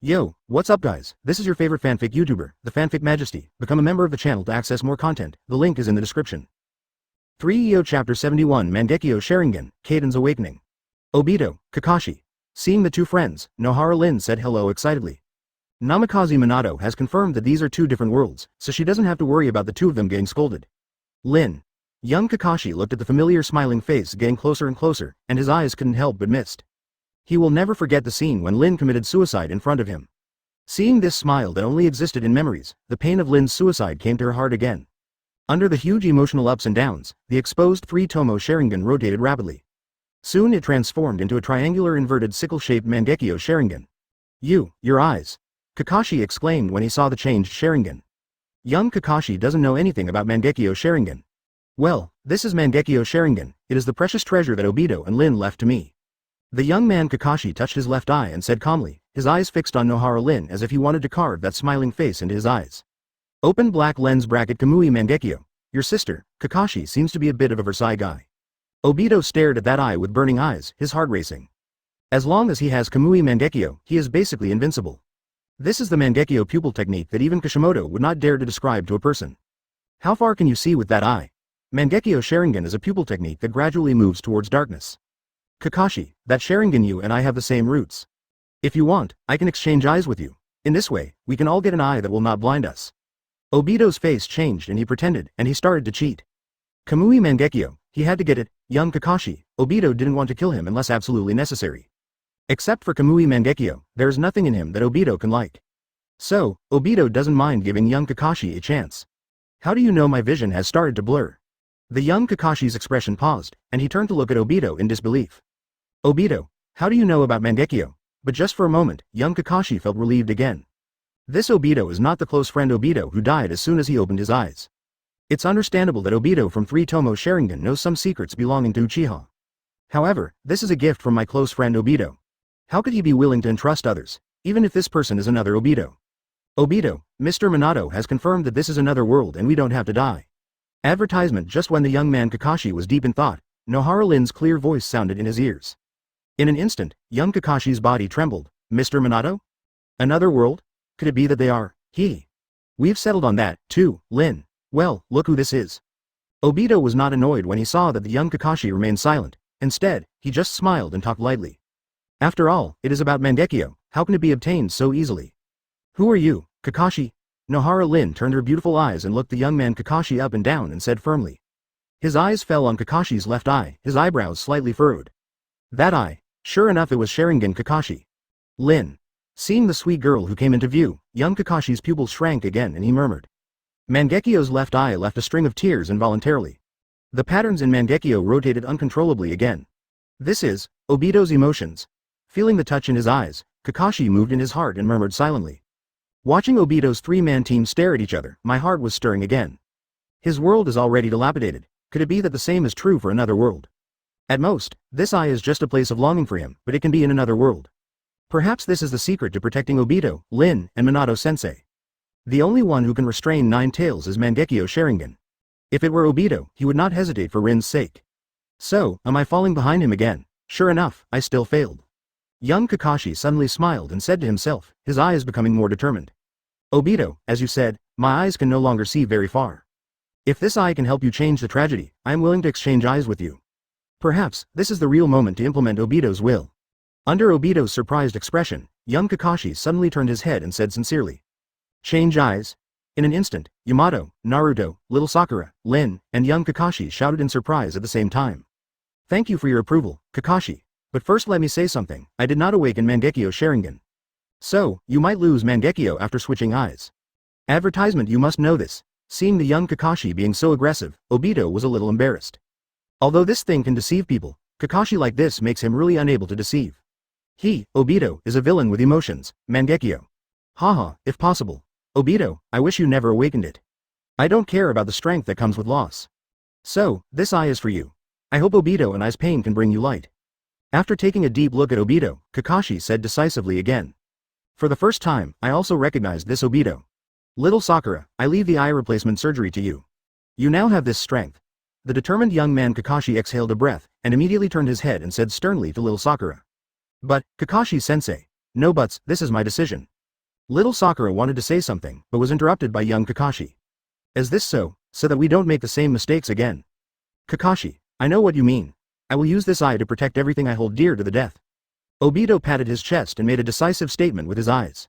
Yo, what's up guys? This is your favorite fanfic YouTuber, the Fanfic Majesty. Become a member of the channel to access more content. The link is in the description. 3EO Chapter 71 Mangekyo Sharingan, Kaiden's Awakening. Obito, Kakashi. Seeing the two friends, Nohara Lin said hello excitedly. Namikaze Minato has confirmed that these are two different worlds, so she doesn't have to worry about the two of them getting scolded. Lin. Young Kakashi looked at the familiar smiling face getting closer and closer, and his eyes couldn't help but mist. He will never forget the scene when Lin committed suicide in front of him. Seeing this smile that only existed in memories, the pain of Lin's suicide came to her heart again. Under the huge emotional ups and downs, the exposed three-tomo Sharingan rotated rapidly. Soon it transformed into a triangular inverted sickle-shaped Mangekyo Sharingan. Your eyes! Kakashi exclaimed when he saw the changed Sharingan. Young Kakashi doesn't know anything about Mangekyo Sharingan. Well, this is Mangekyo Sharingan, it is the precious treasure that Obito and Lin left to me. The young man Kakashi touched his left eye and said calmly, his eyes fixed on Nohara Lin as if he wanted to carve that smiling face into his eyes. Open black lens bracket Kamui Mangekyo. Your sister, Kakashi seems to be a bit of a Versailles guy. Obito stared at that eye with burning eyes, his heart racing. As long as he has Kamui Mangekyo, he is basically invincible. This is the Mangekyo pupil technique that even Kishimoto would not dare to describe to a person. How far can you see with that eye? Mangekyo Sharingan is a pupil technique that gradually moves towards darkness. Kakashi, that Sharingan you and I have the same roots. If you want, I can exchange eyes with you. In this way, we can all get an eye that will not blind us. Obito's face changed and he pretended, and he started to cheat. Kamui Mangekyo, he had to get it, young Kakashi, Obito didn't want to kill him unless absolutely necessary. Except for Kamui Mangekyo, there is nothing in him that Obito can like. So, Obito doesn't mind giving young Kakashi a chance. How do you know my vision has started to blur? The young Kakashi's expression paused, and he turned to look at Obito in disbelief. Obito, how do you know about Mangekyo? But just for a moment, young Kakashi felt relieved again. This Obito is not the close friend Obito who died as soon as he opened his eyes. It's understandable that Obito from 3-Tomo Sharingan knows some secrets belonging to Uchiha. However, this is a gift from my close friend Obito. How could he be willing to entrust others, even if this person is another Obito? Obito, Mr. Minato has confirmed that this is another world and we don't have to die. Advertisement. Just when the young man Kakashi was deep in thought, Nohara Lin's clear voice sounded in his ears. In an instant, young Kakashi's body trembled. Mr. Minato? Another world? Could it be that they are, We've settled on that, too, Lin. Well, look who this is. Obito was not annoyed when he saw that the young Kakashi remained silent. Instead, he just smiled and talked lightly. After all, it is about Mangekyo, how can it be obtained so easily? Who are you, Kakashi? Nohara Lin turned her beautiful eyes and looked the young man Kakashi up and down and said firmly. His eyes fell on Kakashi's left eye, his eyebrows slightly furrowed. That eye. Sure enough, it was Sharingan Kakashi. Lin. Seeing the sweet girl who came into view, young Kakashi's pupils shrank again and he murmured. Mangekyo's left eye left a string of tears involuntarily. The patterns in Mangekyo rotated uncontrollably again. This is Obito's emotions. Feeling the touch in his eyes, Kakashi moved in his heart and murmured silently. Watching Obito's three-man team stare at each other, my heart was stirring again. His world is already dilapidated. Could it be that the same is true for another world? At most, this eye is just a place of longing for him, but it can be in another world. Perhaps this is the secret to protecting Obito, Lin, and Minato-sensei. The only one who can restrain nine tails is Mangekyo Sharingan. If it were Obito, he would not hesitate for Rin's sake. So, am I falling behind him again? Sure enough, I still failed. Young Kakashi suddenly smiled and said to himself, his eyes becoming more determined. Obito, as you said, my eyes can no longer see very far. If this eye can help you change the tragedy, I am willing to exchange eyes with you. Perhaps, this is the real moment to implement Obito's will. Under Obito's surprised expression, young Kakashi suddenly turned his head and said sincerely. Change eyes? In an instant, Yamato, Naruto, little Sakura, Lin, and young Kakashi shouted in surprise at the same time. Thank you for your approval, Kakashi. But first let me say something, I did not awaken Mangekyo Sharingan. So, you might lose Mangekyo after switching eyes. Advertisement. You must know this. Seeing the young Kakashi being so aggressive, Obito was a little embarrassed. Although this thing can deceive people, Kakashi like this makes him really unable to deceive. He, Obito, is a villain with emotions, Mangekyo. Haha, if possible. Obito, I wish you never awakened it. I don't care about the strength that comes with loss. So, this eye is for you. I hope Obito and I's pain can bring you light. After taking a deep look at Obito, Kakashi said decisively again. For the first time, I also recognized this Obito. Little Sakura, I leave the eye replacement surgery to you. You now have this strength. The determined young man Kakashi exhaled a breath, and immediately turned his head and said sternly to little Sakura. But, Kakashi-sensei, No buts, this is my decision. Little Sakura wanted to say something, but was interrupted by young Kakashi. Is this so that we don't make the same mistakes again? Kakashi, I know what you mean. I will use this eye to protect everything I hold dear to the death. Obito patted his chest and made a decisive statement with his eyes.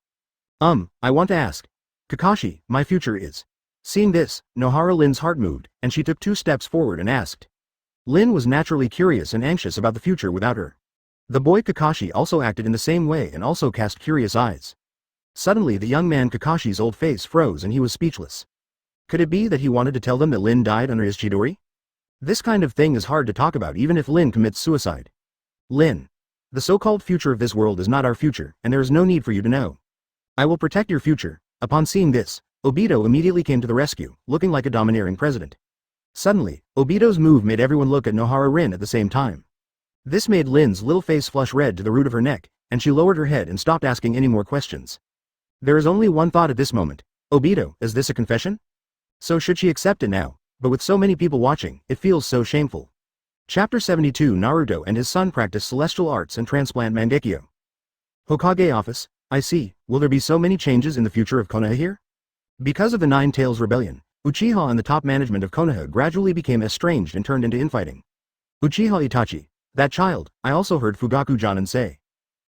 I want to ask. Kakashi, my future is. Seeing this, Nohara Lin's heart moved, and she took 2 steps forward and asked. Lin was naturally curious and anxious about the future without her. The boy Kakashi also acted in the same way and also cast curious eyes. Suddenly the young man Kakashi's old face froze and he was speechless. Could it be that he wanted to tell them that Lin died under his Chidori? This kind of thing is hard to talk about even if Lin commits suicide. Lin. The so-called future of this world is not our future, and there is no need for you to know. I will protect your future. Upon seeing this, Obito immediately came to the rescue, looking like a domineering president. Suddenly, Obito's move made everyone look at Nohara Rin at the same time. This made Lin's little face flush red to the root of her neck, and she lowered her head and stopped asking any more questions. There is only one thought at this moment. Obito, is this a confession? So should she accept it now? But with so many people watching, it feels so shameful. Chapter 72 Naruto and his son practice celestial arts and transplant Mangekyo. Hokage office, I see, will there be so many changes in the future of Konoha here? Because of the Nine Tails Rebellion, Uchiha and the top management of Konoha gradually became estranged and turned into infighting. Uchiha Itachi, that child, I also heard Fugaku Jonin say.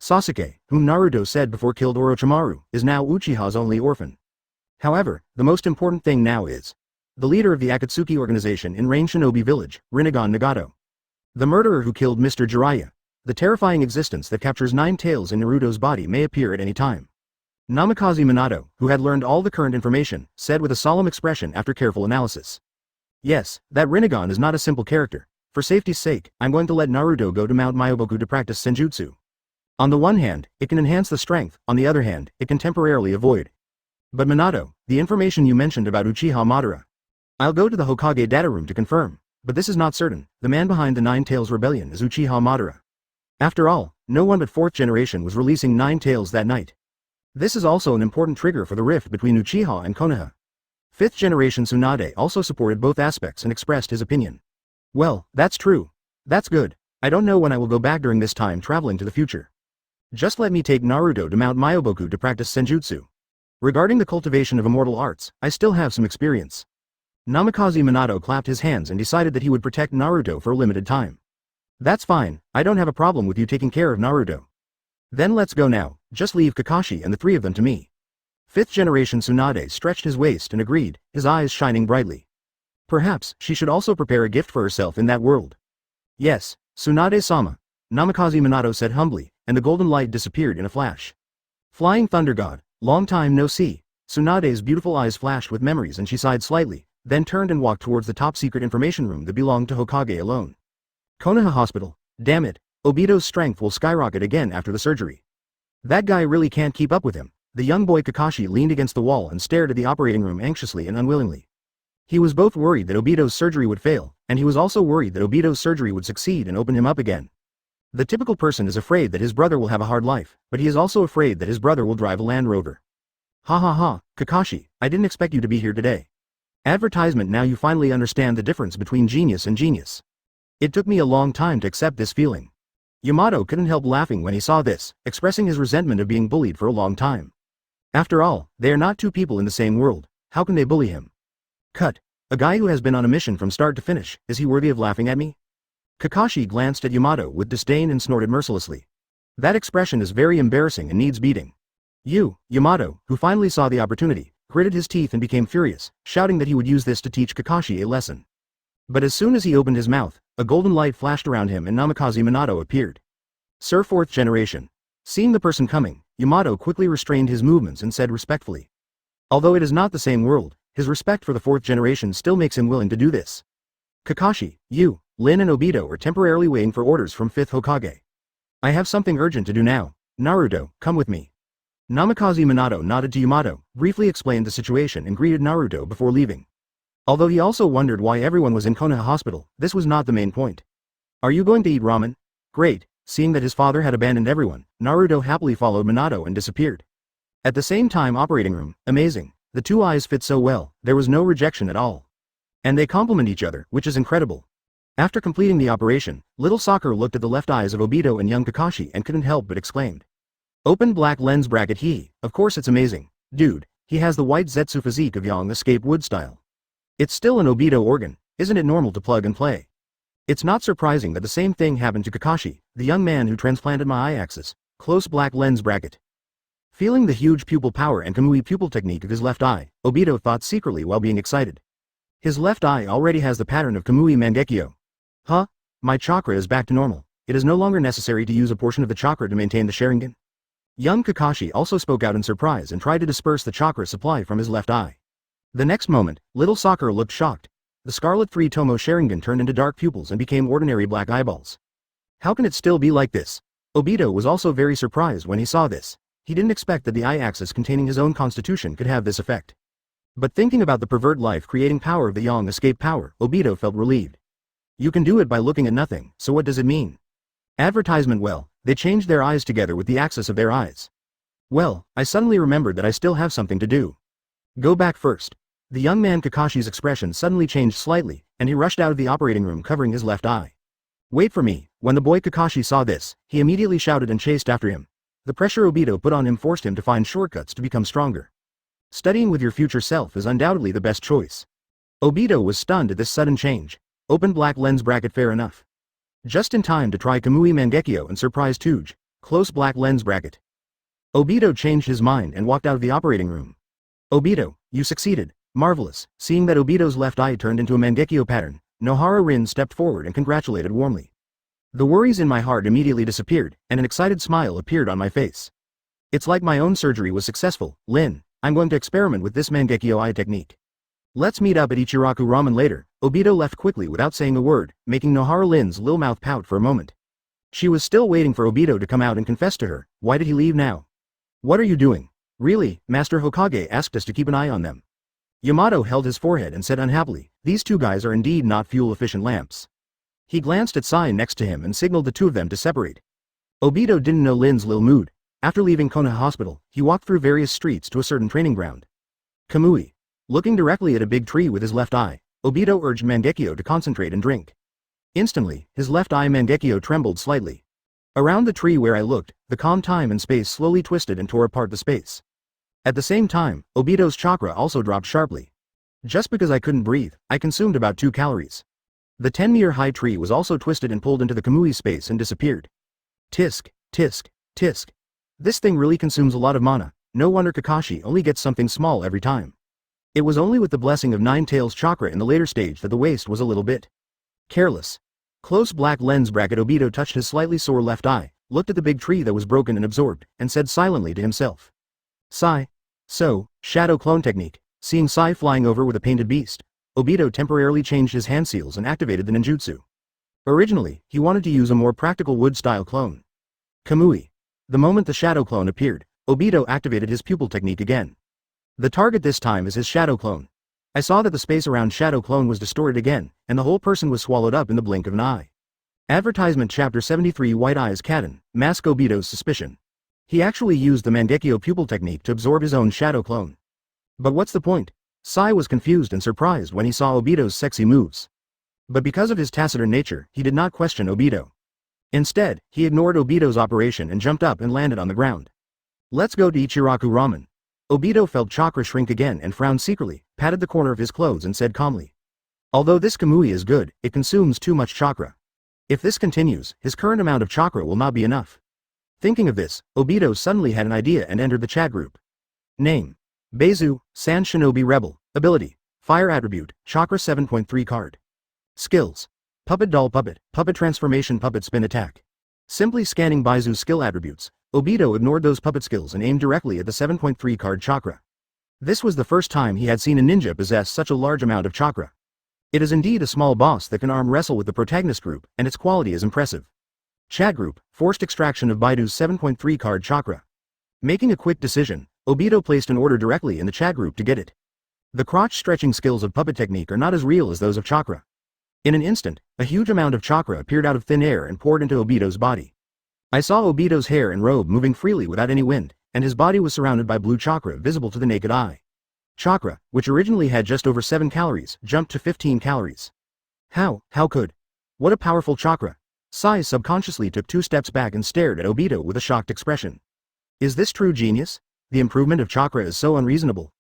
Sasuke, whom Naruto said before killed Orochimaru, is now Uchiha's only orphan. However, the most important thing now is the leader of the Ōtsutsuki organization in Rain Shinobi Village, Rinnegan Nagato. The murderer who killed Mr. Jiraiya. The terrifying existence that captures 9 tails in Naruto's body may appear at any time. Namikaze Minato, who had learned all the current information, said with a solemn expression after careful analysis. Yes, that Rinnegan is not a simple character. For safety's sake, I'm going to let Naruto go to Mount Myoboku to practice senjutsu. On the one hand, it can enhance the strength, on the other hand, it can temporarily avoid. But Minato, the information you mentioned about Uchiha Madara. I'll go to the Hokage data room to confirm, but this is not certain. The man behind the Nine Tails Rebellion is Uchiha Madara. After all, no one but 4th generation was releasing 9 tails that night. This is also an important trigger for the rift between Uchiha and Konoha. 5th generation Tsunade also supported both aspects and expressed his opinion. Well, that's true. That's good. I don't know when I will go back during this time traveling to the future. Just let me take Naruto to Mount Myoboku to practice senjutsu. Regarding the cultivation of immortal arts, I still have some experience. Namikaze Minato clapped his hands and decided that he would protect Naruto for a limited time. That's fine, I don't have a problem with you taking care of Naruto. Then let's go now, just leave Kakashi and the 3 of them to me. 5th generation Tsunade stretched his waist and agreed, his eyes shining brightly. Perhaps she should also prepare a gift for herself in that world. Yes, Tsunade-sama, Namikaze Minato said humbly, and the golden light disappeared in a flash. Flying Thunder God, long time no see. Tsunade's beautiful eyes flashed with memories and she sighed slightly, then turned and walked towards the top secret information room that belonged to Hokage alone. Konoha Hospital, damn it, Obito's strength will skyrocket again after the surgery. That guy really can't keep up with him. The young boy Kakashi leaned against the wall and stared at the operating room anxiously and unwillingly. He was both worried that Obito's surgery would fail, and he was also worried that Obito's surgery would succeed and open him up again. The typical person is afraid that his brother will have a hard life, but he is also afraid that his brother will drive a Land Rover. Ha ha ha, Kakashi, I didn't expect you to be here today. Advertisement. Now you finally understand the difference between genius and genius. It took me a long time to accept this feeling. Yamato couldn't help laughing when he saw this, expressing his resentment of being bullied for a long time. After all, they are not 2 people in the same world, how can they bully him? Cut. A guy who has been on a mission from start to finish, is he worthy of laughing at me? Kakashi glanced at Yamato with disdain and snorted mercilessly. That expression is very embarrassing and needs beating. You, Yamato, who finally saw the opportunity, gritted his teeth and became furious, shouting that he would use this to teach Kakashi a lesson. But as soon as he opened his mouth, a golden light flashed around him and Namikaze Minato appeared. Sir 4th generation. Seeing the person coming, Yamato quickly restrained his movements and said respectfully. Although it is not the same world, his respect for the 4th generation still makes him willing to do this. Kakashi, you, Lin and Obito are temporarily waiting for orders from 5th Hokage. I have something urgent to do now. Naruto, come with me. Namikaze Minato nodded to Yamato, briefly explained the situation and greeted Naruto before leaving. Although he also wondered why everyone was in Konoha Hospital, this was not the main point. Are you going to eat ramen? Great. Seeing that his father had abandoned everyone, Naruto happily followed Minato and disappeared. At the same time operating room, amazing. The 2 eyes fit so well, there was no rejection at all. And they complement each other, which is incredible. After completing the operation, little Sakura looked at the left eyes of Obito and young Kakashi and couldn't help but exclaimed. Open black lens bracket. Of course it's amazing. Dude, he has the white Zetsu physique of Yang Escape Wood style. It's still an Obito organ, isn't it normal to plug and play? It's not surprising that the same thing happened to Kakashi, the young man who transplanted my eye axis. Close black lens bracket. Feeling the huge pupil power and Kamui pupil technique of his left eye, Obito thought secretly while being excited. His left eye already has the pattern of Kamui Mangekyo. Huh? My chakra is back to normal. It is no longer necessary to use a portion of the chakra to maintain the Sharingan. Young Kakashi also spoke out in surprise and tried to disperse the chakra supply from his left eye. The next moment, little Sakura looked shocked. The Scarlet 3 Tomo Sharingan turned into dark pupils and became ordinary black eyeballs. How can it still be like this? Obito was also very surprised when he saw this. He didn't expect that the eye axis containing his own constitution could have this effect. But thinking about the pervert life-creating power of the Yang Escape power, Obito felt relieved. You can do it by looking at nothing, so what does it mean? Advertisement. Well, they changed their eyes together with the axis of their eyes. Well, I suddenly remembered that I still have something to do. Go back first. The young man Kakashi's expression suddenly changed slightly, and he rushed out of the operating room covering his left eye. Wait for me. When the boy Kakashi saw this, he immediately shouted and chased after him. The pressure Obito put on him forced him to find shortcuts to become stronger. Studying with your future self is undoubtedly the best choice. Obito was stunned at this sudden change. Open black lens bracket. Fair enough. Just in time to try Kamui Mangekyo and surprise Tuge. Close black lens bracket. Obito changed his mind and walked out of the operating room. Obito, you succeeded. Marvelous. Seeing that Obito's left eye turned into a Mangekyo pattern, Nohara Rin stepped forward and congratulated warmly. The worries in my heart immediately disappeared, and an excited smile appeared on my face. It's like my own surgery was successful. Lin, I'm going to experiment with this Mangekyo eye technique. Let's meet up at Ichiraku Ramen later. Obito left quickly without saying a word, making Nohara Lin's little mouth pout for a moment. She was still waiting for Obito to come out and confess to her. Why did he leave now? What are you doing? Really, Master Hokage asked us to keep an eye on them. Yamato held his forehead and said unhappily, these two guys are indeed not fuel-efficient lamps. He glanced at Sai next to him and signaled the two of them to separate. Obito didn't know Lin's lil mood. After leaving Konoha Hospital, he walked through various streets to a certain training ground. Kamui. Looking directly at a big tree with his left eye, Obito urged Mangekyo to concentrate and drink. Instantly, his left eye Mangekyo trembled slightly. Around the tree where I looked, the calm time and space slowly twisted and tore apart the space. At the same time, Obito's chakra also dropped sharply. Just because I couldn't breathe, I consumed about 2 calories. The 10-meter high tree was also twisted and pulled into the Kamui space and disappeared. Tisk, tisk, tisk. This thing really consumes a lot of mana. No wonder Kakashi only gets something small every time. It was only with the blessing of Nine Tails chakra in the later stage that the waste was a little bit careless. Close black lens bracket. Obito touched his slightly sore left eye, looked at the big tree that was broken and absorbed, and said silently to himself. Sai. So, shadow clone technique. Seeing Sai flying over with a painted beast, Obito temporarily changed his hand seals and activated the ninjutsu. Originally, he wanted to use a more practical wood-style clone. Kamui. The moment the shadow clone appeared, Obito activated his pupil technique again. The target this time is his shadow clone. I saw that the space around shadow clone was distorted again, and the whole person was swallowed up in the blink of an eye. Advertisement Chapter 73 White Eyes Kaden, mask Obito's suspicion. He actually used the Mangekyo pupil technique to absorb his own shadow clone. But what's the point? Sai was confused and surprised when he saw Obito's sexy moves. But because of his taciturn nature, he did not question Obito. Instead, he ignored Obito's operation and jumped up and landed on the ground. Let's go to Ichiraku Ramen. Obito felt chakra shrink again and frowned secretly, patted the corner of his clothes and said calmly. Although this Kamui is good, it consumes too much chakra. If this continues, his current amount of chakra will not be enough. Thinking of this, Obito suddenly had an idea and entered the chat group. Name. Beizu, Sand Shinobi Rebel. Ability. Fire attribute, chakra 7.3 card. Skills. Puppet doll puppet, puppet transformation puppet spin attack. Simply scanning Baizu's skill attributes, Obito ignored those puppet skills and aimed directly at the 7.3 card chakra. This was the first time he had seen a ninja possess such a large amount of chakra. It is indeed a small boss that can arm wrestle with the protagonist group, and its quality is impressive. Chat group, forced extraction of Baidu's 7.3 card chakra. Making a quick decision, Obito placed an order directly in the chat group to get it. The crotch-stretching skills of puppet technique are not as real as those of chakra. In an instant, a huge amount of chakra appeared out of thin air and poured into Obito's body. I saw Obito's hair and robe moving freely without any wind, and his body was surrounded by blue chakra visible to the naked eye. Chakra, which originally had just over 7 calories, jumped to 15 calories. How could? What a powerful chakra. Sai subconsciously took 2 steps back and stared at Obito with a shocked expression. Is this true genius? The improvement of chakra is so unreasonable.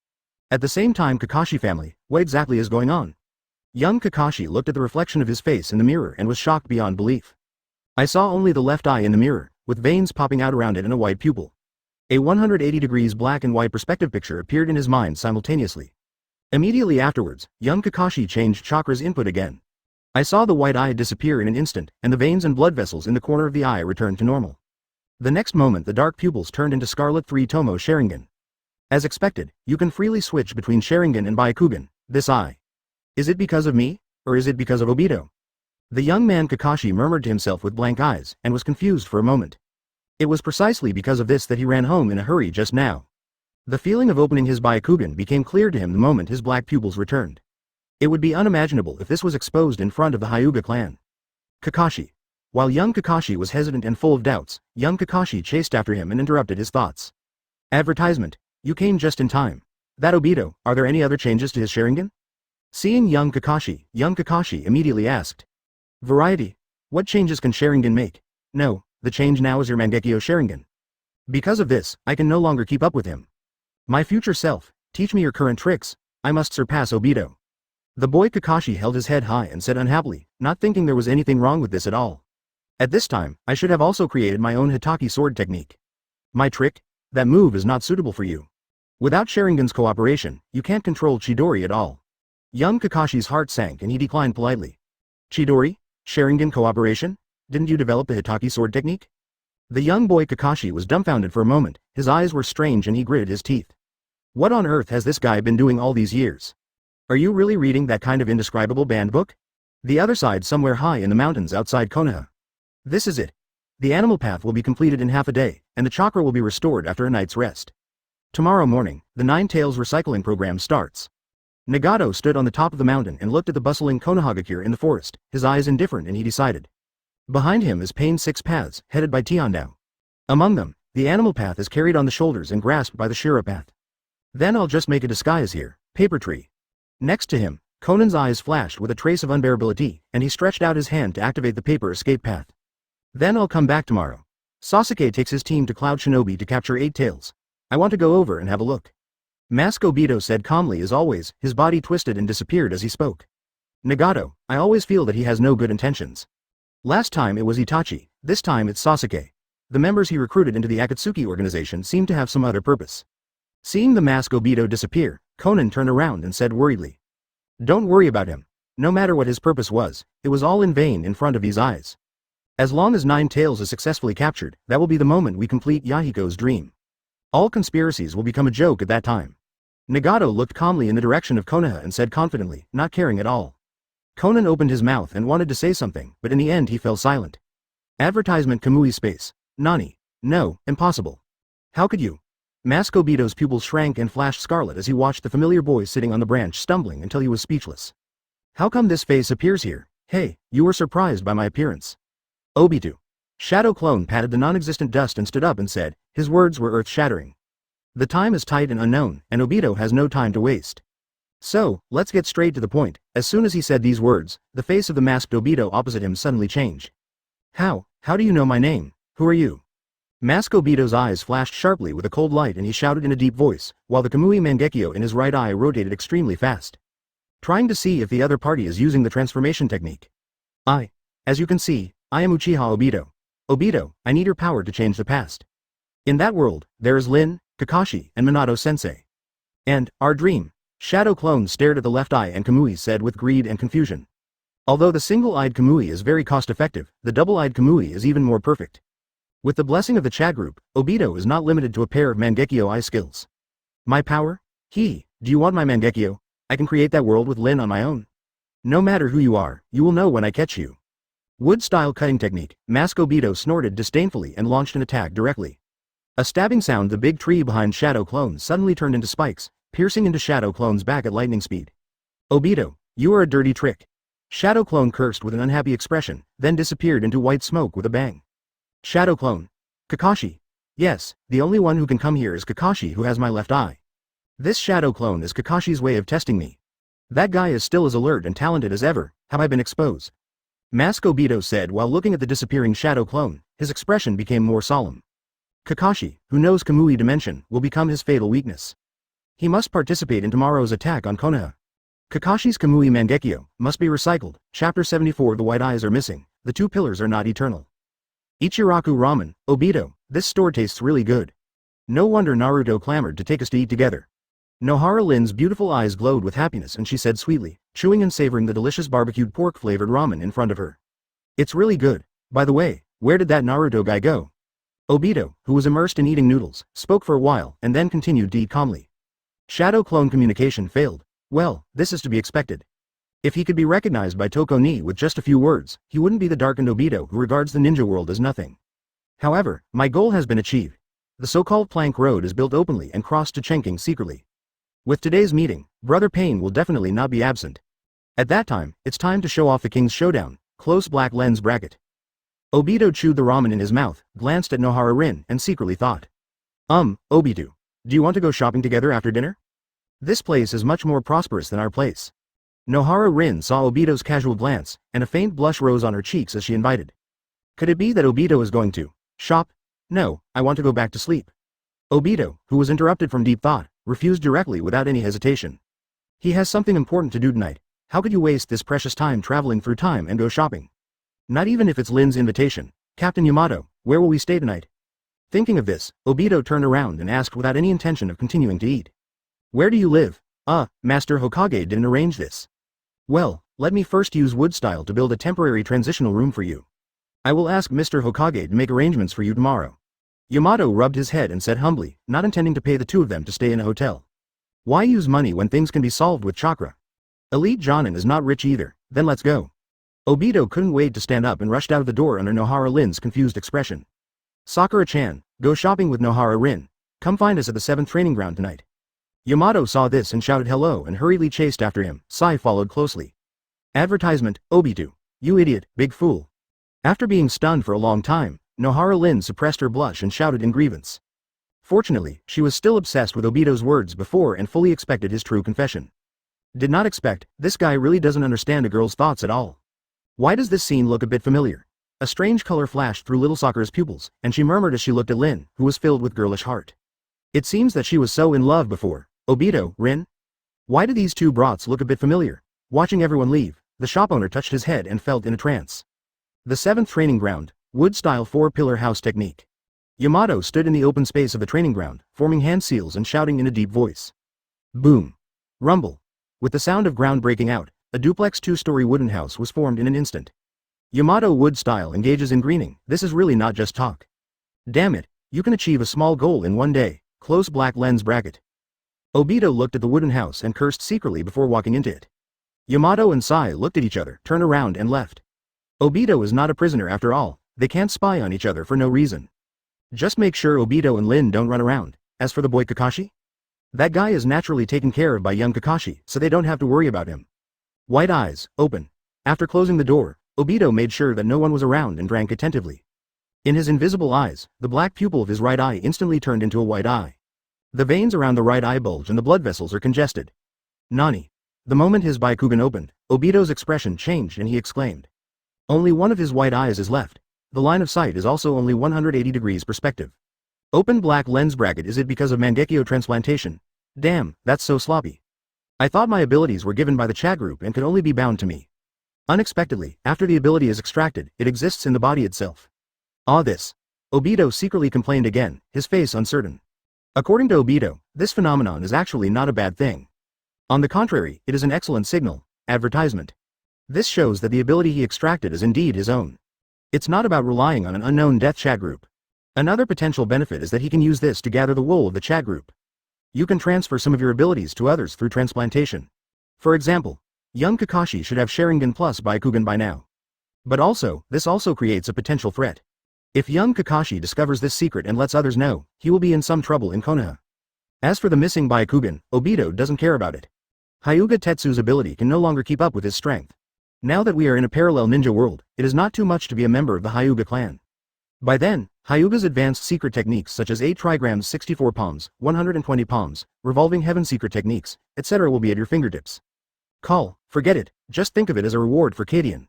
At the same time, Kakashi family, what exactly is going on? Young Kakashi looked at the reflection of his face in the mirror and was shocked beyond belief. I saw only the left eye in the mirror, with veins popping out around it and a white pupil. A 180 degrees black and white perspective picture appeared in his mind simultaneously. Immediately afterwards, young Kakashi changed chakra's input again. I saw the white eye disappear in an instant, and the veins and blood vessels in the corner of the eye returned to normal. The next moment the dark pupils turned into Scarlet 3 Tomo Sharingan. As expected, you can freely switch between Sharingan and Byakugan, this eye. Is it because of me, or is it because of Obito? The young man Kakashi murmured to himself with blank eyes, and was confused for a moment. It was precisely because of this that he ran home in a hurry just now. The feeling of opening his Byakugan became clear to him the moment his black pupils returned. It would be unimaginable if this was exposed in front of the Hyuga clan. Kakashi. While young Kakashi was hesitant and full of doubts, young Kakashi chased after him and interrupted his thoughts. Advertisement. You came just in time. That Obito, are there any other changes to his Sharingan? Seeing young Kakashi immediately asked. Variety. What changes can Sharingan make? No, the change now is your Mangekyo Sharingan. Because of this, I can no longer keep up with him. My future self, teach me your current tricks. I must surpass Obito. The boy Kakashi held his head high and said unhappily, not thinking there was anything wrong with this at all. At this time, I should have also created my own Hitaki sword technique. My trick? That move is not suitable for you. Without Sharingan's cooperation, you can't control Chidori at all. Young Kakashi's heart sank and he declined politely. Chidori? Sharingan cooperation? Didn't you develop the Hitaki sword technique? The young boy Kakashi was dumbfounded for a moment, his eyes were strange and he gritted his teeth. What on earth has this guy been doing all these years? Are you really reading that kind of indescribable banned book? The other side somewhere high in the mountains outside Konoha. This is it. The animal path will be completed in half a day, and the chakra will be restored after a night's rest. Tomorrow morning, the Nine Tails recycling program starts. Nagato stood on the top of the mountain and looked at the bustling Konohagakure in the forest, his eyes indifferent, and he decided. Behind him is Pain's 6 paths, headed by Tiandao. Among them, the animal path is carried on the shoulders and grasped by the Shira path. Then I'll just make a disguise here, Paper Tree. Next to him, Conan's eyes flashed with a trace of unbearability, and he stretched out his hand to activate the paper escape path. Then I'll come back tomorrow. Sasuke takes his team to Cloud Shinobi to capture 8 Tails. I want to go over and have a look. Mask Obito said calmly as always, his body twisted and disappeared as he spoke. Nagato, I always feel that he has no good intentions. Last time it was Itachi, this time it's Sasuke. The members he recruited into the Ōtsutsuki organization seem to have some other purpose. Seeing the Mask Obito disappear, Conan turned around and said worriedly. Don't worry about him. No matter what his purpose was, it was all in vain in front of these eyes. As long as 9 Tails is successfully captured, that will be the moment we complete Yahiko's dream. All conspiracies will become a joke at that time. Nagato looked calmly in the direction of Konoha and said confidently, not caring at all. Conan opened his mouth and wanted to say something, but in the end he fell silent. Advertisement Kamui space. Nani. No, impossible. How could you? Mask Obito's pupils shrank and flashed scarlet as he watched the familiar boy sitting on the branch stumbling until he was speechless. How come this face appears here? Hey, you were surprised by my appearance. Obito. Shadow Clone patted the non-existent dust and stood up and said, his words were earth-shattering. The time is tight and unknown, and Obito has no time to waste. So, let's get straight to the point. As soon as he said these words, the face of the masked Obito opposite him suddenly changed. How do you know my name? Who are you? Mask Obito's eyes flashed sharply with a cold light and he shouted in a deep voice, while the Kamui Mangekyo in his right eye rotated extremely fast. Trying to see if the other party is using the transformation technique. As you can see, I am Uchiha Obito. Obito, I need your power to change the past. In that world, there is Lin, Kakashi, and Minato-sensei. And, our dream. Shadow Clone stared at the left eye and Kamui said with greed and confusion. Although the single-eyed Kamui is very cost-effective, the double-eyed Kamui is even more perfect. With the blessing of the chat group, Obito is not limited to a pair of Mangekyo eye skills. My power? Do you want my Mangekyo? I can create that world with Lin on my own. No matter who you are, you will know when I catch you. Wood-style cutting technique, Mask Obito snorted disdainfully and launched an attack directly. A stabbing sound. The big tree behind Shadow Clone suddenly turned into spikes, piercing into Shadow Clone's back at lightning speed. Obito, you are a dirty trick. Shadow Clone cursed with an unhappy expression, then disappeared into white smoke with a bang. Shadow Clone. Kakashi. Yes, the only one who can come here is Kakashi who has my left eye. This Shadow Clone is Kakashi's way of testing me. That guy is still as alert and talented as ever, have I been exposed? Mask Obito said while looking at the disappearing Shadow Clone, his expression became more solemn. Kakashi, who knows Kamui Dimension, will become his fatal weakness. He must participate in tomorrow's attack on Konoha. Kakashi's Kamui Mangekyo must be recycled. Chapter 74. The white eyes are missing. The two pillars are not eternal. Ichiraku ramen, Obito, this store tastes really good. No wonder Naruto clamored to take us to eat together. Nohara Lin's beautiful eyes glowed with happiness and she said sweetly, chewing and savoring the delicious barbecued pork-flavored ramen in front of her. It's really good. By the way, where did that Naruto guy go? Obito, who was immersed in eating noodles, spoke for a while and then continued to eat calmly. Shadow clone communication failed. Well, this is to be expected. If he could be recognized by Toko-ni with just a few words, he wouldn't be the darkened Obito who regards the ninja world as nothing. However, my goal has been achieved. The so-called plank road is built openly and crossed to Chenking secretly. With today's meeting, Brother Pain will definitely not be absent. At that time, it's time to show off the King's Showdown, close black lens bracket. Obito chewed the ramen in his mouth, glanced at Nohara Rin and secretly thought. Obito, do you want to go shopping together after dinner? This place is much more prosperous than our place. Nohara Rin saw Obito's casual glance, and a faint blush rose on her cheeks as she invited. Could it be that Obito is going to shop? No, I want to go back to sleep. Obito, who was interrupted from deep thought, refused directly without any hesitation. He has something important to do tonight. How could you waste this precious time traveling through time and go shopping? Not even if it's Lin's invitation. Captain Yamato, where will we stay tonight? Thinking of this, Obito turned around and asked without any intention of continuing to eat. Where do you live? Master Hokage didn't arrange this. Well, let me first use wood style to build a temporary transitional room for you. I will ask Mr. Hokage to make arrangements for you tomorrow. Yamato rubbed his head and said humbly, not intending to pay the two of them to stay in a hotel. Why use money when things can be solved with chakra? Elite Jonin is not rich either, then let's go. Obito couldn't wait to stand up and rushed out of the door under Nohara Lin's confused expression. Sakura-chan, go shopping with Nohara Rin. Come find us at the 7th training ground tonight. Yamato saw this and shouted hello and hurriedly chased after him. Sai followed closely. Advertisement, Obito. You idiot, big fool. After being stunned for a long time, Nohara Lin suppressed her blush and shouted in grievance. Fortunately, she was still obsessed with Obito's words before and fully expected his true confession. Did not expect, this guy really doesn't understand a girl's thoughts at all. Why does this scene look a bit familiar? A strange color flashed through little Sakura's pupils, and she murmured as she looked at Lin, who was filled with girlish heart. It seems that she was so in love before. Obito, Rin? Why do these two brats look a bit familiar? Watching everyone leave, the shop owner touched his head and felt in a trance. The 7th training ground, wood-style 4-pillar house technique. Yamato stood in the open space of the training ground, forming hand seals and shouting in a deep voice. Boom. Rumble. With the sound of ground breaking out, a duplex 2-story wooden house was formed in an instant. Yamato wood-style engages in greening. This is really not just talk. Damn it, you can achieve a small goal in one day. Close black lens bracket. Obito looked at the wooden house and cursed secretly before walking into it. Yamato and Sai looked at each other, turned around and left. Obito is not a prisoner after all, they can't spy on each other for no reason. Just make sure Obito and Lin don't run around. As for the boy Kakashi? That guy is naturally taken care of by young Kakashi, so they don't have to worry about him. White eyes, open. After closing the door, Obito made sure that no one was around and drank attentively. In his invisible eyes, the black pupil of his right eye instantly turned into a white eye. The veins around the right eye bulge and the blood vessels are congested. Nani? The moment his Byakugan opened, Obito's expression changed and he exclaimed. Only one of his white eyes is left. The line of sight is also only 180 degrees perspective. Open black lens bracket. Is it because of Mangekyo transplantation? Damn, that's so sloppy. I thought my abilities were given by the chat group and could only be bound to me. Unexpectedly, after the ability is extracted, it exists in the body itself. This. Obito secretly complained again, his face uncertain. According to Obito, this phenomenon is actually not a bad thing. On the contrary, it is an excellent signal. Advertisement. This shows that the ability he extracted is indeed his own. It's not about relying on an unknown death chat group. Another potential benefit is that he can use this to gather the wool of the chat group. You can transfer some of your abilities to others through transplantation. For example, young Kakashi should have Sharingan plus Byakugan by now. But also, this also creates a potential threat. If young Kakashi discovers this secret and lets others know, he will be in some trouble in Konoha. As for the missing Byakugan, Obito doesn't care about it. Hyuga Tetsu's ability can no longer keep up with his strength. Now that we are in a parallel ninja world, it is not too much to be a member of the Hyuga clan. By then, Hyuga's advanced secret techniques such as 8 trigrams 64 palms, 120 palms, revolving heaven secret techniques, etc. will be at your fingertips. Forget it, just think of it as a reward for Kadian.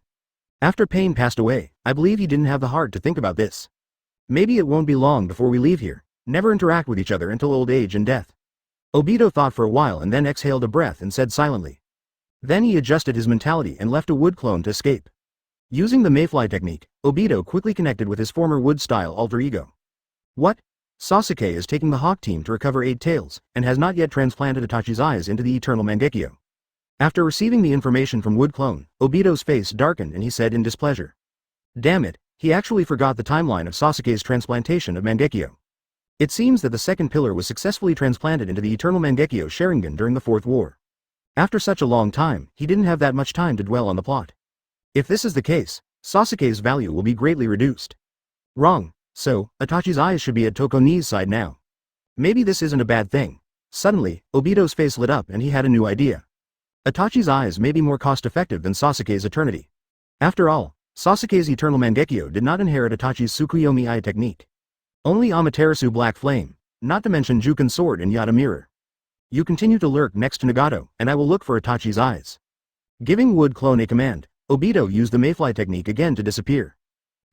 After Pain passed away, I believe he didn't have the heart to think about this. Maybe it won't be long before we leave here, never interact with each other until old age and death. Obito thought for a while and then exhaled a breath and said silently. Then he adjusted his mentality and left a wood clone to escape. Using the mayfly technique, Obito quickly connected with his former wood-style alter ego. What? Sasuke is taking the Hawk team to recover 8 tails, and has not yet transplanted Itachi's eyes into the eternal Mangekyo. After receiving the information from Wood Clone, Obito's face darkened and he said in displeasure. Damn it, he actually forgot the timeline of Sasuke's transplantation of Mangekyo. It seems that the second pillar was successfully transplanted into the eternal Mangekyo Sharingan during the Fourth War. After such a long time, he didn't have that much time to dwell on the plot. If this is the case, Sasuke's value will be greatly reduced. Wrong. So, Itachi's eyes should be at Tokoni's side now. Maybe this isn't a bad thing. Suddenly, Obito's face lit up and he had a new idea. Itachi's eyes may be more cost-effective than Sasuke's eternity. After all, Sasuke's eternal Mangekyo did not inherit Itachi's Tsukuyomi eye technique. Only Amaterasu Black Flame, not to mention Juken Sword and Yata Mirror. You continue to lurk next to Nagato, and I will look for Itachi's eyes. Giving Wood Clone a command, Obito used the mayfly technique again to disappear.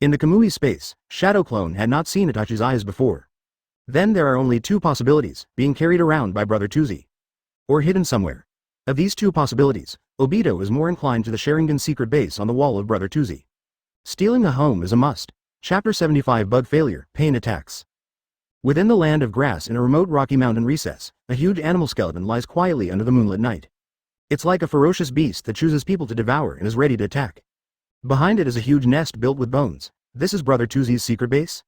In the Kamui space, Shadow Clone had not seen Itachi's eyes before. Then there are only 2 possibilities, being carried around by Brother Tuzi. Or hidden somewhere. Of these 2 possibilities, Obito is more inclined to the Sharingan secret base on the wall of Brother Tuzi. Stealing a home is a must. Chapter 75 Bug Failure, Pain Attacks. Within the land of grass in a remote rocky mountain recess, a huge animal skeleton lies quietly under the moonlit night. It's like a ferocious beast that chooses people to devour and is ready to attack. Behind it is a huge nest built with bones. This is Brother Tuzi's secret base?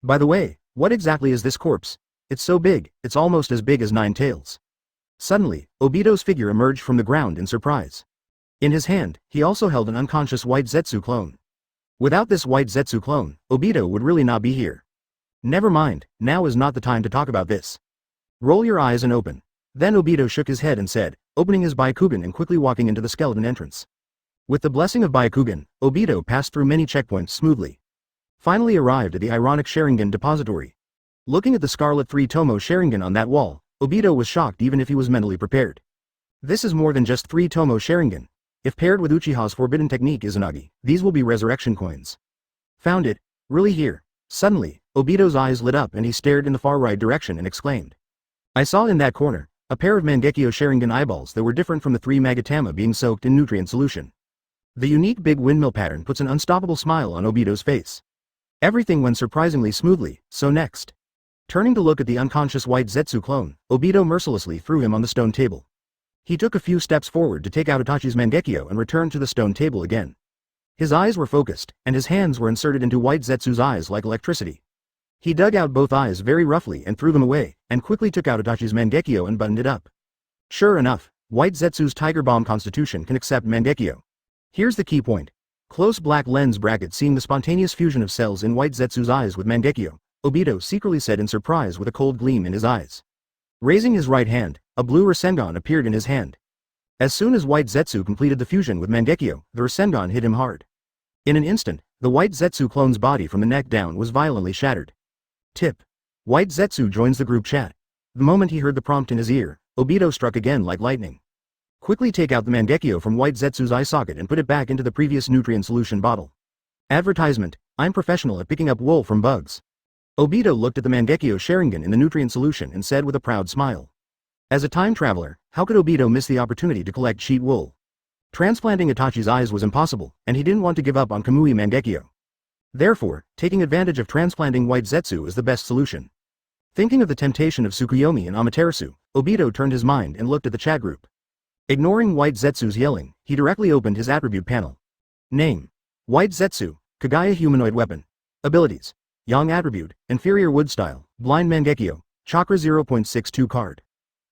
By the way, what exactly is this corpse? It's so big, it's almost as big as 9 tails. Suddenly, Obito's figure emerged from the ground in surprise. In his hand, he also held an unconscious white Zetsu clone. Without this white Zetsu clone, Obito would really not be here. Never mind, now is not the time to talk about this. Roll your eyes and open. Then Obito shook his head and said, opening his Byakugan and quickly walking into the skeleton entrance. With the blessing of Byakugan, Obito passed through many checkpoints smoothly. Finally arrived at the ironic Sharingan depository. Looking at the Scarlet 3 Tomo Sharingan on that wall, Obito was shocked even if he was mentally prepared. This is more than just 3 Tomo Sharingan. If paired with Uchiha's forbidden technique Izanagi, these will be resurrection coins. Found it, really here. Suddenly, Obito's eyes lit up and he stared in the far right direction and exclaimed. I saw in that corner a pair of Mangekyo Sharingan eyeballs that were different from the 3 Magatama being soaked in nutrient solution. The unique big windmill pattern puts an unstoppable smile on Obito's face. Everything went surprisingly smoothly, so next. Turning to look at the unconscious white Zetsu clone, Obito mercilessly threw him on the stone table. He took a few steps forward to take out Itachi's Mangekyo and returned to the stone table again. His eyes were focused, and his hands were inserted into white Zetsu's eyes like electricity. He dug out both eyes very roughly and threw them away, and quickly took out Itachi's Mangekyo and buttoned it up. Sure enough, white Zetsu's Tiger Bomb constitution can accept Mangekyo. Here's the key point. Close black lens bracket seeing the spontaneous fusion of cells in white Zetsu's eyes with Mangekyo, Obito secretly said in surprise with a cold gleam in his eyes. Raising his right hand, a blue Rasengan appeared in his hand. As soon as white Zetsu completed the fusion with Mangekyo, the Rasengan hit him hard. In an instant, the white Zetsu clone's body from the neck down was violently shattered. Tip. White Zetsu joins the group chat. The moment he heard the prompt in his ear, Obito struck again like lightning. Quickly take out the Mangekyo from white Zetsu's eye socket and put it back into the previous nutrient solution bottle. Advertisement, I'm professional at picking up wool from bugs. Obito looked at the Mangekyo Sharingan in the nutrient solution and said with a proud smile. As a time traveler, how could Obito miss the opportunity to collect sheet wool? Transplanting Itachi's eyes was impossible, and he didn't want to give up on Kamui Mangekyo. Therefore, taking advantage of transplanting white Zetsu is the best solution. Thinking of the temptation of Tsukuyomi and Amaterasu, Obito turned his mind and looked at the chat group. Ignoring white Zetsu's yelling, he directly opened his attribute panel. Name. White Zetsu, Kagaya humanoid weapon. Abilities. Yang attribute, inferior wood style, blind Mangekyo, chakra 0.62 card.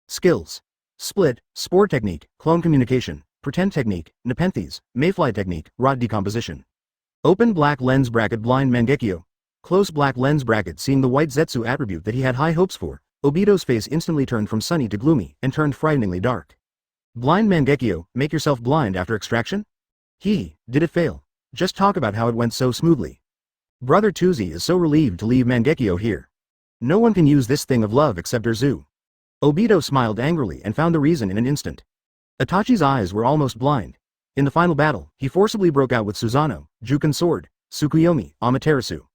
Skills. Split, spore technique, clone communication, pretend technique, Nepenthes, mayfly technique, rot decomposition. Open black lens bracket blind Mangekyo. Close black lens bracket seeing the white Zetsu attribute that he had high hopes for, Obito's face instantly turned from sunny to gloomy and turned frighteningly dark. Blind Mangekyo, make yourself blind after extraction? Did it fail? Just talk about how it went so smoothly. Brother Tuzi is so relieved to leave Mangekyo here. No one can use this thing of love except Erzu. Obito smiled angrily and found the reason in an instant. Itachi's eyes were almost blind. In the final battle, he forcibly broke out with Susanoo, Juken Sword, Tsukuyomi, Amaterasu.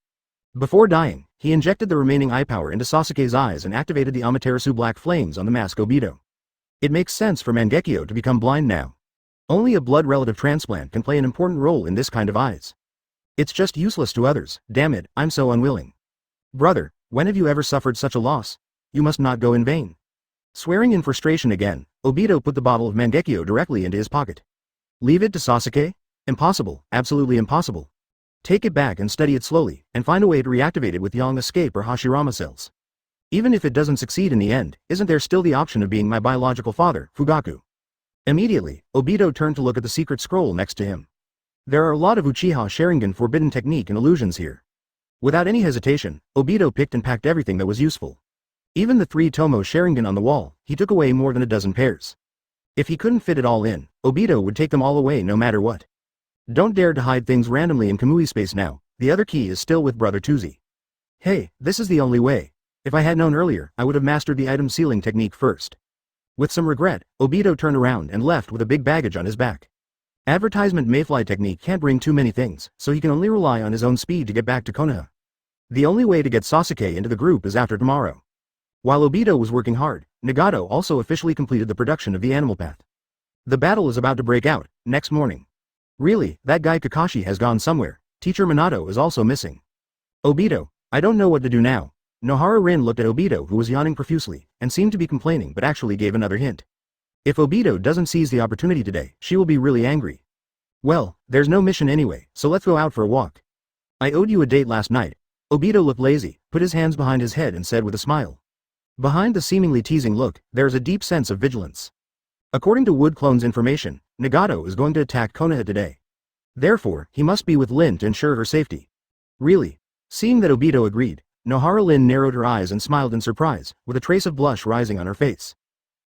Before dying, he injected the remaining eye power into Sasuke's eyes and activated the Amaterasu black flames on the mask Obito. It makes sense for Mangekyo to become blind now. Only a blood relative transplant can play an important role in this kind of eyes. It's just useless to others, damn it, I'm so unwilling. Brother, when have you ever suffered such a loss? You must not go in vain. Swearing in frustration again, Obito put the bottle of Mangekyo directly into his pocket. Leave it to Sasuke? Impossible, absolutely impossible. Take it back and study it slowly, and find a way to reactivate it with Yang escape or Hashirama cells. Even if it doesn't succeed in the end, isn't there still the option of being my biological father, Fugaku? Immediately, Obito turned to look at the secret scroll next to him. There are a lot of Uchiha Sharingan forbidden technique and illusions here. Without any hesitation, Obito picked and packed everything that was useful. Even the 3 Tomo Sharingan on the wall, he took away more than a dozen pairs. If he couldn't fit it all in, Obito would take them all away no matter what. Don't dare to hide things randomly in Kamui space now, the other key is still with Brother Tuzi. Hey, this is the only way. If I had known earlier, I would have mastered the item sealing technique first. With some regret, Obito turned around and left with a big baggage on his back. Advertisement Mayfly technique can't bring too many things, so he can only rely on his own speed to get back to Konoha. The only way to get Sasuke into the group is after tomorrow. While Obito was working hard, Nagato also officially completed the production of the animal path. The battle is about to break out, next morning. Really, that guy Kakashi has gone somewhere, Teacher Minato is also missing. Obito, I don't know what to do now. Nohara Rin looked at Obito who was yawning profusely, and seemed to be complaining but actually gave another hint. If Obito doesn't seize the opportunity today, she will be really angry. Well, there's no mission anyway, so let's go out for a walk. I owed you a date last night. Obito looked lazy, put his hands behind his head and said with a smile. Behind the seemingly teasing look, there is a deep sense of vigilance. According to Wood Clone's information, Nagato is going to attack Konoha today. Therefore, he must be with Lin to ensure her safety. Really? Seeing that Obito agreed, Nohara Lin narrowed her eyes and smiled in surprise, with a trace of blush rising on her face.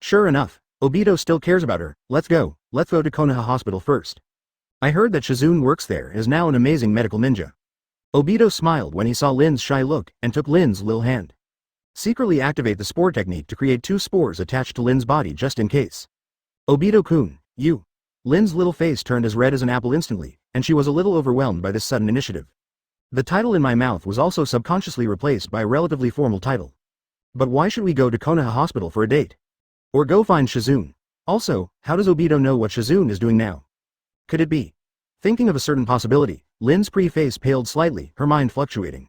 Sure enough, Obito still cares about her, let's go to Konoha Hospital first. I heard that Shizune works there and is now an amazing medical ninja. Obito smiled when he saw Lin's shy look, and took Lin's little hand. Secretly activate the spore technique to create 2 spores attached to Lin's body just in case. Obito-kun, you. Lin's little face turned as red as an apple instantly, and she was a little overwhelmed by this sudden initiative. The title in my mouth was also subconsciously replaced by a relatively formal title. But why should we go to Konoha Hospital for a date? Or go find Shizune? Also, how does Obito know what Shizune is doing now? Could it be? Thinking of a certain possibility, Lin's pretty face paled slightly, her mind fluctuating.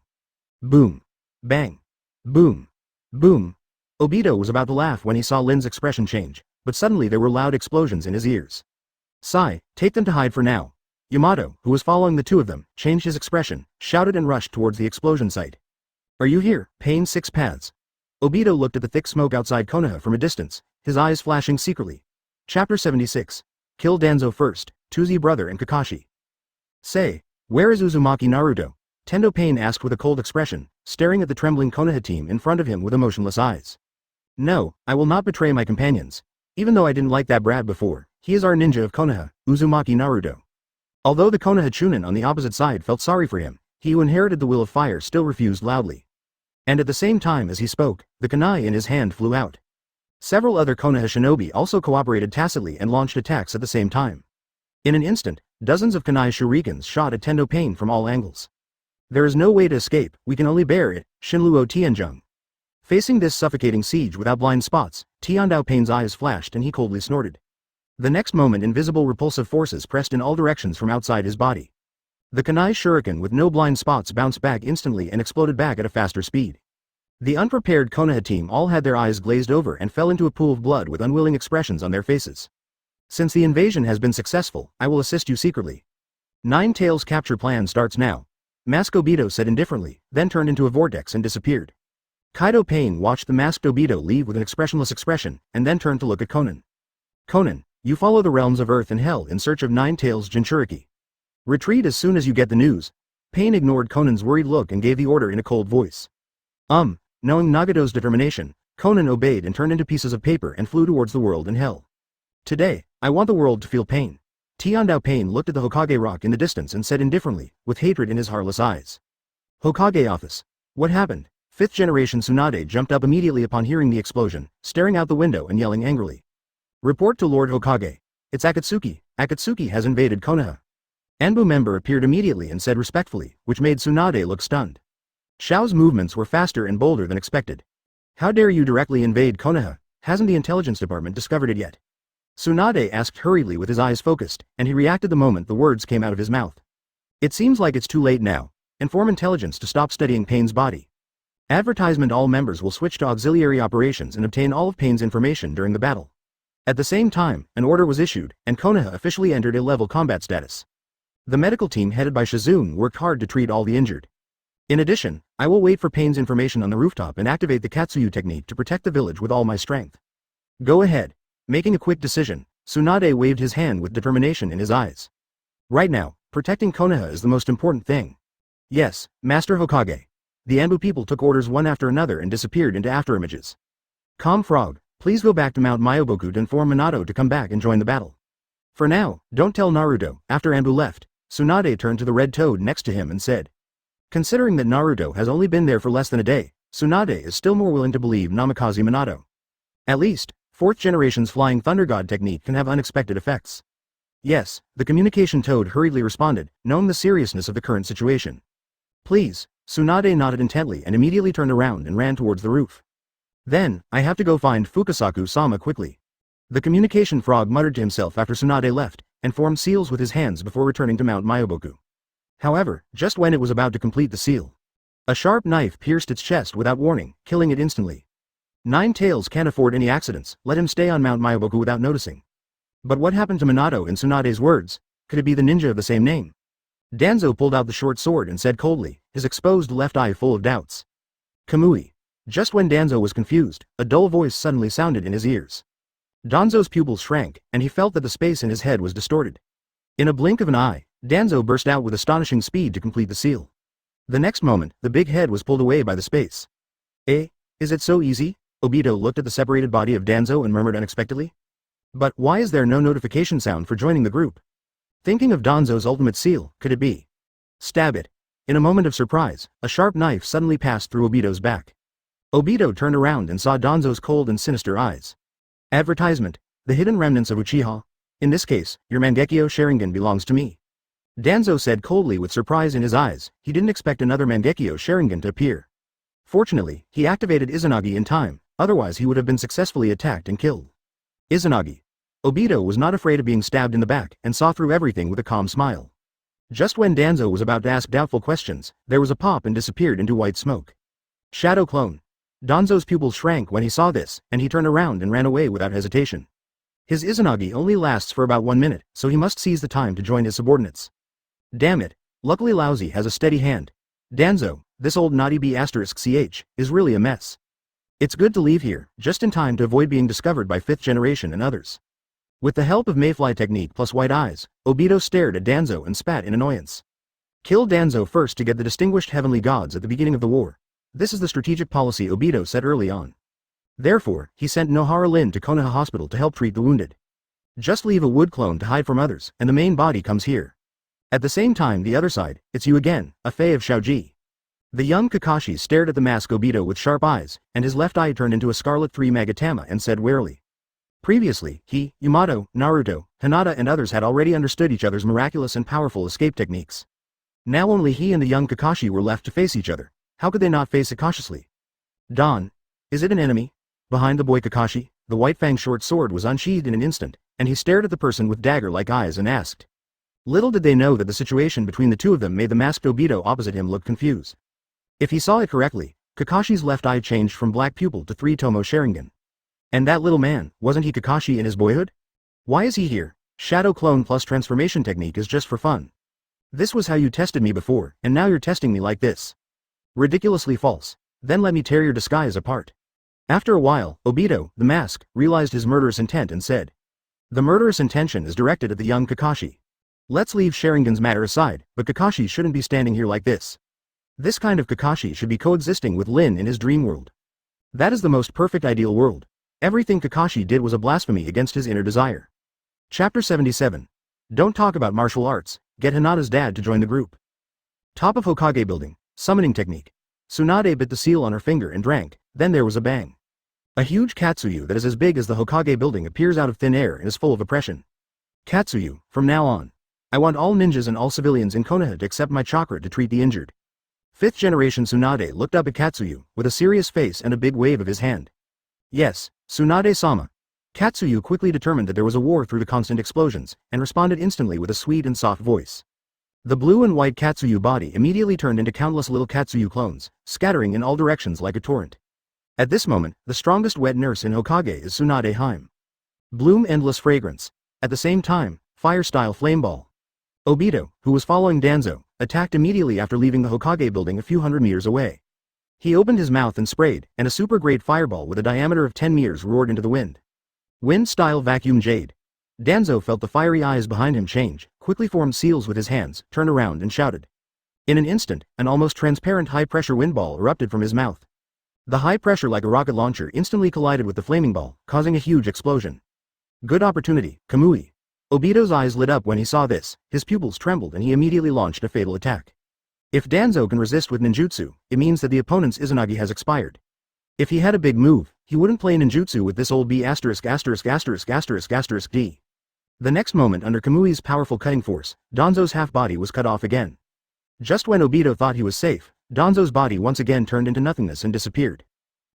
Boom. Bang. Boom. Boom. Obito was about to laugh when he saw Lin's expression change, but suddenly there were loud explosions in his ears. Sigh, take them to hide for now. Yamato, who was following the 2 of them, changed his expression, shouted and rushed towards the explosion site. Are you here, Pain 6 Paths? Obito looked at the thick smoke outside Konoha from a distance, his eyes flashing secretly. Chapter 76. Kill Danzo first, Tuzi brother and Kakashi. Say, where is Uzumaki Naruto? Tendo Pain asked with a cold expression, staring at the trembling Konoha team in front of him with emotionless eyes. No, I will not betray my companions. Even though I didn't like that brat before, he is our ninja of Konoha, Uzumaki Naruto. Although the Konoha Chunin on the opposite side felt sorry for him, he who inherited the will of fire still refused loudly. And at the same time as he spoke, the kunai in his hand flew out. Several other Konoha shinobi also cooperated tacitly and launched attacks at the same time. In an instant, dozens of kunai shurikens shot at Tendo Pain from all angles. There is no way to escape, we can only bear it, Shinluo Tianzheng. Facing this suffocating siege without blind spots, Tiandao Pain's eyes flashed and he coldly snorted. The next moment invisible repulsive forces pressed in all directions from outside his body. The kunai shuriken with no blind spots bounced back instantly and exploded back at a faster speed. The unprepared Konoha team all had their eyes glazed over and fell into a pool of blood with unwilling expressions on their faces. Since the invasion has been successful, I will assist you secretly. Nine Tails capture plan starts now. Mask Obito said indifferently, then turned into a vortex and disappeared. Kaido Pain watched the masked Obito leave with an expressionless expression, and then turned to look at Conan. Conan, you follow the realms of Earth and Hell in search of Nine Tails Jinchuriki. Retreat as soon as you get the news. Pain ignored Conan's worried look and gave the order in a cold voice. Knowing Nagato's determination, Conan obeyed and turned into pieces of paper and flew towards the world in Hell. Today, I want the world to feel pain. Tiandao Pain looked at the Hokage rock in the distance and said indifferently, with hatred in his heartless eyes. Hokage office. What happened? 5th generation Tsunade jumped up immediately upon hearing the explosion, staring out the window and yelling angrily. Report to Lord Hokage. It's Akatsuki. Akatsuki has invaded Konoha. Anbu member appeared immediately and said respectfully, which made Tsunade look stunned. Xiao's movements were faster and bolder than expected. How dare you directly invade Konoha? Hasn't the intelligence department discovered it yet? Tsunade asked hurriedly with his eyes focused, and he reacted the moment the words came out of his mouth. It seems like it's too late now. Inform intelligence to stop studying Pain's body. Advertisement: all members will switch to auxiliary operations and obtain all of Pain's information during the battle. At the same time, an order was issued, and Konoha officially entered A-level combat status. The medical team headed by Shizune worked hard to treat all the injured. In addition, I will wait for Pain's information on the rooftop and activate the Katsuyu technique to protect the village with all my strength. Go ahead. Making a quick decision, Tsunade waved his hand with determination in his eyes. Right now, protecting Konoha is the most important thing. Yes, Master Hokage. The Anbu people took orders one after another and disappeared into afterimages. Calm Frog, please go back to Mount Myoboku to inform Minato to come back and join the battle. For now, don't tell Naruto. After Anbu left, Tsunade turned to the red toad next to him and said. Considering that Naruto has only been there for less than a day, Tsunade is still more willing to believe Namikaze Minato. At least, 4th generation's Flying Thunder God technique can have unexpected effects. Yes, the communication toad hurriedly responded, knowing the seriousness of the current situation. Please, Tsunade nodded intently and immediately turned around and ran towards the roof. Then, I have to go find Fukasaku-sama quickly. The communication frog muttered to himself after Tsunade left, and formed seals with his hands before returning to Mount Myoboku. However, just when it was about to complete the seal, a sharp knife pierced its chest without warning, killing it instantly. Nine Tails can't afford any accidents, let him stay on Mount Myoboku without noticing. But what happened to Minato in Tsunade's words? Could it be the ninja of the same name? Danzo pulled out the short sword and said coldly, his exposed left eye full of doubts. Kamui. Just when Danzo was confused, a dull voice suddenly sounded in his ears. Danzo's pupils shrank, and he felt that the space in his head was distorted. In a blink of an eye, Danzo burst out with astonishing speed to complete the seal. The next moment, the big head was pulled away by the space. Eh? Is it so easy? Obito looked at the separated body of Danzo and murmured unexpectedly. But why is there no notification sound for joining the group? Thinking of Danzo's ultimate seal, could it be? Stab it. In a moment of surprise, a sharp knife suddenly passed through Obito's back. Obito turned around and saw Danzo's cold and sinister eyes. Advertisement. The hidden remnants of Uchiha. In this case, your Mangekyo Sharingan belongs to me. Danzo said coldly with surprise in his eyes. He didn't expect another Mangekyo Sharingan to appear. Fortunately, he activated Izanagi in time, otherwise he would have been successfully attacked and killed. Izanagi. Obito was not afraid of being stabbed in the back and saw through everything with a calm smile. Just when Danzo was about to ask doubtful questions, there was a pop and disappeared into white smoke. Shadow clone. Danzo's pupils shrank when he saw this, and he turned around and ran away without hesitation. His Izanagi only lasts for about 1 minute, so he must seize the time to join his subordinates. Damn it. Luckily Lousy has a steady hand. Danzo, this old naughty B***ch, is really a mess. It's good to leave here, just in time to avoid being discovered by 5th generation and others. With the help of Mayfly technique plus white eyes, Obito stared at Danzo and spat in annoyance. Kill Danzo first to get the distinguished heavenly gods at the beginning of the war. This is the strategic policy Obito set early on. Therefore, he sent Nohara Lin to Konoha Hospital to help treat the wounded. Just leave a wood clone to hide from others, and the main body comes here. At the same time the other side, it's you again, a Fae of Shaoji. The young Kakashi stared at the mask Obito with sharp eyes, and his left eye turned into a scarlet 3 Magatama and said warily. Previously, he, Yamato, Naruto, Hinata and others had already understood each other's miraculous and powerful escape techniques. Now only he and the young Kakashi were left to face each other. How could they not face it cautiously? Don. Is it an enemy? Behind the boy Kakashi, the white fang short sword was unsheathed in an instant, and he stared at the person with dagger-like eyes and asked. Little did they know that the situation between the two of them made the masked Obito opposite him look confused. If he saw it correctly, Kakashi's left eye changed from black pupil to 3 Tomo Sharingan. And that little man, wasn't he Kakashi in his boyhood? Why is he here? Shadow clone plus transformation technique is just for fun. This was how you tested me before, and now you're testing me like this. Ridiculously false. Then let me tear your disguise apart. After a while, Obito, the mask, realized his murderous intent and said. The murderous intention is directed at the young Kakashi. Let's leave Sharingan's matter aside, but Kakashi shouldn't be standing here like this. This kind of Kakashi should be coexisting with Lin in his dream world. That is the most perfect ideal world. Everything Kakashi did was a blasphemy against his inner desire. Chapter 77. Don't talk about martial arts, get Hinata's dad to join the group. Top of Hokage building, summoning technique. Tsunade bit the seal on her finger and drank, then there was a bang. A huge Katsuyu that is as big as the Hokage building appears out of thin air and is full of oppression. Katsuyu, from now on. I want all ninjas and all civilians in Konoha to accept my chakra to treat the injured. Fifth generation Tsunade looked up at Katsuyu, with a serious face and a big wave of his hand. Yes, Tsunade-sama. Katsuyu quickly determined that there was a war through the constant explosions, and responded instantly with a sweet and soft voice. The blue and white Katsuyu body immediately turned into countless little Katsuyu clones, scattering in all directions like a torrent. At this moment, the strongest wet nurse in Hokage is Tsunade Heim. Bloom endless fragrance. At the same time, fire-style flameball. Obito, who was following Danzo, attacked immediately after leaving the Hokage building a few hundred meters away. He opened his mouth and sprayed, and a super great fireball with a diameter of 10 meters roared into the wind. Wind-style vacuum jade. Danzo felt the fiery eyes behind him change, quickly formed seals with his hands, turned around and shouted. In an instant, an almost transparent high-pressure wind ball erupted from his mouth. The high pressure like a rocket launcher instantly collided with the flaming ball, causing a huge explosion. Good opportunity, Kamui. Obito's eyes lit up when he saw this, his pupils trembled and he immediately launched a fatal attack. If Danzo can resist with ninjutsu, it means that the opponent's Izanagi has expired. If he had a big move, he wouldn't play ninjutsu with this old B***************. The next moment under Kamui's powerful cutting force, Danzo's half-body was cut off again. Just when Obito thought he was safe, Danzo's body once again turned into nothingness and disappeared.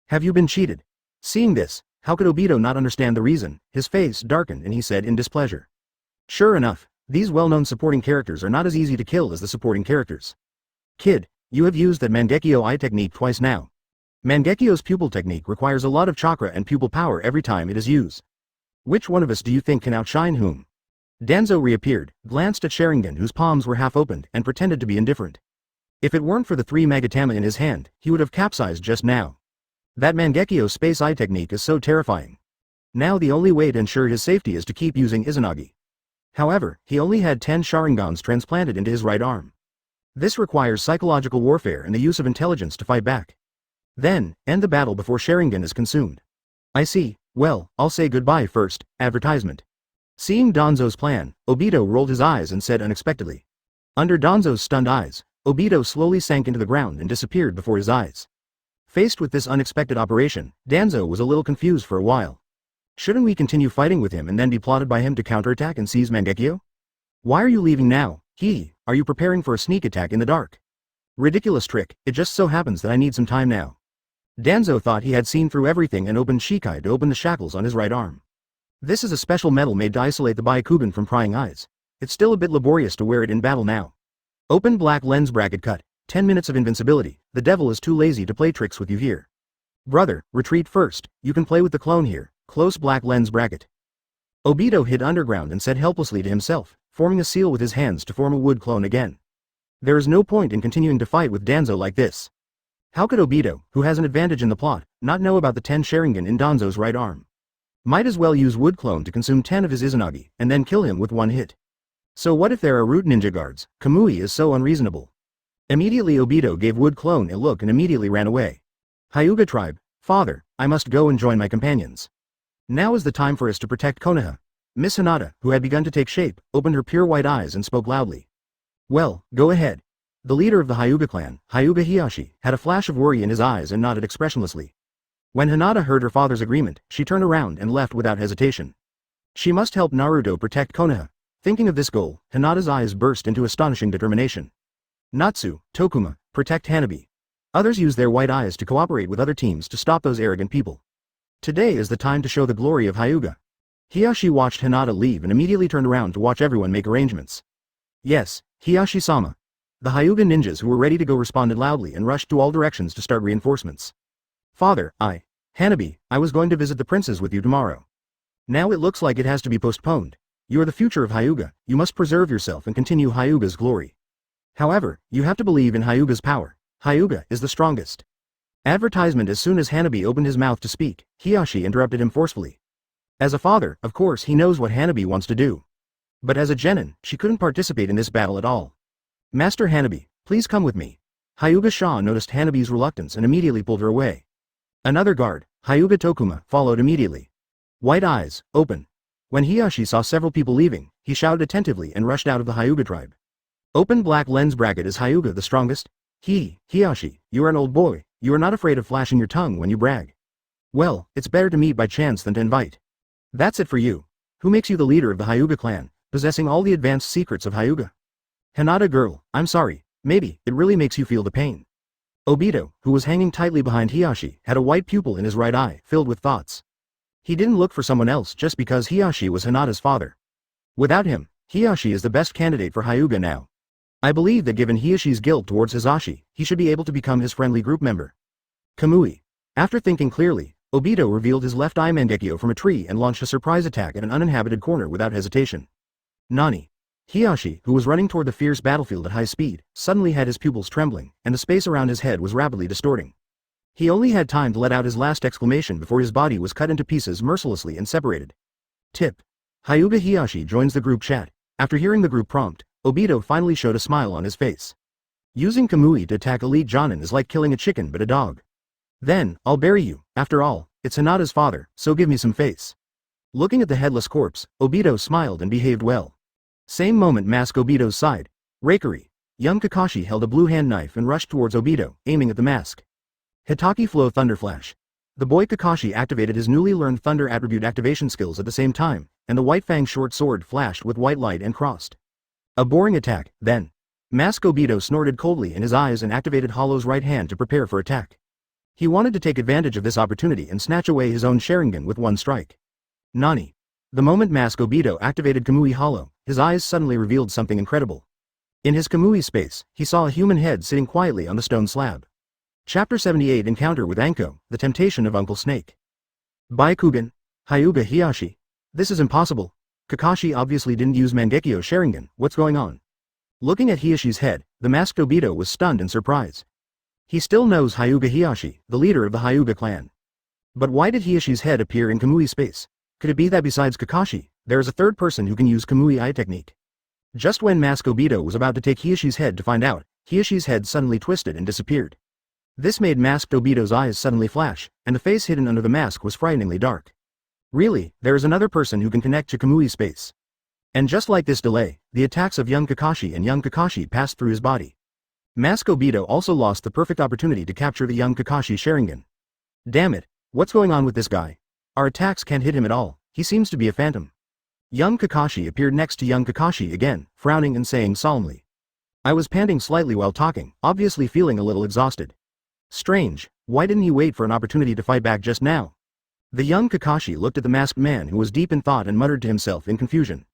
Have you been cheated? Seeing this, how could Obito not understand the reason? His face darkened and he said in displeasure. Sure enough, these well-known supporting characters are not as easy to kill as the supporting characters. Kid, you have used that Mangekyo eye technique twice now. Mangekyo's pupil technique requires a lot of chakra and pupil power every time it is used. Which one of us do you think can outshine whom? Danzo reappeared, glanced at Sharingan whose palms were half opened and pretended to be indifferent. If it weren't for the 3 Magatama in his hand, he would have capsized just now. That Mangekyo space eye technique is so terrifying. Now the only way to ensure his safety is to keep using Izanagi. However, he only had 10 Sharingans transplanted into his right arm. This requires psychological warfare and the use of intelligence to fight back. Then, end the battle before Sharingan is consumed. I see, well, I'll say goodbye first, advertisement. Seeing Danzo's plan, Obito rolled his eyes and said unexpectedly. Under Danzo's stunned eyes, Obito slowly sank into the ground and disappeared before his eyes. Faced with this unexpected operation, Danzo was a little confused for a while. Shouldn't we continue fighting with him and then be plotted by him to counterattack and seize Mangekyo? Why are you leaving now? Are you preparing for a sneak attack in the dark? Ridiculous trick, it just so happens that I need some time now. Danzo thought he had seen through everything and opened Shikai to open the shackles on his right arm. This is a special metal made to isolate the Byakugan from prying eyes. It's still a bit laborious to wear it in battle now. Open black lens bracket cut. 10 minutes of invincibility. The devil is too lazy to play tricks with you here. Brother, retreat first. You can play with the clone here. Close black lens bracket. Obito hid underground and said helplessly to himself, forming a seal with his hands to form a wood clone again. There is no point in continuing to fight with Danzo like this. How could Obito, who has an advantage in the plot, not know about the 10 Sharingan in Danzo's right arm? Might as well use wood clone to consume 10 of his Izanagi, and then kill him with one hit. So what if there are root ninja guards? Kamui is so unreasonable. Immediately Obito gave wood clone a look and immediately ran away. Hyuga tribe, father, I must go and join my companions. Now is the time for us to protect Konoha. Miss Hinata, who had begun to take shape, opened her pure white eyes and spoke loudly. Well, go ahead. The leader of the Hyuga clan, Hyuga Hiyashi, had a flash of worry in his eyes and nodded expressionlessly. When Hinata heard her father's agreement, she turned around and left without hesitation. She must help Naruto protect Konoha. Thinking of this goal, Hinata's eyes burst into astonishing determination. Natsu, Tokuma, protect Hanabi. Others use their white eyes to cooperate with other teams to stop those arrogant people. Today is the time to show the glory of Hyuga. Hiyashi watched Hinata leave and immediately turned around to watch everyone make arrangements. Yes, Hiyashi-sama. The Hyuga ninjas who were ready to go responded loudly and rushed to all directions to start reinforcements. Father, Hanabi, I was going to visit the princes with you tomorrow. Now it looks like it has to be postponed. You are the future of Hyuga, you must preserve yourself and continue Hyuga's glory. However, you have to believe in Hyuga's power. Hyuga is the strongest. Advertisement. As soon as Hanabi opened his mouth to speak, Hiyashi interrupted him forcefully. As a father, of course he knows what Hanabi wants to do. But as a genin, she couldn't participate in this battle at all. Master Hanabi, please come with me. Hyuga Shah noticed Hanabi's reluctance and immediately pulled her away. Another guard, Hyuga Tokuma, followed immediately. White eyes, open. When Hiyashi saw several people leaving, he shouted attentively and rushed out of the Hyuga tribe. Open black lens bracket. Is Hyuga the strongest? Hiyashi, you are an old boy, you are not afraid of flashing your tongue when you brag. Well, it's better to meet by chance than to invite. That's it for you. Who makes you the leader of the Hyuga clan, possessing all the advanced secrets of Hyuga? Hinata girl, I'm sorry, maybe, it really makes you feel the pain. Obito, who was hanging tightly behind Hiyashi, had a white pupil in his right eye, filled with thoughts. He didn't look for someone else just because Hiyashi was Hinata's father. Without him, Hiyashi is the best candidate for Hyuga now. I believe that given Hiyashi's guilt towards Hisashi, he should be able to become his friendly group member. Kamui. After thinking clearly, Obito revealed his left eye Mangekyo from a tree and launched a surprise attack at an uninhabited corner without hesitation. Nani. Hiyashi, who was running toward the fierce battlefield at high speed, suddenly had his pupils trembling, and the space around his head was rapidly distorting. He only had time to let out his last exclamation before his body was cut into pieces mercilessly and separated. Tip. Hyuga Hiyashi joins the group chat. After hearing the group prompt, Obito finally showed a smile on his face. Using Kamui to attack Elite Jonin is like killing a chicken but a dog. Then, I'll bury you. After all, it's Hinata's father, so give me some face. Looking at the headless corpse, Obito smiled and behaved well. Same moment Mask Obito's side. Reikari. Young Kakashi held a blue hand knife and rushed towards Obito, aiming at the mask. Hitaki Flow Thunderflash. The boy Kakashi activated his newly learned Thunder attribute activation skills at the same time, and the White Fang short sword flashed with white light and crossed. A boring attack, then. Mask Obito snorted coldly in his eyes and activated Hollow's right hand to prepare for attack. He wanted to take advantage of this opportunity and snatch away his own Sharingan with one strike. Nani. The moment Mask Obito activated Kamui Hollow, his eyes suddenly revealed something incredible. In his Kamui space, he saw a human head sitting quietly on the stone slab. Chapter 78 Encounter with Anko, The Temptation of Uncle Snake. Byakugan. Hyuga Hiyashi. This is impossible. Kakashi obviously didn't use Mangekyo Sharingan, what's going on? Looking at Hiyashi's head, the masked Obito was stunned in surprise. He still knows Hyuga Hiyashi, the leader of the Hyuga clan. But why did Hiyashi's head appear in Kamui space? Could it be that besides Kakashi, there is a third person who can use Kamui eye technique? Just when Mask Obito was about to take Hiyashi's head to find out, Hiyashi's head suddenly twisted and disappeared. This made masked Obito's eyes suddenly flash, and the face hidden under the mask was frighteningly dark. Really, there is another person who can connect to Kamui space. And just like this delay, the attacks of young Kakashi and young Kakashi passed through his body. Mask Obito also lost the perfect opportunity to capture the young Kakashi Sharingan. Damn it, what's going on with this guy? Our attacks can't hit him at all, he seems to be a phantom. Young Kakashi appeared next to young Kakashi again, frowning and saying solemnly. I was panting slightly while talking, obviously feeling a little exhausted. Strange, why didn't he wait for an opportunity to fight back just now? The young Kakashi looked at the masked man who was deep in thought and muttered to himself in confusion.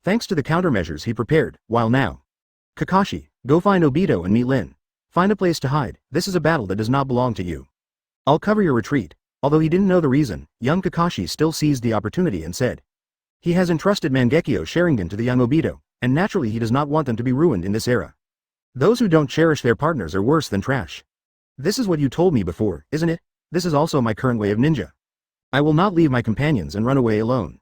Thanks to the countermeasures he prepared, while now. Kakashi, go find Obito and meet Lin. Find a place to hide, this is a battle that does not belong to you. I'll cover your retreat. Although he didn't know the reason, young Kakashi still seized the opportunity and said. He has entrusted Mangekyo Sharingan to the young Obito, and naturally he does not want them to be ruined in this era. Those who don't cherish their partners are worse than trash. This is what you told me before, isn't it? This is also my current way of ninja. I will not leave my companions and run away alone.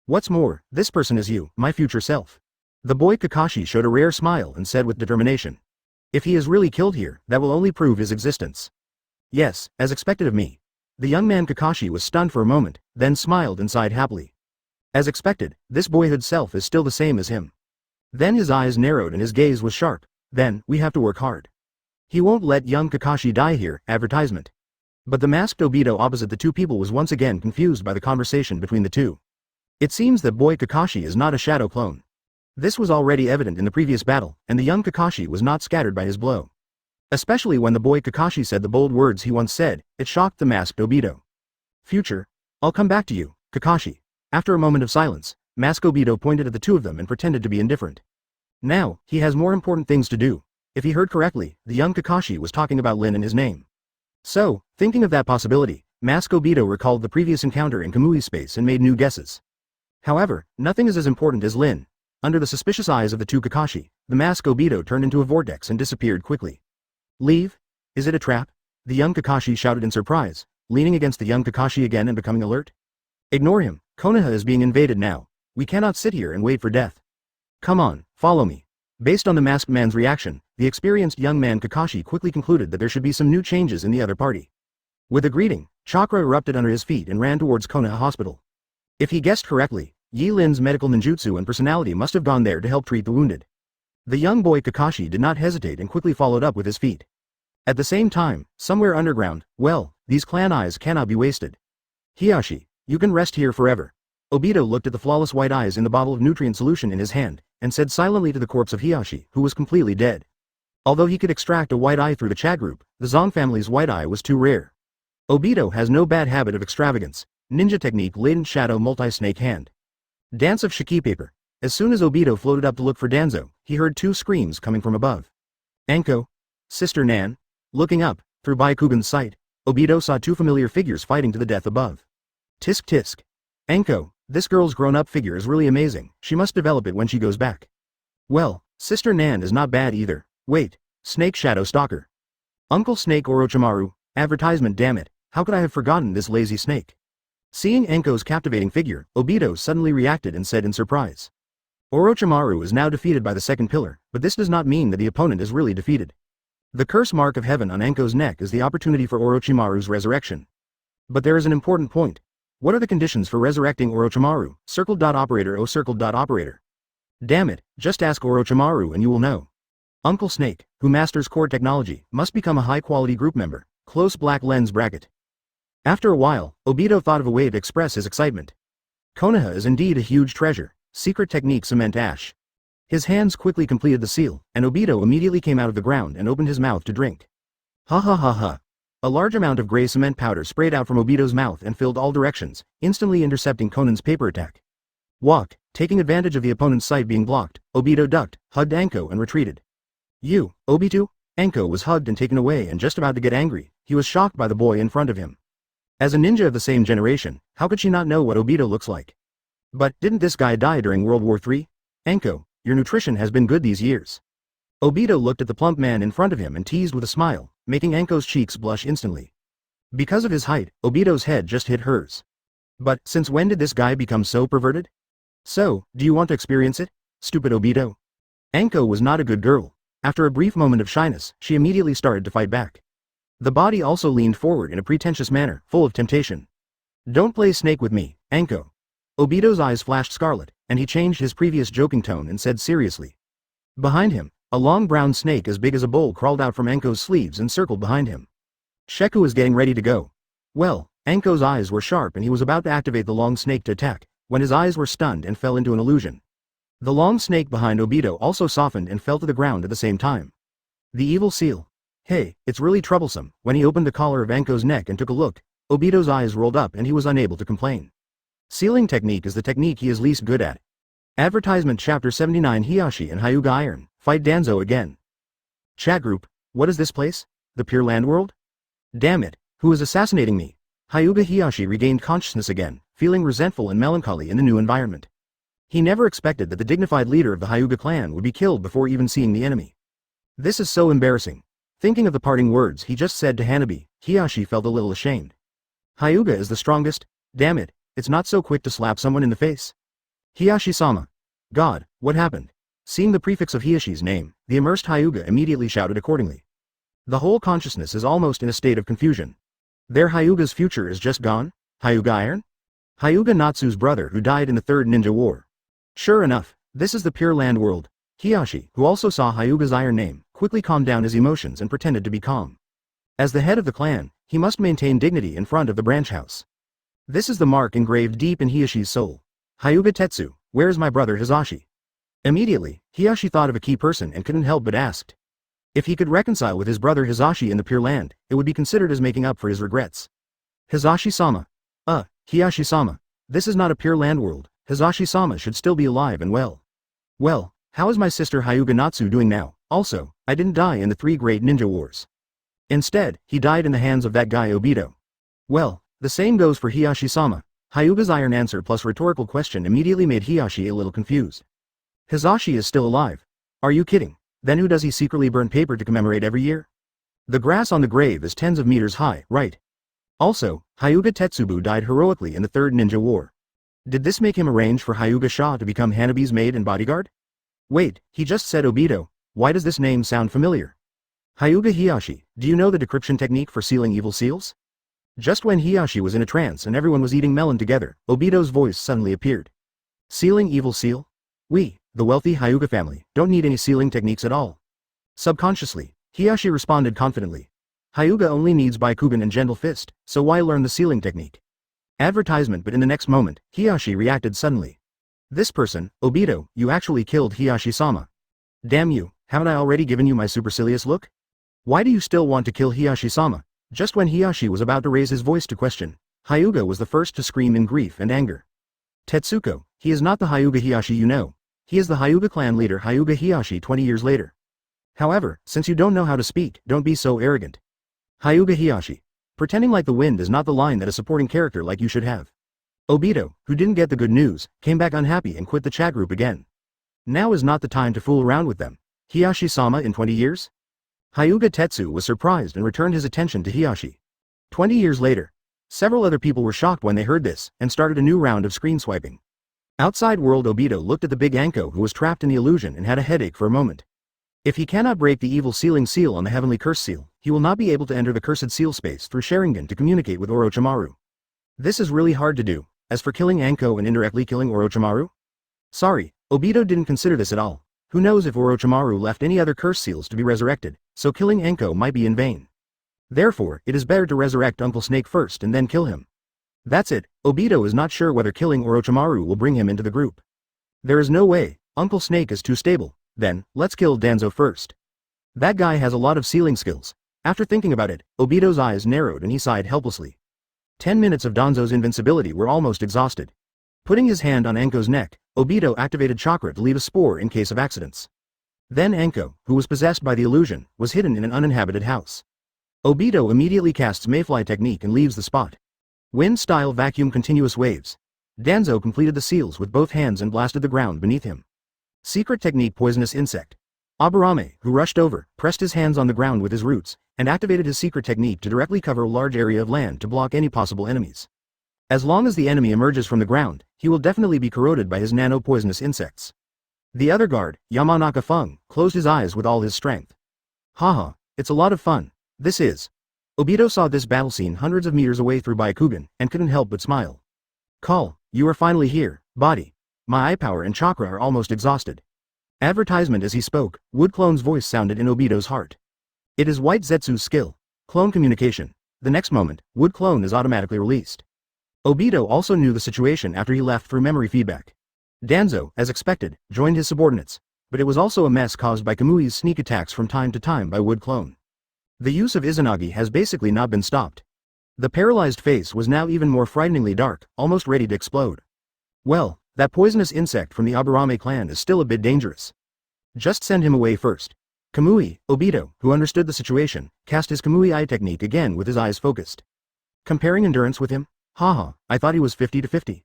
What's more, this person is you, my future self. The boy Kakashi showed a rare smile and said with determination. If he is really killed here, that will only prove his existence. Yes, as expected of me. The young man Kakashi was stunned for a moment, then smiled and sighed happily. As expected, this boyhood self is still the same as him. Then his eyes narrowed and his gaze was sharp. Then, we have to work hard. He won't let young Kakashi die here, advertisement. But the masked Obito opposite the two people was once again confused by the conversation between the two. It seems that boy Kakashi is not a shadow clone. This was already evident in the previous battle, and the young Kakashi was not scattered by his blow. Especially when the boy Kakashi said the bold words he once said, it shocked the masked Obito. Future. I'll come back to you, Kakashi. After a moment of silence, Masked Obito pointed at the two of them and pretended to be indifferent. Now, he has more important things to do. If he heard correctly, the young Kakashi was talking about Lin and his name. So, thinking of that possibility, Masked Obito recalled the previous encounter in Kamui space and made new guesses. However, nothing is as important as Lin. Under the suspicious eyes of the two Kakashi, the Masked Obito turned into a vortex and disappeared quickly. Leave? Is it a trap? The young Kakashi shouted in surprise, leaning against the young Kakashi again and becoming alert. Ignore him, Konoha is being invaded now. We cannot sit here and wait for death. Come on, follow me. Based on the masked man's reaction, the experienced young man Kakashi quickly concluded that there should be some new changes in the other party. With a greeting, chakra erupted under his feet and ran towards Konoha Hospital. If he guessed correctly, Yi Lin's medical ninjutsu and personality must have gone there to help treat the wounded. The young boy Kakashi did not hesitate and quickly followed up with his feet. At the same time, somewhere underground, well, these clan eyes cannot be wasted. Hiyashi, you can rest here forever. Obito looked at the flawless white eyes in the bottle of nutrient solution in his hand, and said silently to the corpse of Hiyashi, who was completely dead. Although he could extract a white eye through the chat group, the Zong family's white eye was too rare. Obito has no bad habit of extravagance. Ninja technique latent shadow multi-snake hand. Dance of Shiki paper. As soon as Obito floated up to look for Danzo, he heard two screams coming from above. Anko. Sister Nan. Looking up, through Byakugan's sight, Obito saw two familiar figures fighting to the death above. Tisk tisk. Anko, this girl's grown-up figure is really amazing, she must develop it when she goes back. Well, Sister Nan is not bad either. Wait, Snake Shadow Stalker. Uncle Snake Orochimaru, advertisement damn it, how could I have forgotten this lazy snake? Seeing Anko's captivating figure, Obito suddenly reacted and said in surprise. Orochimaru is now defeated by the second pillar, but this does not mean that the opponent is really defeated. The curse mark of heaven on Anko's neck is the opportunity for Orochimaru's resurrection. But there is an important point. What are the conditions for resurrecting Orochimaru? Operator. Operator. Damn it, just ask Orochimaru and you will know. Uncle Snake, who masters core technology, must become a high-quality group member. Close black lens bracket. After a while, Obito thought of a way to express his excitement. Konoha is indeed a huge treasure. Secret technique cement ash. His hands quickly completed the seal, and Obito immediately came out of the ground and opened his mouth to drink. Ha ha ha ha. A large amount of gray cement powder sprayed out from Obito's mouth and filled all directions, instantly intercepting Konan's paper attack. Walk, taking advantage of the opponent's sight being blocked, Obito ducked, hugged Anko and retreated. You, Obito? Anko was hugged and taken away and just about to get angry, he was shocked by the boy in front of him. As a ninja of the same generation, how could she not know what Obito looks like? But, didn't this guy die during World War III? Anko, your nutrition has been good these years. Obito looked at the plump man in front of him and teased with a smile, making Anko's cheeks blush instantly. Because of his height, Obito's head just hit hers. But, since when did this guy become so perverted? So, do you want to experience it? Stupid Obito. Anko was not a good girl. After a brief moment of shyness, she immediately started to fight back. The body also leaned forward in a pretentious manner, full of temptation. Don't play snake with me, Anko. Obito's eyes flashed scarlet, and he changed his previous joking tone and said seriously. Behind him, a long brown snake as big as a bowl crawled out from Anko's sleeves and circled behind him. Sheku is getting ready to go. Well, Anko's eyes were sharp and he was about to activate the long snake to attack, when his eyes were stunned and fell into an illusion. The long snake behind Obito also softened and fell to the ground at the same time. The evil seal. Hey, it's really troublesome. When he opened the collar of Anko's neck and took a look, Obito's eyes rolled up and he was unable to complain. Sealing technique is the technique he is least good at. Advertisement Chapter 79 Hiyashi and Hyuga Iron, fight Danzo again. Chat group, what is this place? The Pure Land World? Damn it, who is assassinating me? Hyuga Hiyashi regained consciousness again, feeling resentful and melancholy in the new environment. He never expected that the dignified leader of the Hyuga clan would be killed before even seeing the enemy. This is so embarrassing. Thinking of the parting words he just said to Hanabi, Hiyashi felt a little ashamed. Hyuga is the strongest? Damn it, it's not so quick to slap someone in the face. Hiyashi-sama. God, what happened? Seeing the prefix of Hiyashi's name, the immersed Hyuga immediately shouted accordingly. The whole consciousness is almost in a state of confusion. Their Hyuga's future is just gone? Hyuga Iron? Hyuga Natsu's brother who died in the Third Ninja War. Sure enough, this is the Pure Land World. Hiyashi, who also saw Hyuga's iron name, quickly calmed down his emotions and pretended to be calm. As the head of the clan, he must maintain dignity in front of the branch house. This is the mark engraved deep in Hiyashi's soul. Hyuga Tetsu, where is my brother Hisashi? Immediately, Hiyashi thought of a key person and couldn't help but asked. If he could reconcile with his brother Hisashi in the Pure Land, it would be considered as making up for his regrets. Hisashi-sama. Hiyashi-sama. This is not a Pure Land World. Hisashi-sama should still be alive and well. Well, how is my sister Hyuga Natsu doing now? Also, I didn't die in the 3 Great Ninja Wars. Instead, he died in the hands of that guy Obito. Well, the same goes for Hiyashi-sama. Hyuga's iron answer plus rhetorical question immediately made Hiyashi a little confused. Hisashi is still alive. Are you kidding? Then who does he secretly burn paper to commemorate every year? The grass on the grave is tens of meters high, right? Also, Hyuga Tetsubu died heroically in the Third Ninja War. Did this make him arrange for Hyuga Shah to become Hanabi's maid and bodyguard? Wait, he just said Obito. Why does this name sound familiar? Hyuga Hiyashi, do you know the decryption technique for sealing evil seals? Just when Hiyashi was in a trance and everyone was eating melon together, Obito's voice suddenly appeared. Sealing evil seal? We, the wealthy Hyuga family, don't need any sealing techniques at all. Subconsciously, Hiyashi responded confidently. Hyuga only needs Byakugan and Gentle Fist, so why learn the sealing technique? Advertisement. But in the next moment, Hiyashi reacted suddenly. This person, Obito, you actually killed Hiyashi-sama. Damn you, Haven't I already given you my supercilious look? Why do you still want to kill Hiyashi-sama? Just when Hiyashi was about to raise his voice to question, Hyuga was the first to scream in grief and anger. Tetsuko, he is not the Hyuga Hiyashi you know. He is the Hyuga clan leader Hyuga Hiyashi 20 years later. However, since you don't know how to speak, don't be so arrogant. Hyuga Hiyashi. Pretending like the wind is not the line that a supporting character like you should have. Obito, who didn't get the good news, came back unhappy and quit the chat group again. Now is not the time to fool around with them. Hiyashi-sama in 20 years? Hyuga Tetsu was surprised and returned his attention to Hiyashi. 20 years later. Several other people were shocked when they heard this, and started a new round of screen swiping. Outside world Obito looked at the big Anko who was trapped in the illusion and had a headache for a moment. If he cannot break the evil sealing seal on the heavenly curse seal, he will not be able to enter the cursed seal space through Sharingan to communicate with Orochimaru. This is really hard to do. As for killing Anko and indirectly killing Orochimaru? Sorry, Obito didn't consider this at all. Who knows if Orochimaru left any other curse seals to be resurrected, so killing Anko might be in vain. Therefore, it is better to resurrect Uncle Snake first and then kill him. That's it, Obito is not sure whether killing Orochimaru will bring him into the group. There is no way, Uncle Snake is too stable. Then, let's kill Danzo first. That guy has a lot of sealing skills. After thinking about it, Obito's eyes narrowed and he sighed helplessly. 10 minutes of Danzo's invincibility were almost exhausted. Putting his hand on Anko's neck, Obito activated chakra to leave a spore in case of accidents. Then Anko, who was possessed by the illusion, was hidden in an uninhabited house. Obito immediately casts Mayfly technique and leaves the spot. Wind-style vacuum continuous waves. Danzo completed the seals with both hands and blasted the ground beneath him. Secret technique poisonous insect. Aburame, who rushed over, pressed his hands on the ground with his roots, and activated his secret technique to directly cover a large area of land to block any possible enemies. As long as the enemy emerges from the ground, he will definitely be corroded by his nano-poisonous insects. The other guard, Yamanaka Fung, closed his eyes with all his strength. Haha, it's a lot of fun. This is. Obito saw this battle scene hundreds of meters away through Byakugan, and couldn't help but smile. Call, you are finally here, body. My eye power and chakra are almost exhausted. Advertisement as he spoke, Wood Clone's voice sounded in Obito's heart. It is White Zetsu's skill. Clone communication. The next moment, Wood Clone is automatically released. Obito also knew the situation after he left through memory feedback. Danzo, as expected, joined his subordinates, but it was also a mess caused by Kamui's sneak attacks from time to time by Wood Clone. The use of Izanagi has basically not been stopped. The paralyzed face was now even more frighteningly dark, almost ready to explode. Well, that poisonous insect from the Aburame clan is still a bit dangerous. Just send him away first. Kamui, Obito, who understood the situation, cast his Kamui eye technique again with his eyes focused. Comparing endurance with him? Haha, I thought he was 50-50.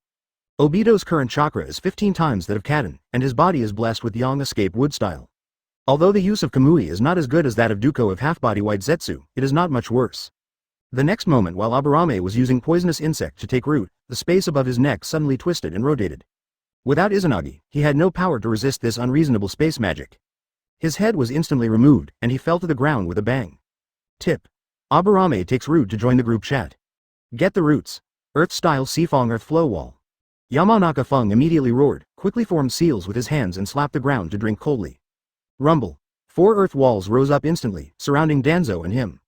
Obito's current chakra is 15 times that of Kaden, and his body is blessed with Yang Escape Wood style. Although the use of Kamui is not as good as that of Duko of half-body White Zetsu, it is not much worse. The next moment while Aburame was using poisonous insect to take root, the space above his neck suddenly twisted and rotated. Without Izanagi, he had no power to resist this unreasonable space magic. His head was instantly removed, and he fell to the ground with a bang. Tip. Aburame takes root to join the group chat. Get the roots. Earth-style Seafong Earth Flow Wall. Yamanaka Fung immediately roared, quickly formed seals with his hands and slapped the ground to drink coldly. Rumble. 4 earth walls rose up instantly, surrounding Danzo and him.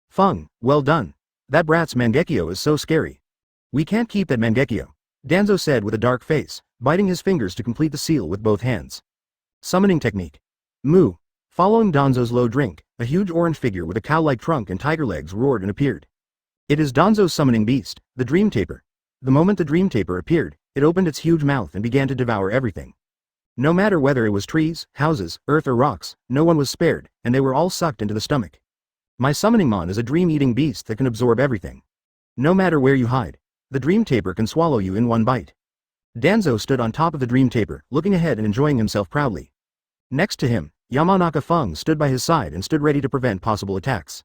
Fung, well done. That brat's Mangekyo is so scary. We can't keep that Mangekyo, Danzo said with a dark face, biting his fingers to complete the seal with both hands. Summoning technique. Moo. Following Danzo's low drink, a huge orange figure with a cow-like trunk and tiger legs roared and appeared. It is Danzo's summoning beast, the Dream Taper. The moment the Dream Taper appeared, it opened its huge mouth and began to devour everything. No matter whether it was trees, houses, earth or rocks, no one was spared, and they were all sucked into the stomach. My summoning mon is a dream-eating beast that can absorb everything. No matter where you hide, the Dream Taper can swallow you in one bite. Danzo stood on top of the Dream Taper, looking ahead and enjoying himself proudly. Next to him, Yamanaka Fung stood by his side and stood ready to prevent possible attacks.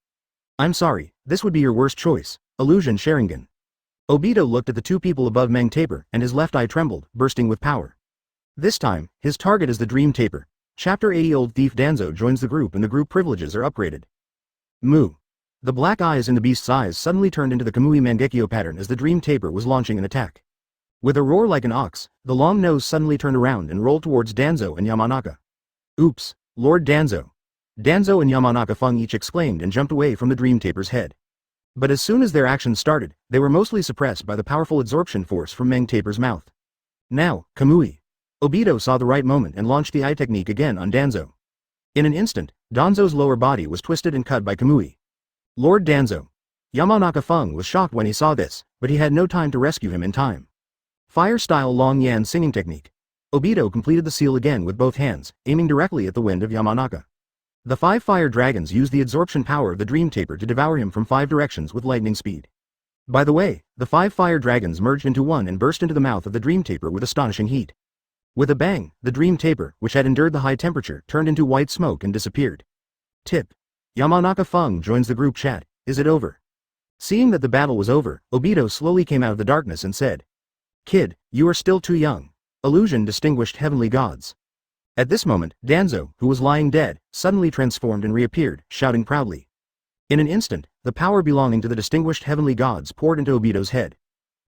I'm sorry, this would be your worst choice, Illusion Sharingan. Obito looked at the two people above Meng Taper, and his left eye trembled, bursting with power. This time, his target is the Dream Taper. Chapter 80 Old Thief Danzo joins the group and the group privileges are upgraded. Moo. The black eyes in the beast's eyes suddenly turned into the Kamui Mangekyo pattern as the Dream Taper was launching an attack. With a roar like an ox, the long nose suddenly turned around and rolled towards Danzo and Yamanaka. Oops, Lord Danzo. Danzo and Yamanaka Fung each exclaimed and jumped away from the Dream Taper's head. But as soon as their actions started, they were mostly suppressed by the powerful absorption force from Meng Taper's mouth. Now, Kamui. Obito saw the right moment and launched the eye technique again on Danzo. In an instant, Danzo's lower body was twisted and cut by Kamui. Lord Danzo. Yamanaka Feng was shocked when he saw this, but he had no time to rescue him in time. Fire-style Long Yan singing technique. Obito completed the seal again with both hands, aiming directly at the wind of Yamanaka. The 5 fire dragons used the absorption power of the dream taper to devour him from 5 directions with lightning speed. By the way, the 5 fire dragons merged into one and burst into the mouth of the dream taper with astonishing heat. With a bang, the dream taper, which had endured the high temperature, turned into white smoke and disappeared. Tip. Yamanaka Feng joins the group chat. Is it over? Seeing that the battle was over, Obito slowly came out of the darkness and said, "Kid, you are still too young. Illusion distinguished heavenly gods." At this moment, Danzo, who was lying dead, suddenly transformed and reappeared, shouting proudly. In an instant, the power belonging to the distinguished heavenly gods poured into Obito's head.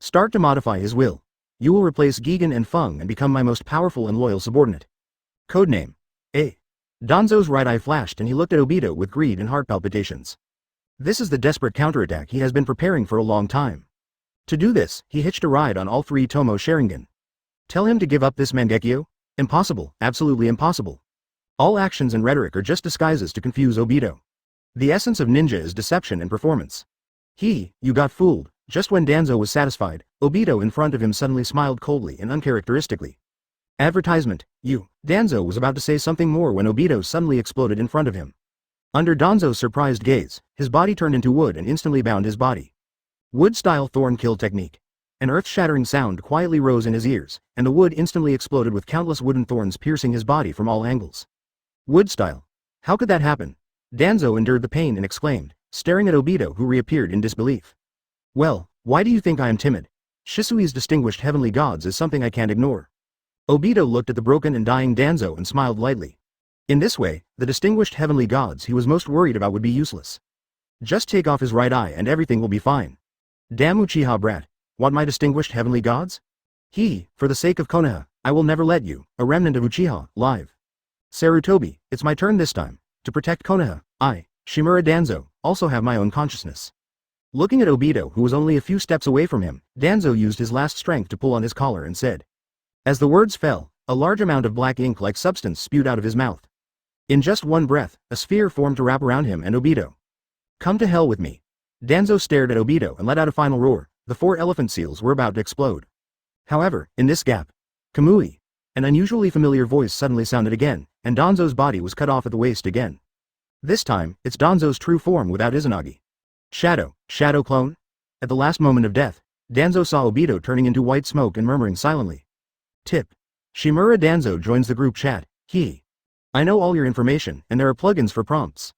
Start to modify his will. You will replace Gigan and Feng and become my most powerful and loyal subordinate. Codename. A. Danzo's right eye flashed and he looked at Obito with greed and heart palpitations. This is the desperate counterattack he has been preparing for a long time. To do this, he hitched a ride on all 3 Tomo Sharingan. Tell him to give up this Mangekyo? Impossible, absolutely impossible. All actions and rhetoric are just disguises to confuse Obito. The essence of ninja is deception and performance. You got fooled. Just when Danzo was satisfied, Obito in front of him suddenly smiled coldly and uncharacteristically. Advertisement. Danzo was about to say something more when Obito suddenly exploded in front of him. Under Danzo's surprised gaze, his body turned into wood and instantly bound his body. Wood-style thorn kill technique. An earth-shattering sound quietly rose in his ears, and the wood instantly exploded with countless wooden thorns piercing his body from all angles. Wood-style. How could that happen? Danzo endured the pain and exclaimed, staring at Obito who reappeared in disbelief. Well, why do you think I am timid? Shisui's distinguished heavenly gods is something I can't ignore. Obito looked at the broken and dying Danzo and smiled lightly. In this way, the distinguished heavenly gods he was most worried about would be useless. Just take off his right eye and everything will be fine. Damn Uchiha brat. Want my distinguished heavenly gods? For the sake of Konoha, I will never let you, a remnant of Uchiha, live. Sarutobi, it's my turn this time. To protect Konoha, I, Shimura Danzo, also have my own consciousness. Looking at Obito who was only a few steps away from him, Danzo used his last strength to pull on his collar and said. As the words fell, a large amount of black ink-like substance spewed out of his mouth. In just one breath, a sphere formed to wrap around him and Obito. Come to hell with me. Danzo stared at Obito and let out a final roar. The 4 elephant seals were about to explode. However, in this gap, Kamui, an unusually familiar voice suddenly sounded again, and Danzo's body was cut off at the waist again. This time, it's Danzo's true form without Izanagi. Shadow clone? At the last moment of death, Danzo saw Obito turning into white smoke and murmuring silently. Tip. Shimura Danzo joins the group chat. I know all your information, and there are plugins for prompts.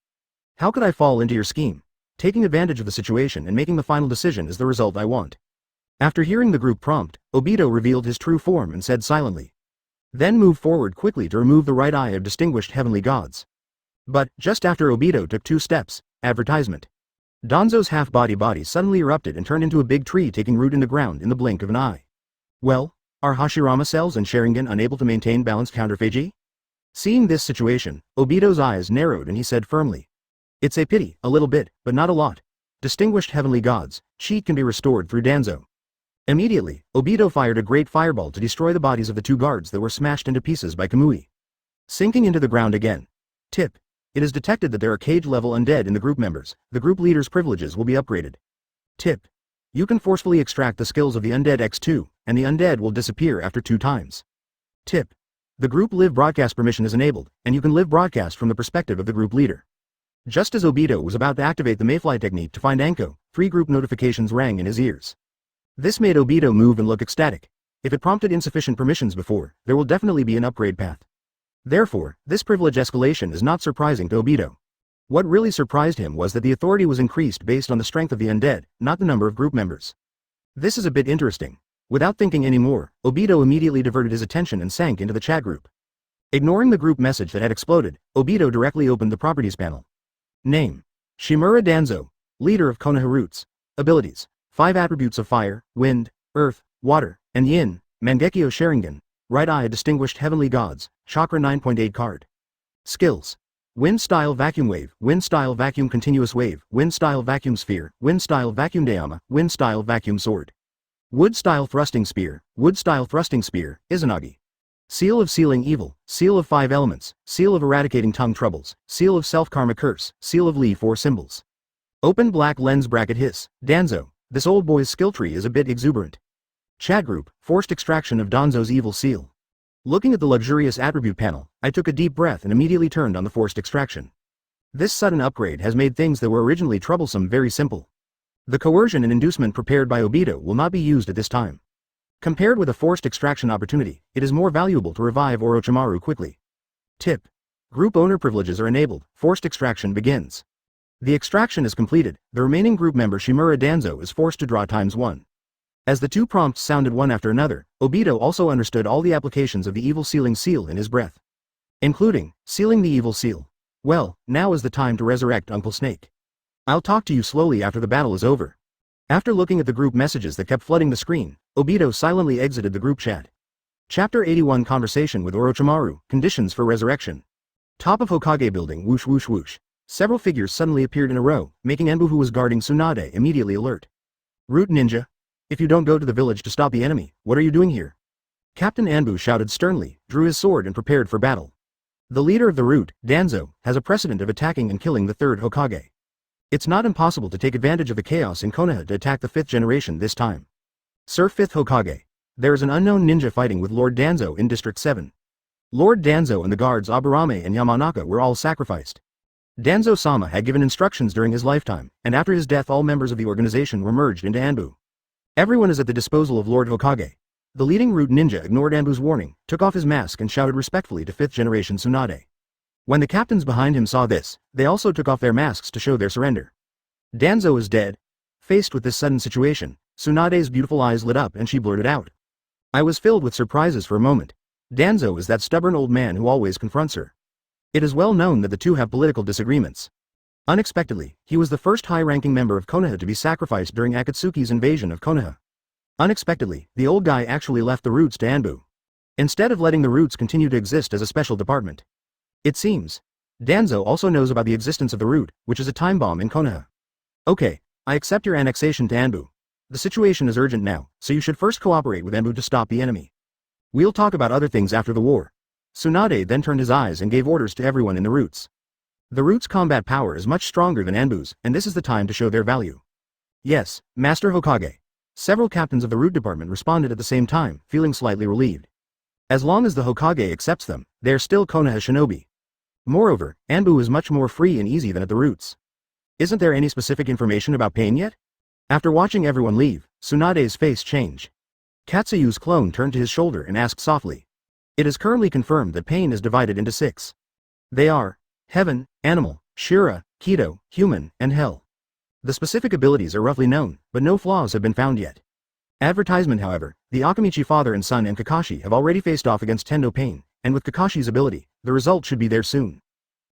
How could I fall into your scheme? Taking advantage of the situation and making the final decision is the result I want. After hearing the group prompt, Obito revealed his true form and said silently. Then moved forward quickly to remove the right eye of distinguished heavenly gods. But, just after Obito took 2 steps, advertisement. Danzo's half-body suddenly erupted and turned into a big tree taking root in the ground in the blink of an eye. Well, are Hashirama cells and Sharingan unable to maintain balanced counterphagy? Seeing this situation, Obito's eyes narrowed and he said firmly. It's a pity, a little bit, but not a lot. Distinguished heavenly gods, chi can be restored through Danzo. Immediately, Obito fired a great fireball to destroy the bodies of the 2 guards that were smashed into pieces by Kamui. Sinking into the ground again. Tip. It is detected that there are cage-level undead in the group members. The group leader's privileges will be upgraded. Tip. You can forcefully extract the skills of the undead X2, and the undead will disappear after 2 times. Tip. The group live broadcast permission is enabled, and you can live broadcast from the perspective of the group leader. Just as Obito was about to activate the Mayfly technique to find Anko, 3 group notifications rang in his ears. This made Obito move and look ecstatic. If it prompted insufficient permissions before, there will definitely be an upgrade path. Therefore, this privilege escalation is not surprising to Obito. What really surprised him was that the authority was increased based on the strength of the undead, not the number of group members. This is a bit interesting. Without thinking any more, Obito immediately diverted his attention and sank into the chat group. Ignoring the group message that had exploded, Obito directly opened the properties panel. Name. Shimura Danzo, leader of Konoha Roots. Abilities. 5 attributes of fire, wind, earth, water, and yin. Mangekyo Sharingan. Right eye distinguished heavenly gods. Chakra 9.8 card. Skills. Wind-style vacuum wave, wind-style vacuum continuous wave, wind-style vacuum sphere, wind-style vacuum dayama, wind-style vacuum sword. Wood-style thrusting spear, Izanagi. Seal of sealing evil, seal of 5 elements, seal of eradicating tongue troubles, seal of self-karma curse, seal of Li 4 symbols. Open black lens bracket hiss, Danzo, this old boy's skill tree is a bit exuberant. Chat group, forced extraction of Danzo's evil seal. Looking at the luxurious attribute panel, I took a deep breath and immediately turned on the forced extraction. This sudden upgrade has made things that were originally troublesome very simple. The coercion and inducement prepared by Obito will not be used at this time. Compared with a forced extraction opportunity, it is more valuable to revive Orochimaru quickly. Tip. Group owner privileges are enabled, forced extraction begins. The extraction is completed, the remaining group member Shimura Danzo is forced to draw ×1. As the 2 prompts sounded one after another, Obito also understood all the applications of the evil sealing seal in his breath. Including, sealing the evil seal. Well, now is the time to resurrect Uncle Snake. I'll talk to you slowly after the battle is over. After looking at the group messages that kept flooding the screen, Obito silently exited the group chat. Chapter 81 Conversation with Orochimaru, Conditions for Resurrection. Top of Hokage building, whoosh whoosh whoosh. Several figures suddenly appeared in a row, making Enbu, who was guarding Tsunade, immediately alert. Root ninja. If you don't go to the village to stop the enemy, what are you doing here? Captain Anbu shouted sternly, drew his sword and prepared for battle. The leader of the root, Danzo, has a precedent of attacking and killing the 3rd Hokage. It's not impossible to take advantage of the chaos in Konoha to attack the 5th generation this time. Sir 5th Hokage. There is an unknown ninja fighting with Lord Danzo in District 7. Lord Danzo and the guards Aburame and Yamanaka were all sacrificed. Danzo-sama had given instructions during his lifetime, and after his death all members of the organization were merged into Anbu. Everyone is at the disposal of Lord Hokage. The leading root ninja ignored Anbu's warning, took off his mask and shouted respectfully to 5th generation Tsunade. When the captains behind him saw this, they also took off their masks to show their surrender. Danzo is dead. Faced with this sudden situation, Tsunade's beautiful eyes lit up and she blurted out. I was filled with surprises for a moment. Danzo is that stubborn old man who always confronts her. It is well known that the two have political disagreements. Unexpectedly, he was the first high-ranking member of Konoha to be sacrificed during Ōtsutsuki's invasion of Konoha. Unexpectedly, the old guy actually left the roots to Anbu. Instead of letting the roots continue to exist as a special department. It seems. Danzo also knows about the existence of the root, which is a time bomb in Konoha. Okay, I accept your annexation to Anbu. The situation is urgent now, so you should first cooperate with Anbu to stop the enemy. We'll talk about other things after the war. Tsunade then turned his eyes and gave orders to everyone in the roots. The roots' combat power is much stronger than Anbu's, and this is the time to show their value. Yes, Master Hokage. Several captains of the root department responded at the same time, feeling slightly relieved. As long as the Hokage accepts them, they are still Konoha shinobi. Moreover, Anbu is much more free and easy than at the roots. Isn't there any specific information about Pain yet? After watching everyone leave, Tsunade's face changed. Katsuyu's clone turned to his shoulder and asked softly. It is currently confirmed that Pain is divided into 6. They are Heaven, Animal, Shira, Kido, Human, and Hell. The specific abilities are roughly known, but no flaws have been found yet. Advertisement, however, the Akamichi father and son and Kakashi have already faced off against Tendo Pain, and with Kakashi's ability, the result should be there soon.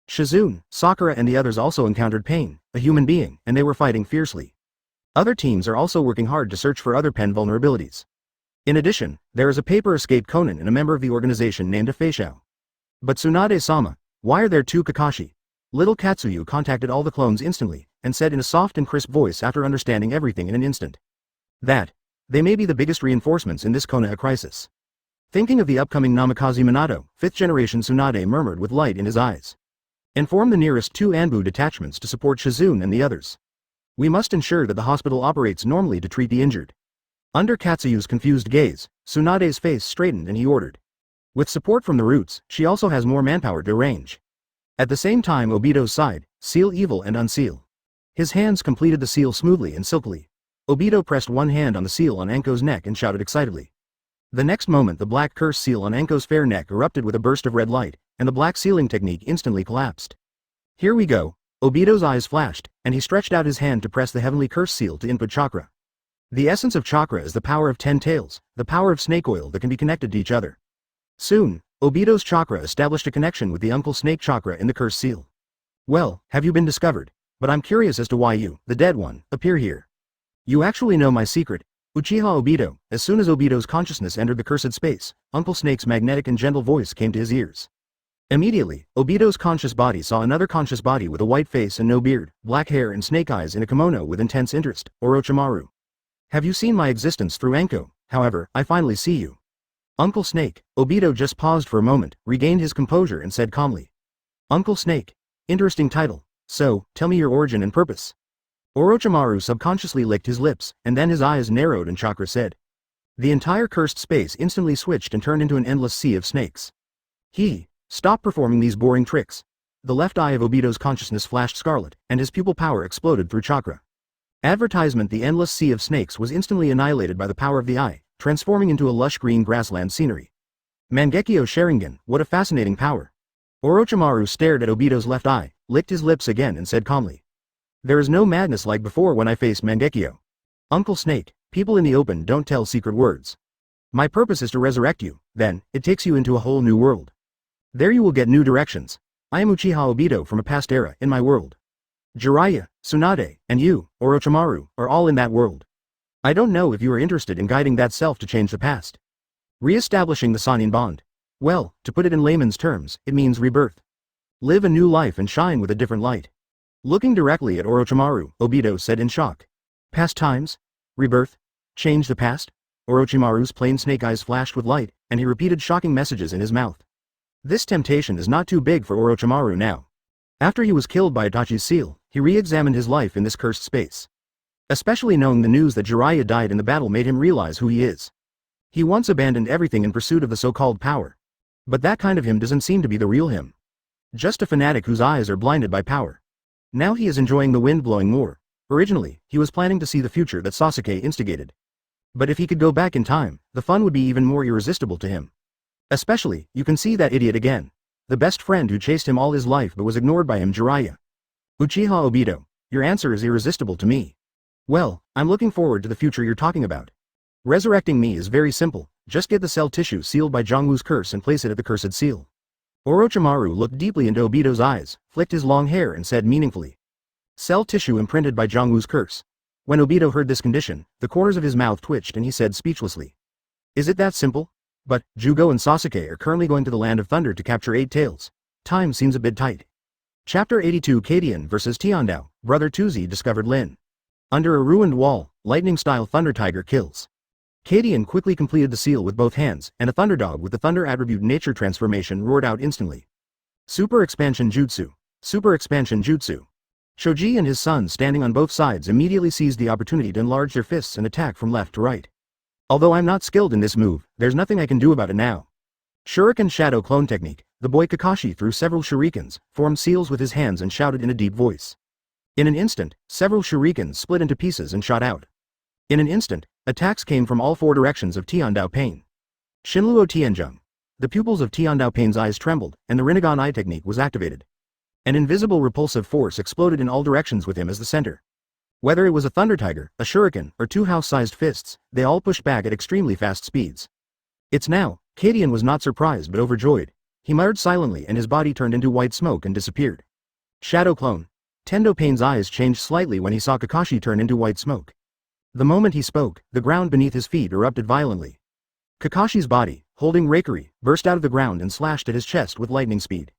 Shizune, Sakura and the others also encountered Pain, a human being, and they were fighting fiercely. Other teams are also working hard to search for other Pen vulnerabilities. In addition, there is a paper escape Conan and a member of the organization named Afeishao. But Tsunade-sama, why are there 2 Kakashi? Little Katsuyu contacted all the clones instantly, and said in a soft and crisp voice after understanding everything in an instant. That, they may be the biggest reinforcements in this Konoha crisis. Thinking of the upcoming Namikaze Minato, 5th generation Tsunade murmured with light in his eyes. Inform the nearest 2 Anbu detachments to support Shizune and the others. We must ensure that the hospital operates normally to treat the injured. Under Katsuyu's confused gaze, Tsunade's face straightened and he ordered. With support from the roots, she also has more manpower to arrange. At the same time Obito's side, seal evil and unseal. His hands completed the seal smoothly and silkily. Obito pressed one hand on the seal on Anko's neck and shouted excitedly. The next moment the black curse seal on Anko's fair neck erupted with a burst of red light, and the black sealing technique instantly collapsed. Here we go. Obito's eyes flashed, and he stretched out his hand to press the heavenly curse seal to input chakra. The essence of chakra is the power of 10 tails, the power of snake oil that can be connected to each other. Soon, Obito's chakra established a connection with the Uncle Snake chakra in the curse seal. Well, have you been discovered? But I'm curious as to why you, the dead one, appear here. You actually know my secret, Uchiha Obito. As soon as Obito's consciousness entered the cursed space, Uncle Snake's magnetic and gentle voice came to his ears. Immediately, Obito's conscious body saw another conscious body with a white face and no beard, black hair and snake eyes in a kimono with intense interest, Orochimaru. Have you seen my existence through Anko? However, I finally see you. Uncle Snake. Obito just paused for a moment, regained his composure and said calmly. Uncle Snake. Interesting title. So, tell me your origin and purpose. Orochimaru subconsciously licked his lips, and then his eyes narrowed and chakra said. The entire cursed space instantly switched and turned into an endless sea of snakes. Stop performing these boring tricks. The left eye of Obito's consciousness flashed scarlet, and his pupil power exploded through chakra. Advertisement. The endless sea of snakes was instantly annihilated by the power of the eye, transforming into a lush green grassland scenery. Mangekyo Sharingan, what a fascinating power. Orochimaru stared at Obito's left eye, licked his lips again and said calmly. There is no madness like before when I faced Mangekyo. Uncle Snake, people in the open don't tell secret words. My purpose is to resurrect you, then, it takes you into a whole new world. There you will get new directions. I am Uchiha Obito from a past era in my world. Jiraiya, Tsunade, and you, Orochimaru, are all in that world. I don't know if you are interested in guiding that self to change the past. Re-establishing the Sannin bond. Well, to put it in layman's terms, it means rebirth. Live a new life and shine with a different light. Looking directly at Orochimaru, Obito said in shock. Past times? Rebirth? Change the past? Orochimaru's plain snake eyes flashed with light, and he repeated shocking messages in his mouth. This temptation is not too big for Orochimaru now. After he was killed by Itachi's seal, he re-examined his life in this cursed space. Especially knowing the news that Jiraiya died in the battle made him realize who he is. He once abandoned everything in pursuit of the so-called power. But that kind of him doesn't seem to be the real him. Just a fanatic whose eyes are blinded by power. Now he is enjoying the wind blowing more. Originally, he was planning to see the future that Sasuke instigated. But if he could go back in time, the fun would be even more irresistible to him. Especially, you can see that idiot again. The best friend who chased him all his life but was ignored by him, Jiraiya. Uchiha Obito, your answer is irresistible to me. Well, I'm looking forward to the future you're talking about. Resurrecting me is very simple, just get the cell tissue sealed by Jongwoo's curse and place it at the cursed seal. Orochimaru looked deeply into Obito's eyes, flicked his long hair and said meaningfully. Cell tissue imprinted by Jongwoo's curse. When Obito heard this condition, the corners of his mouth twitched and he said speechlessly. Is it that simple? But, Jugo and Sasuke are currently going to the Land of Thunder to capture 8 tails. Time seems a bit tight. Chapter 82 Kadian vs Tiandao, Brother Tuzi discovered Lin. Under a ruined wall, lightning-style Thunder Tiger kills. Kadian quickly completed the seal with both hands, and a Thunderdog with the Thunder attribute nature transformation roared out instantly. Super Expansion Jutsu. Super Expansion Jutsu. Shoji and his son standing on both sides immediately seized the opportunity to enlarge their fists and attack from left to right. Although I'm not skilled in this move, there's nothing I can do about it now. Shuriken Shadow Clone Technique. The boy Kakashi threw several shurikens, formed seals with his hands and shouted in a deep voice. In an instant, several shurikens split into pieces and shot out. In an instant, attacks came from all 4 directions of Tiandao Pain. Shinluo Tianjung. The pupils of Tiandao Pain's eyes trembled, and the Rinnegan Eye technique was activated. An invisible repulsive force exploded in all directions with him as the center. Whether it was a Thunder Tiger, a shuriken, or 2 house-sized fists, they all pushed back at extremely fast speeds. It's now. Kadian was not surprised but overjoyed. He muttered silently and his body turned into white smoke and disappeared. Shadow Clone. Tendo Pain's eyes changed slightly when he saw Kakashi turn into white smoke. The moment he spoke, the ground beneath his feet erupted violently. Kakashi's body, holding Reikari, burst out of the ground and slashed at his chest with lightning speed.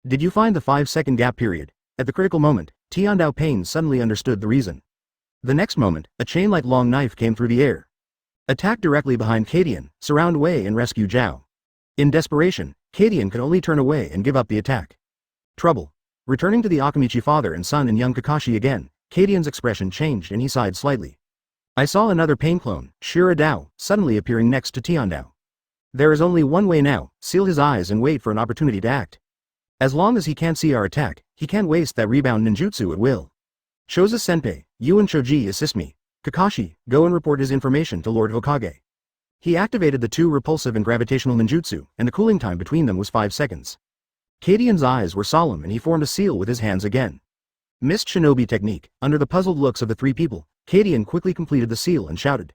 Did you find the 5-second gap period? At the critical moment, Tiandao Pain suddenly understood the reason. The next moment, a chain-like long knife came through the air. Attack directly behind Kadian, surround Wei and rescue Zhao. In desperation, Kadian could only turn away and give up the attack. Trouble. Returning to the Akamichi father and son and young Kakashi again, Kadian's expression changed and he sighed slightly. I saw another pain clone, Shira Dao, suddenly appearing next to Tiandao. There is only one way now, seal his eyes and wait for an opportunity to act. As long as he can't see our attack, he can't waste that rebound ninjutsu at will. Shoza Senpai, you and Shoji assist me. Kakashi, go and report his information to Lord Hokage. He activated the 2 repulsive and gravitational ninjutsu, and the cooling time between them was 5 seconds. Kadian's eyes were solemn and he formed a seal with his hands again. Mist Shinobi Technique. Under the puzzled looks of the 3 people, Kadian quickly completed the seal and shouted.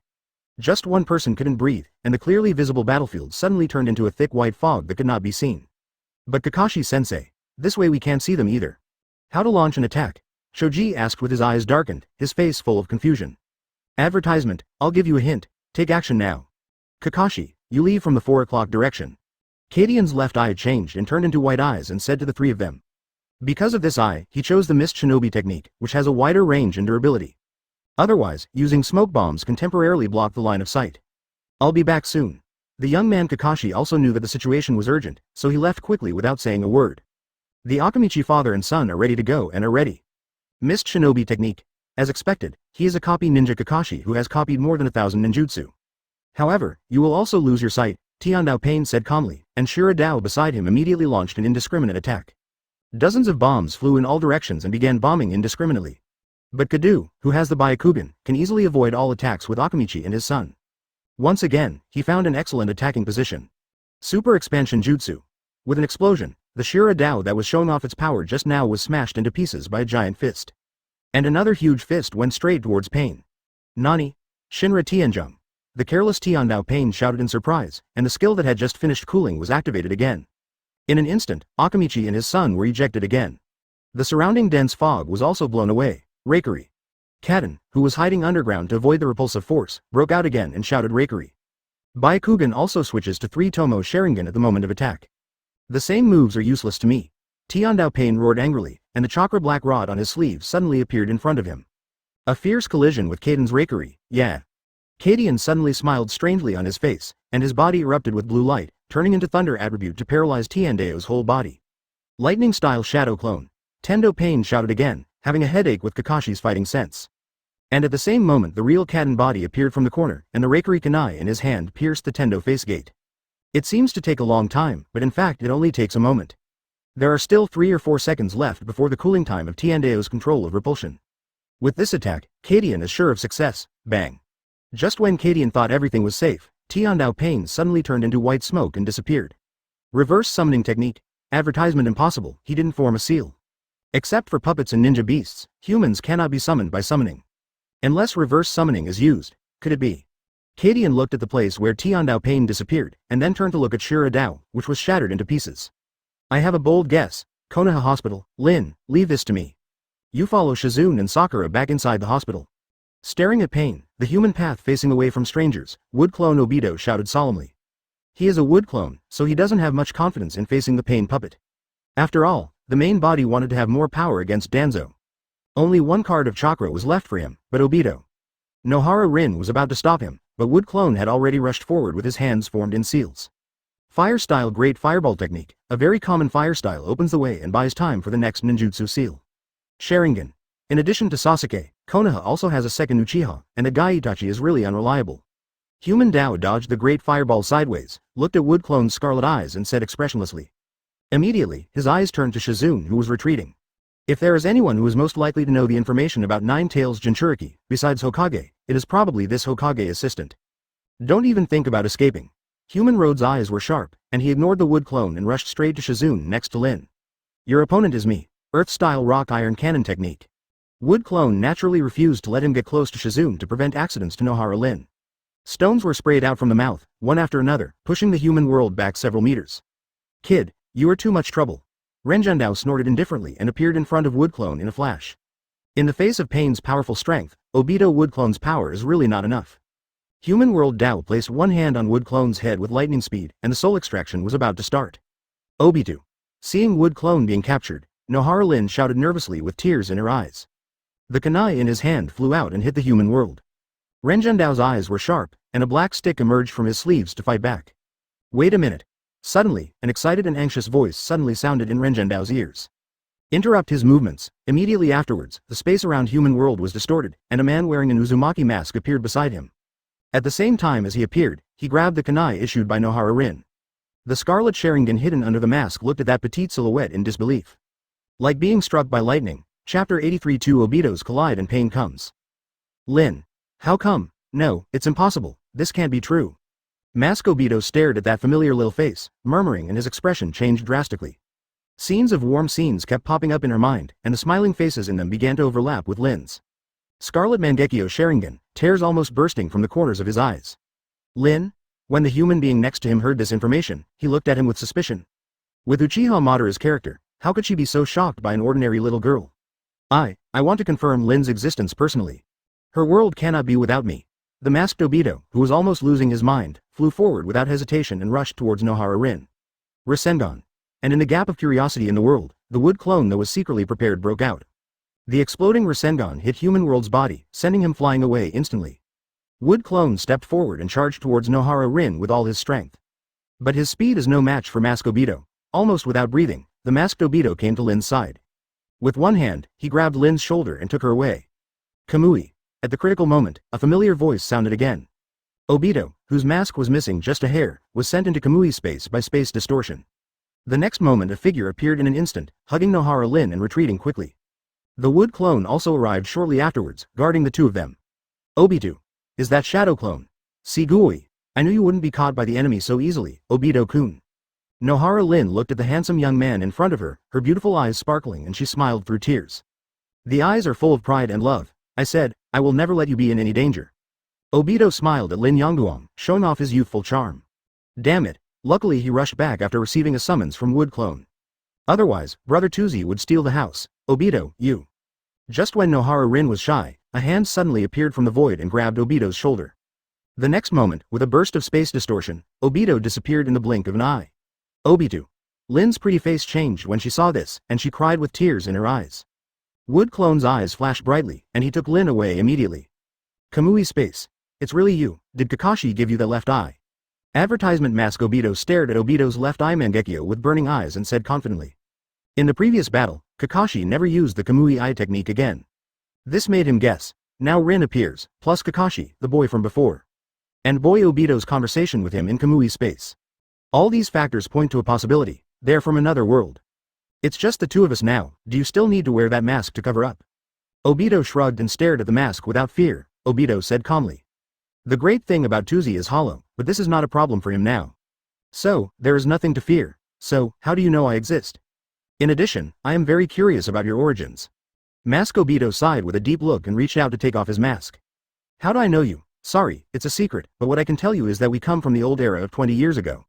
Just one person couldn't breathe, and the clearly visible battlefield suddenly turned into a thick white fog that could not be seen. But Kakashi-sensei, this way we can't see them either. How to launch an attack? Shoji asked with his eyes darkened, his face full of confusion. Advertisement, I'll give you a hint, take action now. Kakashi, you leave from the 4 o'clock direction. Kadian's left eye changed and turned into white eyes and said to the 3 of them. Because of this eye, he chose the Mist Shinobi technique, which has a wider range and durability. Otherwise, using smoke bombs can temporarily block the line of sight. I'll be back soon. The young man Kakashi also knew that the situation was urgent, so he left quickly without saying a word. The Akamichi father and son are ready to go and are ready. Missed shinobi technique. As expected, he is a copy ninja Kakashi who has copied more than 1,000 ninjutsu. However, you will also lose your sight, Tiandao Pain said calmly, and Shira Dao beside him immediately launched an indiscriminate attack. Dozens of bombs flew in all directions and began bombing indiscriminately. But Kadu, who has the Byakugan, can easily avoid all attacks with Akamichi and his son. Once again, he found an excellent attacking position. Super Expansion Jutsu. With an explosion, the Shira Dao that was showing off its power just now was smashed into pieces by a giant fist. And another huge fist went straight towards Pain. Nani? Shinra Tianjung. The careless Tiandao Pain shouted in surprise, and the skill that had just finished cooling was activated again. In an instant, Akamichi and his son were ejected again. The surrounding dense fog was also blown away. Rakery. Kaden, who was hiding underground to avoid the repulsive force, broke out again and shouted Rakery. Byakugan also switches to 3 Tomo Sharingan at the moment of attack. The same moves are useless to me. Tiandao Pain roared angrily, and the chakra black rod on his sleeve suddenly appeared in front of him. A fierce collision with Kaden's Rakery, yeah. Kadian suddenly smiled strangely on his face, and his body erupted with blue light, turning into thunder attribute to paralyze Tiandao's whole body. Lightning-style shadow clone. Tendo Pain shouted again, having a headache with Kakashi's fighting sense. And at the same moment the real Kaden body appeared from the corner, and the Rakery Kunai in his hand pierced the Tendo face gate. It seems to take a long time, but in fact it only takes a moment. There are still 3 or 4 seconds left before the cooling time of Tiandao's control of repulsion. With this attack, Kadian is sure of success. Bang. Just when Kadian thought everything was safe, Tiandao Pain suddenly turned into white smoke and disappeared. Reverse summoning technique. Advertisement impossible, he didn't form a seal. Except for puppets and ninja beasts, humans cannot be summoned by summoning. Unless reverse summoning is used, could it be? Kadian looked at the place where Tiandao Pain disappeared, and then turned to look at Shira Dao, which was shattered into pieces. I have a bold guess. Konoha Hospital. Lin, leave this to me. You follow Shizune and Sakura back inside the hospital. Staring at Pain, the human path facing away from strangers, wood clone Obito shouted solemnly. He is a wood clone, so he doesn't have much confidence in facing the Pain puppet. After all, the main body wanted to have more power against Danzo. Only 1 card of chakra was left for him, but Obito. Nohara Rin was about to stop him, but Wood Clone had already rushed forward with his hands formed in seals. Fire style Great Fireball technique, a very common fire style, opens the way and buys time for the next ninjutsu seal. Sharingan. In addition to Sasuke, Konoha also has a second Uchiha, and the Itachi is really unreliable. Human Dao dodged the Great Fireball sideways, looked at Wood Clone's scarlet eyes and said expressionlessly. Immediately, his eyes turned to Shizune, who was retreating. If there is anyone who is most likely to know the information about Nine Tails Jinchuriki, besides Hokage, it is probably this Hokage assistant. Don't even think about escaping. Human Road's eyes were sharp, and he ignored the Wood Clone and rushed straight to Shizune next to Lin. Your opponent is me. Earth-style rock iron cannon technique. Wood Clone naturally refused to let him get close to Shizune to prevent accidents to Nohara Lin. Stones were sprayed out from the mouth, one after another, pushing the human world back several meters. Kid, you are too much trouble. Renjundao snorted indifferently and appeared in front of Wood Clone in a flash. In the face of Pain's powerful strength, Obito Wood Clone's power is really not enough. Human World Dao placed one hand on Wood Clone's head with lightning speed, and the soul extraction was about to start. Obito. Seeing Wood Clone being captured, Nohara Lin shouted nervously with tears in her eyes. The kunai in his hand flew out and hit the human world. Renjundao's eyes were sharp, and a black stick emerged from his sleeves to fight back. Wait a minute. Suddenly, an excited and anxious voice suddenly sounded in Renjundao's ears. Interrupt his movements. Immediately afterwards, the space around human world was distorted, and a man wearing an Uzumaki mask appeared beside him. At the same time as he appeared, he grabbed the kunai issued by Nohara Rin. The scarlet Sharingan hidden under the mask looked at that petite silhouette in disbelief. Like being struck by lightning, Chapter 83 Two Obitos collide and Pain comes. Lin. How come? No, it's impossible, this can't be true. Mask Obito stared at that familiar little face, murmuring, and his expression changed drastically. Scenes of warm scenes kept popping up in her mind, and the smiling faces in them began to overlap with Lin's. Scarlet Mangekyo Sharingan, tears almost bursting from the corners of his eyes. Lin? When the human being next to him heard this information, he looked at him with suspicion. With Uchiha Madara's character, how could she be so shocked by an ordinary little girl? I want to confirm Lin's existence personally. Her world cannot be without me. The masked Obito, who was almost losing his mind, flew forward without hesitation and rushed towards Nohara Rin. Rasengan. And in the gap of curiosity in the world, the wood clone that was secretly prepared broke out. The exploding Rasengan hit human world's body, sending him flying away instantly. Wood Clone stepped forward and charged towards Nohara Rin with all his strength. But his speed is no match for Mask Obito. Almost without breathing, the masked Obito came to Lin's side. With one hand, he grabbed Lin's shoulder and took her away. Kamui. At the critical moment, a familiar voice sounded again. Obito, whose mask was missing just a hair, was sent into Kamui's space by space distortion. The next moment a figure appeared in an instant, hugging Nohara Rin and retreating quickly. The Wood Clone also arrived shortly afterwards, guarding the two of them. Obito. Is that Shadow Clone? Sigui. I knew you wouldn't be caught by the enemy so easily, Obito-kun. Nohara Rin looked at the handsome young man in front of her, her beautiful eyes sparkling, and she smiled through tears. The eyes are full of pride and love. I said, I will never let you be in any danger. Obito smiled at Lin Yongguang, showing off his youthful charm. Damn it, luckily he rushed back after receiving a summons from Wood Clone. Otherwise, Brother Tuzi would steal the house. Obito, you. Just when Nohara Rin was shy, a hand suddenly appeared from the void and grabbed Obito's shoulder. The next moment, with a burst of space distortion, Obito disappeared in the blink of an eye. Obito. Lin's pretty face changed when she saw this, and she cried with tears in her eyes. Wood Clone's eyes flashed brightly, and he took Lin away immediately. Kamui space. It's really you. Did Kakashi give you the left eye? Advertisement Mask Obito stared at Obito's left eye Mangekyo with burning eyes and said confidently. In the previous battle, Kakashi never used the Kamui eye technique again. This made him guess. Now Rin appears, plus Kakashi, the boy from before. And boy Obito's conversation with him in Kamui space. All these factors point to a possibility. They're from another world. It's just the two of us now. Do you still need to wear that mask to cover up? Obito shrugged and stared at the mask without fear. Obito said calmly. The great thing about Tuzi is hollow, but this is not a problem for him now. So, there is nothing to fear. So, how do you know I exist? In addition, I am very curious about your origins. Mask Obito sighed with a deep look and reached out to take off his mask. How do I know you? Sorry, it's a secret, but what I can tell you is that we come from the old era of 20 years ago.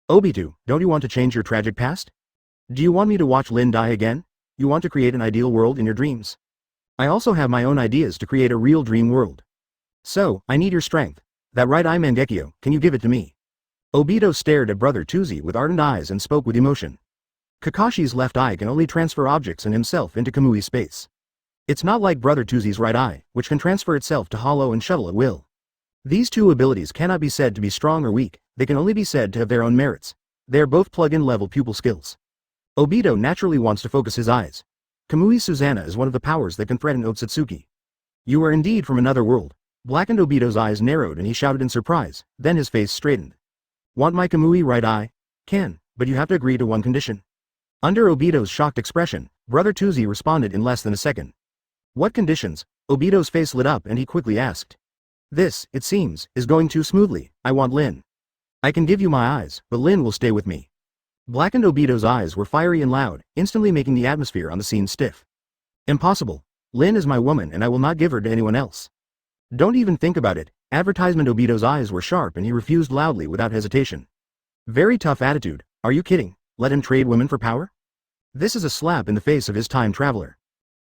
Obito, don't you want to change your tragic past? Do you want me to watch Lin die again? You want to create an ideal world in your dreams? I also have my own ideas to create a real dream world. So, I need your strength. That right eye Mangekyo, can you give it to me? Obito stared at Brother Tuzi with ardent eyes and spoke with emotion. Kakashi's left eye can only transfer objects and himself into Kamui space. It's not like Brother Tuzi's right eye, which can transfer itself to hollow and shuttle at will. These two abilities cannot be said to be strong or weak, they can only be said to have their own merits. They are both plug-in level pupil skills. Obito naturally wants to focus his eyes. Kamui Susanna is one of the powers that can threaten Ōtsutsuki. You are indeed from another world. Blackened Obito's eyes narrowed and he shouted in surprise, then his face straightened. Want my Kamui right eye? Can, but you have to agree to one condition. Under Obito's shocked expression, Brother Tuzi responded in less than a second. What conditions? Obito's face lit up and he quickly asked. This, it seems, is going too smoothly. I want Lin. I can give you my eyes, but Lin will stay with me. Blackened Obito's eyes were fiery and loud, instantly making the atmosphere on the scene stiff. Impossible. Lin is my woman and I will not give her to anyone else. Don't even think about it. Advertisement Obito's eyes were sharp and he refused loudly without hesitation. Very tough attitude. Are you kidding? Let him trade women for power? This is a slap in the face of his time traveler.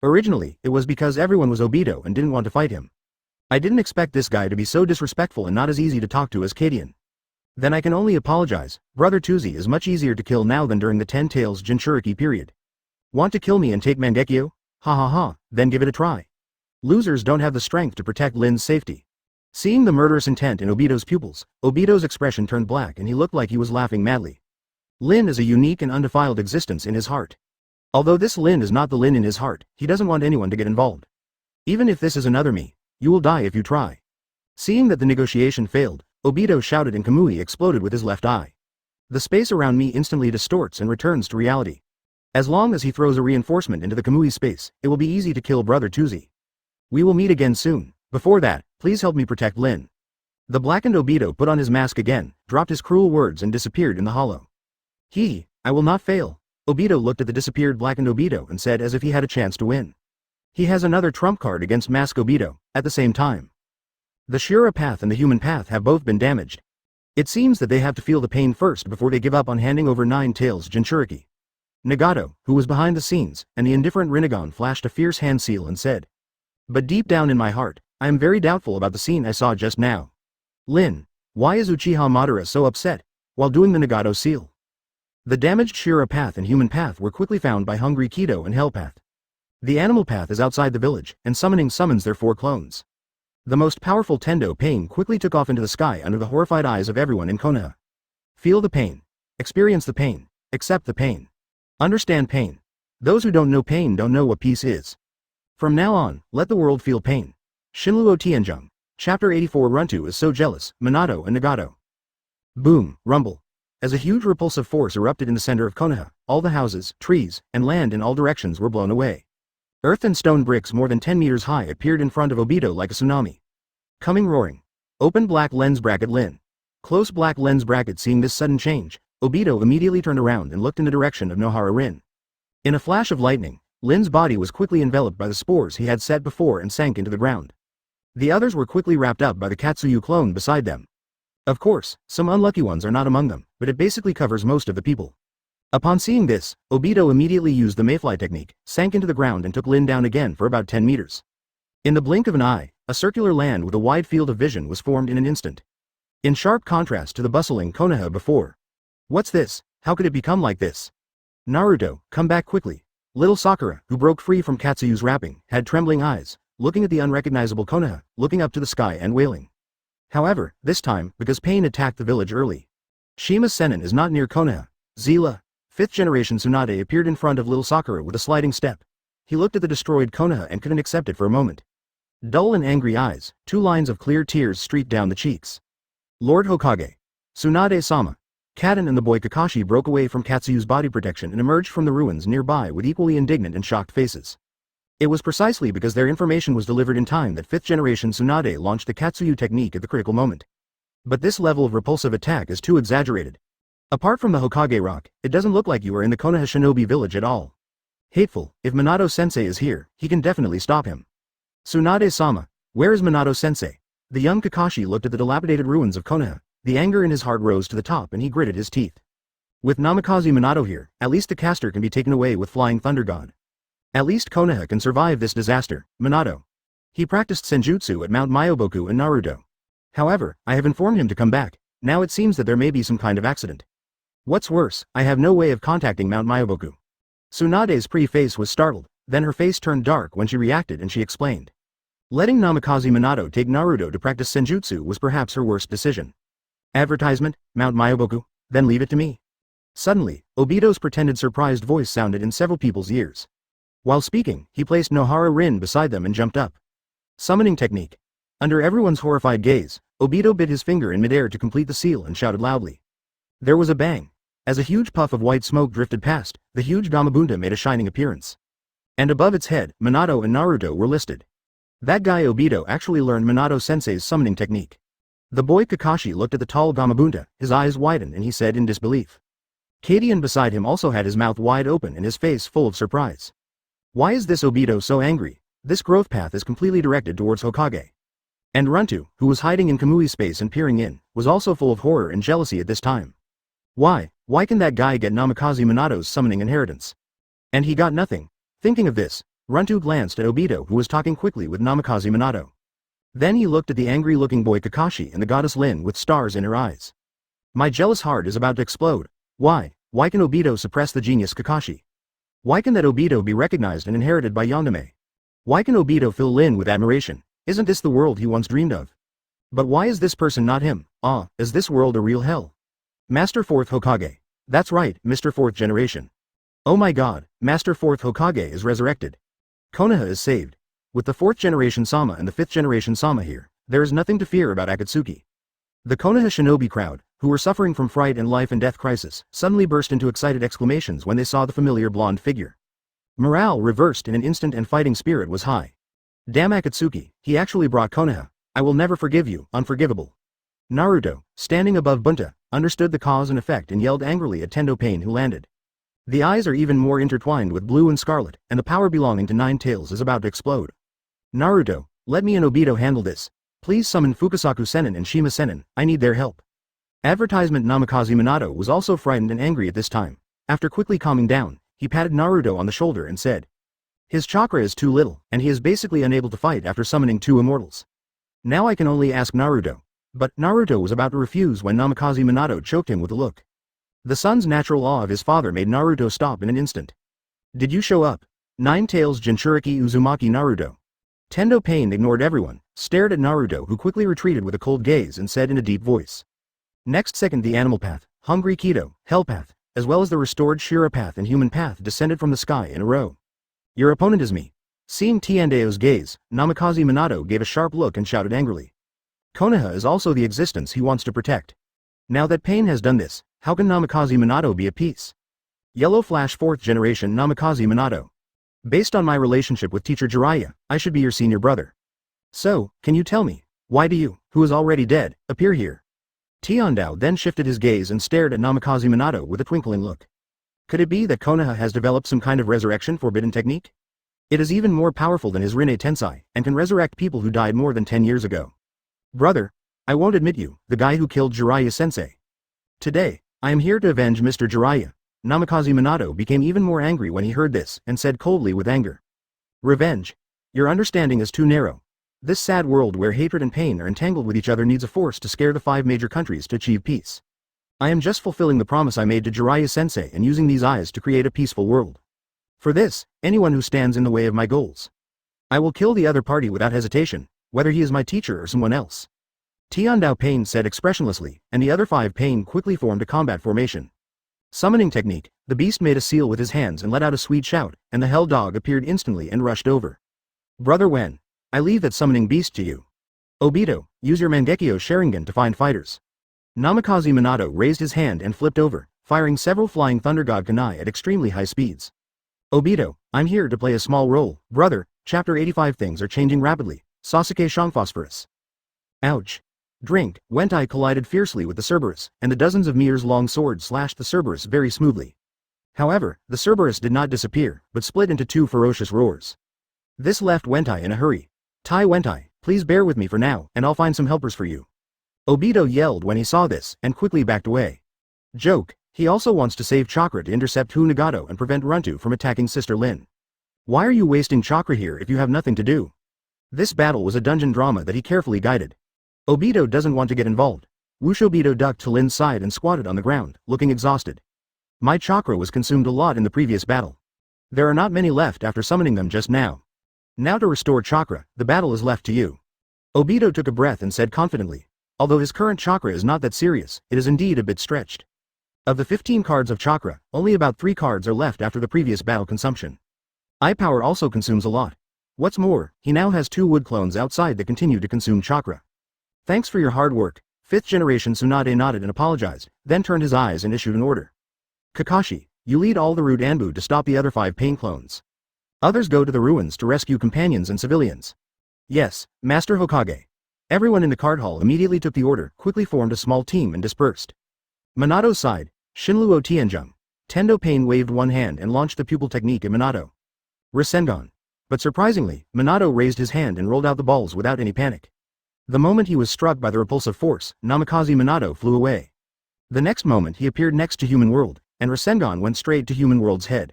Originally, it was because everyone was Obito and didn't want to fight him. I didn't expect this guy to be so disrespectful and not as easy to talk to as Kadian. Then I can only apologize. Brother Tuzi is much easier to kill now than during the 10 Tails Jinchuriki period. Want to kill me and take Mangekyo? Ha ha ha, then give it a try. Losers don't have the strength to protect Lin's safety. Seeing the murderous intent in Obito's pupils, Obito's expression turned black and he looked like he was laughing madly. Lin is a unique and undefiled existence in his heart. Although this Lin is not the Lin in his heart, he doesn't want anyone to get involved. Even if this is another me, you will die if you try. Seeing that the negotiation failed, Obito shouted and Kamui exploded with his left eye. The space around me instantly distorts and returns to reality. As long as he throws a reinforcement into the Kamui space, it will be easy to kill Brother Tuzi. We will meet again soon. Before that, please help me protect Lin. The blackened Obito put on his mask again, dropped his cruel words and disappeared in the hollow. I will not fail. Obito looked at the disappeared blackened Obito and said as if he had a chance to win. He has another trump card against Mask Obito, at the same time. The Shura path and the human path have both been damaged. It seems that they have to feel the pain first before they give up on handing over 9 Tails Jinchuriki. Nagato, who was behind the scenes, and the indifferent Rinnegan flashed a fierce hand seal and said. But deep down in my heart, I am very doubtful about the scene I saw just now. Lin, why is Uchiha Madara so upset, while doing the Nagato seal? The damaged Shura path and human path were quickly found by Hungry Kido and Hell path. The animal path is outside the village, and summoning summons their 4 clones. The most powerful Tendo pain quickly took off into the sky under the horrified eyes of everyone in Konoha. Feel the pain. Experience the pain. Accept the pain. Understand pain. Those who don't know pain don't know what peace is. From now on, let the world feel pain. Shinruo Tianzhong. Chapter 84. Runtu is so jealous, Minato and Nagato. Boom, rumble. As a huge repulsive force erupted in the center of Konoha, all the houses, trees, and land in all directions were blown away. Earth and stone bricks more than 10 meters high appeared in front of Obito like a tsunami. Coming roaring. Open black lens bracket Lin. Close black lens bracket. Seeing this sudden change, Obito immediately turned around and looked in the direction of Nohara Rin. In a flash of lightning, Lin's body was quickly enveloped by the spores he had set before and sank into the ground. The others were quickly wrapped up by the Katsuyu clone beside them. Of course, some unlucky ones are not among them, but it basically covers most of the people. Upon seeing this, Obito immediately used the mayfly technique, sank into the ground and took Lin down again for about 10 meters. In the blink of an eye, a circular land with a wide field of vision was formed in an instant. In sharp contrast to the bustling Konoha before. What's this? How could it become like this? Naruto, come back quickly. Little Sakura, who broke free from Katsuyu's wrapping, had trembling eyes, looking at the unrecognizable Konoha, looking up to the sky and wailing. However, this time, because pain attacked the village early. Shima Sennin is not near Konoha. Zila, 5th generation Tsunade appeared in front of little Sakura with a sliding step. He looked at the destroyed Konoha and couldn't accept it for a moment. Dull and angry eyes, 2 lines of clear tears streaked down the cheeks. Lord Hokage. Tsunade-sama. Kaden and the boy Kakashi broke away from Katsuyu's body protection and emerged from the ruins nearby with equally indignant and shocked faces. It was precisely because their information was delivered in time that 5th generation Tsunade launched the Katsuyu technique at the critical moment. But this level of repulsive attack is too exaggerated. Apart from the Hokage rock, it doesn't look like you are in the Konoha shinobi village at all. Hateful, if Minato-sensei is here, he can definitely stop him. Tsunade-sama, where is Minato-sensei? The young Kakashi looked at the dilapidated ruins of Konoha. The anger in his heart rose to the top and he gritted his teeth. With Namikaze Minato here, at least the caster can be taken away with Flying Thunder God. At least Konoha can survive this disaster, Minato. He practiced senjutsu at Mount Myoboku and Naruto. However, I have informed him to come back. Now it seems that there may be some kind of accident. What's worse, I have no way of contacting Mount Myoboku. Tsunade's pretty face was startled, then her face turned dark when she reacted and she explained. Letting Namikaze Minato take Naruto to practice senjutsu was perhaps her worst decision. Advertisement, Mount Myoboku, then leave it to me. Suddenly, Obito's pretended surprised voice sounded in several people's ears. While speaking, he placed Nohara Rin beside them and jumped up. Summoning technique. Under everyone's horrified gaze, Obito bit his finger in midair to complete the seal and shouted loudly. There was a bang. As a huge puff of white smoke drifted past, the huge Gamabunta made a shining appearance. And above its head, Minato and Naruto were listed. That guy Obito actually learned Minato-sensei's summoning technique. The boy Kakashi looked at the tall Gamabunta, his eyes widened and he said in disbelief. Kadian beside him also had his mouth wide open and his face full of surprise. Why is this Obito so angry? This growth path is completely directed towards Hokage. And Runtu, who was hiding in Kamui's space and peering in, was also full of horror and jealousy at this time. Why can that guy get Namikaze Minato's summoning inheritance? And he got nothing. Thinking of this, Runtu glanced at Obito who was talking quickly with Namikaze Minato. Then he looked at the angry-looking boy Kakashi and the goddess Lin with stars in her eyes. My jealous heart is about to explode. Why can Obito suppress the genius Kakashi? Why can that Obito be recognized and inherited by Yandere? Why can Obito fill Lin with admiration? Isn't this the world he once dreamed of? But why is this person not him? Is this world a real hell? Master 4th Hokage. That's right, Mr. 4th generation. Oh my god, Master 4th Hokage is resurrected. Konoha is saved. With the 4th generation Sama and the 5th generation Sama here, there is nothing to fear about Akatsuki. The Konoha shinobi crowd, who were suffering from fright and life and death crisis, suddenly burst into excited exclamations when they saw the familiar blonde figure. Morale reversed in an instant and fighting spirit was high. Damn Akatsuki, he actually brought Konoha. I will never forgive you, unforgivable. Naruto, standing above Bunta, understood the cause and effect and yelled angrily at Tendo Pain who landed. The eyes are even more intertwined with blue and scarlet, and the power belonging to Nine Tails is about to explode. Naruto, let me and Obito handle this. Please summon Fukasaku Sennin and Shima Sennin, I need their help. Advertisement Namikaze Minato was also frightened and angry at this time. After quickly calming down, he patted Naruto on the shoulder and said. His chakra is too little, and he is basically unable to fight after summoning 2 immortals. Now I can only ask Naruto. But Naruto was about to refuse when Namikaze Minato choked him with a look. The son's natural awe of his father made Naruto stop in an instant. Did you show up? Nine Tails Jinchuriki Uzumaki Naruto. Tendo Pain ignored everyone, stared at Naruto who quickly retreated with a cold gaze and said in a deep voice. Next second the animal path, hungry Kido, hell path, as well as the restored Shira path and human path descended from the sky in a row. Your opponent is me. Seeing Tiandao's gaze, Namikaze Minato gave a sharp look and shouted angrily. Konoha is also the existence he wants to protect. Now that Pain has done this, how can Namikaze Minato be at peace? Yellow Flash 4th generation Namikaze Minato. Based on my relationship with teacher Jiraiya, I should be your senior brother. So, can you tell me, why do you, who is already dead, appear here? Tiandao then shifted his gaze and stared at Namikaze Minato with a twinkling look. Could it be that Konoha has developed some kind of resurrection forbidden technique? It is even more powerful than his Rinne Tensei, and can resurrect people who died more than 10 years ago. Brother, I won't admit you, the guy who killed Jiraiya-sensei. Today, I am here to avenge Mr. Jiraiya. Namikaze Minato became even more angry when he heard this, and said coldly with anger. Revenge? Your understanding is too narrow. This sad world where hatred and pain are entangled with each other needs a force to scare the 5 major countries to achieve peace. I am just fulfilling the promise I made to Jiraiya-sensei and using these eyes to create a peaceful world. For this, anyone who stands in the way of my goals, I will kill the other party without hesitation, whether he is my teacher or someone else. Tiandao Pain said expressionlessly, and the other 5 Pain quickly formed a combat formation. Summoning technique, the beast made a seal with his hands and let out a sweet shout, and the hell dog appeared instantly and rushed over. Brother Wen, I leave that summoning beast to you. Obito, use your Mangekyo Sharingan to find fighters. Namikaze Minato raised his hand and flipped over, firing several flying Thunder God Kunai at extremely high speeds. Obito, I'm here to play a small role, brother. Chapter 85. Things are changing rapidly. Sasuke Shangphosphorus. Ouch. Drink. Wentai collided fiercely with the Cerberus, and the dozens of meters-long swords slashed the Cerberus very smoothly. However, the Cerberus did not disappear, but split into 2 ferocious roars. This left Wentai in a hurry. Tai Wentai, please bear with me for now, and I'll find some helpers for you. Obito yelled when he saw this, and quickly backed away. Joke, he also wants to save chakra to intercept Hu Nagato and prevent Runtu from attacking Sister Lin. Why are you wasting chakra here if you have nothing to do? This battle was a dungeon drama that he carefully guided. Obito doesn't want to get involved. Wushobito ducked to Lin's side and squatted on the ground, looking exhausted. My chakra was consumed a lot in the previous battle. There are not many left after summoning them just now. Now to restore chakra, the battle is left to you. Obito took a breath and said confidently. Although his current chakra is not that serious, it is indeed a bit stretched. Of the 15 cards of chakra, only about 3 cards are left after the previous battle consumption. Eye power also consumes a lot. What's more, he now has 2 wood clones outside that continue to consume chakra. Thanks for your hard work. 5th generation Tsunade nodded and apologized, then turned his eyes and issued an order. Kakashi, you lead all the route Anbu to stop the other 5 pain clones. Others go to the ruins to rescue companions and civilians. Yes, Master Hokage. Everyone in the card hall immediately took the order, quickly formed a small team and dispersed. Minato's side, Shinluo Tianjung. Tendo Pain waved one hand and launched the pupil technique at Minato. Rasengan. But surprisingly, Minato raised his hand and rolled out the balls without any panic. The moment he was struck by the repulsive force, Namikaze Minato flew away. The next moment he appeared next to Human World, and Rasengan went straight to Human World's head.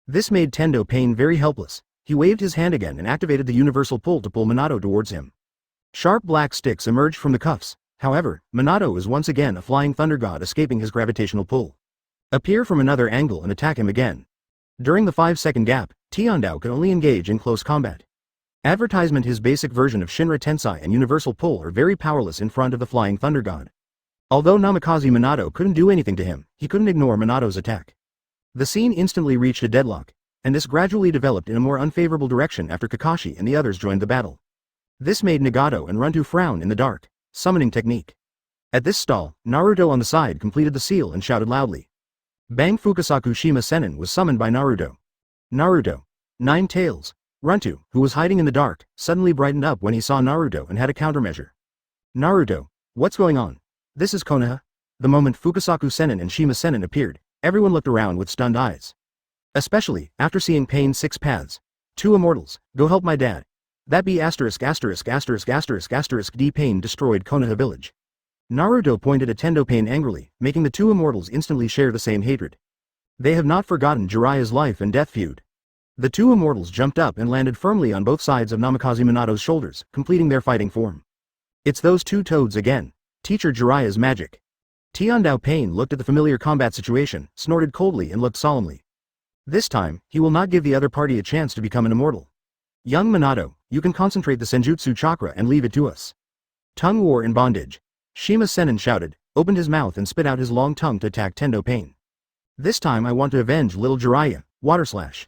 This made Tendo Pain very helpless. He waved his hand again and activated the universal pull to pull Minato towards him. Sharp black sticks emerged from the cuffs. However, Minato is once again a flying thunder god escaping his gravitational pull. Appear from another angle and attack him again. During the 5-second gap, Tiandao could only engage in close combat. Advertisement. His basic version of Shinra Tensei and universal pull are very powerless in front of the flying thunder god. Although Namikaze Minato couldn't do anything to him, he couldn't ignore Minato's attack. The scene instantly reached a deadlock, and this gradually developed in a more unfavorable direction after Kakashi and the others joined the battle. This made Nagato and Runtu frown in the dark. Summoning technique. At this stall, Naruto on the side completed the seal and shouted loudly. Bang! Fukasaku Shima Sennin was summoned by Naruto. Naruto. 9 Tails. Runtu, who was hiding in the dark, suddenly brightened up when he saw Naruto and had a countermeasure. Naruto. What's going on? This is Konoha. The moment Fukasaku Sennin and Shima Sennin appeared, everyone looked around with stunned eyes. Especially, after seeing Pain's 6 paths. 2 immortals, go help my dad. That be ********** D. Pain destroyed Konoha village. Naruto pointed at Tendo Pain angrily, making the 2 immortals instantly share the same hatred. They have not forgotten Jiraiya's life and death feud. The 2 immortals jumped up and landed firmly on both sides of Namikaze Minato's shoulders, completing their fighting form. It's those 2 toads again. Teacher Jiraiya's magic. Tiandao Pain looked at the familiar combat situation, snorted coldly and looked solemnly. This time, he will not give the other party a chance to become an immortal. Young Minato, you can concentrate the Senjutsu chakra and leave it to us. Tongue war in bondage. Shima Sennin shouted, opened his mouth and spit out his long tongue to attack Tendo Pain. This time I want to avenge little Jiraiya, water slash.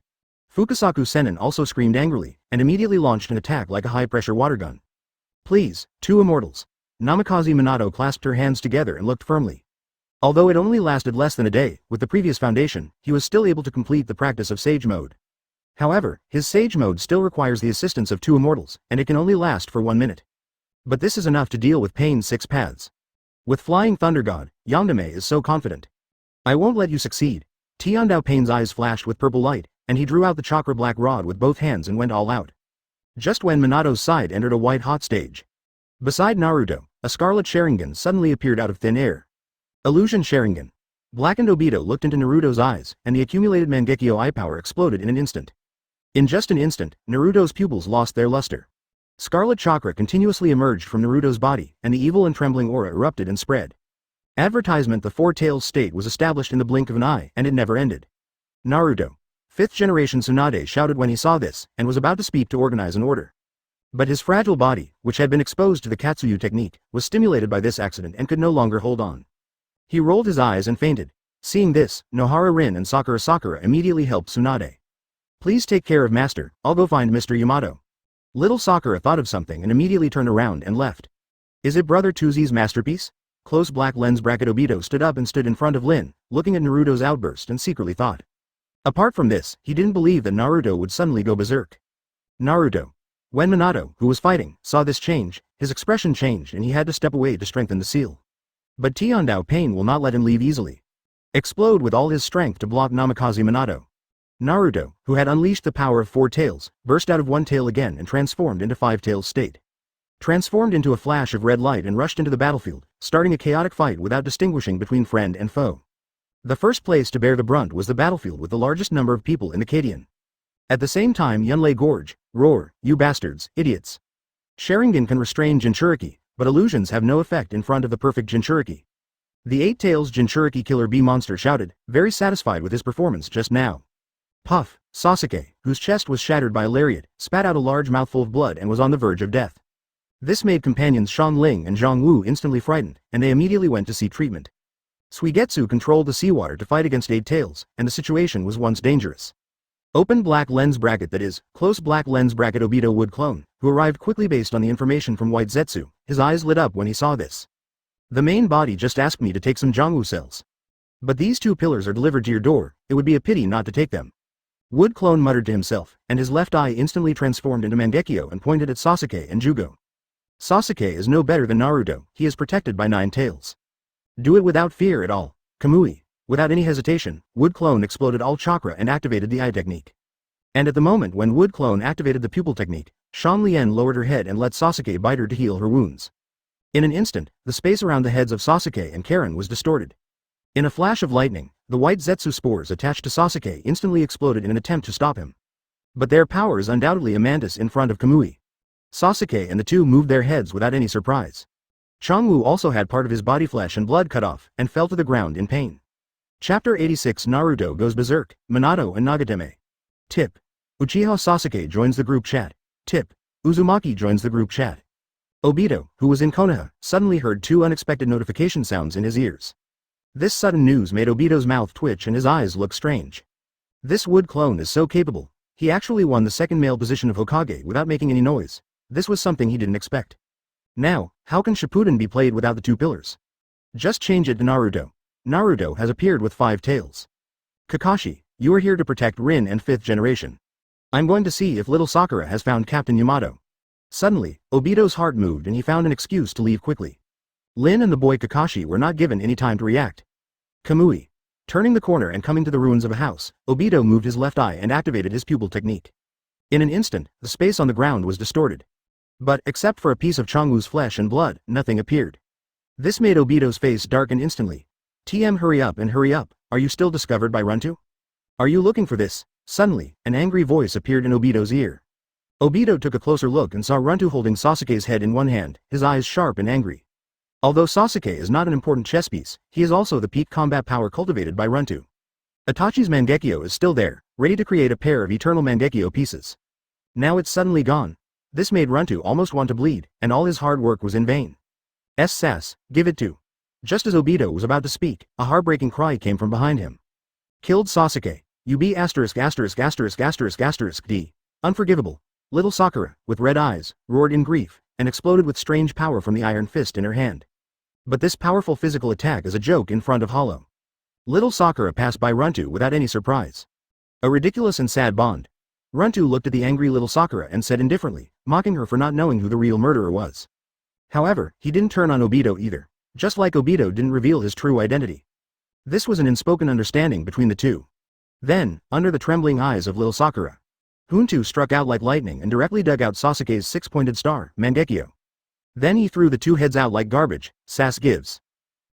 Fukasaku Sennin also screamed angrily, and immediately launched an attack like a high-pressure water gun. Please, two immortals. Namikaze Minato clasped her hands together and looked firmly. Although it only lasted less than a day, with the previous foundation, he was still able to complete the practice of Sage Mode. However, his Sage Mode still requires the assistance of two immortals, and it can only last for 1 minute. But this is enough to deal with Pain's 6 paths. With Flying Thunder God, Yandere is so confident. I won't let you succeed. Tiandao Pain's eyes flashed with purple light, and he drew out the chakra black rod with both hands and went all out. Just when Minato's side entered a white hot stage. Beside Naruto, a scarlet Sharingan suddenly appeared out of thin air. Illusion Sharingan. Blackened Obito looked into Naruto's eyes, and the accumulated Mangekyo eye power exploded in an instant. In just an instant, Naruto's pupils lost their luster. Scarlet chakra continuously emerged from Naruto's body, and the evil and trembling aura erupted and spread. Advertisement: the Four Tails state was established in the blink of an eye, and it never ended. Naruto. 5th generation Tsunade shouted when he saw this, and was about to speak to organize an order. But his fragile body, which had been exposed to the Katsuyu technique, was stimulated by this accident and could no longer hold on. He rolled his eyes and fainted. Seeing this, Nohara Rin and Sakura immediately helped Tsunade. Please take care of Master, I'll go find Mr. Yamato. Little Sakura thought of something and immediately turned around and left. Is it Brother Tuzi's masterpiece? Close black lens bracket Obito stood up and stood in front of Lin, looking at Naruto's outburst and secretly thought. Apart from this, he didn't believe that Naruto would suddenly go berserk. Naruto. When Minato, who was fighting, saw this change, his expression changed and he had to step away to strengthen the seal. But Tiandao Pain will not let him leave easily. Explode with all his strength to block Namikaze Minato. Naruto, who had unleashed the power of 4 tails, burst out of 1 tail again and transformed into 5 tails state. Transformed into a flash of red light and rushed into the battlefield, starting a chaotic fight without distinguishing between friend and foe. The first place to bear the brunt was the battlefield with the largest number of people in the Kadian. At the same time Yunlei gorge, roar, you bastards, idiots. Sharingan can restrain Jinchuriki, but illusions have no effect in front of the perfect Jinchuriki. The 8 tails Jinchuriki killer bee monster shouted, very satisfied with his performance just now. Puff, Sasuke, whose chest was shattered by a lariat, spat out a large mouthful of blood and was on the verge of death. This made companions Shan Ling and Zhang Wu instantly frightened, and they immediately went to seek treatment. Suigetsu controlled the seawater to fight against 8 tails, and the situation was once dangerous. Open black lens bracket, that is, close black lens bracket Obito wood clone, who arrived quickly based on the information from White Zetsu, his eyes lit up when he saw this. The main body just asked me to take some Zhangwu cells. But these 2 pillars are delivered to your door, it would be a pity not to take them. Wood clone muttered to himself, and his left eye instantly transformed into Mangekyo and pointed at Sasuke and Jugo. Sasuke is no better than Naruto, he is protected by 9 tails. Do it without fear at all. Kamui. Without any hesitation, Wood Clone exploded all chakra and activated the eye technique. And at the moment when Wood Clone activated the pupil technique, Shan Lien lowered her head and let Sasuke bite her to heal her wounds. In an instant, the space around the heads of Sasuke and Karen was distorted. In a flash of lightning, the white Zetsu spores attached to Sasuke instantly exploded in an attempt to stop him. But their power is undoubtedly a mantis in front of Kamui. Sasuke and the 2 moved their heads without any surprise. Changwu also had part of his body flesh and blood cut off, and fell to the ground in pain. Chapter 86 Naruto goes berserk, Minato and Nagateme. Tip. Uchiha Sasuke joins the group chat. Tip. Uzumaki joins the group chat. Obito, who was in Konoha, suddenly heard 2 unexpected notification sounds in his ears. This sudden news made Obito's mouth twitch and his eyes look strange. This Wood Clone is so capable. He actually won the 2nd male position of Hokage without making any noise. This was something he didn't expect. Now, how can Shippuden be played without the 2 pillars? Just change it to Naruto. Naruto has appeared with 5 tails. Kakashi, you are here to protect Rin and 5th generation. I'm going to see if little Sakura has found Captain Yamato. Suddenly, Obito's heart moved and he found an excuse to leave quickly. Lin and the boy Kakashi were not given any time to react. Kamui. Turning the corner and coming to the ruins of a house, Obito moved his left eye and activated his pupil technique. In an instant, the space on the ground was distorted. But, except for a piece of Changwu's flesh and blood, nothing appeared. This made Obito's face darken instantly. TM, hurry up and hurry up, are you still discovered by Runtu? Are you looking for this? Suddenly, an angry voice appeared in Obito's ear. Obito took a closer look and saw Runtu holding Sasuke's head in one hand, his eyes sharp and angry. Although Sasuke is not an important chess piece, he is also the peak combat power cultivated by Runtu. Itachi's Mangekyo is still there, ready to create a pair of eternal Mangekyo pieces. Now it's suddenly gone. This made Runtu almost want to bleed, and all his hard work was in vain. Sass, give it to. Just as Obito was about to speak, a heartbreaking cry came from behind him. Killed Sasuke. UB asterisk asterisk asterisk asterisk asterisk D. Unforgivable. Little Sakura, with red eyes, roared in grief, and exploded with strange power from the iron fist in her hand. But this powerful physical attack is a joke in front of Hollow. Little Sakura passed by Runtu without any surprise. A ridiculous and sad bond. Runtu looked at the angry little Sakura and said indifferently, mocking her for not knowing who the real murderer was. However, he didn't turn on Obito either, just like Obito didn't reveal his true identity. This was an unspoken understanding between the two. Then, under the trembling eyes of little Sakura, Huntu struck out like lightning and directly dug out Sasuke's six-pointed star, Mangekyo. Then he threw the two heads out like garbage, Sass gives.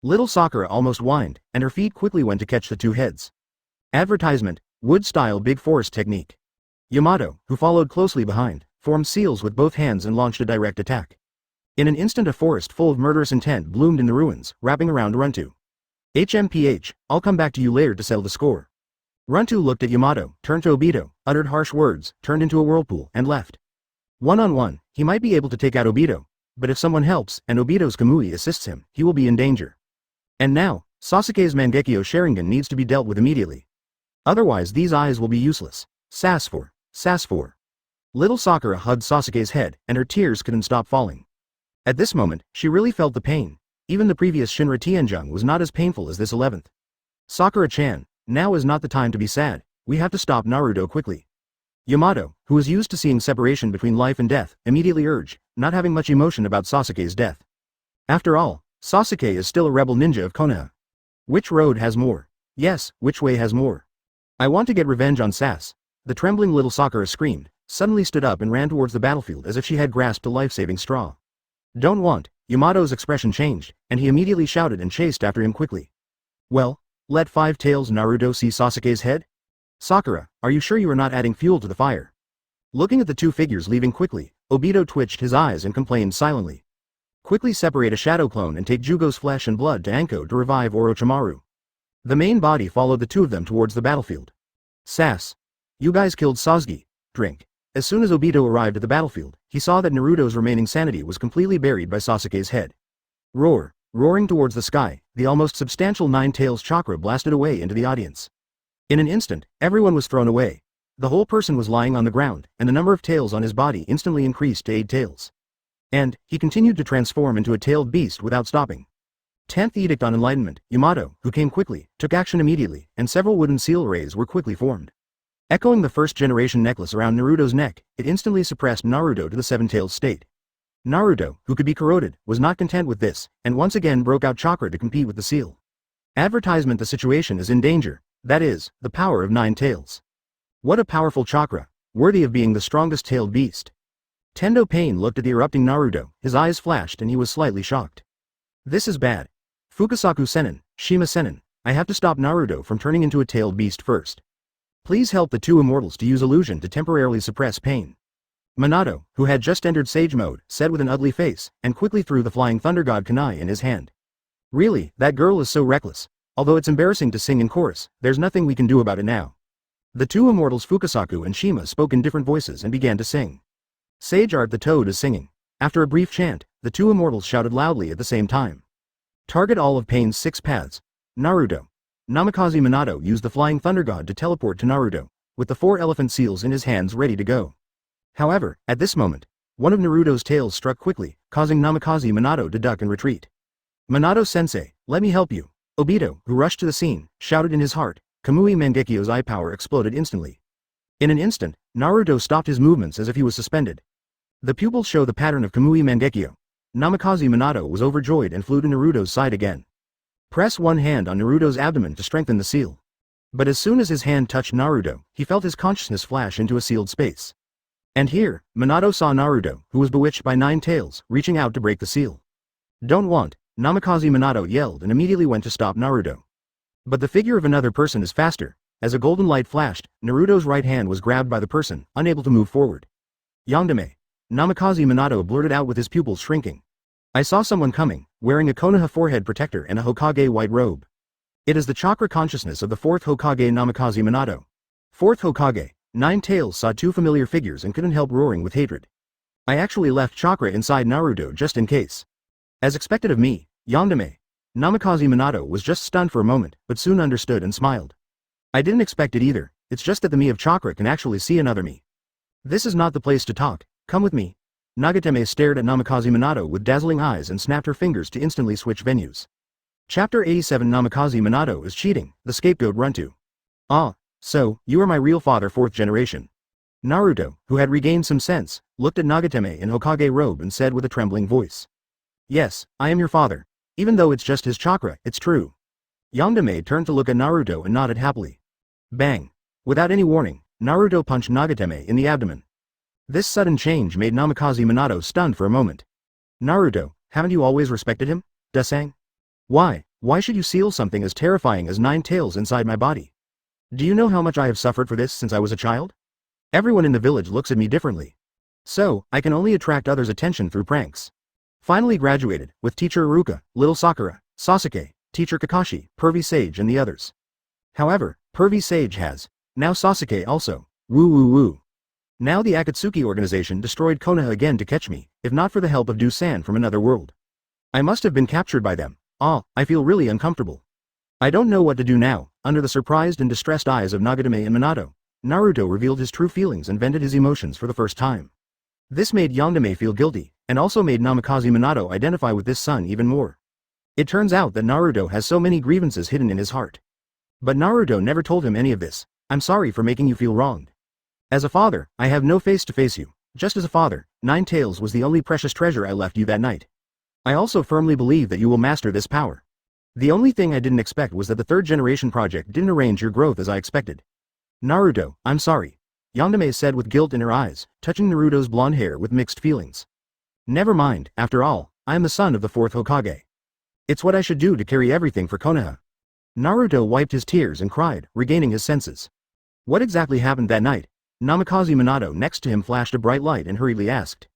Little Sakura almost whined, and her feet quickly went to catch the two heads. Advertisement, wood-style big force technique. Yamato, who followed closely behind, formed seals with both hands and launched a direct attack. In an instant a forest full of murderous intent bloomed in the ruins, wrapping around Runtu. HMPH, I'll come back to you later to settle the score. Runtu looked at Yamato, turned to Obito, uttered harsh words, turned into a whirlpool, and left. One-on-one, he might be able to take out Obito, but if someone helps, and Obito's Kamui assists him, he will be in danger. And now, Sasuke's Mangekyo Sharingan needs to be dealt with immediately. Otherwise these eyes will be useless. Sass for. Little Sakura hugged Sasuke's head, and her tears couldn't stop falling. At this moment, she really felt the pain. Even the previous Shinra Tianjung was not as painful as this 11th. Sakura-chan, now is not the time to be sad, we have to stop Naruto quickly. Yamato, who was used to seeing separation between life and death, immediately urged, not having much emotion about Sasuke's death. After all, Sasuke is still a rebel ninja of Konoha. Which road has more? Yes, which way has more? I want to get revenge on Sass. The trembling little Sakura screamed, suddenly stood up and ran towards the battlefield as if she had grasped a life-saving straw. Don't want. Yamato's expression changed, and he immediately shouted and chased after him quickly. Well, let Five Tails Naruto see Sasuke's head? Sakura, are you sure you are not adding fuel to the fire? Looking at the two figures leaving quickly, Obito twitched his eyes and complained silently. Quickly separate a shadow clone and take Jugo's flesh and blood to Anko to revive Orochimaru. The main body followed the two of them towards the battlefield. Sass. You guys killed Sasuke. Drink. As soon as Obito arrived at the battlefield, he saw that Naruto's remaining sanity was completely buried by Sasuke's head. Roar. Roaring towards the sky, the almost substantial Nine Tails chakra blasted away into the audience. In an instant, everyone was thrown away. The whole person was lying on the ground, and the number of tails on his body instantly increased to 8 tails. And, he continued to transform into a tailed beast without stopping. 10th Edict on Enlightenment, Yamato, who came quickly, took action immediately, and several wooden seal rays were quickly formed. Echoing the first-generation necklace around Naruto's neck, it instantly suppressed Naruto to the seven-tailed state. Naruto, who could be corroded, was not content with this, and once again broke out chakra to compete with the seal. Advertisement: the situation is in danger, that is, the power of 9 tails. What a powerful chakra, worthy of being the strongest tailed beast. Tendo Pain looked at the erupting Naruto, his eyes flashed and he was slightly shocked. This is bad. Fukasaku Sennin, Shima Sennin, I have to stop Naruto from turning into a tailed beast first. Please help the two immortals to use illusion to temporarily suppress pain. Minato, who had just entered Sage Mode, said with an ugly face, and quickly threw the Flying Thunder God Kunai in his hand. Really, that girl is so reckless. Although it's embarrassing to sing in chorus, there's nothing we can do about it now. The two immortals Fukasaku and Shima spoke in different voices and began to sing. Sage Art the Toad is singing. After a brief chant, the two immortals shouted loudly at the same time. Target all of Pain's 6 paths. Naruto. Namikaze Minato used the Flying Thunder God to teleport to Naruto, with the 4 elephant seals in his hands ready to go. However, at this moment, one of Naruto's tails struck quickly, causing Namikaze Minato to duck and retreat. Minato-sensei, let me help you. Obito, who rushed to the scene, shouted in his heart. Kamui Mangekyo's eye power exploded instantly. In an instant, Naruto stopped his movements as if he was suspended. The pupils show the pattern of Kamui Mangekyo. Namikaze Minato was overjoyed and flew to Naruto's side again. Press one hand on Naruto's abdomen to strengthen the seal. But as soon as his hand touched Naruto, he felt his consciousness flash into a sealed space. And here, Minato saw Naruto, who was bewitched by 9 tails, reaching out to break the seal. Don't want, Namikaze Minato yelled and immediately went to stop Naruto. But the figure of another person is faster. As a golden light flashed, Naruto's right hand was grabbed by the person, unable to move forward. Yandere. Namikaze Minato blurted out with his pupils shrinking. I saw someone coming, wearing a Konoha forehead protector and a Hokage white robe. It is the chakra consciousness of the 4th Hokage Namikaze Minato. 4th Hokage, Nine Tails saw two familiar figures and couldn't help roaring with hatred. I actually left chakra inside Naruto just in case. As expected of me, Yandere. Namikaze Minato was just stunned for a moment, but soon understood and smiled. I didn't expect it either, it's just that the me of chakra can actually see another me. This is not the place to talk, come with me. Nagatame stared at Namikaze Minato with dazzling eyes and snapped her fingers to instantly switch venues. Chapter 87 Namikaze Minato is cheating, the scapegoat run to. Ah, so, you are my real father, fourth generation. Naruto, who had regained some sense, looked at Nagatame in Hokage robe and said with a trembling voice. Yes, I am your father. Even though it's just his chakra, it's true. Yandere turned to look at Naruto and nodded happily. Bang! Without any warning, Naruto punched Nagatame in the abdomen. This sudden change made Namikaze Minato stunned for a moment. Naruto, haven't you always respected him? Dasang? Why should you seal something as terrifying as 9 tails inside my body? Do you know how much I have suffered for this since I was a child? Everyone in the village looks at me differently. So, I can only attract others' attention through pranks. Finally graduated, with teacher Iruka, little Sakura, Sasuke, teacher Kakashi, pervy Sage and the others. However, pervy Sage has, now Sasuke also, woo woo woo. Now the Ōtsutsuki organization destroyed Konoha again to catch me, if not for the help of Dusan from another world. I must have been captured by them. I feel really uncomfortable. I don't know what to do now. Under the surprised and distressed eyes of Nagatame and Minato, Naruto revealed his true feelings and vented his emotions for the first time. This made Yandere feel guilty, and also made Namikaze Minato identify with this son even more. It turns out that Naruto has so many grievances hidden in his heart. But Naruto never told him any of this. I'm sorry for making you feel wronged. As a father, I have no face to face you. Just as a father, 9 tails was the only precious treasure I left you that night. I also firmly believe that you will master this power. The only thing I didn't expect was that the third generation project didn't arrange your growth as I expected. Naruto, I'm sorry. Yandere said with guilt in her eyes, touching Naruto's blonde hair with mixed feelings. Never mind, after all, I am the son of the fourth Hokage. It's what I should do to carry everything for Konoha. Naruto wiped his tears and cried, regaining his senses. What exactly happened that night? Namikaze Minato next to him flashed a bright light and hurriedly asked.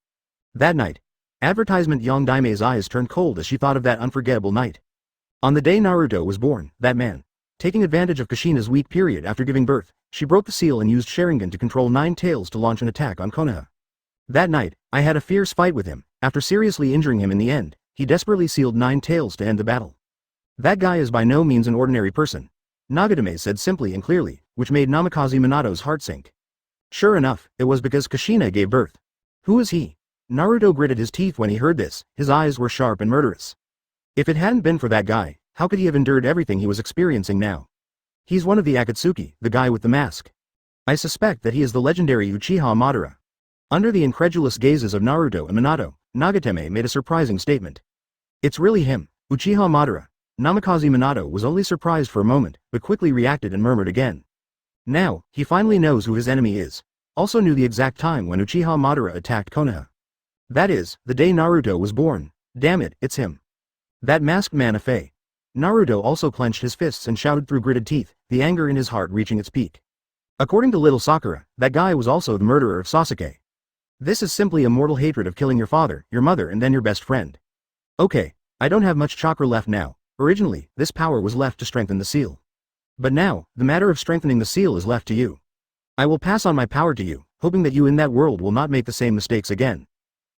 That night. Advertisement Yondame's eyes turned cold as she thought of that unforgettable night. On the day Naruto was born, that man. Taking advantage of Kushina's weak period after giving birth, she broke the seal and used Sharingan to control 9 tails to launch an attack on Konoha. That night, I had a fierce fight with him. After seriously injuring him in the end, he desperately sealed 9 tails to end the battle. That guy is by no means an ordinary person. Nagatame said simply and clearly, which made Namikaze Minato's heart sink. Sure enough, it was because Kushina gave birth. Who is he? Naruto gritted his teeth when he heard this, his eyes were sharp and murderous. If it hadn't been for that guy, how could he have endured everything he was experiencing now? He's one of the Ōtsutsuki, the guy with the mask. I suspect that he is the legendary Uchiha Madara. Under the incredulous gazes of Naruto and Minato, Nagatame made a surprising statement. It's really him, Uchiha Madara. Namikaze Minato was only surprised for a moment, but quickly reacted and murmured again. Now, he finally knows who his enemy is. Also knew the exact time when Uchiha Madara attacked Konoha. That is, the day Naruto was born. Damn it, it's him. That masked man Afei. Naruto also clenched his fists and shouted through gritted teeth, the anger in his heart reaching its peak. According to little Sakura, that guy was also the murderer of Sasuke. This is simply a mortal hatred of killing your father, your mother and then your best friend. Okay, I don't have much chakra left now. Originally, this power was left to strengthen the seal. But now, the matter of strengthening the seal is left to you. I will pass on my power to you, hoping that you in that world will not make the same mistakes again.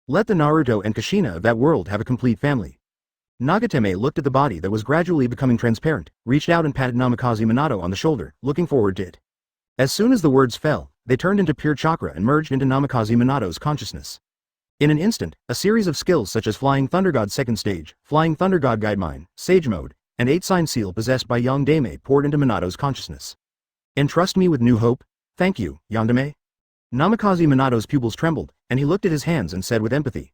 Let the Naruto and Kushina of that world have a complete family. Nagatame looked at the body that was gradually becoming transparent, reached out and patted Namikaze Minato on the shoulder, looking forward to it. As soon as the words fell, they turned into pure chakra and merged into Namikaze Minato's consciousness. In an instant, a series of skills such as Flying Thunder God Second Stage, Flying Thunder God Guide Mine, Sage Mode, and 8-Sign Seal possessed by Yandere poured into Minato's consciousness. Entrust me with new hope? Thank you, Yandere. Namikaze Minato's pupils trembled, and he looked at his hands and said with empathy.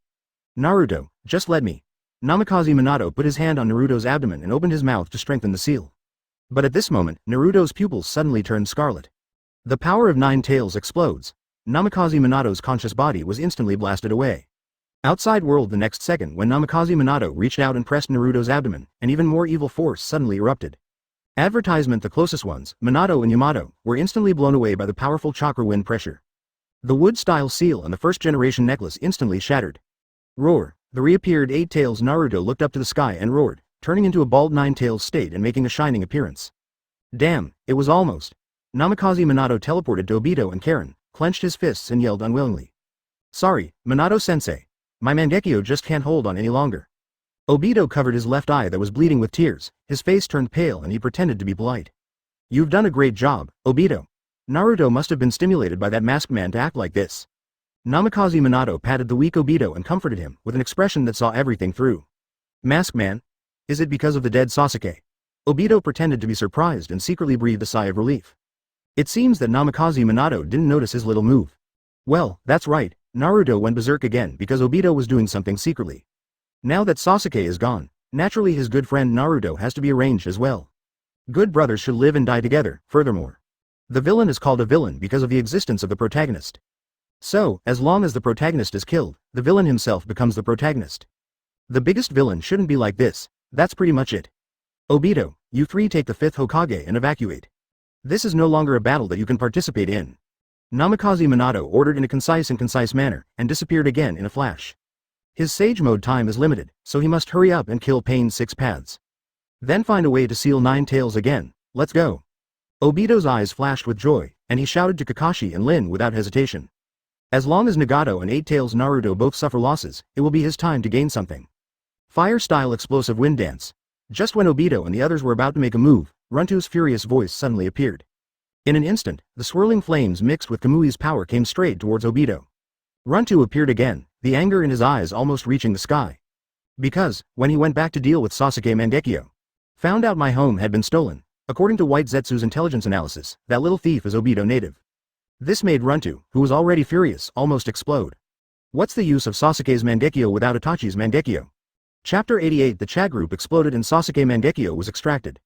Naruto, just let me. Namikaze Minato put his hand on Naruto's abdomen and opened his mouth to strengthen the seal. But at this moment, Naruto's pupils suddenly turned scarlet. The power of 9 tails explodes. Namikaze Minato's conscious body was instantly blasted away. Outside world the next second when Namikaze Minato reached out and pressed Naruto's abdomen, an even more evil force suddenly erupted. Advertisement the closest ones, Minato and Yamato, were instantly blown away by the powerful chakra wind pressure. The wood-style seal and the first-generation necklace instantly shattered. Roar! The reappeared 8 tails Naruto looked up to the sky and roared, turning into a bald 9 tails state and making a shining appearance. Damn, it was almost. Namikaze Minato teleported to Obito and Karen, clenched his fists and yelled unwillingly. Sorry, Minato-sensei. My Mangekyo just can't hold on any longer. Obito covered his left eye that was bleeding with tears, his face turned pale and he pretended to be polite. You've done a great job, Obito. Naruto must have been stimulated by that masked man to act like this. Namikaze Minato patted the weak Obito and comforted him with an expression that saw everything through. Masked man? Is it because of the dead Sasuke? Obito pretended to be surprised and secretly breathed a sigh of relief. It seems that Namikaze Minato didn't notice his little move. Well, that's right, Naruto went berserk again because Obito was doing something secretly. Now that Sasuke is gone, naturally his good friend Naruto has to be arranged as well. Good brothers should live and die together, furthermore. The villain is called a villain because of the existence of the protagonist. So, as long as the protagonist is killed, the villain himself becomes the protagonist. The biggest villain shouldn't be like this, that's pretty much it. Obito, you three take the 5th Hokage and evacuate. This is no longer a battle that you can participate in. Namikaze Minato ordered in a concise manner, and disappeared again in a flash. His Sage Mode time is limited, so he must hurry up and kill Pain's 6 paths. Then find a way to seal 9 tails again, let's go. Obito's eyes flashed with joy, and he shouted to Kakashi and Lin without hesitation. As long as Nagato and 8 Tails Naruto both suffer losses, it will be his time to gain something. Fire-style explosive wind dance. Just when Obito and the others were about to make a move, Runtu's furious voice suddenly appeared. In an instant, the swirling flames mixed with Kamui's power came straight towards Obito. Runtu appeared again, the anger in his eyes almost reaching the sky. Because, when he went back to deal with Sasuke Mangekyo, found out my home had been stolen. According to White Zetsu's intelligence analysis, that little thief is Obito native. This made Runtu, who was already furious, almost explode. What's the use of Sasuke's Mangekyo without Itachi's Mangekyo? Chapter 88. The chat group exploded and Sasuke Mangekyo was extracted.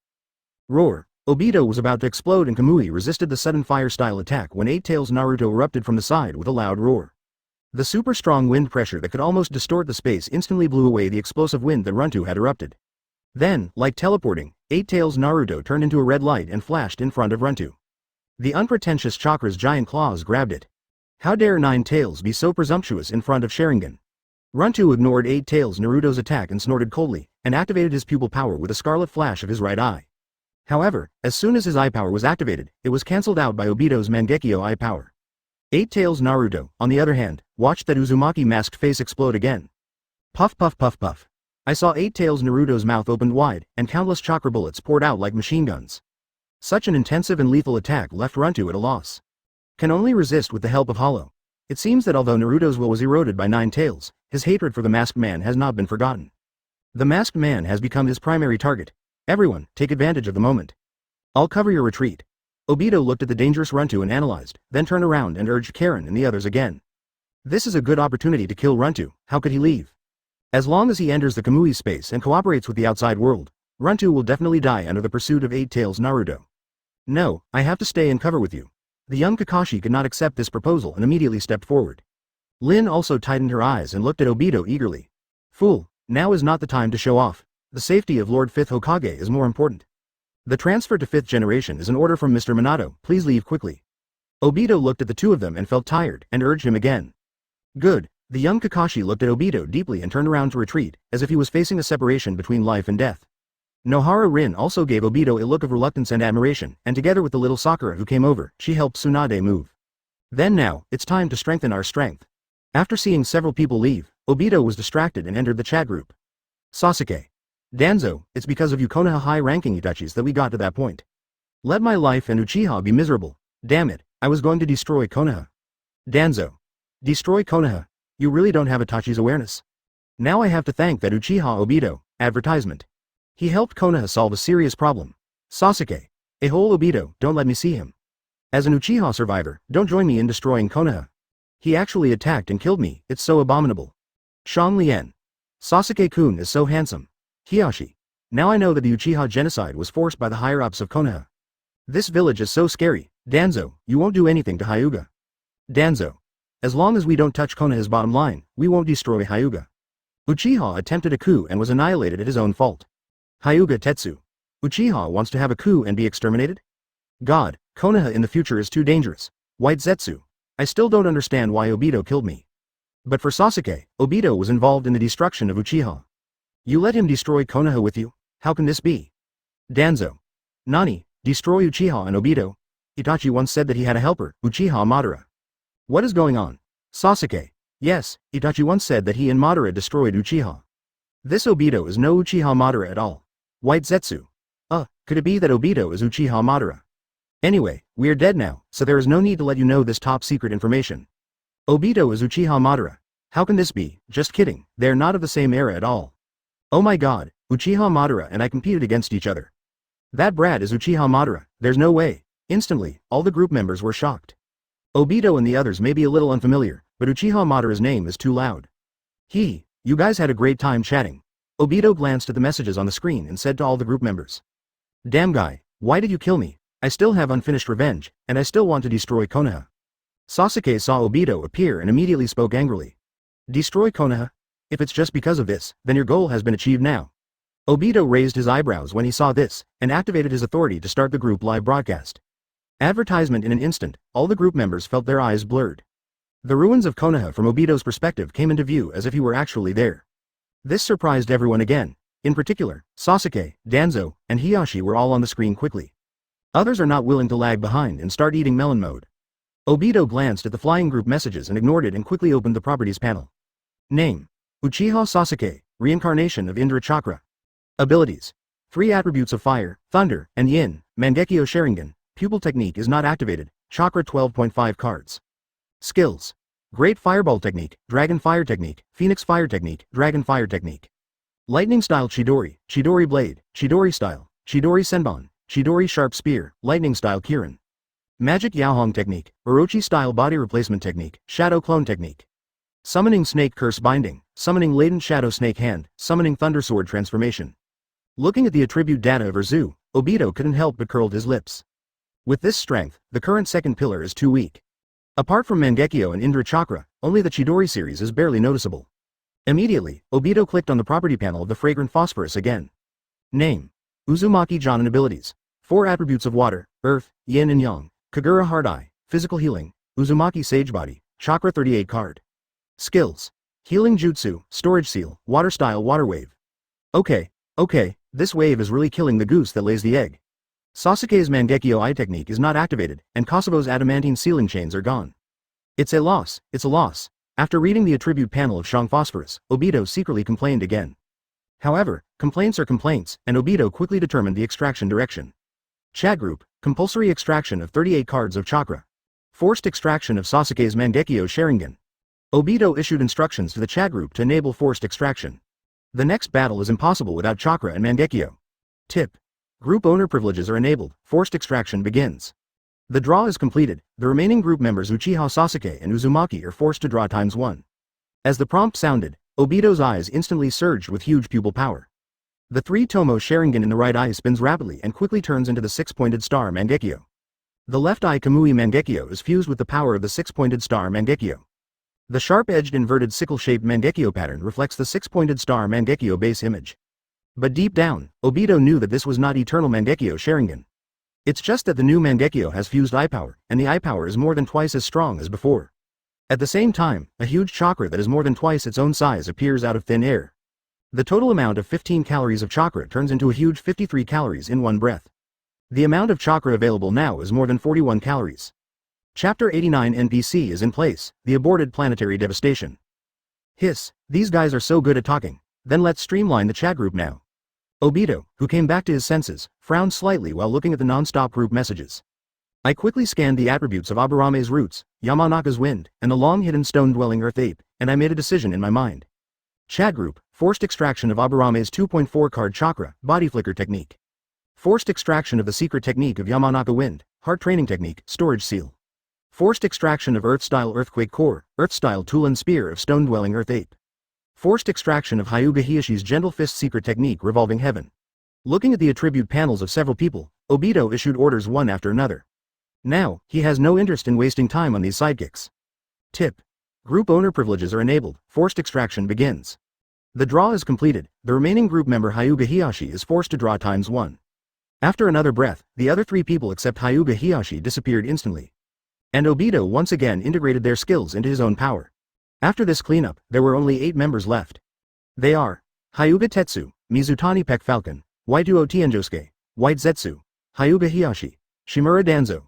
Roar. Obito was about to explode and Kamui resisted the sudden fire-style attack when 8 Tails Naruto erupted from the side with a loud roar. The super strong wind pressure that could almost distort the space instantly blew away the explosive wind that Runtu had erupted. Then, like teleporting, 8 Tails Naruto turned into a red light and flashed in front of Runtu. The unpretentious Chakra's giant claws grabbed it. How dare 9 Tails be so presumptuous in front of Sharingan? Runtu ignored 8 Tails Naruto's attack and snorted coldly, and activated his pupil power with a scarlet flash of his right eye. However, as soon as his eye power was activated, it was cancelled out by Obito's Mangekyo eye power. 8 Tails Naruto, on the other hand, watched that Uzumaki masked face explode again. Puff puff puff puff. I saw 8 Tails Naruto's mouth opened wide, and countless chakra bullets poured out like machine guns. Such an intensive and lethal attack left Runtu at a loss. Can only resist with the help of Hollow. It seems that although Naruto's will was eroded by 9 Tails, his hatred for the masked man has not been forgotten. The masked man has become his primary target. Everyone, take advantage of the moment. I'll cover your retreat. Obito looked at the dangerous Runtu and analyzed, then turned around and urged Karen and the others again. This is a good opportunity to kill Runtu, how could he leave? As long as he enters the Kamui space and cooperates with the outside world, Runtu will definitely die under the pursuit of 8 Tails Naruto. No, I have to stay and cover with you. The young Kakashi could not accept this proposal and immediately stepped forward. Lin also tightened her eyes and looked at Obito eagerly. Fool, now is not the time to show off. The safety of Lord 5th Hokage is more important. The transfer to 5th generation is an order from Mr. Minato, please leave quickly. Obito looked at the two of them and felt tired, and urged him again. Good. The young Kakashi looked at Obito deeply and turned around to retreat, as if he was facing a separation between life and death. Nohara Rin also gave Obito a look of reluctance and admiration, and together with the little Sakura who came over, she helped Tsunade move. Then now, it's time to strengthen our strength. After seeing several people leave, Obito was distracted and entered the chat group. Sasuke. Danzo, it's because of you Konoha high-ranking Itachis that we got to that point. Let my life and Uchiha be miserable. Damn it, I was going to destroy Konoha. Danzo. Destroy Konoha? You really don't have Itachi's awareness. Now I have to thank that Uchiha Obito, advertisement. He helped Konoha solve a serious problem. Sasuke. A whole Obito, don't let me see him. As an Uchiha survivor, don't join me in destroying Konoha. He actually attacked and killed me, it's so abominable. Shang Lian. Sasuke-kun is so handsome. Hiyashi. Now I know that the Uchiha genocide was forced by the higher-ups of Konoha. This village is so scary. Danzo, you won't do anything to Hyuga. Danzo. As long as we don't touch Konoha's bottom line, we won't destroy Hyuga. Uchiha attempted a coup and was annihilated at his own fault. Hyuga Tetsu. Uchiha wants to have a coup and be exterminated? God, Konoha in the future is too dangerous. White Zetsu. I still don't understand why Obito killed me. But for Sasuke, Obito was involved in the destruction of Uchiha. You let him destroy Konoha with you? How can this be? Danzo. Nani, destroy Uchiha and Obito? Itachi once said that he had a helper, Uchiha Madara. What is going on? Sasuke. Yes, Itachi once said that he and Madara destroyed Uchiha. This Obito is no Uchiha Madara at all. White Zetsu. Could it be that Obito is Uchiha Madara? Anyway, we're dead now, so there is no need to let you know this top secret information. Obito is Uchiha Madara. How can this be? Just kidding, they are not of the same era at all. Oh my god, Uchiha Madara and I competed against each other. That brat is Uchiha Madara, there's no way. Instantly, all the group members were shocked. Obito and the others may be a little unfamiliar, but Uchiha Madara's name is too loud. You guys had a great time chatting. Obito glanced at the messages on the screen and said to all the group members. Damn guy, why did you kill me? I still have unfinished revenge, and I still want to destroy Konoha. Sasuke saw Obito appear and immediately spoke angrily. Destroy Konoha? If it's just because of this, then your goal has been achieved now. Obito raised his eyebrows when he saw this, and activated his authority to start the group live broadcast. Advertisement in an instant, all the group members felt their eyes blurred. The ruins of Konoha from Obito's perspective came into view as if he were actually there. This surprised everyone again. In particular, Sasuke, Danzo, and Hiyashi were all on the screen quickly. Others are not willing to lag behind and start eating melon mode. Obito glanced at the flying group messages and ignored it and quickly opened the properties panel. Name: Uchiha Sasuke, reincarnation of Indra Chakra. Abilities: 3 attributes of fire, thunder, and yin. Mangekyo Sharingan, pupil technique is not activated, chakra 12.5 cards. Skills: Great Fireball Technique, Dragon Fire Technique, Phoenix Fire Technique, Dragon Fire Technique. Lightning Style Chidori, Chidori Blade, Chidori Style, Chidori Senbon, Chidori Sharp Spear, Lightning Style Kirin. Magic Yaohong Technique, Orochi Style Body Replacement Technique, Shadow Clone Technique. Summoning Snake Curse Binding, Summoning Latent Shadow Snake Hand, Summoning Thunder Sword Transformation. Looking at the attribute data of Erzu, Obito couldn't help but curled his lips. With this strength, the current second pillar is too weak. Apart from Mangekyo and Indra Chakra, only the Chidori series is barely noticeable. Immediately, Obito clicked on the property panel of the fragrant phosphorus again. Name: Uzumaki Jonin. Abilities: 4 attributes of water, earth, yin and yang. Kagura Hard Eye, Physical Healing, Uzumaki Sage Body, Chakra 38 card. Skills: Healing Jutsu, Storage Seal, Water Style Water Wave. Okay, this wave is really killing the goose that lays the egg. Sasuke's Mangekyo Eye technique is not activated, and Kosovo's adamantine sealing chains are gone. It's a loss. After reading the attribute panel of Shang Phosphorus, Obito secretly complained again. However, complaints are complaints, and Obito quickly determined the extraction direction. Chat group: compulsory extraction of 38 cards of chakra. Forced extraction of Sasuke's Mangekyo Sharingan. Obito issued instructions to the chat group to enable forced extraction. The next battle is impossible without chakra and Mangekyo. Tip: group owner privileges are enabled, forced extraction begins. The draw is completed, the remaining group members Uchiha Sasuke and Uzumaki are forced to draw ×1. As the prompt sounded, Obito's eyes instantly surged with huge pupil power. The 3-tomo Sharingan in the right eye spins rapidly and quickly turns into the 6-pointed star Mangekyo. The left eye Kamui Mangekyo is fused with the power of the 6-pointed star Mangekyo. The sharp-edged inverted sickle-shaped Mangekyo pattern reflects the 6-pointed star Mangekyo base image. But deep down, Obito knew that this was not eternal Mangekyo Sharingan. It's just that the new Mangekyo has fused eye power, and the eye power is more than twice as strong as before. At the same time, a huge chakra that is more than twice its own size appears out of thin air. The total amount of 15 calories of chakra turns into a huge 53 calories in one breath. The amount of chakra available now is more than 41 calories. Chapter 89 NPC is in place, the aborted planetary devastation. Hiss, these guys are so good at talking. Then let's streamline the chat group now. Obito, who came back to his senses, frowned slightly while looking at the non-stop group messages. I quickly scanned the attributes of Aburame's roots, Yamanaka's wind, and the long-hidden stone-dwelling earth ape, and I made a decision in my mind. Chat group: forced extraction of Aburame's 2.4 card chakra, body flicker technique. Forced extraction of the secret technique of Yamanaka wind, heart training technique, storage seal. Forced extraction of earth-style earthquake core, earth-style tool and spear of stone-dwelling earth ape. Forced extraction of Hyuga Hiyashi's gentle fist secret technique revolving heaven. Looking at the attribute panels of several people, Obito issued orders one after another. Now, he has no interest in wasting time on these sidekicks. Tip: group owner privileges are enabled, forced extraction begins. The draw is completed, the remaining group member Hyuga Hiyashi is forced to draw ×1. After another breath, the other 3 people except Hyuga Hiyashi disappeared instantly. And Obito once again integrated their skills into his own power. After this cleanup, there were only 8 members left. They are Hyuga Tetsu, Mizutani Pek Falcon, Waituo Tienjosuke, White Zetsu, Hyuga Hiyashi, Shimura Danzo,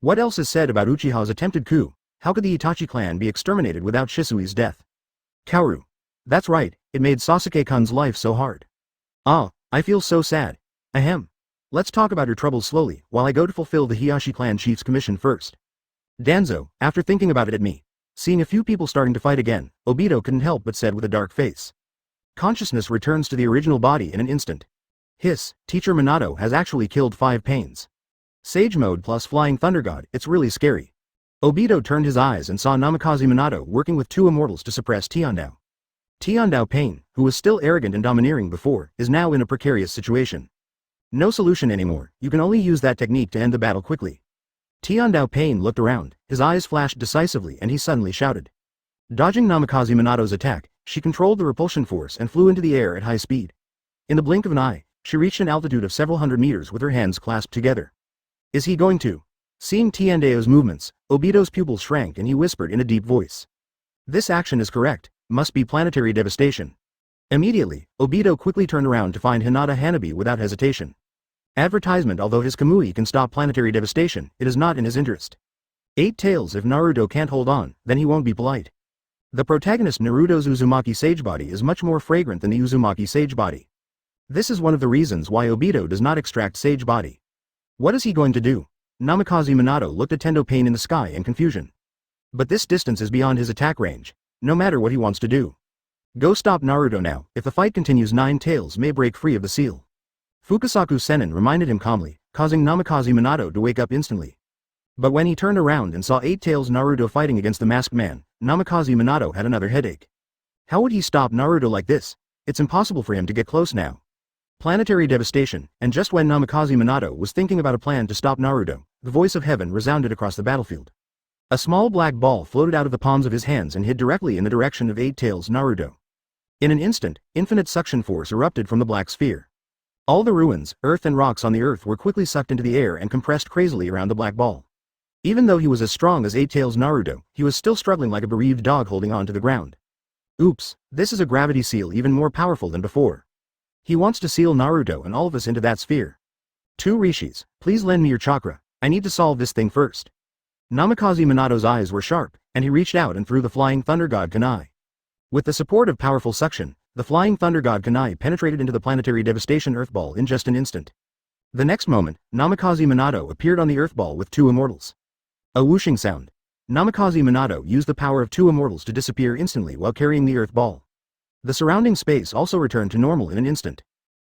What else is said about Uchiha's attempted coup? How could the Itachi clan be exterminated without Shisui's death? Kaoru. That's right, it made Sasuke-kun's life so hard. Ah, I feel so sad. Ahem. Let's talk about your troubles slowly, while I go to fulfill the Hiyashi clan chief's commission first. Danzo, after thinking about it at me, seeing a few people starting to fight again, Obito couldn't help but said with a dark face. Consciousness returns to the original body in an instant. Hiss, Teacher Minato has actually killed 5 pains. Sage mode plus Flying Thunder God, it's really scary. Obito turned his eyes and saw Namikaze Minato working with 2 immortals to suppress Tiandao. Tiandao Pain, who was still arrogant and domineering before, is now in a precarious situation. No solution anymore, you can only use that technique to end the battle quickly. Tiandao Pain looked around, his eyes flashed decisively and he suddenly shouted. Dodging Namikaze Minato's attack, she controlled the repulsion force and flew into the air at high speed. In the blink of an eye, she reached an altitude of several hundred meters with her hands clasped together. Is he going to? Seeing Tiandao's movements, Obito's pupils shrank and he whispered in a deep voice. This action is correct, must be planetary devastation. Immediately, Obito quickly turned around to find Hinata Hanabi without hesitation. Advertisement. Although his Kamui can stop planetary devastation, it is not in his interest. 8 tails. If Naruto can't hold on, then he won't be polite. The protagonist Naruto's Uzumaki sage body is much more fragrant than the Uzumaki sage body. This is one of the reasons why Obito does not extract sage body. What is he going to do? Namikaze Minato looked at Tendo Pain in the sky in confusion. But this distance is beyond his attack range, no matter what he wants to do. Go stop Naruto now. If the fight continues, 9 tails may break free of the seal. Fukasaku Sennin reminded him calmly, causing Namikaze Minato to wake up instantly. But when he turned around and saw 8 tails Naruto fighting against the masked man, Namikaze Minato had another headache. How would he stop Naruto like this? It's impossible for him to get close now. Planetary devastation, and just when Namikaze Minato was thinking about a plan to stop Naruto, the voice of heaven resounded across the battlefield. A small black ball floated out of the palms of his hands and hid directly in the direction of 8 tails Naruto. In an instant, infinite suction force erupted from the black sphere. All the ruins, earth and rocks on the earth were quickly sucked into the air and compressed crazily around the black ball. Even though he was as strong as 8 tails Naruto, he was still struggling like a bereaved dog holding on to the ground. Oops, this is a gravity seal even more powerful than before. He wants to seal Naruto and all of us into that sphere. 2 rishis, please lend me your chakra, I need to solve this thing first. Namikaze Minato's eyes were sharp, and he reached out and threw the Flying Thunder God Kunai. With the support of powerful suction, the Flying Thunder God Kunai penetrated into the planetary devastation Earthball in just an instant. The next moment, Namikaze Minato appeared on the Earthball with 2 immortals. A whooshing sound. Namikaze Minato used the power of 2 immortals to disappear instantly while carrying the Earthball. The surrounding space also returned to normal in an instant.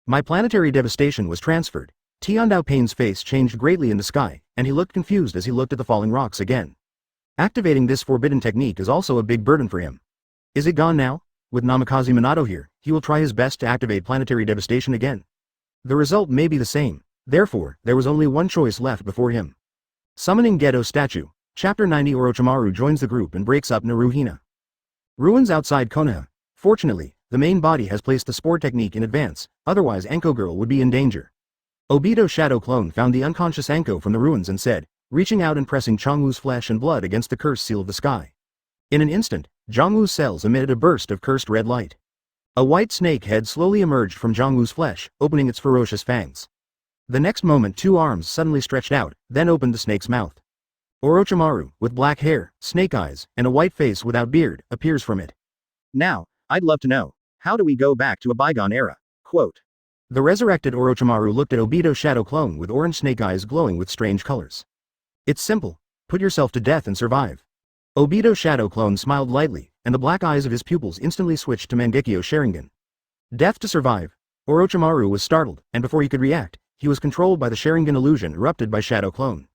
My planetary devastation was transferred. Tiandao Pain's face changed greatly in the sky, and he looked confused as he looked at the falling rocks again. Activating this forbidden technique is also a big burden for him. Is it gone now? With Namikaze Minato here, he will try his best to activate planetary devastation again. The result may be the same, therefore, there was only one choice left before him. Summoning Gedo Statue. Chapter 90 Orochimaru joins the group and breaks up Naruhina. Ruins outside Konoha. Fortunately, the main body has placed the spore technique in advance, otherwise Anko Girl would be in danger. Obito Shadow Clone found the unconscious Anko from the ruins and said, reaching out and pressing Changwoo's flesh and blood against the cursed seal of the sky. In an instant, Zhongwu's cells emitted a burst of cursed red light. A white snake head slowly emerged from Zhongwu's flesh, opening its ferocious fangs. The next moment 2 arms suddenly stretched out, then opened the snake's mouth. Orochimaru, with black hair, snake eyes, and a white face without beard, appears from it. Now, I'd love to know, how do we go back to a bygone era? Quote. The resurrected Orochimaru looked at Obito Shadow Clone with orange snake eyes glowing with strange colors. It's simple. Put yourself to death and survive. Obito Shadow Clone smiled lightly, and the black eyes of his pupils instantly switched to Mangekyo Sharingan. Death to survive. Orochimaru was startled, and before he could react, he was controlled by the Sharingan illusion erupted by Shadow Clone.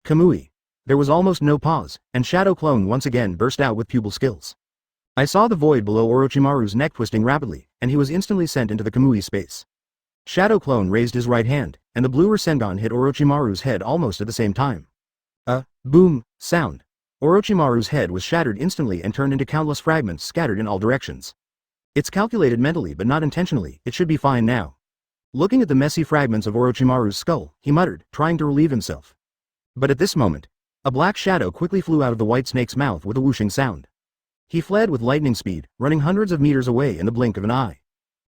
Kamui. There was almost no pause, and Shadow Clone once again burst out with pupil skills. I saw the void below Orochimaru's neck twisting rapidly, and he was instantly sent into the Kamui space. Shadow Clone raised his right hand, and the blue Rasengan hit Orochimaru's head almost at the same time. A boom sound. Orochimaru's head was shattered instantly and turned into countless fragments scattered in all directions. It's calculated mentally but not intentionally, it should be fine now. Looking at the messy fragments of Orochimaru's skull, he muttered, trying to relieve himself. But at this moment, a black shadow quickly flew out of the white snake's mouth with a whooshing sound. He fled with lightning speed, running hundreds of meters away in the blink of an eye.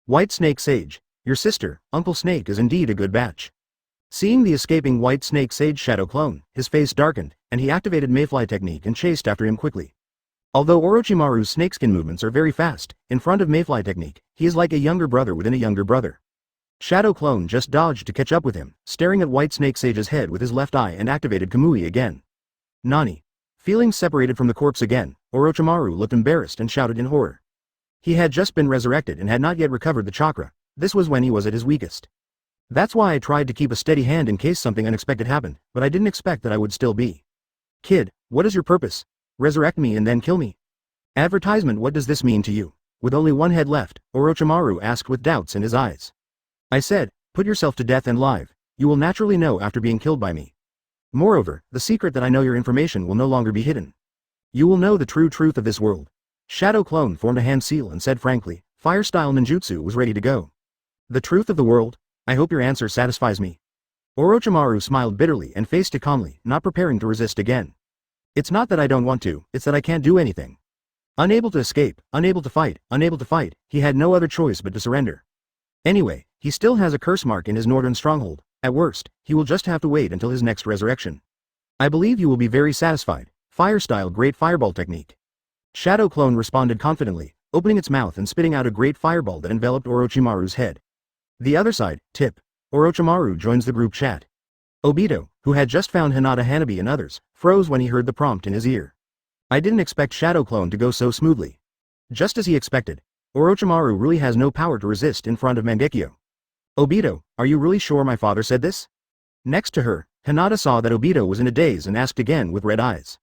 White Snake Sage, your sister, Uncle Snake is indeed a good batch. Seeing the escaping White Snake Sage Shadow Clone, his face darkened, and he activated Mayfly technique and chased after him quickly. Although Orochimaru's snakeskin movements are very fast, in front of Mayfly technique, he is like a younger brother within a younger brother. Shadow Clone just dodged to catch up with him, staring at White Snake Sage's head with his left eye and activated Kamui again. Nani. Feeling separated from the corpse again, Orochimaru looked embarrassed and shouted in horror. He had just been resurrected and had not yet recovered the chakra. This was when he was at his weakest. That's why I tried to keep a steady hand in case something unexpected happened, but I didn't expect that I would still be. Kid, what is your purpose? Resurrect me and then kill me? Advertisement, what does this mean to you? With only one head left, Orochimaru asked with doubts in his eyes. I said, put yourself to death and live. You will naturally know after being killed by me. Moreover, the secret that I know your information will no longer be hidden. You will know the true truth of this world. Shadow Clone formed a hand seal and said frankly, fire-style ninjutsu was ready to go. The truth of the world? I hope your answer satisfies me. Orochimaru smiled bitterly and faced it calmly, not preparing to resist again. It's not that I don't want to, it's that I can't do anything. Unable to escape, unable to fight, he had no other choice but to surrender. Anyway, he still has a curse mark in his northern stronghold. At worst, he will just have to wait until his next resurrection. I believe you will be very satisfied. Fire-style Great Fireball technique. Shadow Clone responded confidently, opening its mouth and spitting out a great fireball that enveloped Orochimaru's head. The other side, tip. Orochimaru joins the group chat. Obito, who had just found Hinata Hanabi and others, froze when he heard the prompt in his ear. I didn't expect Shadow Clone to go so smoothly. Just as he expected, Orochimaru really has no power to resist in front of Mangekyo. Obito, are you really sure my father said this? Next to her, Hinata saw that Obito was in a daze and asked again with red eyes.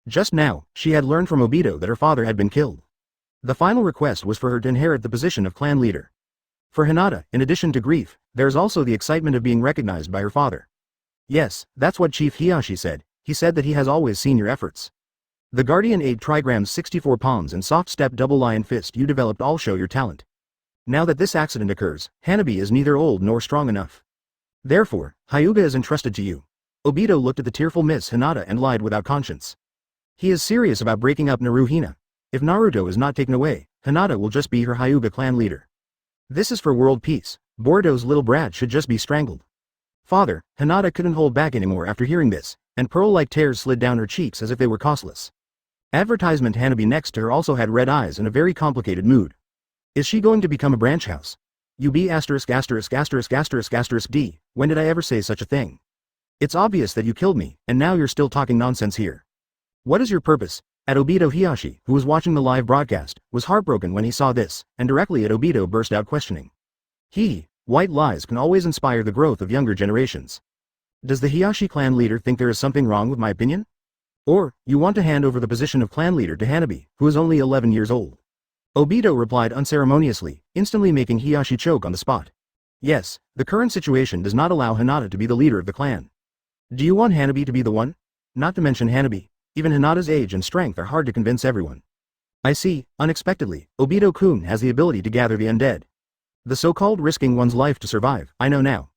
Just now, she had learned from Obito that her father had been killed. The final request was for her to inherit the position of clan leader. For Hinata, in addition to grief, there is also the excitement of being recognized by her father. Yes, that's what Chief Hiyashi said. He said that he has always seen your efforts. The Guardian 8 trigrams 64 palms and soft step double lion fist you developed all show your talent. Now that this accident occurs, Hanabi is neither old nor strong enough. Therefore, Hyuga is entrusted to you. Obito looked at the tearful Miss Hinata and lied without conscience. He is serious about breaking up Naruhina. If Naruto is not taken away, Hinata will just be her Hyuga clan leader. This is for world peace. Boruto's little brat should just be strangled. Father, Hinata couldn't hold back anymore after hearing this, and pearl-like tears slid down her cheeks as if they were costless. Advertisement Hanabi next to her also had red eyes and a very complicated mood. Is she going to become a branch house? UB ****************** D, when did I ever say such a thing? It's obvious that you killed me, and now you're still talking nonsense here. What is your purpose? At Obito Hiyashi, who was watching the live broadcast, was heartbroken when he saw this, and directly at Obito burst out questioning. White lies can always inspire the growth of younger generations. Does the Hiyashi clan leader think there is something wrong with my opinion? Or, you want to hand over the position of clan leader to Hanabi, who is only 11 years old? Obito replied unceremoniously, instantly making Hiyashi choke on the spot. Yes, the current situation does not allow Hinata to be the leader of the clan. Do you want Hanabi to be the one? Not to mention Hanabi, even Hinata's age and strength are hard to convince everyone. I see, unexpectedly, Obito-kun has the ability to gather the undead. The so-called risking one's life to survive, I know now.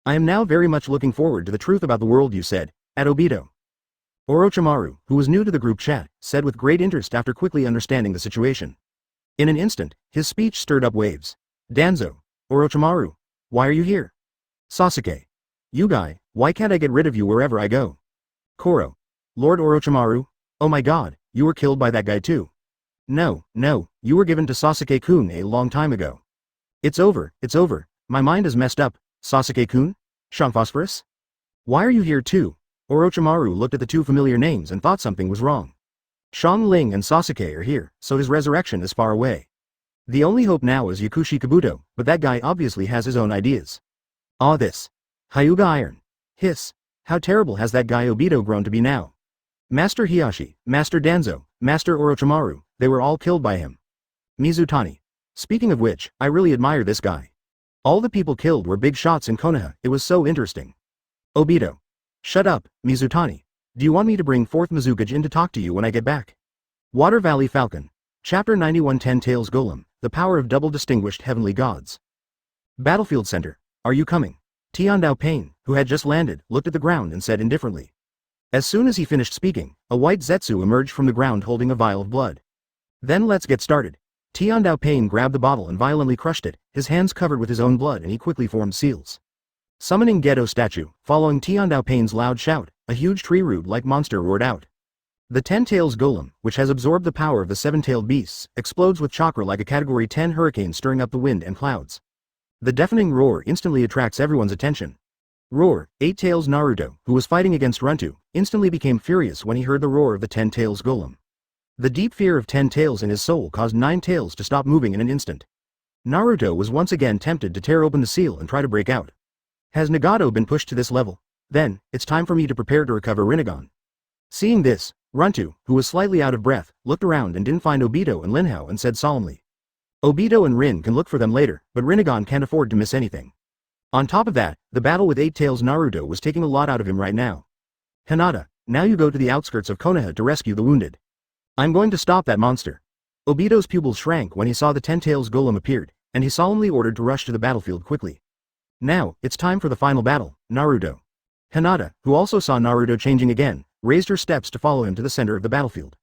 I am now very much looking forward to the truth about the world you said, at Obito. Orochimaru, who was new to the group chat, said with great interest after quickly understanding the situation. In an instant, his speech stirred up waves. Danzo. Orochimaru. Why are you here? Sasuke. You guy, why can't I get rid of you wherever I go? Koro. Lord Orochimaru? Oh my god, you were killed by that guy too. No, you were given to Sasuke-kun a long time ago. It's over, my mind is messed up, Sasuke-kun? Phosphorus? Why are you here too? Orochimaru looked at the two familiar names and thought something was wrong. Ling and Sasuke are here, so his resurrection is far away. The only hope now is Yakushi Kabuto, but that guy obviously has his own ideas. This. Hyuga Iron. Hiss. How terrible has that guy Obito grown to be now? Master Hiyashi, Master Danzo, Master Orochimaru, they were all killed by him. Mizutani. Speaking of which, I really admire this guy. All the people killed were big shots in Konoha, it was so interesting. Obito. Shut up, Mizutani. Do you want me to bring forth Mizukage to talk to you when I get back? Water Valley Falcon. Chapter 91 Ten Tails Golem, the power of double distinguished heavenly gods. Battlefield Center. Are you coming? Tiandao Pain, who had just landed, looked at the ground and said indifferently. As soon as he finished speaking, a white Zetsu emerged from the ground holding a vial of blood. Then let's get started. Tiandao Pain grabbed the bottle and violently crushed it, his hands covered with his own blood, and he quickly formed seals. Summoning Gedo statue, following Tiandao Pain's loud shout, a huge tree-root-like monster roared out. The Ten Tails Golem, which has absorbed the power of the seven-tailed beasts, explodes with chakra like a Category 10 hurricane stirring up the wind and clouds. The deafening roar instantly attracts everyone's attention. Roar. Eight Tails Naruto, who was fighting against Runtu, instantly became furious when he heard the roar of the Ten Tails Golem. The deep fear of 10 tails in his soul caused 9 tails to stop moving in an instant. Naruto was once again tempted to tear open the seal and try to break out. Has Nagato been pushed to this level? Then, it's time for me to prepare to recover Rinnegan. Seeing this, Runtu, who was slightly out of breath, looked around and didn't find Obito and Linhao and said solemnly. Obito and Rin can look for them later, but Rinnegan can't afford to miss anything. On top of that, the battle with 8 Tails Naruto was taking a lot out of him right now. Hinata, now you go to the outskirts of Konoha to rescue the wounded. I'm going to stop that monster. Obito's pupils shrank when he saw the 10 Tails Golem appeared, and he solemnly ordered to rush to the battlefield quickly. Now, it's time for the final battle, Naruto. Hinata, who also saw Naruto changing again, raised her steps to follow him to the center of the battlefield.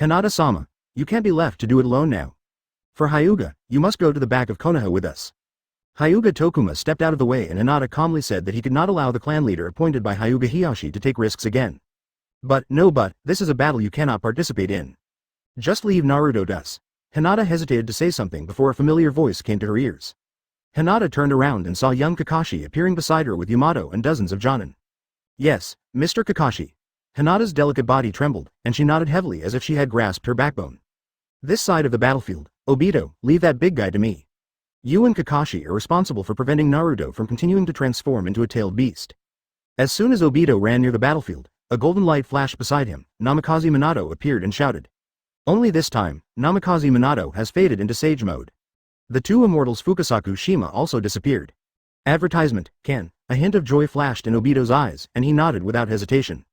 Hinata-sama, you can't be left to do it alone now. For Hyuga, you must go to the back of Konoha with us. Hyuga Tokuma stepped out of the way and Hinata calmly said that he could not allow the clan leader appointed by Hyuga Hiyashi to take risks again. But, this is a battle you cannot participate in. Just leave Naruto to us. Hinata hesitated to say something before a familiar voice came to her ears. Hinata turned around and saw young Kakashi appearing beside her with Yamato and dozens of Jonin. Yes, Mr. Kakashi. Hinata's delicate body trembled, and she nodded heavily as if she had grasped her backbone. This side of the battlefield, Obito, leave that big guy to me. You and Kakashi are responsible for preventing Naruto from continuing to transform into a tailed beast. As soon as Obito ran near the battlefield, a golden light flashed beside him. Namikaze Minato appeared and shouted. Only this time, Namikaze Minato has faded into sage mode. The two immortals Fukasaku Shima also disappeared. Advertisement, Ken. A hint of joy flashed in Obito's eyes, and he nodded without hesitation.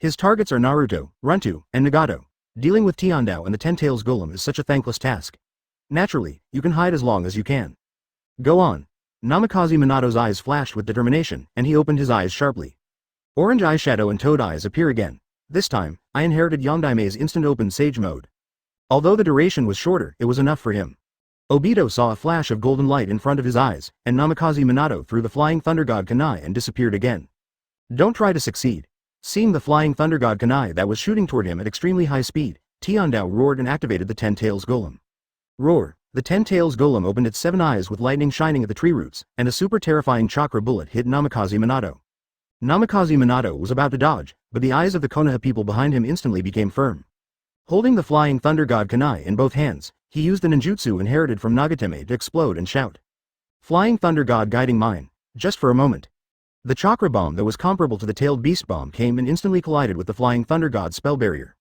His targets are Naruto, Runtu, and Nagato. Dealing with Tiandao and the 10 Tails Golem is such a thankless task. Naturally, you can hide as long as you can. Go on. Namikaze Minato's eyes flashed with determination, and he opened his eyes sharply. Orange eyeshadow and toad eyes appear again. This time, I inherited Yondaime's instant open sage mode. Although the duration was shorter, it was enough for him. Obito saw a flash of golden light in front of his eyes, and Namikaze Minato threw the flying thunder god kunai and disappeared again. Don't try to succeed. Seeing the flying thunder god kunai that was shooting toward him at extremely high speed, Tiandao roared and activated the 10 Tails Golem. Roar. The 10 Tails Golem opened its 7 eyes with lightning shining at the tree roots, and a super terrifying chakra bullet hit Namikaze Minato. Namikaze Minato was about to dodge, but the eyes of the Konoha people behind him instantly became firm. Holding the flying thunder god kunai in both hands, he used the ninjutsu inherited from Nagateme to explode and shout. Flying Thunder God guiding mine, just for a moment. The chakra bomb that was comparable to the tailed beast bomb came and instantly collided with the Flying Thunder God's spell barrier.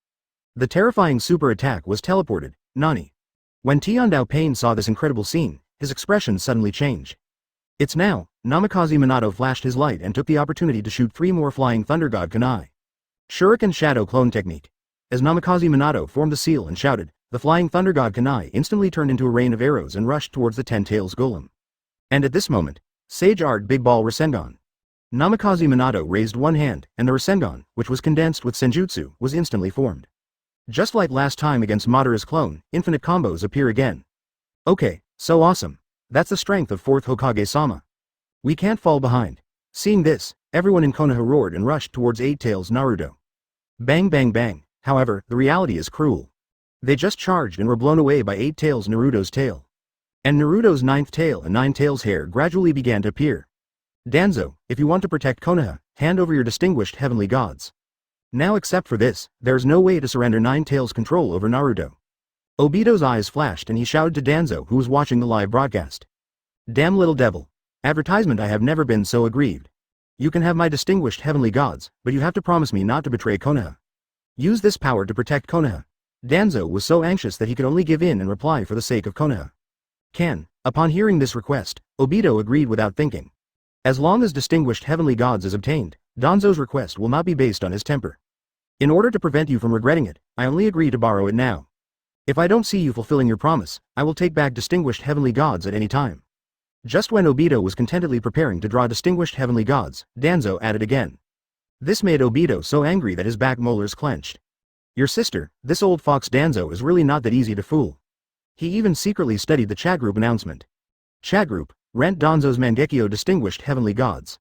The terrifying super attack was teleported, Nani. When Tiandao Pain saw this incredible scene, his expression suddenly changed. It's now. Namikaze Minato flashed his light and took the opportunity to shoot 3 more Flying Thunder God kunai. Shuriken Shadow Clone Technique. As Namikaze Minato formed the seal and shouted, the Flying Thunder God kunai instantly turned into a rain of arrows and rushed towards the Ten Tails Golem. And at this moment, Sage Art Big Ball Rasengan. Namikaze Minato raised one hand, and the Rasengan, which was condensed with Senjutsu, was instantly formed. Just like last time against Madara's clone, infinite combos appear again. Okay, so awesome. That's the strength of 4th Hokage-sama. We can't fall behind. Seeing this, everyone in Konoha roared and rushed towards 8 Tails Naruto. Bang bang bang, however, the reality is cruel. They just charged and were blown away by 8 Tails Naruto's tail. And Naruto's 9th tail and 9 Tails hair gradually began to appear. Danzo, if you want to protect Konoha, hand over your distinguished heavenly gods. Now except for this, there's no way to surrender 9 Tails' control over Naruto. Obito's eyes flashed and he shouted to Danzo who was watching the live broadcast. Damn little devil. Advertisement, I have never been so aggrieved. You can have my distinguished heavenly gods, but you have to promise me not to betray Konoha. Use this power to protect Konoha. Danzo was so anxious that he could only give in and reply for the sake of Konoha. Upon hearing this request, Obito agreed without thinking. As long as distinguished heavenly gods is obtained, Danzo's request will not be based on his temper. In order to prevent you from regretting it, I only agree to borrow it now. If I don't see you fulfilling your promise, I will take back distinguished heavenly gods at any time. Just when Obito was contentedly preparing to draw distinguished heavenly gods, Danzo added again. This made Obito so angry that his back molars clenched. Your sister, this old fox Danzo is really not that easy to fool. He even secretly studied the chat group announcement. Chat group, rent Danzo's Mangekyo distinguished heavenly gods.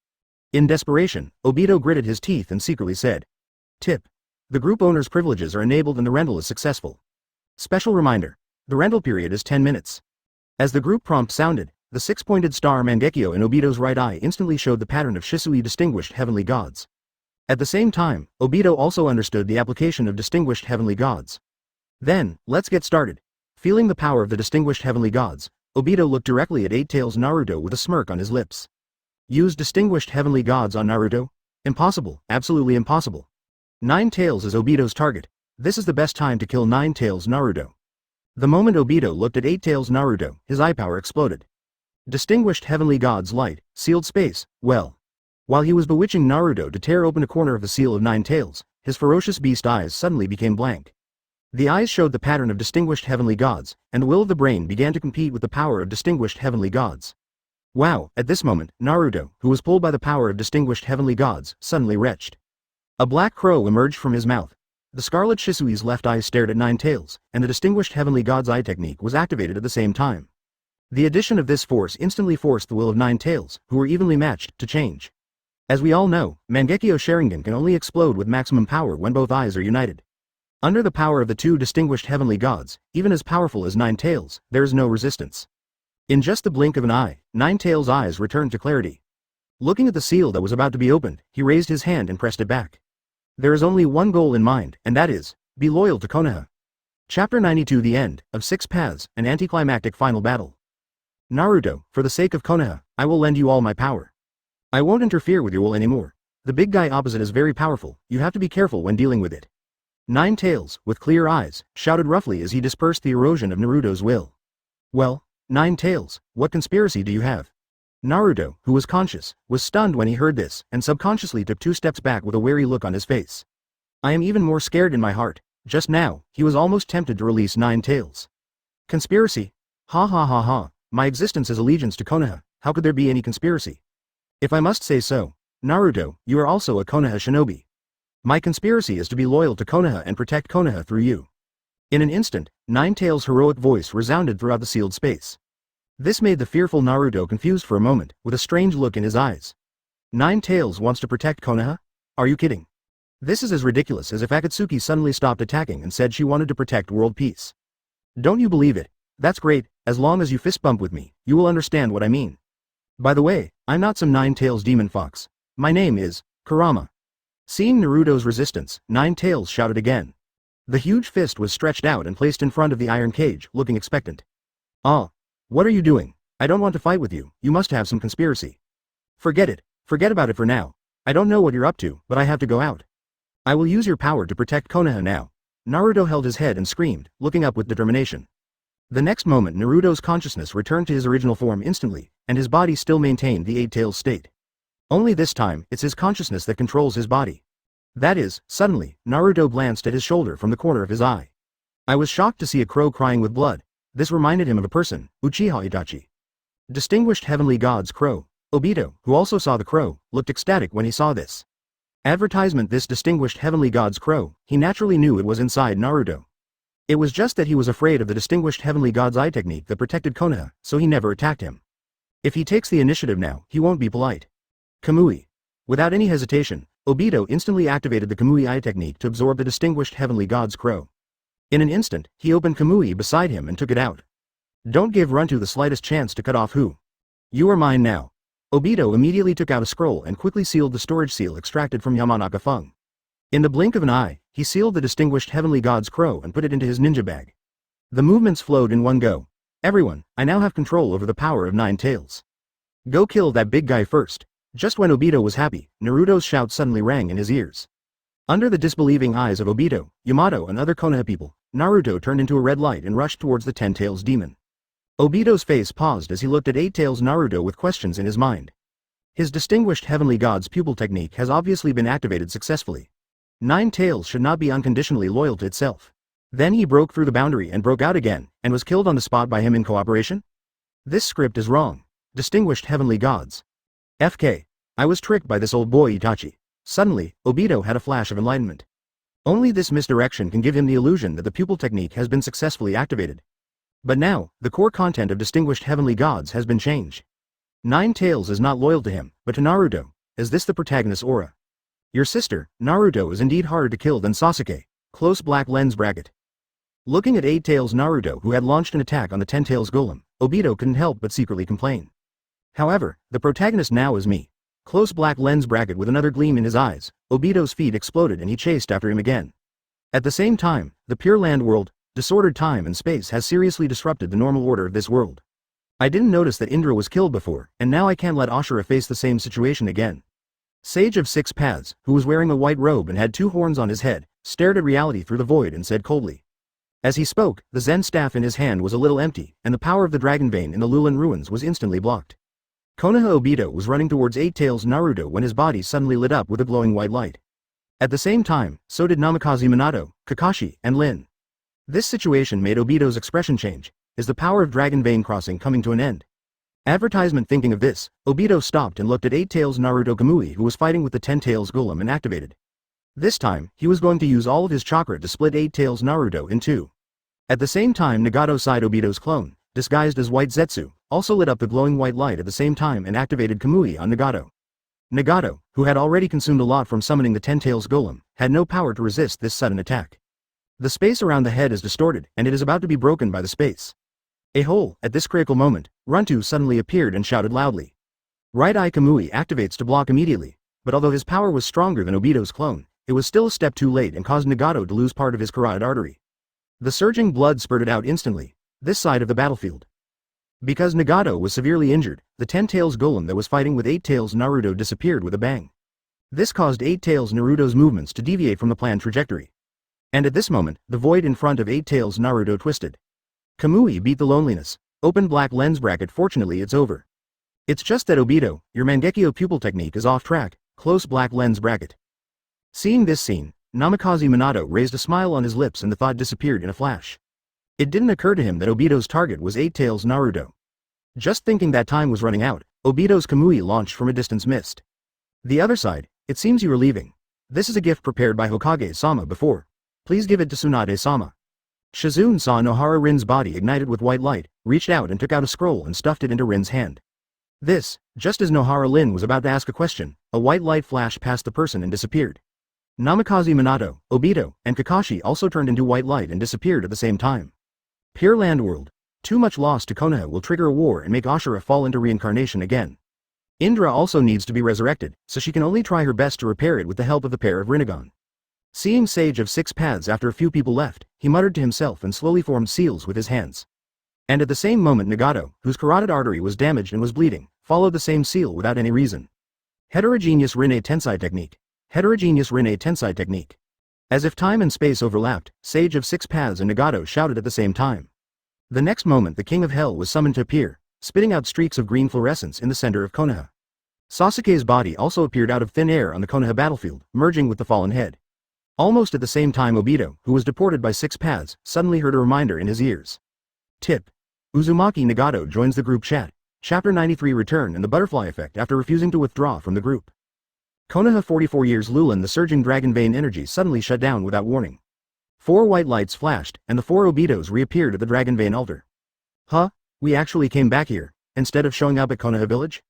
In desperation, Obito gritted his teeth and secretly said. Tip. The group owner's privileges are enabled and the rental is successful. Special reminder. The rental period is 10 minutes. As the group prompt sounded, the 6-pointed star Mangekyo in Obito's right eye instantly showed the pattern of Shisui distinguished heavenly gods. At the same time, Obito also understood the application of distinguished heavenly gods. Then, let's get started. Feeling the power of the distinguished heavenly gods, Obito looked directly at 8 Tails Naruto with a smirk on his lips. Use distinguished heavenly gods on Naruto? Impossible, absolutely impossible. 9 Tails is Obito's target. This is the best time to kill 9 Tails Naruto. The moment Obito looked at 8 Tails Naruto, his eye power exploded. Distinguished heavenly gods light, sealed space, well. While he was bewitching Naruto to tear open a corner of the seal of 9 Tails, his ferocious beast eyes suddenly became blank. The eyes showed the pattern of distinguished heavenly gods, and the will of the brain began to compete with the power of distinguished heavenly gods. Wow, at this moment, Naruto, who was pulled by the power of distinguished heavenly gods, suddenly retched. A black crow emerged from his mouth. The scarlet Shisui's left eye stared at 9 Tails, and the distinguished heavenly god's eye technique was activated at the same time. The addition of this force instantly forced the will of 9 Tails, who were evenly matched, to change. As we all know, Mangekyo Sharingan can only explode with maximum power when both eyes are united. Under the power of the 2 distinguished heavenly gods, even as powerful as 9 Tails, there is no resistance. In just the blink of an eye, 9 Tails' eyes returned to clarity. Looking at the seal that was about to be opened, he raised his hand and pressed it back. There is only one goal in mind, and that is, be loyal to Konoha. Chapter 92 The End of 6 Paths, an anticlimactic final battle. Naruto, for the sake of Konoha, I will lend you all my power. I won't interfere with your will anymore. The big guy opposite is very powerful, you have to be careful when dealing with it. 9 Tails, with clear eyes, shouted roughly as he dispersed the erosion of Naruto's will. Well, 9 Tails, what conspiracy do you have? Naruto, who was conscious, was stunned when he heard this, and subconsciously took 2 steps back with a wary look on his face. I am even more scared in my heart. Just now, he was almost tempted to release 9 Tails. Conspiracy? Ha ha ha ha, my existence is allegiance to Konoha, how could there be any conspiracy? If I must say so, Naruto, you are also a Konoha shinobi. My conspiracy is to be loyal to Konoha and protect Konoha through you. In an instant, 9 Tails' heroic voice resounded throughout the sealed space. This made the fearful Naruto confused for a moment, with a strange look in his eyes. 9 Tails wants to protect Konoha? Are you kidding? This is as ridiculous as if Ōtsutsuki suddenly stopped attacking and said she wanted to protect world peace. Don't you believe it? That's great, as long as you fist bump with me, you will understand what I mean. By the way, I'm not some 9 Tails demon fox. My name is Kurama. Seeing Naruto's resistance, 9 Tails shouted again. The huge fist was stretched out and placed in front of the iron cage, looking expectant. Ah. What are you doing? I don't want to fight with you, you must have some conspiracy. Forget it. Forget about it for now. I don't know what you're up to, but I have to go out. I will use your power to protect Konoha now. Naruto held his head and screamed, looking up with determination. The next moment Naruto's consciousness returned to his original form instantly, and his body still maintained the Eight Tails state. Only this time, it's his consciousness that controls his body. That is, suddenly, Naruto glanced at his shoulder from the corner of his eye. I was shocked to see a crow crying with blood. This reminded him of a person, Uchiha Itachi. Distinguished Heavenly God's crow. Obito, who also saw the crow, looked ecstatic when he saw this. Advertisement. This distinguished Heavenly God's crow, he naturally knew it was inside Naruto. It was just that he was afraid of the distinguished Heavenly God's eye technique that protected Konoha, so he never attacked him. If he takes the initiative now, he won't be polite. Kamui. Without any hesitation, Obito instantly activated the Kamui eye technique to absorb the distinguished Heavenly God's crow. In an instant, he opened Kamui beside him and took it out. Don't give Runtu the slightest chance to cut off who. You are mine now. Obito immediately took out a scroll and quickly sealed the storage seal extracted from Yamanaka Fung. In the blink of an eye, he sealed the distinguished Heavenly God's crow and put it into his ninja bag. The movements flowed in one go. Everyone, I now have control over the power of Nine Tails. Go kill that big guy first. Just when Obito was happy, Naruto's shout suddenly rang in his ears. Under the disbelieving eyes of Obito, Yamato and other Konoha people, Naruto turned into a red light and rushed towards the Ten Tails demon. Obito's face paused as he looked at Eight Tails Naruto with questions in his mind. His distinguished Heavenly God's pupil technique has obviously been activated successfully. Nine Tails should not be unconditionally loyal to itself. Then he broke through the boundary and broke out again, and was killed on the spot by him in cooperation? This script is wrong. Distinguished Heavenly Gods. FK. I was tricked by this old boy Itachi. Suddenly, Obito had a flash of enlightenment. Only this misdirection can give him the illusion that the pupil technique has been successfully activated. But now, the core content of Distinguished Heavenly Gods has been changed. Nine Tails is not loyal to him, but to Naruto. Is this the protagonist's aura? Your sister, Naruto, is indeed harder to kill than Sasuke. Close black lens bracket. Looking at Eight Tails Naruto, who had launched an attack on the Ten Tails Golem, Obito couldn't help but secretly complain. However, the protagonist now is me. Close black lens bracket. With another gleam in his eyes, Obito's feet exploded and he chased after him again. At the same time, the Pure Land world, disordered time and space has seriously disrupted the normal order of this world. I didn't notice that Indra was killed before, and now I can't let Ashura face the same situation again. Sage of Six Paths, who was wearing a white robe and had two horns on his head, stared at reality through the void and said coldly. As he spoke, the Zen staff in his hand was a little empty, and the power of the dragon vein in the Lulan ruins was instantly blocked. Konoha Obito was running towards Eight Tails Naruto when his body suddenly lit up with a glowing white light. At the same time, so did Namikaze Minato, Kakashi, and Lin. This situation made Obito's expression change. Is the power of Dragon Vein crossing coming to an end? Advertisement. Thinking of this, Obito stopped and looked at Eight Tails Naruto Kamui, who was fighting with the Ten Tails Golem, and activated. This time, he was going to use all of his chakra to split Eight Tails Naruto in two. At the same time, Nagato side Obito's clone, disguised as White Zetsu, also lit up the glowing white light at the same time and activated Kamui on Nagato. Nagato, who had already consumed a lot from summoning the Ten Tails Golem, had no power to resist this sudden attack. The space around the head is distorted, and it is about to be broken by the space. A hole. At this critical moment, Runtu suddenly appeared and shouted loudly. Right Eye Kamui activates to block immediately, but although his power was stronger than Obito's clone, it was still a step too late and caused Nagato to lose part of his carotid artery. The surging blood spurted out instantly, this side of the battlefield. Because Nagato was severely injured, the Ten Tails Golem that was fighting with Eight Tails Naruto disappeared with a bang. This caused Eight Tails Naruto's movements to deviate from the planned trajectory. And at this moment, the void in front of Eight Tails Naruto twisted. Kamui beat the loneliness. Open black lens bracket. Fortunately it's over. It's just that Obito, your Mangekyo pupil technique is off track. Close black lens bracket. Seeing this scene, Namikaze Minato raised a smile on his lips and the thought disappeared in a flash. It didn't occur to him that Obito's target was Eight Tails Naruto. Just thinking that time was running out, Obito's Kamui launched from a distance missed. The other side, it seems you were leaving. This is a gift prepared by Hokage-sama before. Please give it to Tsunade-sama. Shizune saw Nohara Rin's body ignited with white light, reached out and took out a scroll and stuffed it into Rin's hand. This, just as Nohara Rin was about to ask a question, a white light flashed past the person and disappeared. Namikaze Minato, Obito, and Kakashi also turned into white light and disappeared at the same time. Pure Land World. Too much loss to Konoha will trigger a war and make Ashura fall into reincarnation again. Indra also needs to be resurrected, so she can only try her best to repair it with the help of the pair of Rinnegan. Seeing Sage of Six Paths after a few people left, he muttered to himself and slowly formed seals with his hands. And at the same moment Nagato, whose carotid artery was damaged and was bleeding, followed the same seal without any reason. Heterogeneous Rinne Tensai Technique. Heterogeneous Rinne Tensai Technique. As if time and space overlapped, Sage of Six Paths and Nagato shouted at the same time. The next moment the King of Hell was summoned to appear, spitting out streaks of green fluorescence in the center of Konoha. Sasuke's body also appeared out of thin air on the Konoha battlefield, merging with the fallen head. Almost at the same time Obito, who was deported by Six Paths, suddenly heard a reminder in his ears. Tip. Uzumaki Nagato joins the group chat. Chapter 93 Return and the Butterfly Effect after refusing to withdraw from the group. Konoha 44 years Lulan the surging dragon vein energy suddenly shut down without warning. 4 white lights flashed, and the 4 Obitos reappeared at the dragon vein altar. Huh? We actually came back here, instead of showing up at Konoha village?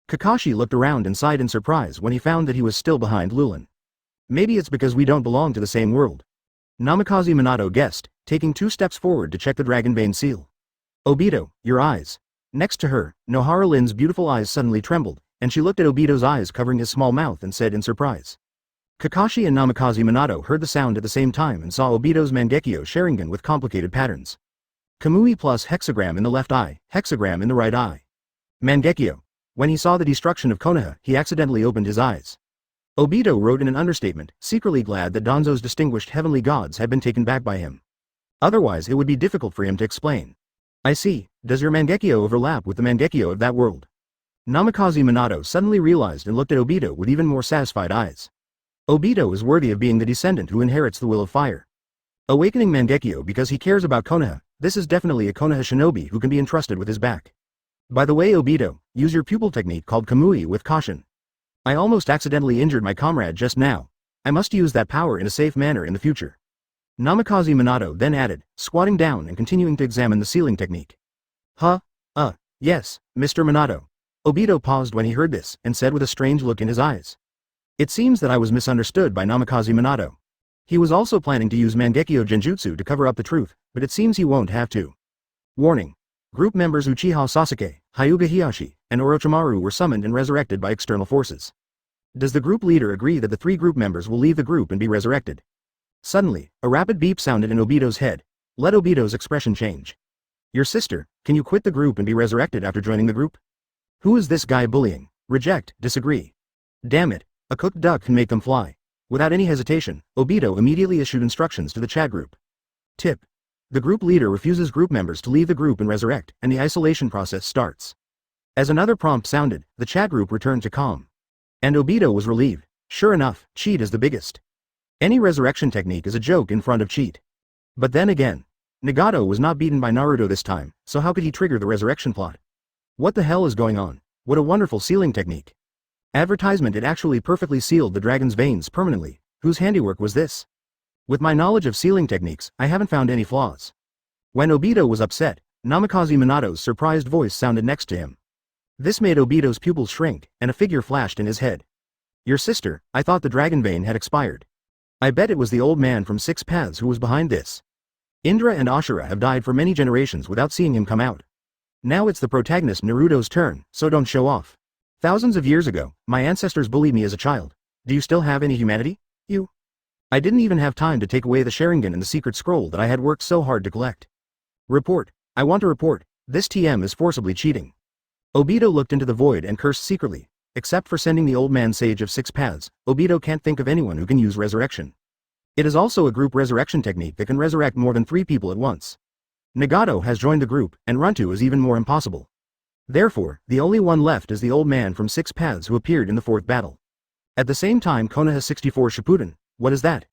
Kakashi looked around and sighed in surprise when he found that he was still behind Lulan. Maybe it's because we don't belong to the same world. Namikaze Minato guessed, taking 2 steps forward to check the dragon vein seal. Obito, your eyes. Next to her, Nohara Lin's beautiful eyes suddenly trembled, and she looked at Obito's eyes covering his small mouth and said in surprise. Kakashi and Namikaze Minato heard the sound at the same time and saw Obito's Mangekyo Sharingan with complicated patterns. Kamui plus hexagram in the left eye, hexagram in the right eye. Mangekyo. When he saw the destruction of Konoha, he accidentally opened his eyes. Obito wrote in an understatement, secretly glad that Danzo's distinguished heavenly gods had been taken back by him. Otherwise it would be difficult for him to explain. I see, does your Mangekyo overlap with the Mangekyo of that world? Namikaze Minato suddenly realized and looked at Obito with even more satisfied eyes. Obito is worthy of being the descendant who inherits the will of fire. Awakening Mangekyo because he cares about Konoha, this is definitely a Konoha shinobi who can be entrusted with his back. By the way Obito, use your pupil technique called Kamui with caution. I almost accidentally injured my comrade just now. I must use that power in a safe manner in the future. Namikaze Minato then added, squatting down and continuing to examine the sealing technique. Yes, Mr. Minato. Obito paused when he heard this, and said with a strange look in his eyes. It seems that I was misunderstood by Namikaze Minato. He was also planning to use Mangekyo Genjutsu to cover up the truth, but it seems he won't have to. Warning. Group members Uchiha Sasuke, Hyuga Hiyashi, and Orochimaru were summoned and resurrected by external forces. Does the group leader agree that the 3 group members will leave the group and be resurrected? Suddenly, a rapid beep sounded in Obito's head. Let Obito's expression change. Your sister, can you quit the group and be resurrected after joining the group? Who is this guy bullying? Reject, disagree. Damn it, a cooked duck can make them fly. Without any hesitation, Obito immediately issued instructions to the chat group. Tip. The group leader refuses group members to leave the group and resurrect, and the isolation process starts. As another prompt sounded, the chat group returned to calm. And Obito was relieved. Sure enough, cheat is the biggest. Any resurrection technique is a joke in front of cheat. But then again, Nagato was not beaten by Naruto this time, so how could he trigger the resurrection plot? What the hell is going on? What a wonderful sealing technique. Advertisement. It actually perfectly sealed the dragon's veins permanently. Whose handiwork was this? With my knowledge of sealing techniques, I haven't found any flaws. When Obito was upset, Namikaze Minato's surprised voice sounded next to him. This made Obito's pupils shrink, and a figure flashed in his head. Your sister, I thought the dragon vein had expired. I bet it was the old man from Six Paths who was behind this. Indra and Ashura have died for many generations without seeing him come out. Now it's the protagonist Naruto's turn, so don't show off. Thousands of years ago, my ancestors bullied me as a child. Do you still have any humanity? You? I didn't even have time to take away the Sharingan and the secret scroll that I had worked so hard to collect. Report. I want to report. This TM is forcibly cheating. Obito looked into the void and cursed secretly. Except for sending the old man Sage of Six Paths, Obito can't think of anyone who can use resurrection. It is also a group resurrection technique that can resurrect more than 3 people at once. Nagato has joined the group, and Runtu is even more impossible. Therefore, the only one left is the old man from Six Paths who appeared in the 4th battle. At the same time, Konoha 64 Shippuden. What is that?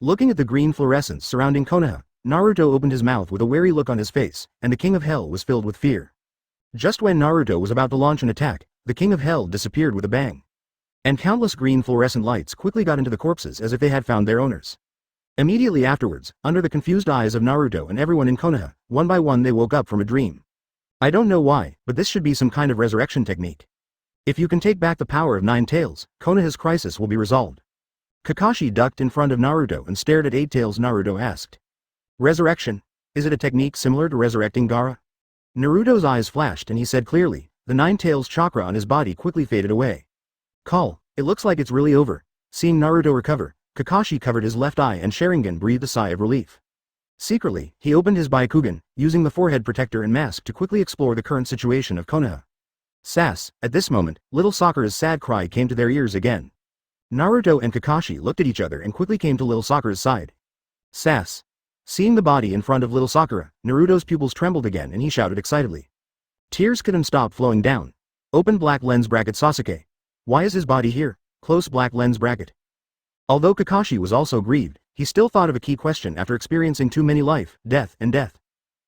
Looking at the green fluorescence surrounding Konoha, Naruto opened his mouth with a wary look on his face, and the King of Hell was filled with fear. Just when Naruto was about to launch an attack, the King of Hell disappeared with a bang. And countless green fluorescent lights quickly got into the corpses as if they had found their owners. Immediately afterwards, under the confused eyes of Naruto and everyone in Konoha, one by one they woke up from a dream. I don't know why, but this should be some kind of resurrection technique. If you can take back the power of 9 tails, Konoha's crisis will be resolved. Kakashi ducked in front of Naruto and stared at 8 tails. Naruto asked. Resurrection? Is it a technique similar to resurrecting Gaara? Naruto's eyes flashed and he said clearly. The 9 tails chakra on his body quickly faded away. Call, it looks like it's really over. Seeing Naruto recover, Kakashi covered his left eye and Sharingan breathed a sigh of relief. Secretly, he opened his Byakugan, using the forehead protector and mask to quickly explore the current situation of Konoha. Sass, at this moment, little Sakura's sad cry came to their ears again. Naruto and Kakashi looked at each other and quickly came to little Sakura's side. Sass. Seeing the body in front of little Sakura, Naruto's pupils trembled again and he shouted excitedly. Tears couldn't stop flowing down. Open black lens bracket Sasuke. Why is his body here? Close black lens bracket. Although Kakashi was also grieved, he still thought of a key question after experiencing too many life, death, and death.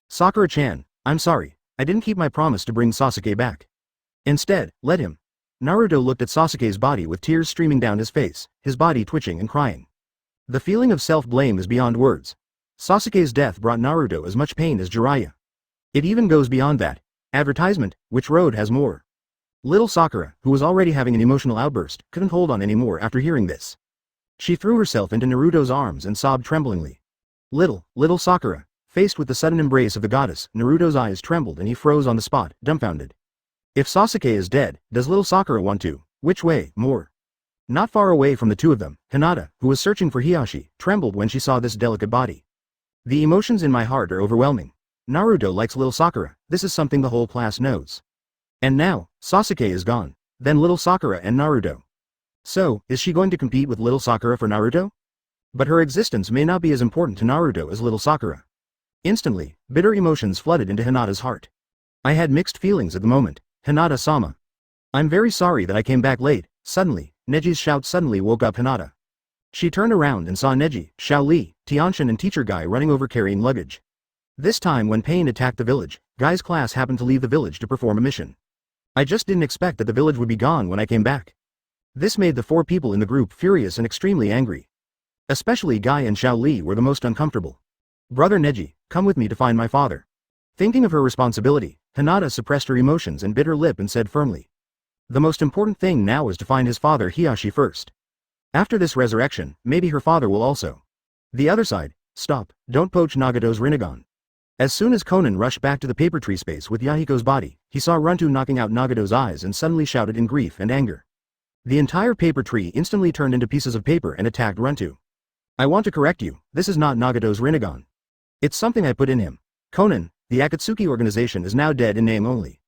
Sakura-chan, I'm sorry, I didn't keep my promise to bring Sasuke back. Instead, let him. Naruto looked at Sasuke's body with tears streaming down his face, his body twitching and crying. The feeling of self-blame is beyond words. Sasuke's death brought Naruto as much pain as Jiraiya. It even goes beyond that. Advertisement, which road has more? Little Sakura, who was already having an emotional outburst, couldn't hold on anymore after hearing this. She threw herself into Naruto's arms and sobbed tremblingly. Little Sakura, faced with the sudden embrace of the goddess, Naruto's eyes trembled and he froze on the spot, dumbfounded. If Sasuke is dead, does little Sakura want to? Which way, more? Not far away from the two of them, Hinata, who was searching for Hiashi, trembled when she saw this delicate body. The emotions in my heart are overwhelming. Naruto likes little Sakura, this is something the whole class knows. And now, Sasuke is gone. Then little Sakura and Naruto. So, is she going to compete with little Sakura for Naruto? But her existence may not be as important to Naruto as little Sakura. Instantly, bitter emotions flooded into Hinata's heart. I had mixed feelings at the moment. Hinata-sama. I'm very sorry that I came back late. Suddenly, Neji's shout suddenly woke up Hinata. She turned around and saw Neji, Xiao Li, Tianshan and Teacher Guy running over carrying luggage. This time when pain attacked the village, Guy's class happened to leave the village to perform a mission. I just didn't expect that the village would be gone when I came back. This made the four people in the group furious and extremely angry. Especially Guy and Xiao Li were the most uncomfortable. Brother Neji, come with me to find my father. Thinking of her responsibility, Hinata suppressed her emotions and bit her lip and said firmly. The most important thing now is to find his father Hiashi first. After this resurrection, maybe her father will also. The other side, stop, don't poach Nagato's Rinnegan. As soon as Conan rushed back to the paper tree space with Yahiko's body, he saw Runto knocking out Nagato's eyes and suddenly shouted in grief and anger. The entire paper tree instantly turned into pieces of paper and attacked Runto. I want to correct you, this is not Nagato's Rinnegan. It's something I put in him. Conan, the Akatsuki organization is now dead in name only.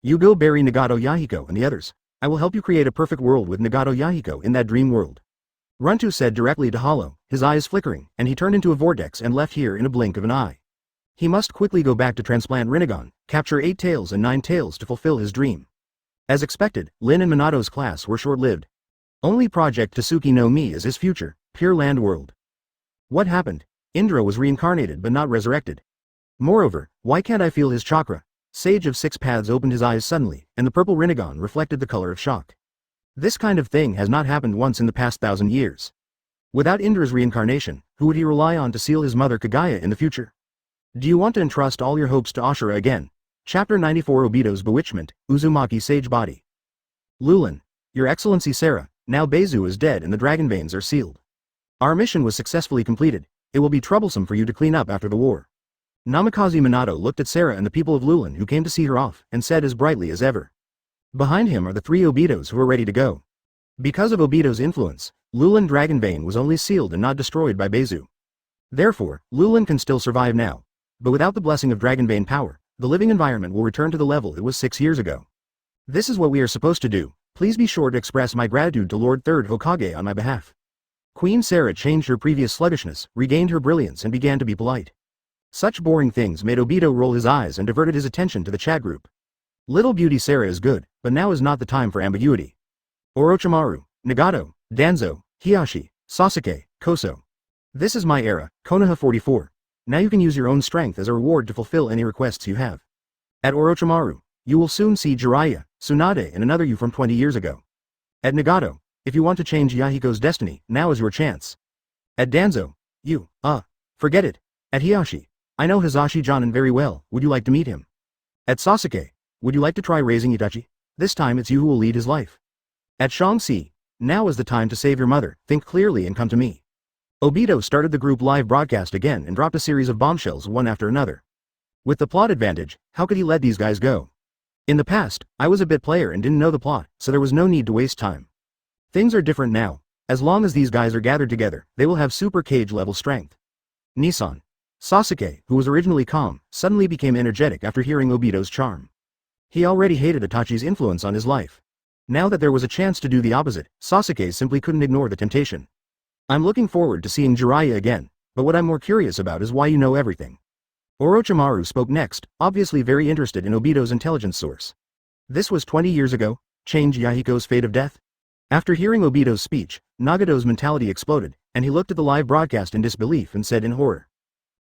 You go bury Nagato Yahiko and the others. I will help you create a perfect world with Nagato Yahiko in that dream world. Runto said directly to Hollow, his eyes flickering, and he turned into a vortex and left here in a blink of an eye. He must quickly go back to transplant Rinnegan, capture 8 tails and 9 tails to fulfill his dream. As expected, Lin and Minato's class were short-lived. Only Project Tsuki no Mi is his future, Pure Land World. What happened? Indra was reincarnated but not resurrected. Moreover, why can't I feel his chakra? Sage of Six Paths opened his eyes suddenly, and the purple Rinnegan reflected the color of shock. This kind of thing has not happened once in the past 1,000 years. Without Indra's reincarnation, who would he rely on to seal his mother Kagaya in the future? Do you want to entrust all your hopes to Ashura again? Chapter 94 Obito's Bewitchment, Uzumaki Sage Body. Lulin. Your Excellency Sarah, now Beizu is dead and the dragon veins are sealed. Our mission was successfully completed. It will be troublesome for you to clean up after the war. Namikaze Minato looked at Sarah and the people of Lulin who came to see her off, and said as brightly as ever. Behind him are the 3 Obitos who are ready to go. Because of Obito's influence, Lulin Dragon Vein was only sealed and not destroyed by Beizu. Therefore, Lulin can still survive now. But without the blessing of Dragon Vein power, the living environment will return to the level it was 6 years ago. This is what we are supposed to do. Please be sure to express my gratitude to Lord 3rd Hokage on my behalf. Queen Sarah changed her previous sluggishness, regained her brilliance and began to be polite. Such boring things made Obito roll his eyes and diverted his attention to the chat group. Little beauty Sarah is good, but now is not the time for ambiguity. Orochimaru, Nagato, Danzo, Hiashi, Sasuke, Koso. This is my era, Konoha 44. Now you can use your own strength as a reward to fulfill any requests you have. At Orochimaru, you will soon see Jiraiya, Tsunade and another you from 20 years ago. At Nagato, if you want to change Yahiko's destiny, now is your chance. At Danzo, forget it. At Hiashi, I know Hisashi Jonin very well, would you like to meet him? At Sasuke, would you like to try raising Itachi? This time it's you who will lead his life. At Shang-Chi, now is the time to save your mother, think clearly and come to me. Obito started the group live broadcast again and dropped a series of bombshells one after another. With the plot advantage, how could he let these guys go? In the past, I was a bit player and didn't know the plot, so there was no need to waste time. Things are different now. As long as these guys are gathered together, they will have super cage level strength. Nissan. Sasuke, who was originally calm, suddenly became energetic after hearing Obito's charm. He already hated Itachi's influence on his life. Now that there was a chance to do the opposite, Sasuke simply couldn't ignore the temptation. I'm looking forward to seeing Jiraiya again, but what I'm more curious about is why you know everything. Orochimaru spoke next, obviously very interested in Obito's intelligence source. This was 20 years ago, changed Yahiko's fate of death? After hearing Obito's speech, Nagato's mentality exploded, and he looked at the live broadcast in disbelief and said in horror.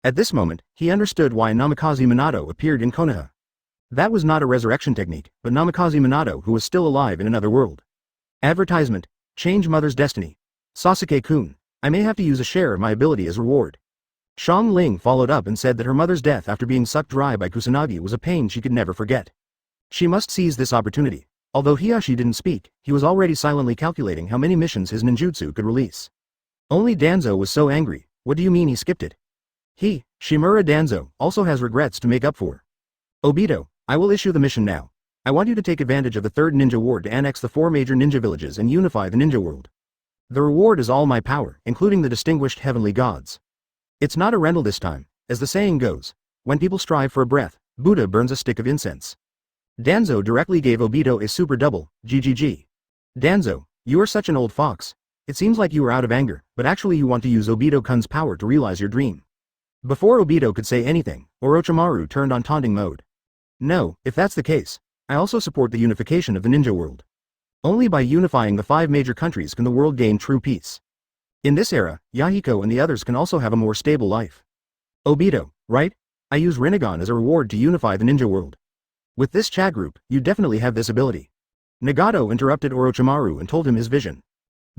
At this moment, he understood why Namikaze Minato appeared in Konoha. That was not a resurrection technique, but Namikaze Minato who was still alive in another world. Advertisement, change mother's destiny. Sasuke-kun, I may have to use a share of my ability as reward. Xiang Ling followed up and said that her mother's death after being sucked dry by Kusanagi was a pain she could never forget. She must seize this opportunity. Although Hiashi didn't speak, he was already silently calculating how many missions his ninjutsu could release. Only Danzo was so angry. What do you mean he skipped it? He, Shimura Danzo, also has regrets to make up for. Obito, I will issue the mission now. I want you to take advantage of the third ninja ward to annex the 4 major ninja villages and unify the ninja world. The reward is all my power, including the distinguished heavenly gods. It's not a rental this time, as the saying goes, when people strive for a breath, Buddha burns a stick of incense. Danzo directly gave Obito a super double, GGG. Danzo, you are such an old fox. It seems like you are out of anger, but actually you want to use Obito-kun's power to realize your dream. Before Obito could say anything, Orochimaru turned on taunting mode. No, if that's the case, I also support the unification of the ninja world. Only by unifying the 5 major countries can the world gain true peace. In this era, Yahiko and the others can also have a more stable life. Obito, right? I use Rinnegan as a reward to unify the ninja world. With this chat group, you definitely have this ability. Nagato interrupted Orochimaru and told him his vision.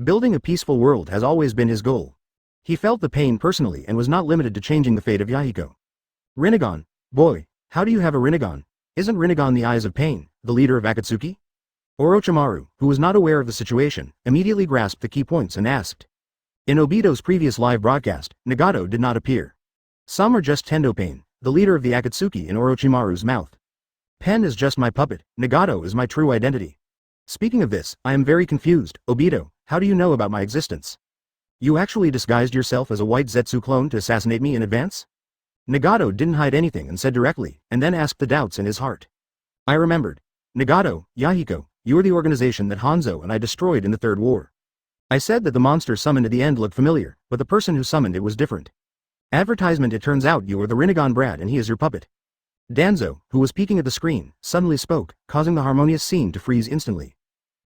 Building a peaceful world has always been his goal. He felt the pain personally and was not limited to changing the fate of Yahiko. Rinnegan, boy, how do you have a Rinnegan? Isn't Rinnegan the eyes of pain, the leader of Akatsuki? Orochimaru, who was not aware of the situation, immediately grasped the key points and asked. In Obito's previous live broadcast, Nagato did not appear. Some are just Tendo Pain, the leader of the Akatsuki in Orochimaru's mouth. Pen is just my puppet, Nagato is my true identity. Speaking of this, I am very confused. Obito, how do you know about my existence? You actually disguised yourself as a white Zetsu clone to assassinate me in advance? Nagato didn't hide anything and said directly, and then asked the doubts in his heart. I remembered. Nagato, Yahiko, you are the organization that Hanzo and I destroyed in the Third War. I said that the monster summoned at the end looked familiar, but the person who summoned it was different. Advertisement, it turns out you are the Rinnegan Brad and he is your puppet. Danzo, who was peeking at the screen, suddenly spoke, causing the harmonious scene to freeze instantly.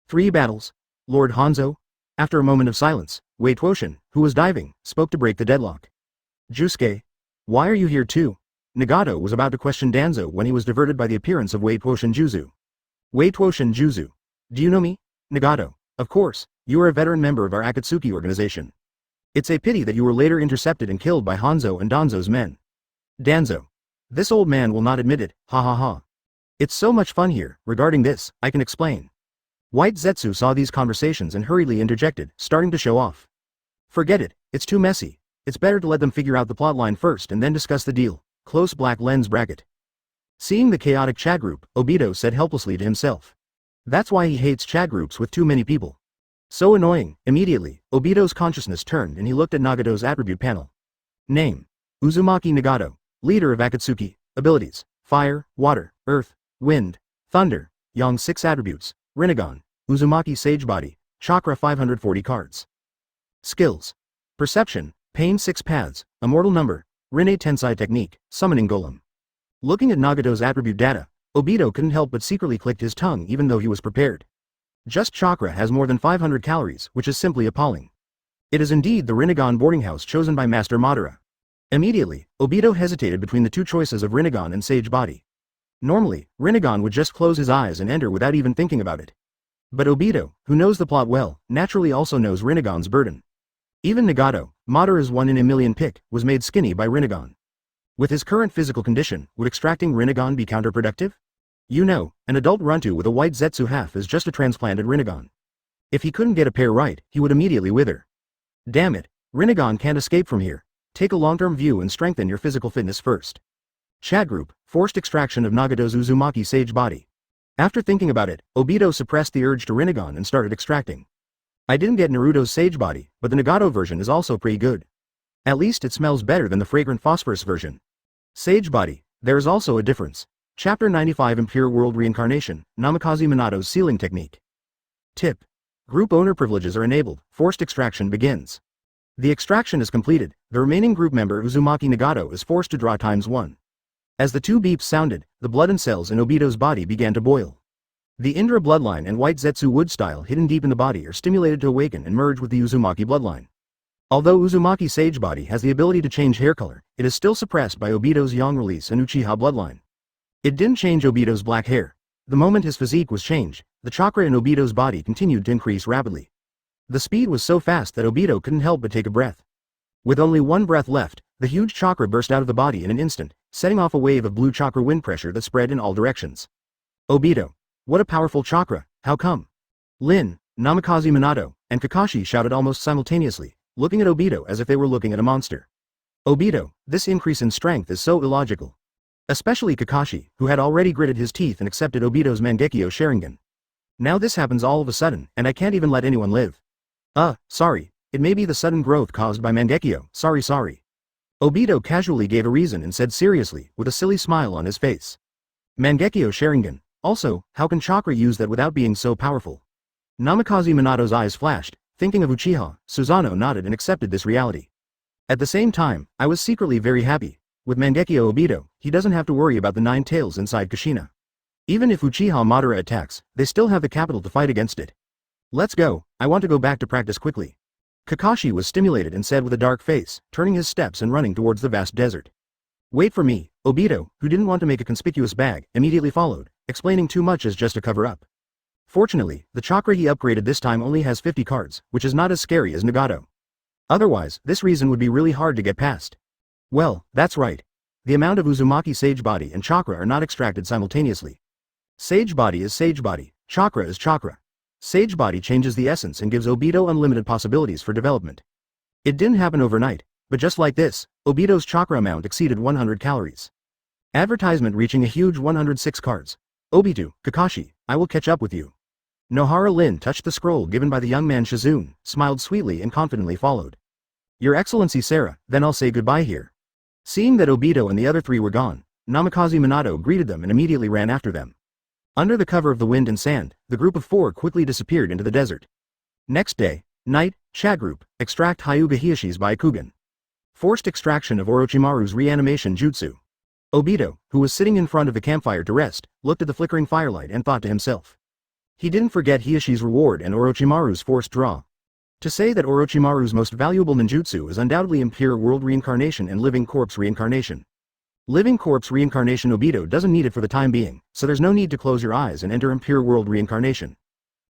3 battles. Lord Hanzo? After a moment of silence, Wei Tuoshin, who was diving, spoke to break the deadlock. Jusuke? Why are you here too? Nagato was about to question Danzo when he was diverted by the appearance of Wei Tuoshin Juzu. Wei Tuoshin Juzu. Do you know me? Nagato. Of course, you are a veteran member of our Akatsuki organization. It's a pity that you were later intercepted and killed by Hanzo and Danzo's men. Danzo. This old man will not admit it, ha ha ha. It's so much fun here. Regarding this, I can explain. White Zetsu saw these conversations and hurriedly interjected, starting to show off. Forget it, it's too messy. It's better to let them figure out the plotline first and then discuss the deal. Close black lens bracket. Seeing the chaotic chat group, Obito said helplessly to himself. That's why he hates chat groups with too many people. So annoying. Immediately, Obito's consciousness turned and he looked at Nagato's attribute panel. Name. Uzumaki Nagato. Leader of Akatsuki. Abilities. Fire, Water, Earth, Wind, Thunder. Yang 6 attributes. Rinnegan. Uzumaki Sage Body. Chakra 540 cards. Skills. Perception. Pain 6 paths. Immortal Number. Rinne Tensai Technique. Summoning Golem. Looking at Nagato's attribute data, Obito couldn't help but secretly clicked his tongue even though he was prepared. Just chakra has more than 500 calories, which is simply appalling. It is indeed the Rinnegan boarding house chosen by Master Madara. Immediately, Obito hesitated between the 2 choices of Rinnegan and Sage Body. Normally, Rinnegan would just close his eyes and enter without even thinking about it. But Obito, who knows the plot well, naturally also knows Rinnegan's burden. Even Nagato, Madara's 1 in a million pick, was made skinny by Rinnegan. With his current physical condition, would extracting Rinnegan be counterproductive? You know, an adult Runtu with a white Zetsu half is just a transplanted Rinnegan. If he couldn't get a pair right, he would immediately wither. Damn it, Rinnegan can't escape from here. Take a long-term view and strengthen your physical fitness first. Chat group, forced extraction of Nagato's Uzumaki Sage Body. After thinking about it, Obito suppressed the urge to Rinnegan and started extracting. I didn't get Naruto's Sage Body, but the Nagato version is also pretty good. At least it smells better than the fragrant phosphorus version. Sage body, there is also a difference. Chapter 95 Impure World Reincarnation, Namikaze Minato's Sealing Technique. Tip. Group owner privileges are enabled, forced extraction begins. The extraction is completed, the remaining group member Uzumaki Nagato is forced to draw ×1. As the two beeps sounded, the blood and cells in Obito's body began to boil. The Indra bloodline and white Zetsu wood style hidden deep in the body are stimulated to awaken and merge with the Uzumaki bloodline. Although Uzumaki Sage body has the ability to change hair color, it is still suppressed by Obito's Yang release and Uchiha bloodline. It didn't change Obito's black hair. The moment his physique was changed, the chakra in Obito's body continued to increase rapidly. The speed was so fast that Obito couldn't help but take a breath. With only one breath left, the huge chakra burst out of the body in an instant, setting off a wave of blue chakra wind pressure that spread in all directions. Obito. What a powerful chakra, how come? Lin, Namikaze Minato, and Kakashi shouted almost simultaneously, looking at Obito as if they were looking at a monster. Obito, this increase in strength is so illogical. Especially Kakashi, who had already gritted his teeth and accepted Obito's Mangekyo Sharingan. Now this happens all of a sudden, and I can't even let anyone live. Sorry, it may be the sudden growth caused by Mangekyo, sorry. Obito casually gave a reason and said seriously, with a silly smile on his face. Mangekyo Sharingan. Also, how can chakra use that without being so powerful? Namikaze Minato's eyes flashed, thinking of Uchiha. Susanoo nodded and accepted this reality. At the same time, I was secretly very happy. With Mangekyo Obito, he doesn't have to worry about the 9 tails inside Kushina. Even if Uchiha Madara attacks, they still have the capital to fight against it. Let's go, I want to go back to practice quickly. Kakashi was stimulated and said with a dark face, turning his steps and running towards the vast desert. Wait for me, Obito, who didn't want to make a conspicuous bag, immediately followed, explaining too much as just a cover-up. Fortunately, the chakra he upgraded this time only has 50 cards, which is not as scary as Nagato. Otherwise, this reason would be really hard to get past. Well, that's right. The amount of Uzumaki Sage body and chakra are not extracted simultaneously. Sage body is Sage body, chakra is chakra. Sage body changes the essence and gives Obito unlimited possibilities for development. It didn't happen overnight, but just like this, Obito's chakra amount exceeded 100 calories. Advertisement reaching a huge 106 cards. Obito, Kakashi, I will catch up with you. Nohara Lin touched the scroll given by the young man Shizune, smiled sweetly and confidently followed. Your Excellency Sarah, then I'll say goodbye here. Seeing that Obito and the other 3 were gone, Namikaze Minato greeted them and immediately ran after them. Under the cover of the wind and sand, the group of 4 quickly disappeared into the desert. Next day, night, chat group, extract Hyuga Hiyoshi's Byakugan. Forced extraction of Orochimaru's reanimation jutsu. Obito, who was sitting in front of the campfire to rest, looked at the flickering firelight and thought to himself. He didn't forget Hiyoshi's reward and Orochimaru's forced draw. To say that Orochimaru's most valuable ninjutsu is undoubtedly Impure World Reincarnation and Living Corpse Reincarnation. Living Corpse Reincarnation Obito doesn't need it for the time being, so there's no need to close your eyes and enter Impure World Reincarnation.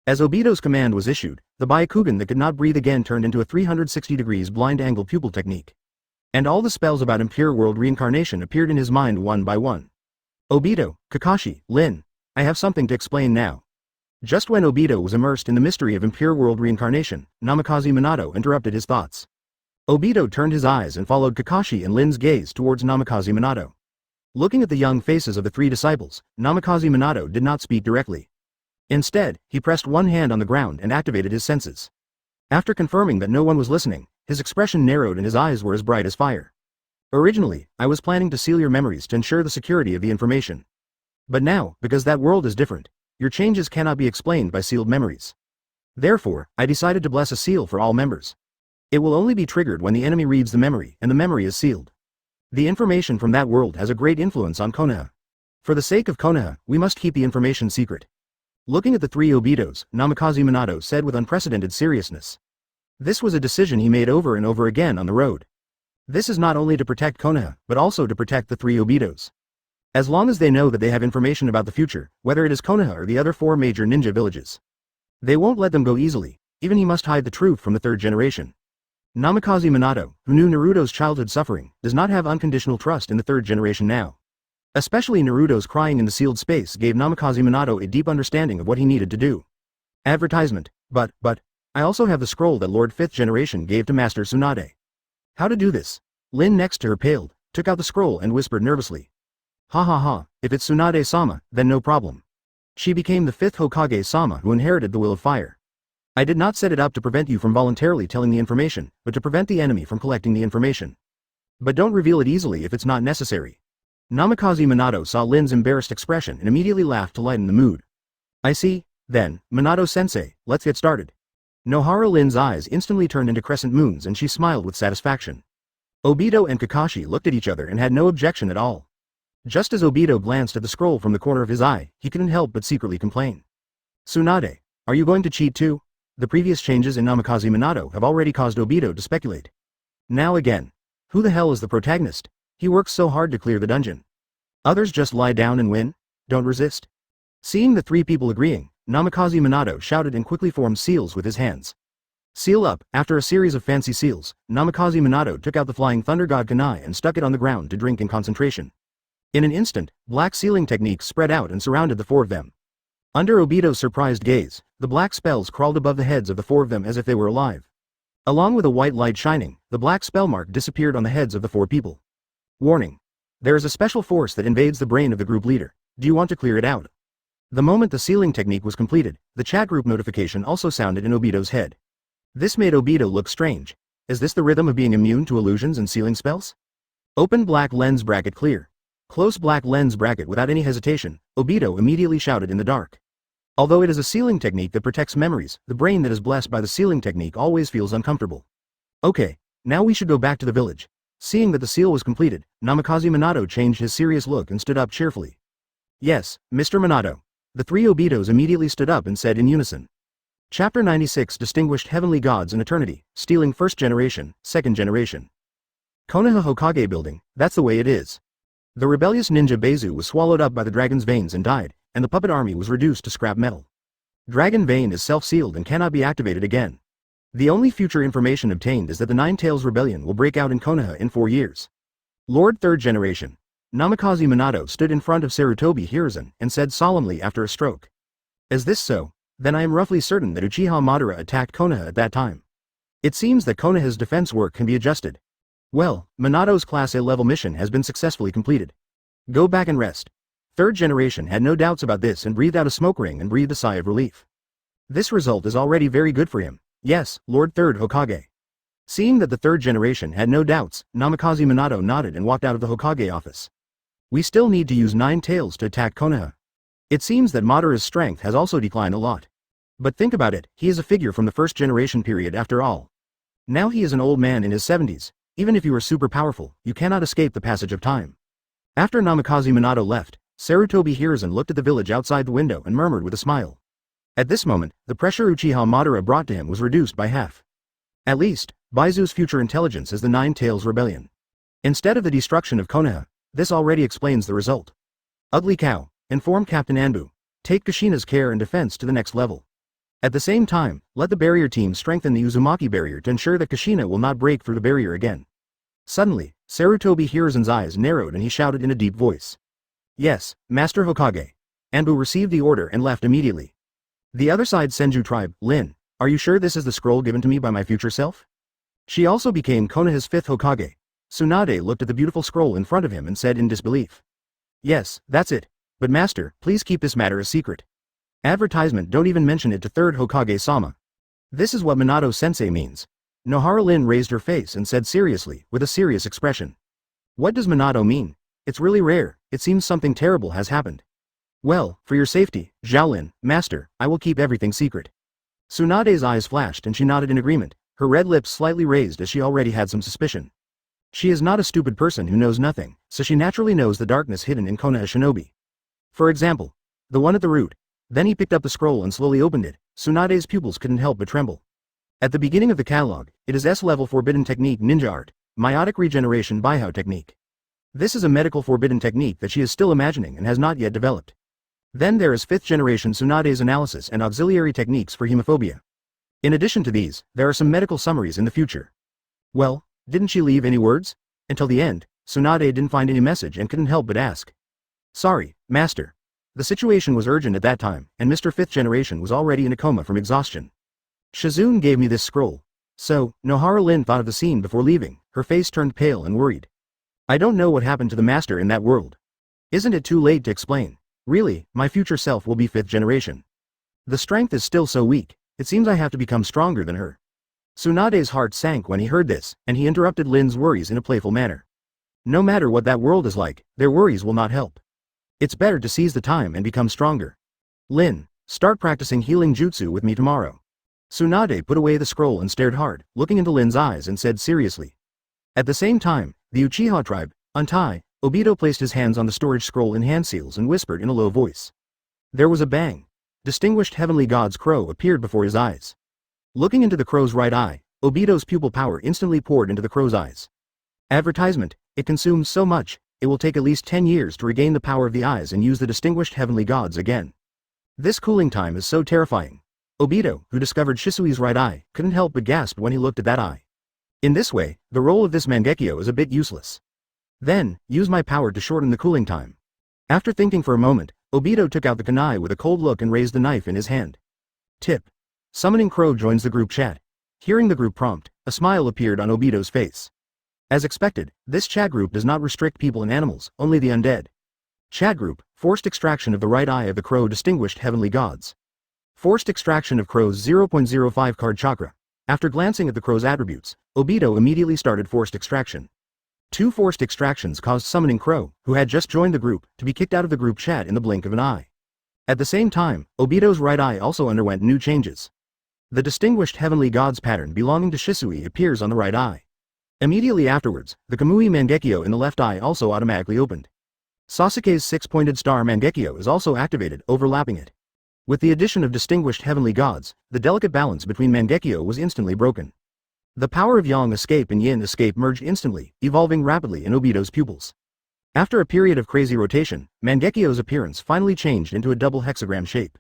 As Obito's command was issued, the Byakugan that could not breathe again turned into a 360 degrees blind angle pupil technique. And all the spells about Impure World Reincarnation appeared in his mind one by one. Obito, Kakashi, Lin, I have something to explain now. Just when Obito was immersed in the mystery of Impure World Reincarnation, Namikaze Minato interrupted his thoughts. Obito turned his eyes and followed Kakashi and Lin's gaze towards Namikaze Minato. Looking at the young faces of the 3 disciples, Namikaze Minato did not speak directly. Instead, he pressed one hand on the ground and activated his senses. After confirming that no one was listening, his expression narrowed and his eyes were as bright as fire. Originally, I was planning to seal your memories to ensure the security of the information. But now, because that world is different, your changes cannot be explained by sealed memories. Therefore, I decided to bless a seal for all members. It will only be triggered when the enemy reads the memory and the memory is sealed. The information from that world has a great influence on Konoha. For the sake of Konoha, we must keep the information secret. Looking at the 3 Obitos, Namikaze Minato said with unprecedented seriousness. This was a decision he made over and over again on the road. This is not only to protect Konoha, but also to protect the 3 Obitos. As long as they know that they have information about the future, whether it is Konoha or the other 4 major ninja villages. They won't let them go easily, even he must hide the truth from the 3rd generation. Namikaze Minato, who knew Naruto's childhood suffering, does not have unconditional trust in the 3rd generation now. Especially Naruto's crying in the sealed space gave Namikaze Minato a deep understanding of what he needed to do. Advertisement, but, I also have the scroll that Lord 5th generation gave to Master Tsunade. How to do this? Lin next to her paled, took out the scroll and whispered nervously. Ha, if it's Tsunade-sama, then no problem. She became the 5th Hokage-sama who inherited the Will of Fire. I did not set it up to prevent you from voluntarily telling the information, but to prevent the enemy from collecting the information. But don't reveal it easily if it's not necessary. Namikaze Minato saw Lin's embarrassed expression and immediately laughed to lighten the mood. I see, then, Minato-sensei, let's get started. Nohara Lin's eyes instantly turned into crescent moons and she smiled with satisfaction. Obito and Kakashi looked at each other and had no objection at all. Just as Obito glanced at the scroll from the corner of his eye, he couldn't help but secretly complain. Tsunade, are you going to cheat too? The previous changes in Namikaze Minato have already caused Obito to speculate. Now again. Who the hell is the protagonist? He works so hard to clear the dungeon. Others just lie down and win? Don't resist. Seeing the three people agreeing, Namikaze Minato shouted and quickly formed seals with his hands. Seal up. After a series of fancy seals, Namikaze Minato took out the flying thunder god kunai and stuck it on the ground to drink in concentration. In an instant, black sealing techniques spread out and surrounded the four of them. Under Obito's surprised gaze, the black spells crawled above the heads of the four of them as if they were alive. Along with a white light shining, the black spell mark disappeared on the heads of the four people. Warning. There is a special force that invades the brain of the group leader. Do you want to clear it out? The moment the sealing technique was completed, the chat group notification also sounded in Obito's head. This made Obito look strange. Is this the rhythm of being immune to illusions and sealing spells? Open black lens bracket clear. Close black lens bracket without any hesitation, Obito immediately shouted in the dark. Although it is a sealing technique that protects memories, the brain that is blessed by the sealing technique always feels uncomfortable. Okay, now we should go back to the village. Seeing that the seal was completed, Namikaze Minato changed his serious look and stood up cheerfully. Yes, Mr. Minato. The three Obitos immediately stood up and said in unison. Chapter 96 Distinguished Heavenly Gods in Eternity, Stealing First Generation, Second Generation. Konoha Hokage Building, that's the way it is. The rebellious ninja Beizu was swallowed up by the dragon's veins and died, and the puppet army was reduced to scrap metal. Dragon Vein is self-sealed and cannot be activated again. The only future information obtained is that the Nine Tails Rebellion will break out in Konoha in 4 years. Lord Third Generation. Namikaze Minato stood in front of Sarutobi Hiruzen and said solemnly after a stroke. Is this so? Then I am roughly certain that Uchiha Madara attacked Konoha at that time. It seems that Konoha's defense work can be adjusted. Well, Minato's Class A level mission has been successfully completed. Go back and rest. Third Generation had no doubts about this and breathed out a smoke ring and breathed a sigh of relief. This result is already very good for him. Yes, Lord Third Hokage. Seeing that the Third Generation had no doubts, Namikaze Minato nodded and walked out of the Hokage office. We still need to use Nine Tails to attack Konoha. It seems that Madara's strength has also declined a lot. But think about it, he is a figure from the First Generation period after all. Now he is an old man in his 70s. Even if you are super powerful, you cannot escape the passage of time. After Namikaze Minato left, Sarutobi Hiruzen looked at the village outside the window and murmured with a smile. At this moment, the pressure Uchiha Madara brought to him was reduced by half. At least, Baizu's future intelligence is the Nine Tails Rebellion. Instead of the destruction of Konoha, this already explains the result. Ugly Cow, inform Captain Anbu. Take Kushina's care and defense to the next level. At the same time, let the barrier team strengthen the Uzumaki barrier to ensure that Kushina will not break through the barrier again. Suddenly, Sarutobi Hiruzen's eyes narrowed and he shouted in a deep voice. Yes, Master Hokage. Anbu received the order and left immediately. The other side Senju tribe, Lin, are you sure this is the scroll given to me by my future self? She also became Konoha's 5th Hokage. Tsunade looked at the beautiful scroll in front of him and said in disbelief. Yes, that's it. But master, please keep this matter a secret. Advertisement, don't even mention it to 3rd Hokage-sama. This is what Minato-sensei means. Nohara Lin raised her face and said seriously, with a serious expression. What does Minato mean? It's really rare, it seems something terrible has happened. Well, for your safety, Xiaolin, master, I will keep everything secret. Tsunade's eyes flashed and she nodded in agreement, her red lips slightly raised as she already had some suspicion. She is not a stupid person who knows nothing, so she naturally knows the darkness hidden in Konoha Shinobi. For example, the one at the root. Then he picked up the scroll and slowly opened it. Tsunade's pupils couldn't help but tremble. At the beginning of the catalog, it is S-level forbidden technique ninja art, meiotic regeneration Baihao technique. This is a medical forbidden technique that she is still imagining and has not yet developed. Then there is 5th generation Tsunade's analysis and auxiliary techniques for hemophobia. In addition to these, there are some medical summaries in the future. Well, didn't she leave any words? Until the end, Tsunade didn't find any message and couldn't help but ask. Sorry, master. The situation was urgent at that time, and Mr. 5th generation was already in a coma from exhaustion. Shizune gave me this scroll. So, Nohara Lin thought of the scene before leaving, her face turned pale and worried. I don't know what happened to the master in that world. Isn't it too late to explain? Really, my future self will be 5th generation. The strength is still so weak. It seems I have to become stronger than her. Tsunade's heart sank when he heard this, and he interrupted Lin's worries in a playful manner. No matter what that world is like, their worries will not help. It's better to seize the time and become stronger. Lin, start practicing healing jutsu with me tomorrow. Tsunade put away the scroll and stared hard, looking into Lin's eyes and said seriously. At the same time, the Uchiha tribe, Untai, Obito placed his hands on the storage scroll in hand seals and whispered in a low voice. There was a bang. Distinguished Heavenly God's crow appeared before his eyes. Looking into the crow's right eye, Obito's pupil power instantly poured into the crow's eyes. Advertisement, it consumes so much, it will take at least 10 years to regain the power of the eyes and use the distinguished heavenly gods again. This cooling time is so terrifying. Obito, who discovered Shisui's right eye, couldn't help but gasp when he looked at that eye. In this way, the role of this Mangekyo is a bit useless. Then, use my power to shorten the cooling time. After thinking for a moment, Obito took out the kunai with a cold look and raised the knife in his hand. Tip. Summoning Crow joins the group chat. Hearing the group prompt, a smile appeared on Obito's face. As expected, this chat group does not restrict people and animals, only the undead. Chat group, forced extraction of the right eye of the crow distinguished heavenly gods. Forced extraction of crow's 0.05 card chakra. After glancing at the crow's attributes, Obito immediately started forced extraction. 2 forced extractions caused Summoning Crow, who had just joined the group, to be kicked out of the group chat in the blink of an eye. At the same time, Obito's right eye also underwent new changes. The distinguished heavenly gods pattern belonging to Shisui appears on the right eye. Immediately afterwards, the Kamui Mangekyo in the left eye also automatically opened. Sasuke's 6-pointed star Mangekyo is also activated, overlapping it. With the addition of distinguished heavenly gods, the delicate balance between Mangekyo was instantly broken. The power of Yang escape and Yin escape merged instantly, evolving rapidly in Obito's pupils. After a period of crazy rotation, Mangekyo's appearance finally changed into a double hexagram shape.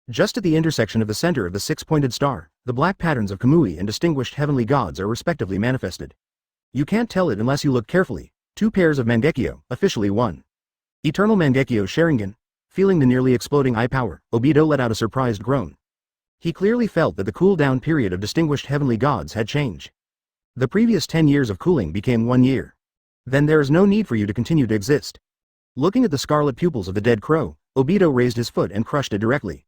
Just at the intersection of the center of the 6-pointed star, the black patterns of Kamui and distinguished heavenly gods are respectively manifested. You can't tell it unless you look carefully. 2 pairs of Mangekyo, officially 1. Eternal Mangekyo Sharingan. Feeling the nearly exploding eye power, Obito let out a surprised groan. He clearly felt that the cool-down period of distinguished heavenly gods had changed. The previous 10 years of cooling became 1 year. Then there is no need for you to continue to exist. Looking at the scarlet pupils of the dead crow, Obito raised his foot and crushed it directly.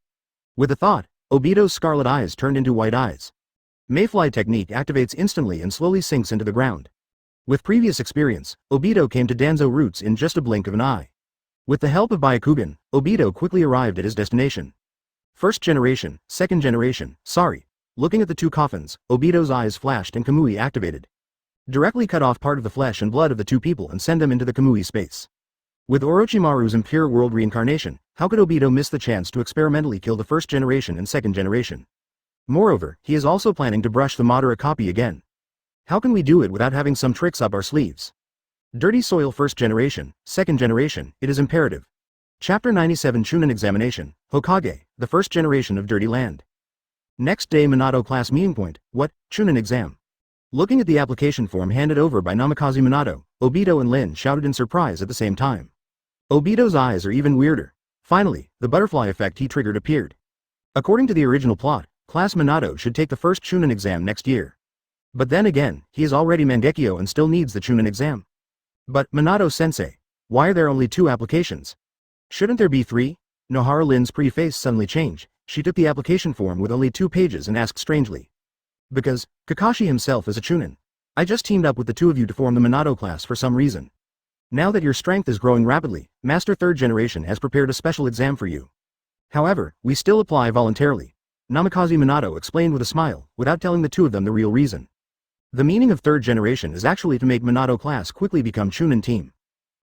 With a thought, Obito's scarlet eyes turned into white eyes. Mayfly technique activates instantly and slowly sinks into the ground. With previous experience, Obito came to Danzo roots in just a blink of an eye. With the help of Byakugan, Obito quickly arrived at his destination. First generation, second generation, sorry. Looking at the 2 coffins, Obito's eyes flashed and Kamui activated. Directly cut off part of the flesh and blood of the 2 people and send them into the Kamui space. With Orochimaru's impure world reincarnation, how could Obito miss the chance to experimentally kill the first generation and second generation? Moreover, he is also planning to brush the Madara copy again. How can we do it without having some tricks up our sleeves? Dirty soil first generation, second generation, it is imperative. Chapter 97 Chunin Examination, Hokage, the first generation of Dirty Land. Next day Minato class meeting point, what, Chunin exam? Looking at the application form handed over by Namikaze Minato, Obito and Lin shouted in surprise at the same time. Obito's eyes are even weirder. Finally, the butterfly effect he triggered appeared. According to the original plot, Class Minato should take the first Chunin exam next year. But then again, he is already Mangekyo and still needs the Chunin exam. But, Minato-sensei, why are there only 2 applications? Shouldn't there be 3? Nohara Lin's pretty face suddenly changed. She took the application form with only 2 pages and asked strangely. Because, Kakashi himself is a Chunin. I just teamed up with the 2 of you to form the Minato class for some reason. Now that your strength is growing rapidly, Master 3rd Generation has prepared a special exam for you. However, we still apply voluntarily. Namikaze Minato explained with a smile, without telling the 2 of them the real reason. The meaning of 3rd Generation is actually to make Minato class quickly become Chunin team.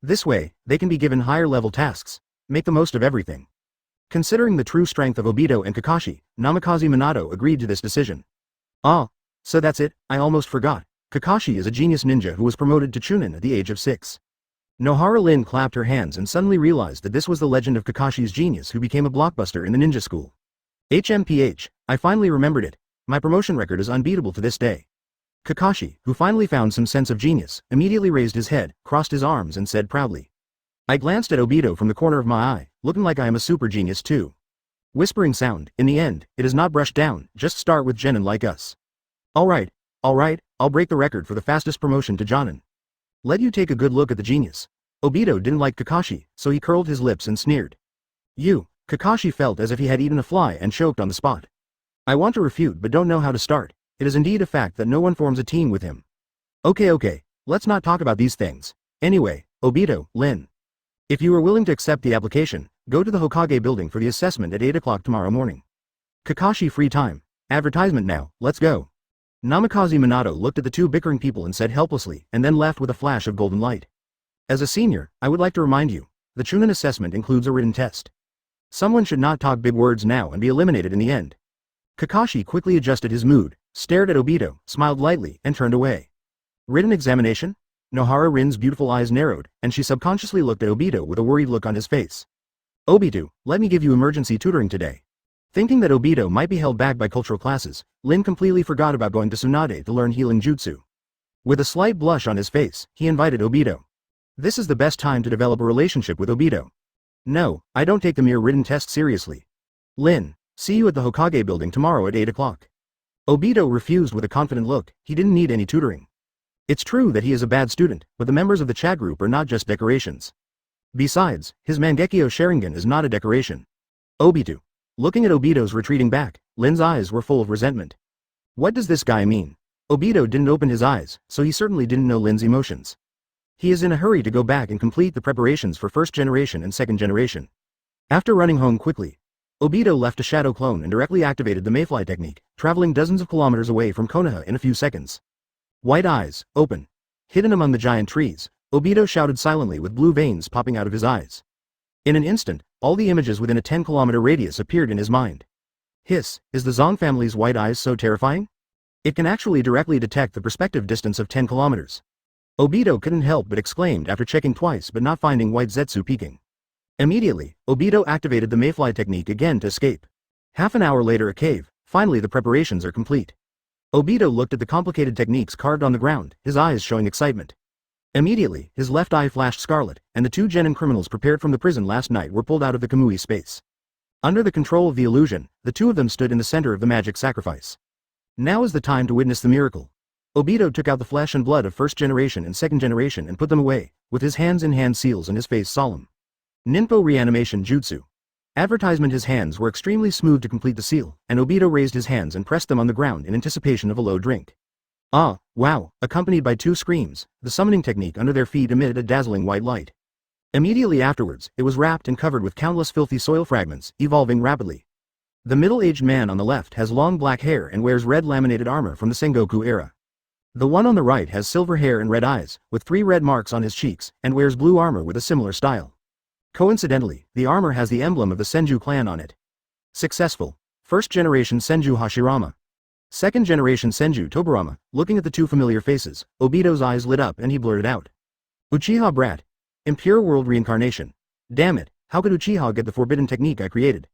This way, they can be given higher level tasks. Make the most of everything. Considering the true strength of Obito and Kakashi, Namikaze Minato agreed to this decision. Ah, so that's it, I almost forgot. Kakashi is a genius ninja who was promoted to Chunin at the age of 6. Nohara Lin clapped her hands and suddenly realized that this was the legend of Kakashi's genius who became a blockbuster in the ninja school. HMPH, I finally remembered it. My promotion record is unbeatable to this day. Kakashi, who finally found some sense of genius, immediately raised his head, crossed his arms and said proudly. I glanced at Obito from the corner of my eye, looking like I am a super genius too. Whispering sound, in the end, it is not brushed down, just start with genin like us. Alright, I'll break the record for the fastest promotion to Jonin. Let you take a good look at the genius. Obito didn't like Kakashi, so he curled his lips and sneered. Kakashi felt as if he had eaten a fly and choked on the spot. I want to refute but don't know how to start. It is indeed a fact that no one forms a team with him. Okay, let's not talk about these things. Anyway, Obito, Lin. If you are willing to accept the application, go to the Hokage building for the assessment at 8 o'clock tomorrow morning. Kakashi free time. Advertisement now, let's go. Namikaze Minato looked at the two bickering people and said helplessly, and then left with a flash of golden light. As a senior, I would like to remind you, the Chunin assessment includes a written test. Someone should not talk big words now and be eliminated in the end. Kakashi quickly adjusted his mood, stared at Obito, smiled lightly, and turned away. Written examination? Nohara Rin's beautiful eyes narrowed, and she subconsciously looked at Obito with a worried look on his face. Obito, let me give you emergency tutoring today. Thinking that Obito might be held back by cultural classes, Lin completely forgot about going to Tsunade to learn healing jutsu. With a slight blush on his face, he invited Obito. This is the best time to develop a relationship with Obito. No, I don't take the mere written test seriously. Lin, see you at the Hokage building tomorrow at 8 o'clock. Obito refused with a confident look, he didn't need any tutoring. It's true that he is a bad student, but the members of the chat group are not just decorations. Besides, his Mangekyo Sharingan is not a decoration. Obito. Looking at Obito's retreating back, Lin's eyes were full of resentment. What does this guy mean? Obito didn't open his eyes, so he certainly didn't know Lin's emotions. He is in a hurry to go back and complete the preparations for first generation and second generation. After running home quickly, Obito left a shadow clone and directly activated the Mayfly technique, traveling dozens of kilometers away from Konoha in a few seconds. White eyes, open. Hidden among the giant trees, Obito shouted silently with blue veins popping out of his eyes. In an instant, all the images within a 10-kilometer radius appeared in his mind. Hiss, is the Zong family's white eyes so terrifying? It can actually directly detect the perspective distance of 10 kilometers. Obito couldn't help but exclaimed after checking twice but not finding white Zetsu peeking. Immediately, Obito activated the Mayfly technique again to escape. Half an hour later a cave, finally the preparations are complete. Obito looked at the complicated techniques carved on the ground, his eyes showing excitement. Immediately, his left eye flashed scarlet, and the two genin criminals prepared from the prison last night were pulled out of the Kamui space. Under the control of the illusion, the two of them stood in the center of the magic sacrifice. Now is the time to witness the miracle. Obito took out the flesh and blood of first generation and second generation and put them away, with his hands in hand seals and his face solemn. Ninpo Reanimation Jutsu. Advertisement. His hands were extremely smooth to complete the seal, and Obito raised his hands and pressed them on the ground in anticipation of a low drink. Ah, wow, accompanied by two screams, the summoning technique under their feet emitted a dazzling white light. Immediately afterwards, it was wrapped and covered with countless filthy soil fragments, evolving rapidly. The middle-aged man on the left has long black hair and wears red laminated armor from the Sengoku era. The one on the right has silver hair and red eyes, with 3 red marks on his cheeks, and wears blue armor with a similar style. Coincidentally, the armor has the emblem of the Senju clan on it. Successful. First generation Senju Hashirama. Second generation Senju Tobirama. Looking at the two familiar faces, Obito's eyes lit up and he blurted out. Uchiha brat. Impure world reincarnation. Damn it, how could Uchiha get the forbidden technique I created?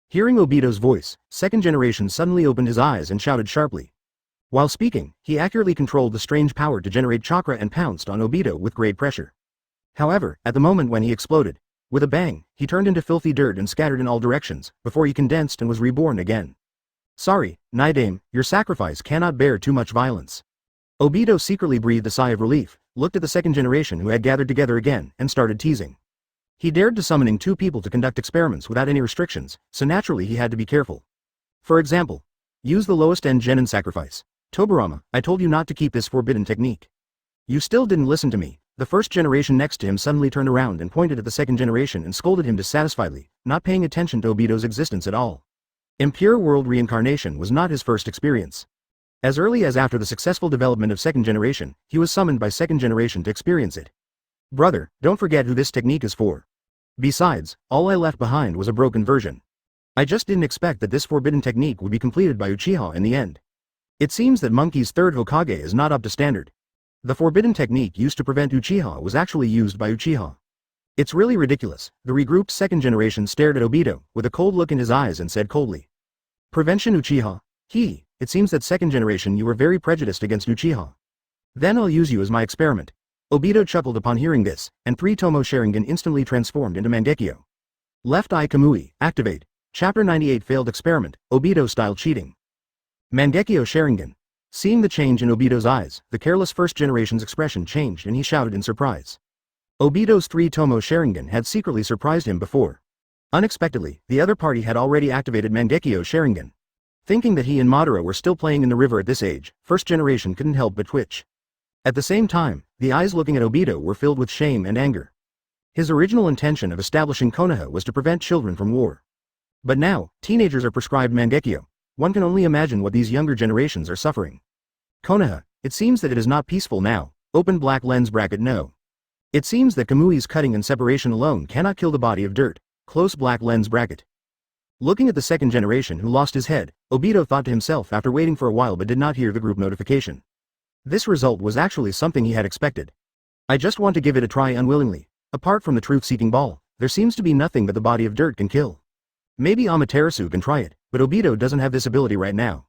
Hearing Obito's voice, second generation suddenly opened his eyes and shouted sharply. While speaking, he accurately controlled the strange power to generate chakra and pounced on Obito with great pressure. However, at the moment when he exploded, with a bang, he turned into filthy dirt and scattered in all directions, before he condensed and was reborn again. Sorry, Naidame, your sacrifice cannot bear too much violence. Obito secretly breathed a sigh of relief, looked at the second generation who had gathered together again, and started teasing. He dared to summoning 2 people to conduct experiments without any restrictions, so naturally he had to be careful. For example, use the lowest end genin sacrifice. Tobirama, I told you not to keep this forbidden technique. You still didn't listen to me. The first generation next to him suddenly turned around and pointed at the second generation and scolded him dissatisfiedly, not paying attention to Obito's existence at all. Impure world reincarnation was not his first experience. As early as after the successful development of second generation, he was summoned by second generation to experience it. Brother, don't forget who this technique is for. Besides, all I left behind was a broken version. I just didn't expect that this forbidden technique would be completed by Uchiha in the end. It seems that Monkey's third Hokage is not up to standard. The forbidden technique used to prevent Uchiha was actually used by Uchiha. It's really ridiculous. The regrouped second generation stared at Obito, with a cold look in his eyes and said coldly. Prevention Uchiha? It seems that second generation you were very prejudiced against Uchiha. Then I'll use you as my experiment. Obito chuckled upon hearing this, and 3 Tomo Sharingan instantly transformed into Mangekyo. Left Eye Kamui, activate. Chapter 98 Failed Experiment, Obito-style cheating. Mangekyo Sharingan. Seeing the change in Obito's eyes, the careless first generation's expression changed and he shouted in surprise. Obito's 3 Tomo Sharingan had secretly surprised him before. Unexpectedly, the other party had already activated Mangekyo Sharingan. Thinking that he and Madara were still playing in the river at this age, first generation couldn't help but twitch. At the same time, the eyes looking at Obito were filled with shame and anger. His original intention of establishing Konoha was to prevent children from war. But now, teenagers are prescribed Mangekyo. One can only imagine what these younger generations are suffering. Konoha, it seems that it is not peaceful now. Open black lens bracket no. It seems that Kamui's cutting and separation alone cannot kill the body of dirt. Close black lens bracket. Looking at the second generation who lost his head, Obito thought to himself after waiting for a while but did not hear the group notification. This result was actually something he had expected. I just want to give it a try unwillingly. Apart from the truth-seeking ball, there seems to be nothing that the body of dirt can kill. Maybe Amaterasu can try it, but Obito doesn't have this ability right now.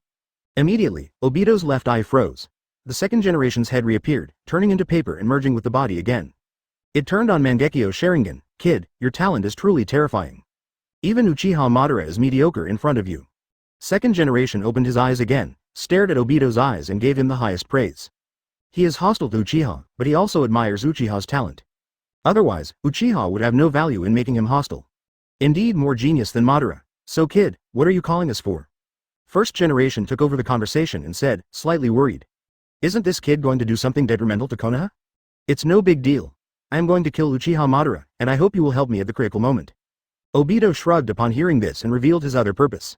Immediately, Obito's left eye froze. The second generation's head reappeared, turning into paper and merging with the body again. It turned on Mangekyo Sharingan. Kid, your talent is truly terrifying. Even Uchiha Madara is mediocre in front of you. Second generation opened his eyes again, stared at Obito's eyes and gave him the highest praise. He is hostile to Uchiha, but he also admires Uchiha's talent. Otherwise, Uchiha would have no value in making him hostile. Indeed more genius than Madara. So kid, what are you calling us for? First generation took over the conversation and said, slightly worried. Isn't this kid going to do something detrimental to Konoha? It's no big deal. I am going to kill Uchiha Madara, and I hope you will help me at the critical moment. Obito shrugged upon hearing this and revealed his other purpose.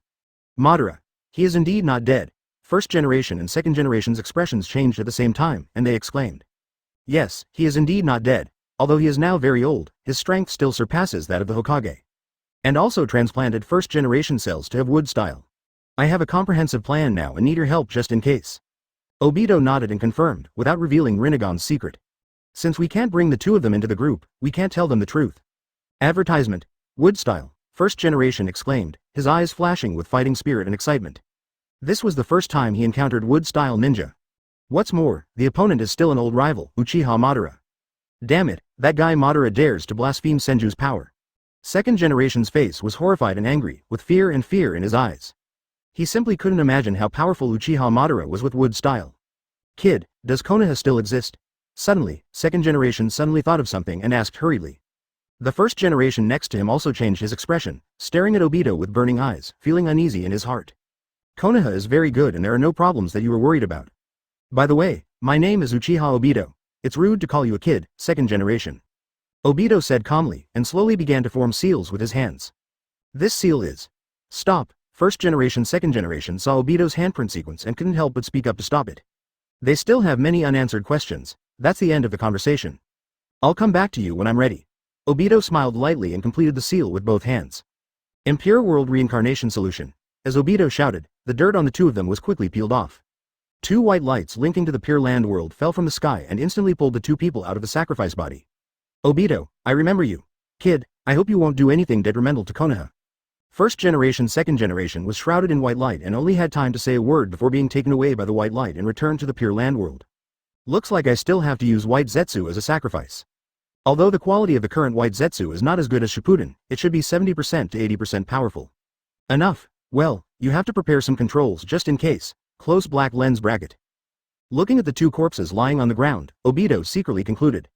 Madara. He is indeed not dead. First generation and second generation's expressions changed at the same time, and they exclaimed. Yes, he is indeed not dead. Although he is now very old, his strength still surpasses that of the Hokage. And also transplanted first generation cells to have wood style. I have a comprehensive plan now and need your help just in case. Obito nodded and confirmed, without revealing Rinnegan's secret. Since we can't bring the two of them into the group, we can't tell them the truth. Advertisement. Wood style. First generation exclaimed, his eyes flashing with fighting spirit and excitement. This was the first time he encountered wood style ninja. What's more, the opponent is still an old rival, Uchiha Madara. Damn it, that guy Madara dares to blaspheme Senju's power. Second generation's face was horrified and angry, with fear in his eyes. He simply couldn't imagine how powerful Uchiha Madara was with wood style. Kid, does Konoha still exist? Suddenly, second generation suddenly thought of something and asked hurriedly. The first generation next to him also changed his expression, staring at Obito with burning eyes, feeling uneasy in his heart. Konoha is very good and there are no problems that you are worried about. By the way, my name is Uchiha Obito. It's rude to call you a kid, second generation. Obito said calmly, and slowly began to form seals with his hands. This seal is. Stop. First generation second generation saw Obito's handprint sequence and couldn't help but speak up to stop it. They still have many unanswered questions. That's the end of the conversation. I'll come back to you when I'm ready. Obito smiled lightly and completed the seal with both hands. Impure World Reincarnation Solution. As Obito shouted, the dirt on the two of them was quickly peeled off. Two white lights linking to the Pure Land world fell from the sky and instantly pulled the two people out of the sacrifice body. Obito, I remember you. Kid, I hope you won't do anything detrimental to Konoha. First generation second generation was shrouded in white light and only had time to say a word before being taken away by the white light and returned to the Pure Land world. Looks like I still have to use white Zetsu as a sacrifice. Although the quality of the current white Zetsu is not as good as Shippuden, it should be 70% to 80% powerful. Enough. Well, you have to prepare some controls just in case. Close black lens bracket. Looking at the two corpses lying on the ground, Obito secretly concluded.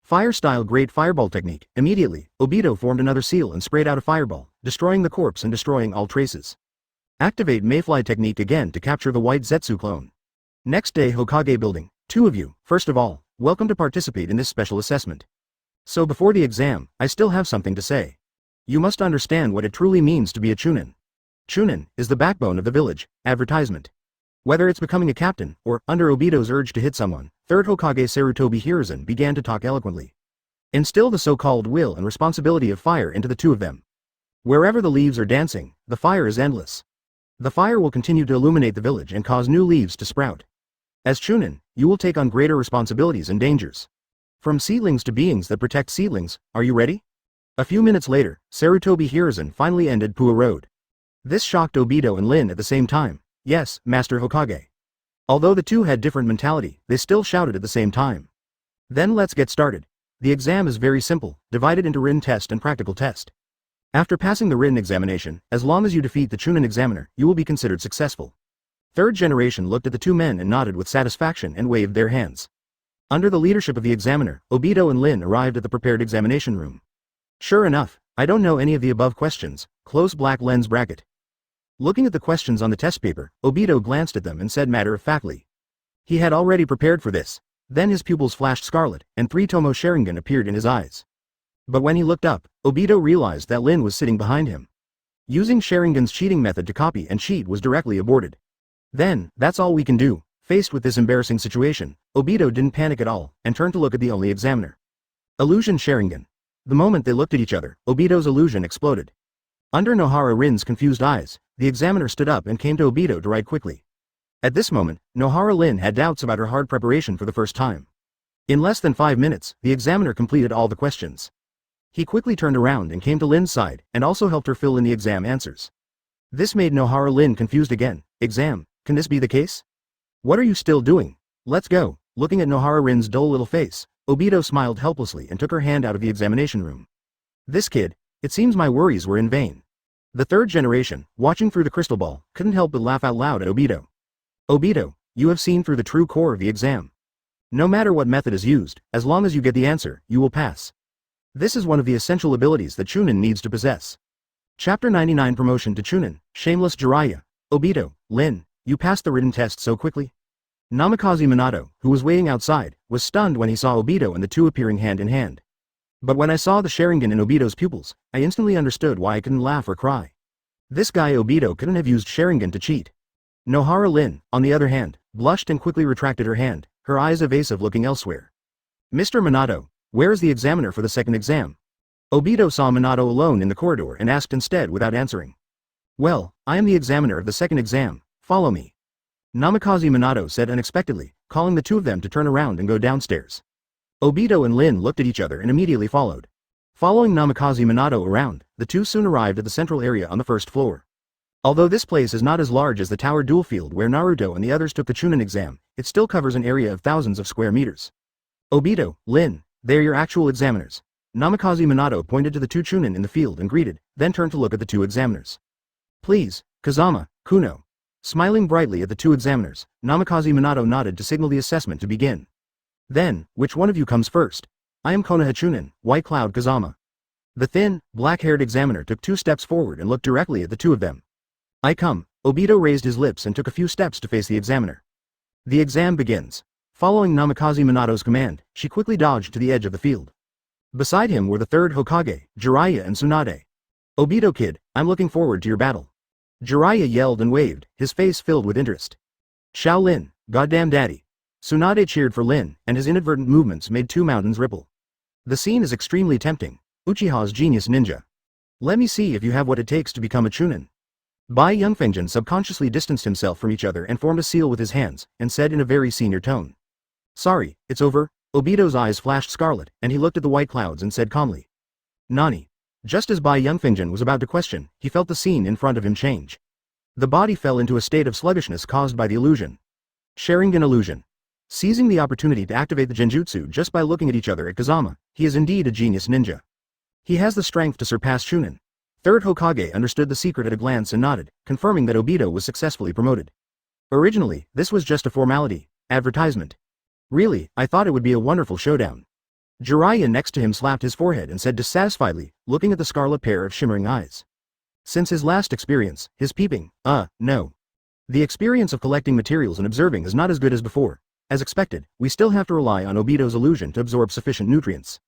Fire-style great fireball technique. Immediately, Obito formed another seal and sprayed out a fireball, destroying the corpse and destroying all traces. Activate Mayfly technique again to capture the white Zetsu clone. Next day Hokage building. Two of you, first of all, welcome to participate in this special assessment. So before the exam, I still have something to say. You must understand what it truly means to be a Chunin. Chunin is the backbone of the village. Advertisement. Whether it's becoming a captain, or, under Obito's urge to hit someone, third Hokage Sarutobi Hiruzen began to talk eloquently. Instill the so-called will and responsibility of fire into the two of them. Wherever the leaves are dancing, the fire is endless. The fire will continue to illuminate the village and cause new leaves to sprout. As Chunin, you will take on greater responsibilities and dangers. From seedlings to beings that protect seedlings, are you ready? A few minutes later, Sarutobi Hiruzen finally ended Pua Road. This shocked Obito and Lin at the same time. Yes, Master Hokage. Although the two had different mentality, they still shouted at the same time. Then let's get started. The exam is very simple, divided into written test and practical test. After passing the written examination, as long as you defeat the Chunin examiner, you will be considered successful. Third generation looked at the two men and nodded with satisfaction and waved their hands. Under the leadership of the examiner, Obito and Lin arrived at the prepared examination room. Sure enough, I don't know any of the above questions. Close black lens bracket. Looking at the questions on the test paper, Obito glanced at them and said matter-of-factly. He had already prepared for this. Then his pupils flashed scarlet, and 3 Tomo Sharingan appeared in his eyes. But when he looked up, Obito realized that Lin was sitting behind him. Using Sharingan's cheating method to copy and cheat was directly aborted. Then, that's all we can do. Faced with this embarrassing situation, Obito didn't panic at all, and turned to look at the only examiner. Illusion Sharingan. The moment they looked at each other, Obito's illusion exploded. Under Nohara Rin's confused eyes, the examiner stood up and came to Obito to write quickly. At this moment, Nohara Rin had doubts about her hard preparation for the first time. In less than 5 minutes, the examiner completed all the questions. He quickly turned around and came to Lin's side, and also helped her fill in the exam answers. This made Nohara Rin confused again. Exam, can this be the case? What are you still doing? Let's go. Looking at Nohara Rin's dull little face, Obito smiled helplessly and took her hand out of the examination room. This kid, it seems my worries were in vain. The third generation, watching through the crystal ball, couldn't help but laugh out loud at Obito. Obito, you have seen through the true core of the exam. No matter what method is used, as long as you get the answer, you will pass. This is one of the essential abilities that Chunin needs to possess. Chapter 99 Promotion to Chunin, Shameless Jiraiya. Obito, Lin, you passed the written test so quickly? Namikaze Minato, who was waiting outside, was stunned when he saw Obito and the two appearing hand in hand. But when I saw the Sharingan in Obito's pupils, I instantly understood why I couldn't laugh or cry. This guy Obito couldn't have used Sharingan to cheat. Nohara Rin, on the other hand, blushed and quickly retracted her hand, her eyes evasive looking elsewhere. Mr. Minato, where is the examiner for the second exam? Obito saw Minato alone in the corridor and asked instead without answering. Well, I am the examiner of the second exam, follow me. Namikaze Minato said unexpectedly, calling the two of them to turn around and go downstairs. Obito and Lin looked at each other and immediately followed. Following Namikaze Minato around, the two soon arrived at the central area on the first floor. Although this place is not as large as the Tower Duel Field where Naruto and the others took the Chunin exam, it still covers an area of thousands of square meters. Obito, Lin, they're your actual examiners. Namikaze Minato pointed to the two Chunin in the field and greeted, then turned to look at the two examiners. Please, Kazama, Kuno. Smiling brightly at the two examiners, Namikaze Minato nodded to signal the assessment to begin. Then, which one of you comes first? I am Konoha Chunin, White Cloud Kazama. The thin, black-haired examiner took 2 steps forward and looked directly at the two of them. I come. Obito raised his lips and took a few steps to face the examiner. The exam begins. Following Namikaze Minato's command, she quickly dodged to the edge of the field. Beside him were the third Hokage, Jiraiya and Tsunade. Obito kid, I'm looking forward to your battle. Jiraiya yelled and waved, his face filled with interest. Shaolin, goddamn daddy. Tsunade cheered for Lin, and his inadvertent movements made 2 mountains ripple. The scene is extremely tempting. Uchiha's genius ninja. Let me see if you have what it takes to become a Chunin. Bai Yongfengjin subconsciously distanced himself from each other and formed a seal with his hands, and said in a very senior tone. Sorry, it's over. Obito's eyes flashed scarlet, and he looked at the white clouds and said calmly. Nani? Just as Bai Yongfengjin was about to question, he felt the scene in front of him change. The body fell into a state of sluggishness caused by the illusion. Sharingan illusion. Seizing the opportunity to activate the genjutsu just by looking at each other at Kazama, he is indeed a genius ninja. He has the strength to surpass Chunin. Third Hokage understood the secret at a glance and nodded, confirming that Obito was successfully promoted. Originally, this was just a formality, advertisement. Really, I thought it would be a wonderful showdown. Jiraiya next to him slapped his forehead and said dissatisfiedly, looking at the scarlet pair of shimmering eyes. Since his last experience, his peeping, no. The experience of collecting materials and observing is not as good as before. As expected, we still have to rely on Obito's illusion to absorb sufficient nutrients.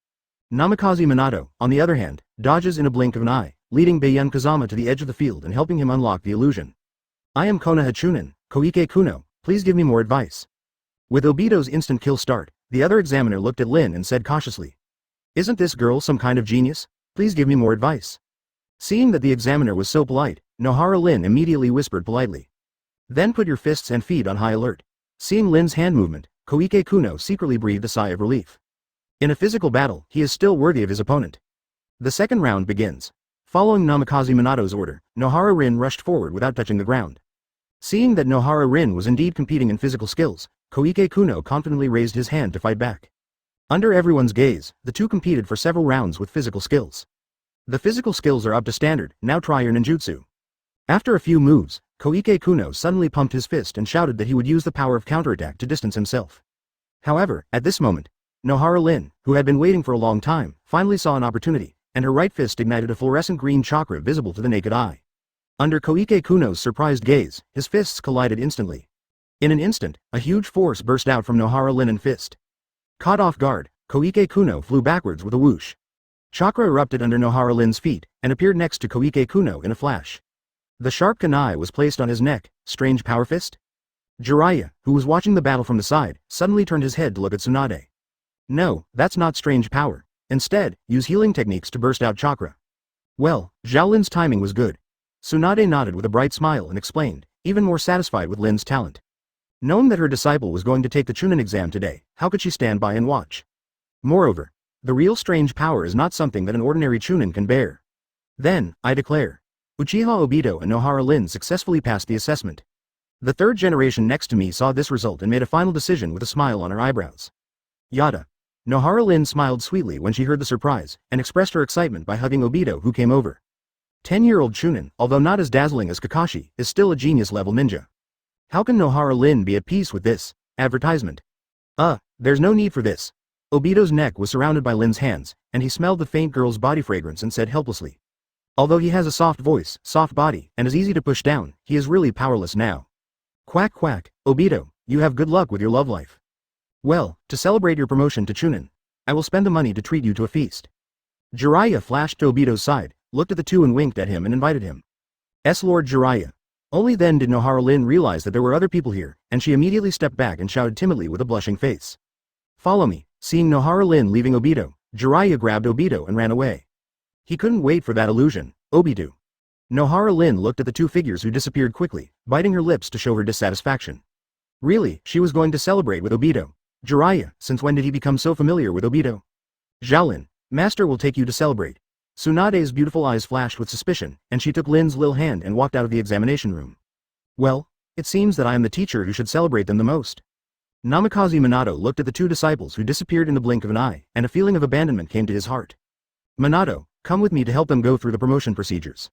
Namikaze Minato, on the other hand, dodges in a blink of an eye, leading Bayon Kazama to the edge of the field and helping him unlock the illusion. I am Konoha Chunin, Koike Kuno, please give me more advice. With Obito's instant kill start, the other examiner looked at Lin and said cautiously. Isn't this girl some kind of genius? Please give me more advice. Seeing that the examiner was so polite, Nohara Lin immediately whispered politely. Then put your fists and feet on high alert. Seeing Lin's hand movement, Koike Kuno secretly breathed a sigh of relief. In a physical battle, he is still worthy of his opponent. The second round begins. Following Namikaze Minato's order, Nohara Rin rushed forward without touching the ground. Seeing that Nohara Rin was indeed competing in physical skills, Koike Kuno confidently raised his hand to fight back. Under everyone's gaze, the two competed for several rounds with physical skills. The physical skills are up to standard, now try your ninjutsu. After a few moves, Koike Kuno suddenly pumped his fist and shouted that he would use the power of counterattack to distance himself. However, at this moment, Nohara Lin, who had been waiting for a long time, finally saw an opportunity, and her right fist ignited a fluorescent green chakra visible to the naked eye. Under Koike Kuno's surprised gaze, his fists collided instantly. In an instant, a huge force burst out from Nohara Lin and fist. Caught off guard, Koike Kuno flew backwards with a whoosh. Chakra erupted under Nohara Lin's feet, and appeared next to Koike Kuno in a flash. The sharp kunai was placed on his neck. Strange power fist? Jiraiya, who was watching the battle from the side, suddenly turned his head to look at Tsunade. No, that's not strange power. Instead, use healing techniques to burst out chakra. Well, Zhao Lin's timing was good. Tsunade nodded with a bright smile and explained, even more satisfied with Lin's talent. Knowing that her disciple was going to take the Chunin exam today, how could she stand by and watch? Moreover, the real strange power is not something that an ordinary Chunin can bear. Then, I declare, Uchiha Obito and Nohara Lin successfully passed the assessment. The third generation next to me saw this result and made a final decision with a smile on her eyebrows. Yada. Nohara Lin smiled sweetly when she heard the surprise, and expressed her excitement by hugging Obito, who came over. 10-year-old Chunin, although not as dazzling as Kakashi, is still a genius-level ninja. How can Nohara Lin be at peace with this advertisement? There's no need for this. Obito's neck was surrounded by Lin's hands, and he smelled the faint girl's body fragrance and said helplessly. Although he has a soft voice, soft body, and is easy to push down, he is really powerless now. Quack quack, Obito, you have good luck with your love life. Well, to celebrate your promotion to Chunin, I will spend the money to treat you to a feast. Jiraiya flashed to Obito's side, looked at the two and winked at him and invited him. Lord Jiraiya. Only then did Nohara Lin realize that there were other people here, and she immediately stepped back and shouted timidly with a blushing face. Follow me. Seeing Nohara Lin leaving Obito, Jiraiya grabbed Obito and ran away. He couldn't wait for that illusion. Obito. Nohara Lin looked at the two figures who disappeared quickly, biting her lips to show her dissatisfaction. Really, she was going to celebrate with Obito. Jiraiya, since when did he become so familiar with Obito? Zhaolin, Master will take you to celebrate. Tsunade's beautiful eyes flashed with suspicion, and she took Lin's little hand and walked out of the examination room. Well, it seems that I am the teacher who should celebrate them the most. Namikaze Minato looked at the two disciples who disappeared in the blink of an eye, and a feeling of abandonment came to his heart. Minato, come with me to help them go through the promotion procedures.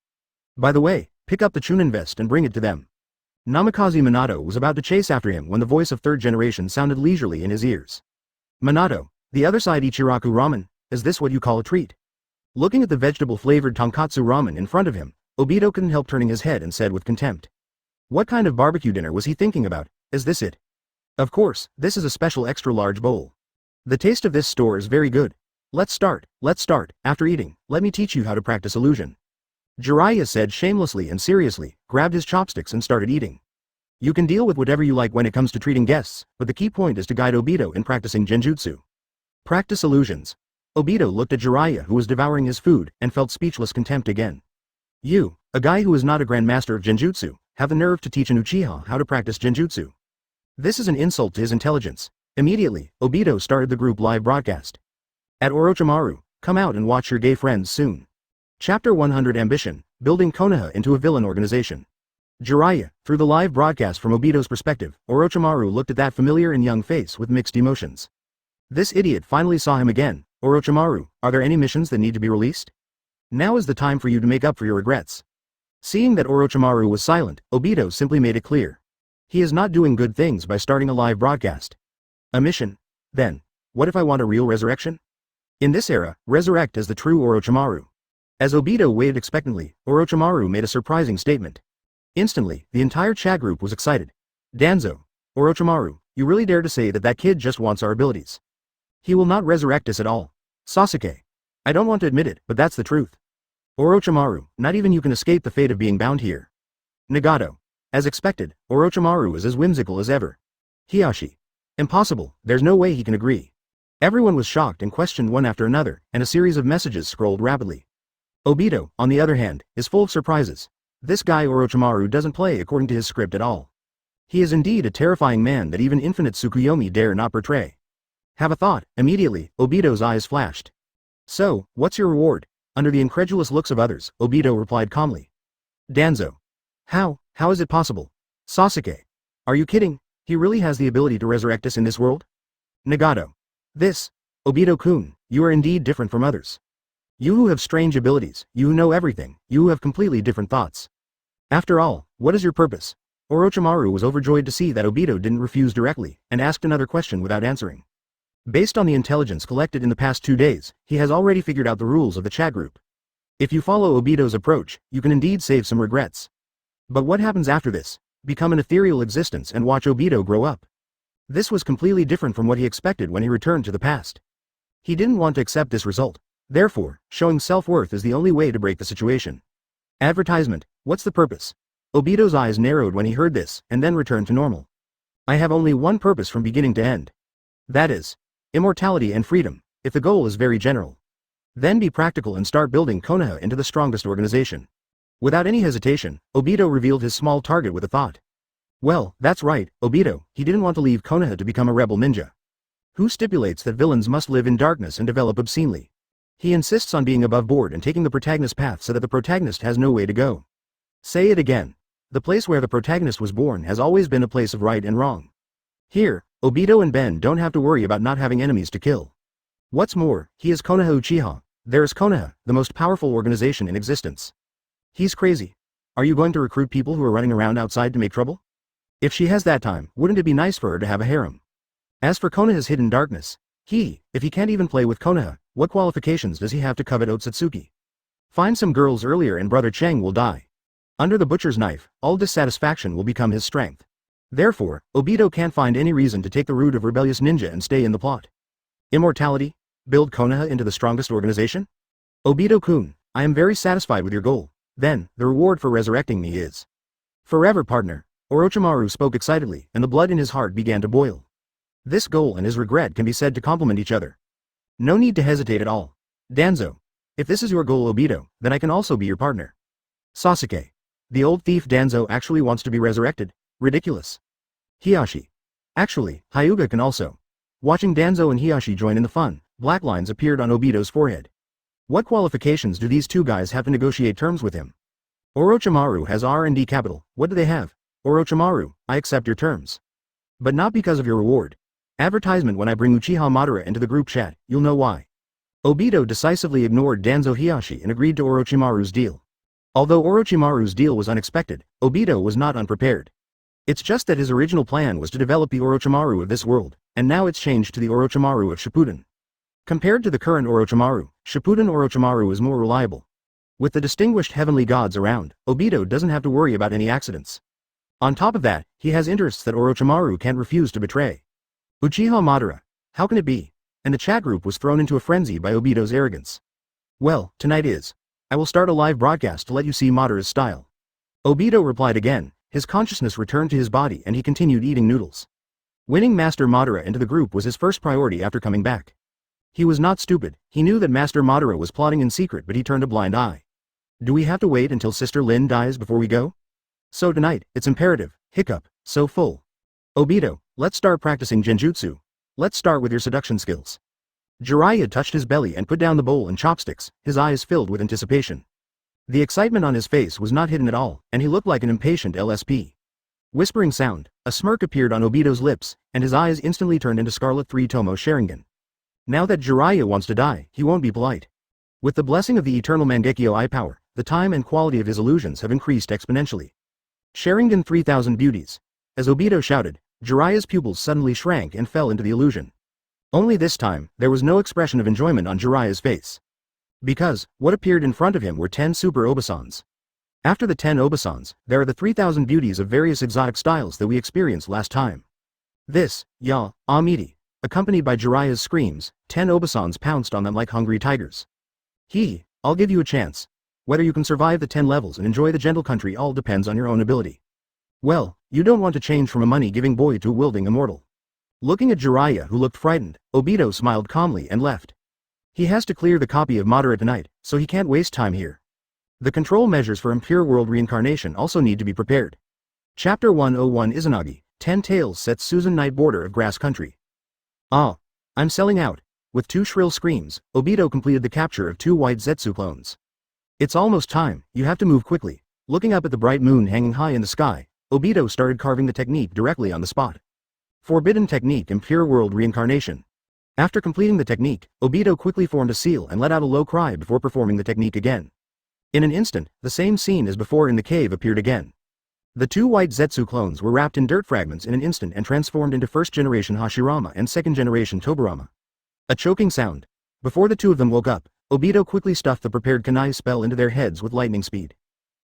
By the way, pick up the Chunin vest and bring it to them. Namikaze Minato was about to chase after him when the voice of third generation sounded leisurely in his ears. Minato, the other side Ichiraku ramen, is this what you call a treat? Looking at the vegetable-flavored tonkatsu ramen in front of him, Obito couldn't help turning his head and said with contempt. What kind of barbecue dinner was he thinking about? Is this it? Of course, this is a special extra-large bowl. The taste of this store is very good. Let's start. After eating, let me teach you how to practice illusion. Jiraiya said shamelessly and seriously, grabbed his chopsticks and started eating. You can deal with whatever you like when it comes to treating guests, but the key point is to guide Obito in practicing genjutsu. Practice illusions. Obito looked at Jiraiya, who was devouring his food, and felt speechless contempt again. You, a guy who is not a grandmaster of genjutsu, have the nerve to teach an Uchiha how to practice genjutsu. This is an insult to his intelligence. Immediately, Obito started the group live broadcast. At Orochimaru, come out and watch your gay friends soon. Chapter 100 Ambition, Building Konoha into a Villain Organization. Jiraiya, through the live broadcast from Obito's perspective, Orochimaru looked at that familiar and young face with mixed emotions. This idiot finally saw him again. Orochimaru, are there any missions that need to be released? Now is the time for you to make up for your regrets. Seeing that Orochimaru was silent, Obito simply made it clear. He is not doing good things by starting a live broadcast. A mission? Then, what if I want a real resurrection? In this era, resurrect as the true Orochimaru. As Obito waited expectantly, Orochimaru made a surprising statement. Instantly, the entire chat group was excited. Danzo, Orochimaru, you really dare to say that that kid just wants our abilities? He will not resurrect us at all. Sasuke. I don't want to admit it, but that's the truth. Orochimaru, not even you can escape the fate of being bound here. Nagato. As expected, Orochimaru is as whimsical as ever. Hiyashi. Impossible, there's no way he can agree. Everyone was shocked and questioned one after another, and a series of messages scrolled rapidly. Obito, on the other hand, is full of surprises. This guy Orochimaru doesn't play according to his script at all. He is indeed a terrifying man that even infinite Tsukuyomi dare not portray. Have a thought. Immediately, Obito's eyes flashed. So, what's your reward? Under the incredulous looks of others, Obito replied calmly. Danzo. How is it possible? Sasuke. Are you kidding? He really has the ability to resurrect us in this world? Nagato. Obito-kun, you are indeed different from others. You who have strange abilities, you who know everything, you who have completely different thoughts. After all, what is your purpose? Orochimaru was overjoyed to see that Obito didn't refuse directly, and asked another question without answering. Based on the intelligence collected in the past 2 days, he has already figured out the rules of the chat group. If you follow Obito's approach, you can indeed save some regrets. But what happens after this? Become an ethereal existence and watch Obito grow up. This was completely different from what he expected when he returned to the past. He didn't want to accept this result. Therefore, showing self-worth is the only way to break the situation. Advertisement, what's the purpose? Obito's eyes narrowed when he heard this, and then returned to normal. I have only one purpose from beginning to end. That is, immortality and freedom, if the goal is very general. Then be practical and start building Konoha into the strongest organization. Without any hesitation, Obito revealed his small target with a thought. Well, that's right, Obito, he didn't want to leave Konoha to become a rebel ninja. Who stipulates that villains must live in darkness and develop obscenely? He insists on being above board and taking the protagonist's path so that the protagonist has no way to go. Say it again. The place where the protagonist was born has always been a place of right and wrong. Here, Obito and Ben don't have to worry about not having enemies to kill. What's more, he is Konoha Uchiha. There is Konoha, the most powerful organization in existence. He's crazy. Are you going to recruit people who are running around outside to make trouble? If she has that time, wouldn't it be nice for her to have a harem? As for Konoha's hidden darkness, if he can't even play with Konoha, what qualifications does he have to covet Ōtsutsuki? Find some girls earlier and Brother Chang will die. Under the butcher's knife, all dissatisfaction will become his strength. Therefore, Obito can't find any reason to take the route of rebellious ninja and stay in the plot. Immortality? Build Konoha into the strongest organization? Obito-kun, I am very satisfied with your goal. Then, the reward for resurrecting me is forever, partner. Orochimaru spoke excitedly, and the blood in his heart began to boil. This goal and his regret can be said to complement each other. No need to hesitate at all. Danzo. If this is your goal, Obito, then I can also be your partner. Sasuke. The old thief Danzo actually wants to be resurrected. Ridiculous. Hiyashi. Actually, Hyuga can also. Watching Danzo and Hiyashi join in the fun, black lines appeared on Obito's forehead. What qualifications do these two guys have to negotiate terms with him? Orochimaru has R&D capital. What do they have? Orochimaru, I accept your terms. But not because of your reward. Advertisement when I bring Uchiha Madara into the group chat, you'll know why. Obito decisively ignored Danzo Hiyashi and agreed to Orochimaru's deal. Although Orochimaru's deal was unexpected, Obito was not unprepared. It's just that his original plan was to develop the Orochimaru of this world, and now it's changed to the Orochimaru of Shippuden. Compared to the current Orochimaru, Shippuden Orochimaru is more reliable. With the distinguished heavenly gods around, Obito doesn't have to worry about any accidents. On top of that, he has interests that Orochimaru can't refuse to betray. Uchiha Madara, how can it be? And the chat group was thrown into a frenzy by Obito's arrogance. Well, tonight is. I will start a live broadcast to let you see Madara's style. Obito replied again, his consciousness returned to his body and he continued eating noodles. Winning Master Madara into the group was his first priority after coming back. He was not stupid, he knew that Master Madara was plotting in secret but he turned a blind eye. Do we have to wait until Sister Lin dies before we go? So tonight, it's imperative, hiccup, so full. Obito, let's start practicing genjutsu. Let's start with your seduction skills. Jiraiya touched his belly and put down the bowl and chopsticks, his eyes filled with anticipation. The excitement on his face was not hidden at all, and he looked like an impatient LSP. Whispering sound, a smirk appeared on Obito's lips, and his eyes instantly turned into Scarlet 3 Tomo Sharingan. Now that Jiraiya wants to die, he won't be polite. With the blessing of the eternal Mangekyo eye power, the time and quality of his illusions have increased exponentially. Sharingan 3000 beauties. As Obito shouted, Jiraiya's pupils suddenly shrank and fell into the illusion. Only this time, there was no expression of enjoyment on Jiraiya's face. Because, what appeared in front of him were 10 super Obisans. After the 10 Obisans, there are the 3000 beauties of various exotic styles that we experienced last time. This, Amiti. Accompanied by Jiraiya's screams, 10 Obisans pounced on them like hungry tigers. I'll give you a chance. Whether you can survive the 10 levels and enjoy the gentle country all depends on your own ability. Well, you don't want to change from a money-giving boy to a wielding immortal. Looking at Jiraiya who looked frightened, Obito smiled calmly and left. He has to clear the copy of Madara tonight, so he can't waste time here. The control measures for Impure World reincarnation also need to be prepared. Chapter 101 Izanagi, 10 Tails sets Susan Night border of grass country. I'm selling out. With 2 shrill screams, Obito completed the capture of 2 white Zetsu clones. It's almost time, you have to move quickly. Looking up at the bright moon hanging high in the sky, Obito started carving the technique directly on the spot. Forbidden Technique Impure World Reincarnation. After completing the technique, Obito quickly formed a seal and let out a low cry before performing the technique again. In an instant, the same scene as before in the cave appeared again. The 2 white Zetsu clones were wrapped in dirt fragments in an instant and transformed into first-generation Hashirama and second-generation Tobirama. A choking sound. Before the 2 of them woke up, Obito quickly stuffed the prepared kunai spell into their heads with lightning speed.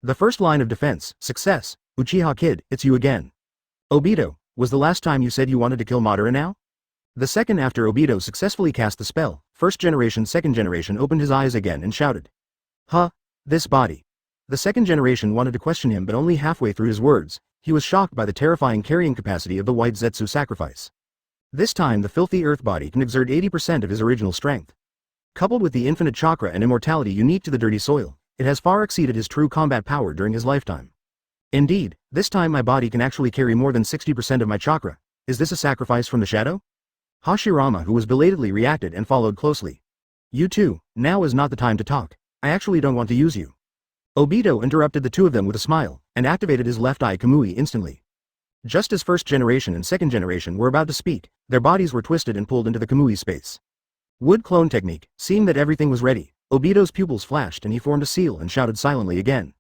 The first line of defense, success. Uchiha Kid, it's you again. Obito, was the last time you said you wanted to kill Madara now? The second after Obito successfully cast the spell, first generation second generation opened his eyes again and shouted. Huh? This body. The second generation wanted to question him but only halfway through his words, he was shocked by the terrifying carrying capacity of the white Zetsu sacrifice. This time the filthy earth body can exert 80% of his original strength. Coupled with the infinite chakra and immortality unique to the dirty soil, it has far exceeded his true combat power during his lifetime. Indeed, this time my body can actually carry more than 60% of my chakra. Is this a sacrifice from the shadow? Hashirama, who was belatedly, reacted and followed closely. You too, now is not the time to talk. I actually don't want to use you. Obito interrupted the two of them with a smile, and activated his left eye Kamui instantly. Just as first generation and second generation were about to speak, their bodies were twisted and pulled into the Kamui space. Wood clone technique. Seeing that everything was ready, Obito's pupils flashed and he formed a seal and shouted silently again.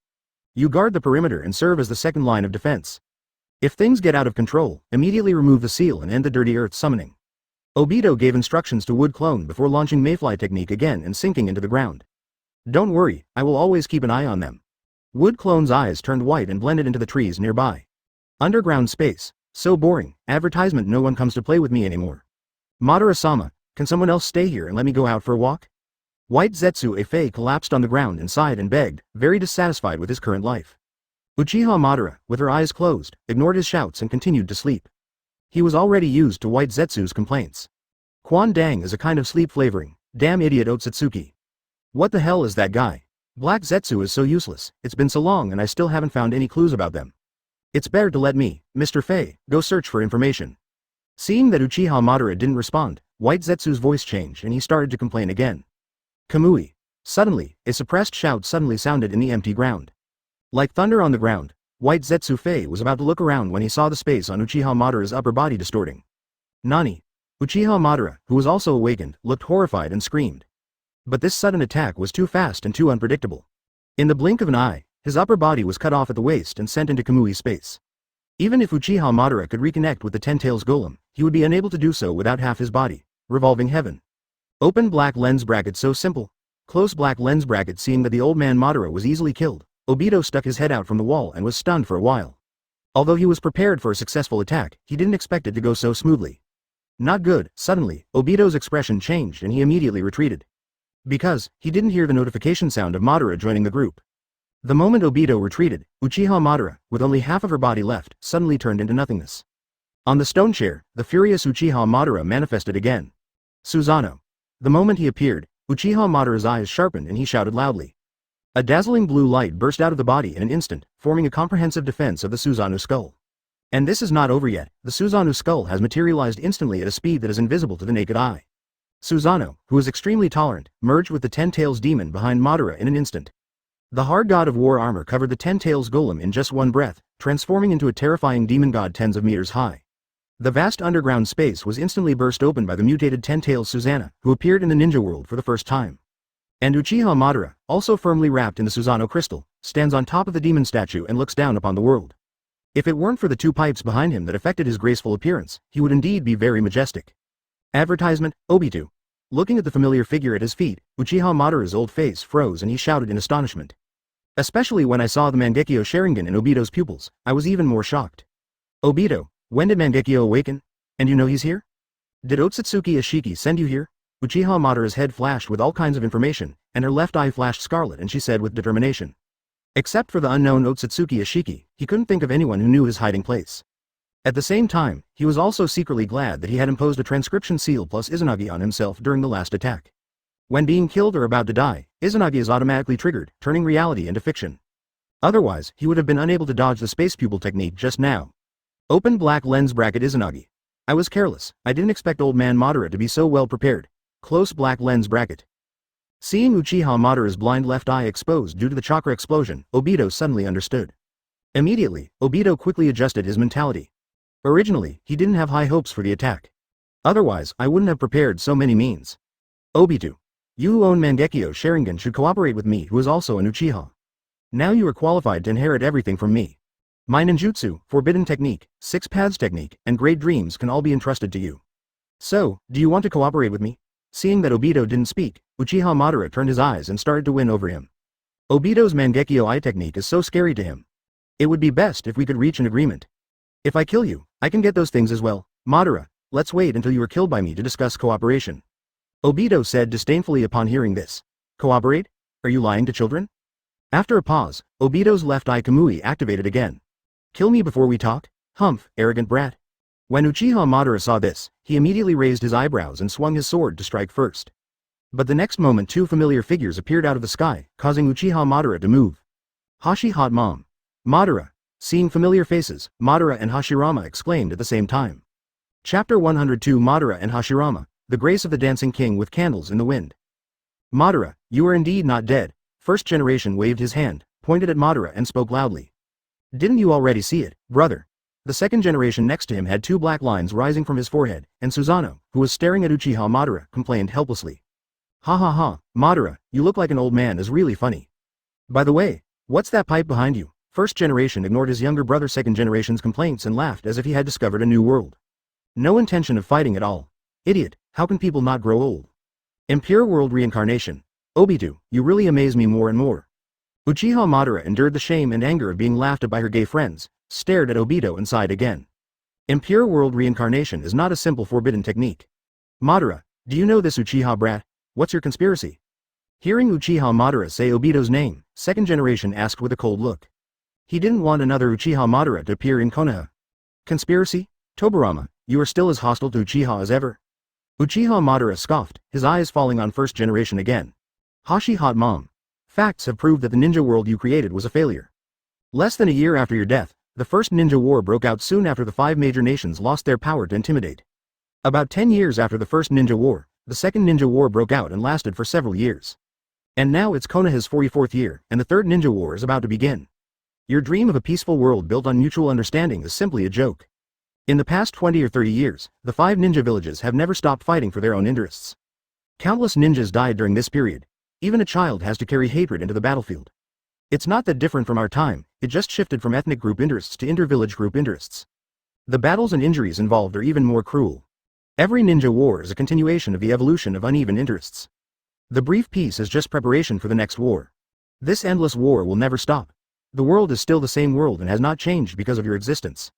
You guard the perimeter and serve as the second line of defense. If things get out of control, immediately remove the seal and end the dirty earth summoning. Obito gave instructions to Wood Clone before launching Mayfly technique again and sinking into the ground. Don't worry, I will always keep an eye on them. Wood Clone's eyes turned white and blended into the trees nearby. Underground space. So boring. Advertisement. No one comes to play with me anymore. Madara-sama, can someone else stay here and let me go out for a walk? White Zetsu Efei collapsed on the ground and sighed and begged, very dissatisfied with his current life. Uchiha Madara, with her eyes closed, ignored his shouts and continued to sleep. He was already used to White Zetsu's complaints. Quan Dang is a kind of sleep flavoring. Damn idiot Ōtsutsuki. What the hell is that guy? Black Zetsu is so useless, it's been so long and I still haven't found any clues about them. It's better to let me, Mr. Fei, go search for information. Seeing that Uchiha Madara didn't respond, White Zetsu's voice changed and he started to complain again. Kamui. Suddenly, a suppressed shout suddenly sounded in the empty ground. Like thunder on the ground, White Zetsu Fei was about to look around when he saw the space on Uchiha Madara's upper body distorting. Nani? Uchiha Madara, who was also awakened, looked horrified and screamed. But this sudden attack was too fast and too unpredictable. In the blink of an eye, his upper body was cut off at the waist and sent into Kamui space. Even if Uchiha Madara could reconnect with the Ten Tails Golem, he would be unable to do so without half his body. Revolving heaven. Open black lens bracket. So simple. Close black lens bracket. Seeing that the old man Madara was easily killed, Obito stuck his head out from the wall and was stunned for a while. Although he was prepared for a successful attack, he didn't expect it to go so smoothly. Not good. Suddenly, Obito's expression changed and he immediately retreated. Because, he didn't hear the notification sound of Madara joining the group. The moment Obito retreated, Uchiha Madara, with only half of her body left, suddenly turned into nothingness. On the stone chair, the furious Uchiha Madara manifested again. Susanoo. The moment he appeared, Uchiha Madara's eyes sharpened and he shouted loudly. A dazzling blue light burst out of the body in an instant, forming a comprehensive defense of the Susanoo skull. And this is not over yet. The Susanoo skull has materialized instantly at a speed that is invisible to the naked eye. Susanoo, who is extremely tolerant, merged with the Ten Tails demon behind Madara in an instant. The hard god of war armor covered the Ten Tails golem in just one breath, transforming into a terrifying demon god tens of meters high. The vast underground space was instantly burst open by the mutated Ten Tails Susanoo, who appeared in the ninja world for the first time. And Uchiha Madara, also firmly wrapped in the Susanoo crystal, stands on top of the demon statue and looks down upon the world. If it weren't for the two pipes behind him that affected his graceful appearance, he would indeed be very majestic. Advertisement, Obito. Looking at the familiar figure at his feet, Uchiha Madara's old face froze and he shouted in astonishment. Especially when I saw the Mangekyo Sharingan in Obito's pupils, I was even more shocked. Obito, when did Mangekyo awaken? And you know he's here? Did Ōtsutsuki Ashiki send you here? Uchiha Madara's head flashed with all kinds of information, and her left eye flashed scarlet and she said with determination. Except for the unknown Ōtsutsuki Ashiki, he couldn't think of anyone who knew his hiding place. At the same time, he was also secretly glad that he had imposed a transcription seal plus Izanagi on himself during the last attack. When being killed or about to die, Izanagi is automatically triggered, turning reality into fiction. Otherwise, he would have been unable to dodge the space pupil technique just now. Open black lens bracket Izanagi. I was careless, I didn't expect old man Madara to be so well prepared. Close black lens bracket. Seeing Uchiha Madara's blind left eye exposed due to the chakra explosion, Obito suddenly understood. Immediately, Obito quickly adjusted his mentality. Originally, he didn't have high hopes for the attack. Otherwise, I wouldn't have prepared so many means. Obito. You who own Mangekyo Sharingan should cooperate with me who is also an Uchiha. Now you are qualified to inherit everything from me. My ninjutsu, forbidden technique, six paths technique, and great dreams can all be entrusted to you. So, do you want to cooperate with me? Seeing that Obito didn't speak, Uchiha Madara turned his eyes and started to win over him. Obito's Mangekyo eye technique is so scary to him. It would be best if we could reach an agreement. If I kill you, I can get those things as well. Madara, let's wait until you are killed by me to discuss cooperation. Obito said disdainfully upon hearing this. Cooperate? Are you lying to children? After a pause, Obito's left eye Kamui activated again. Kill me before we talk? Humph, arrogant brat. When Uchiha Madara saw this, he immediately raised his eyebrows and swung his sword to strike first. But the next moment two familiar figures appeared out of the sky, causing Uchiha Madara to move. Hashi Hot Mom. Madara. Seeing familiar faces, Madara and Hashirama exclaimed at the same time. Chapter 102 Madara and Hashirama, the grace of the dancing king with candles in the wind. Madara, you are indeed not dead. First generation waved his hand, pointed at Madara and spoke loudly. Didn't you already see it, brother? The second generation next to him had two black lines rising from his forehead, and Susanoo, who was staring at Uchiha Madara, complained helplessly. Ha ha ha, Madara, you look like an old man is really funny. By the way, what's that pipe behind you? First generation ignored his younger brother second generation's complaints and laughed as if he had discovered a new world. No intention of fighting at all. Idiot, how can people not grow old? Impure world reincarnation. Obito, you really amaze me more and more. Uchiha Madara endured the shame and anger of being laughed at by her gay friends, stared at Obito and sighed again. Impure world reincarnation is not a simple forbidden technique. Madara, do you know this Uchiha brat? What's your conspiracy? Hearing Uchiha Madara say Obito's name, second generation asked with a cold look. He didn't want another Uchiha Madara to appear in Konoha. Conspiracy? Tobirama, you are still as hostile to Uchiha as ever? Uchiha Madara scoffed, his eyes falling on first generation again. Hashi Hot Mom. Facts have proved that the ninja world you created was a failure. Less than a year after your death, the first ninja war broke out soon after the 5 major nations lost their power to intimidate. About 10 years after the first ninja war, the second ninja war broke out and lasted for several years. And now it's Konoha's 44th year, and the third ninja war is about to begin. Your dream of a peaceful world built on mutual understanding is simply a joke. In the past 20 or 30 years, the 5 ninja villages have never stopped fighting for their own interests. Countless ninjas died during this period. Even a child has to carry hatred into the battlefield. It's not that different from our time, it just shifted from ethnic group interests to inter-village group interests. The battles and injuries involved are even more cruel. Every ninja war is a continuation of the evolution of uneven interests. The brief peace is just preparation for the next war. This endless war will never stop. The world is still the same world and has not changed because of your existence.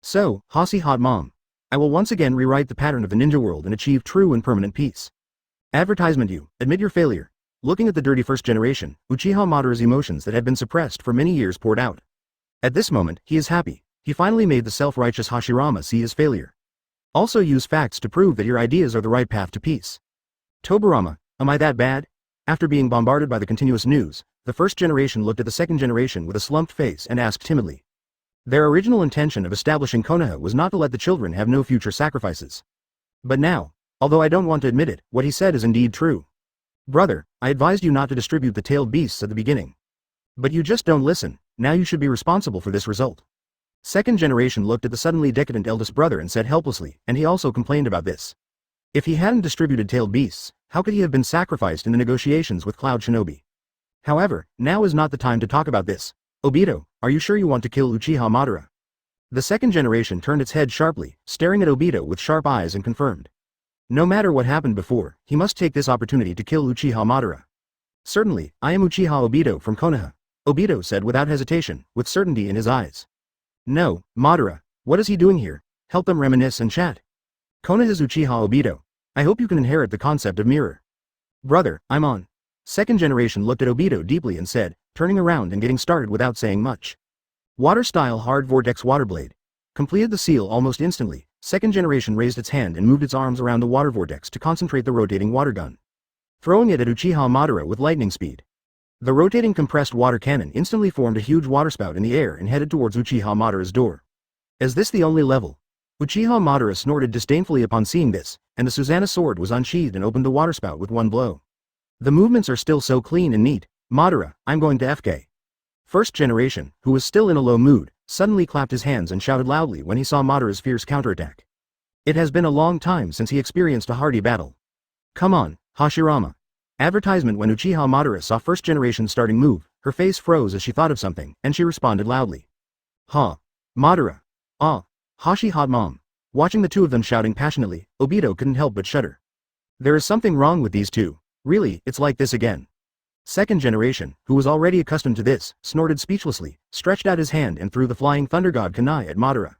So, Hashi Hot Mom, I will once again rewrite the pattern of the ninja world and achieve true and permanent peace. Advertisement. You admit your failure. Looking at the dirty first generation, Uchiha Madara's emotions that had been suppressed for many years poured out. At this moment, he is happy. He finally made the self-righteous Hashirama see his failure. Also use facts to prove that your ideas are the right path to peace. Tobirama, am I that bad? After being bombarded by the continuous news, the first generation looked at the second generation with a slumped face and asked timidly. Their original intention of establishing Konoha was not to let the children have no future sacrifices. But now, although I don't want to admit it, what he said is indeed true. Brother, I advised you not to distribute the tailed beasts at the beginning. But you just don't listen, now you should be responsible for this result. Second generation looked at the suddenly decadent eldest brother and said helplessly, and he also complained about this. If he hadn't distributed tailed beasts, how could he have been sacrificed in the negotiations with Cloud Shinobi? However, now is not the time to talk about this. Obito, are you sure you want to kill Uchiha Madara? The second generation turned its head sharply, staring at Obito with sharp eyes and confirmed. No matter what happened before, he must take this opportunity to kill Uchiha Madara. Certainly, I am Uchiha Obito from Konoha, Obito said without hesitation, with certainty in his eyes. No, Madara, what is he doing here? Help them reminisce and chat. Konoha's Uchiha Obito. I hope you can inherit the concept of mirror. Brother, I'm on. Second generation looked at Obito deeply and said, turning around and getting started without saying much. Water-style hard vortex waterblade. Completed the seal almost instantly. Second generation raised its hand and moved its arms around the water vortex to concentrate the rotating water gun, throwing it at Uchiha Madara with lightning speed. The rotating compressed water cannon instantly formed a huge waterspout in the air and headed towards Uchiha Madara's door. Is this the only level? Uchiha Madara snorted disdainfully upon seeing this, and the Susanoo sword was unsheathed and opened the waterspout with one blow. The movements are still so clean and neat. Madara, I'm going to FK. First generation, who was still in a low mood, suddenly clapped his hands and shouted loudly when he saw Madara's fierce counterattack. It has been a long time since he experienced a hardy battle. Come on, Hashirama. Advertisement. When Uchiha Madara saw first generation starting move, her face froze as she thought of something, and she responded loudly. Ha. Madara. Ah. Hashi Hot Mom. Watching the two of them shouting passionately, Obito couldn't help but shudder. There is something wrong with these two. Really, it's like this again. Second generation, who was already accustomed to this, snorted speechlessly, stretched out his hand and threw the flying thunder god Kanai at Madara.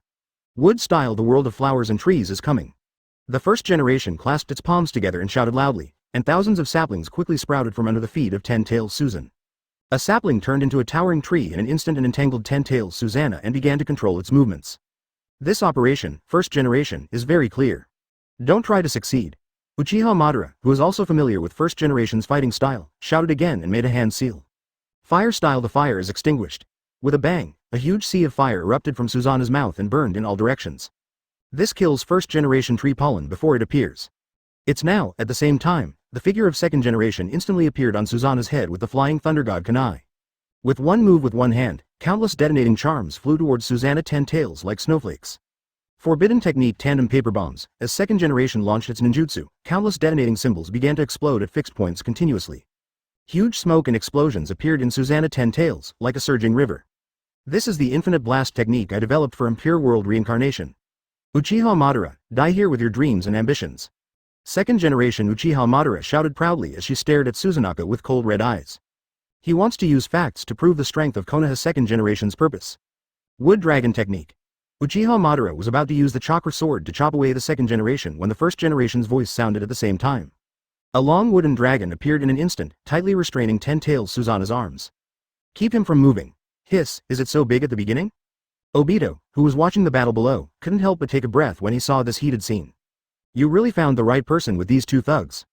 Wood style, the world of flowers and trees is coming. The first generation clasped its palms together and shouted loudly, and thousands of saplings quickly sprouted from under the feet of Ten-Tails Susan. A sapling turned into a towering tree in an instant and entangled Ten-Tails Susanna and began to control its movements. This operation, first generation, is very clear. Don't try to succeed. Uchiha Madara, who is also familiar with first generation's fighting style, shouted again and made a hand seal. Fire style, the fire is extinguished. With a bang, a huge sea of fire erupted from Susanna's mouth and burned in all directions. This kills first generation tree pollen before it appears. It's now, at the same time, the figure of second generation instantly appeared on Susanna's head with the flying thunder god Kanai. With one move with one hand, countless detonating charms flew towards Susanna Ten-Tails like snowflakes. Forbidden technique tandem paper bombs. As second generation launched its ninjutsu, countless detonating symbols began to explode at fixed points continuously. Huge smoke and explosions appeared in Susanna Ten-Tails, like a surging river. This is the infinite blast technique I developed for Impure World reincarnation. Uchiha Madara, die here with your dreams and ambitions. Second generation Uchiha Madara shouted proudly as she stared at Susanaka with cold red eyes. He wants to use facts to prove the strength of Konoha second generation's purpose. Wood dragon technique. Uchiha Madara was about to use the chakra sword to chop away the second generation when the first generation's voice sounded at the same time. A long wooden dragon appeared in an instant, tightly restraining Ten-Tails Susanna's arms. Keep him from moving. Hiss, is it so big at the beginning? Obito, who was watching the battle below, couldn't help but take a breath when he saw this heated scene. You really found the right person with these two thugs.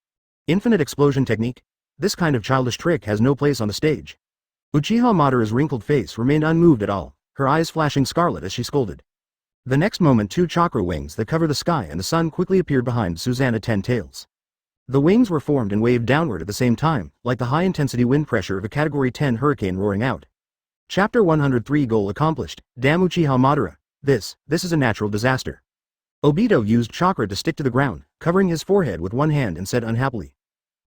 Infinite explosion technique? This kind of childish trick has no place on the stage. Uchiha Madara's wrinkled face remained unmoved at all, her eyes flashing scarlet as she scolded. The next moment, two chakra wings that cover the sky and the sun quickly appeared behind Susanna Ten-Tails. The wings were formed and waved downward at the same time, like the high-intensity wind pressure of a Category 10 hurricane roaring out. Chapter 103 Goal accomplished. Damn Uchiha Madara. This is a natural disaster. Obito used chakra to stick to the ground, covering his forehead with one hand and said unhappily.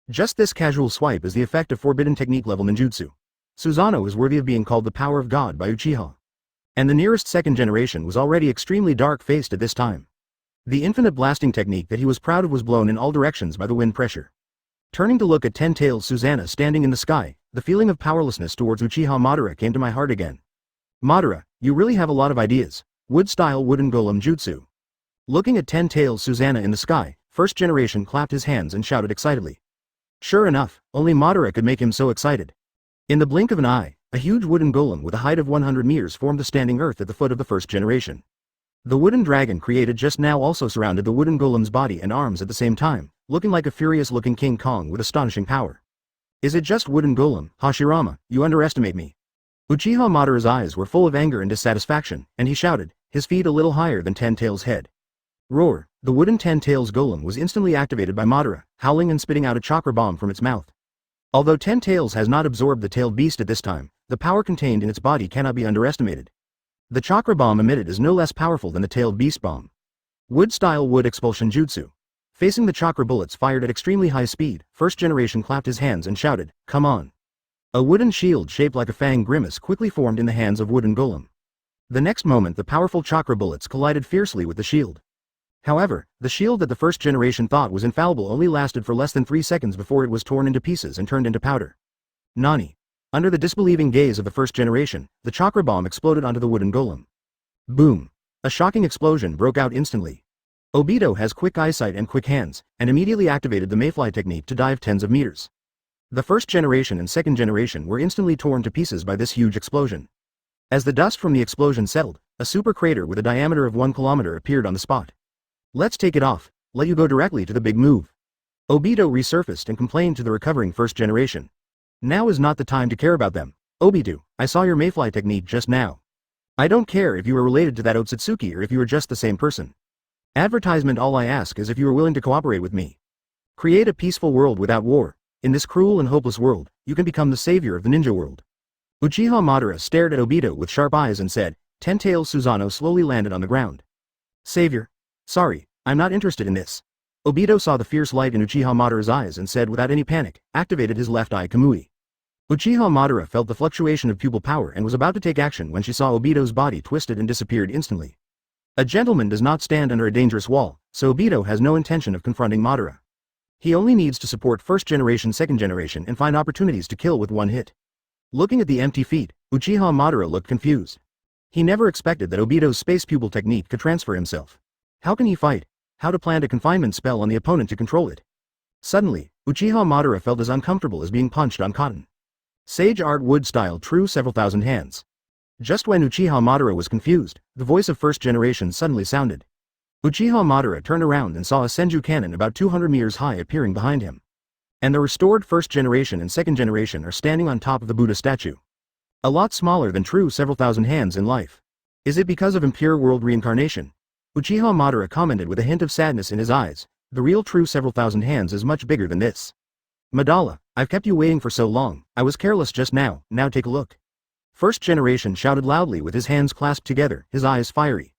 Just this casual swipe is the effect of forbidden technique level ninjutsu. Susanoo is worthy of being called the power of God by Uchiha. And the nearest second generation was already extremely dark-faced at this time. The infinite blasting technique that he was proud of was blown in all directions by the wind pressure. Turning to look at Ten-Tails Susanna standing in the sky, the feeling of powerlessness towards Uchiha Madara came to my heart again. Madara, you really have a lot of ideas. Wood-style wooden golem jutsu. Looking at Ten-Tails Susanna in the sky, first generation clapped his hands and shouted excitedly. Sure enough, only Madara could make him so excited. In the blink of an eye, a huge wooden golem with a height of 100 meters formed the standing earth at the foot of the first generation. The wooden dragon created just now also surrounded the wooden golem's body and arms at the same time, looking like a furious-looking King Kong with astonishing power. Is it just wooden golem, Hashirama? You underestimate me. Uchiha Madara's eyes were full of anger and dissatisfaction, and he shouted, his feet a little higher than Ten-Tails' head. Roar! The wooden Ten-Tails golem was instantly activated by Madara, howling and spitting out a chakra bomb from its mouth. Although Ten-Tails has not absorbed the tailed beast at this time, the power contained in its body cannot be underestimated. The chakra bomb emitted is no less powerful than the tailed beast bomb. Wood-style wood expulsion jutsu. Facing the chakra bullets fired at extremely high speed, first generation clapped his hands and shouted, come on. A wooden shield shaped like a fang grimace quickly formed in the hands of wooden golem. The next moment the powerful chakra bullets collided fiercely with the shield. However, the shield that the first generation thought was infallible only lasted for less than 3 seconds before it was torn into pieces and turned into powder. Nani? Under the disbelieving gaze of the first generation, the chakra bomb exploded onto the wooden golem. Boom! A shocking explosion broke out instantly. Obito has quick eyesight and quick hands, and immediately activated the mayfly technique to dive tens of meters. The first generation and second generation were instantly torn to pieces by this huge explosion. As the dust from the explosion settled, a super crater with a diameter of 1 kilometer appeared on the spot. Let's take it off, let you go directly to the big move. Obito resurfaced and complained to the recovering first generation. Now is not the time to care about them. Obito, I saw your mayfly technique just now. I don't care if you are related to that Ōtsutsuki or if you are just the same person. Advertisement. All I ask is if you are willing to cooperate with me. Create a peaceful world without war. In this cruel and hopeless world, you can become the savior of the ninja world. Uchiha Madara stared at Obito with sharp eyes and said, Ten-Tails Susanoo slowly landed on the ground. Savior? Sorry, I'm not interested in this. Obito saw the fierce light in Uchiha Madara's eyes and said without any panic, activated his left eye Kamui. Uchiha Madara felt the fluctuation of pupil power and was about to take action when she saw Obito's body twisted and disappeared instantly. A gentleman does not stand under a dangerous wall, so Obito has no intention of confronting Madara. He only needs to support first generation, second generation and find opportunities to kill with one hit. Looking at the empty feet, Uchiha Madara looked confused. He never expected that Obito's space pupil technique could transfer himself. How can he fight? How to plant a confinement spell on the opponent to control it? Suddenly, Uchiha Madara felt as uncomfortable as being punched on cotton. Sage Art Wood Style True Several Thousand Hands. Just when Uchiha Madara was confused, the voice of first generation suddenly sounded. Uchiha Madara turned around and saw a Senju cannon about 200 meters high appearing behind him. And the restored first generation and second generation are standing on top of the Buddha statue. A lot smaller than true several thousand hands in life. Is it because of impure world reincarnation? Uchiha Madara commented with a hint of sadness in his eyes. The real true several thousand hands is much bigger than this. Madara, I've kept you waiting for so long. I was careless just now. Now take a look. First generation shouted loudly with his hands clasped together, his eyes fiery.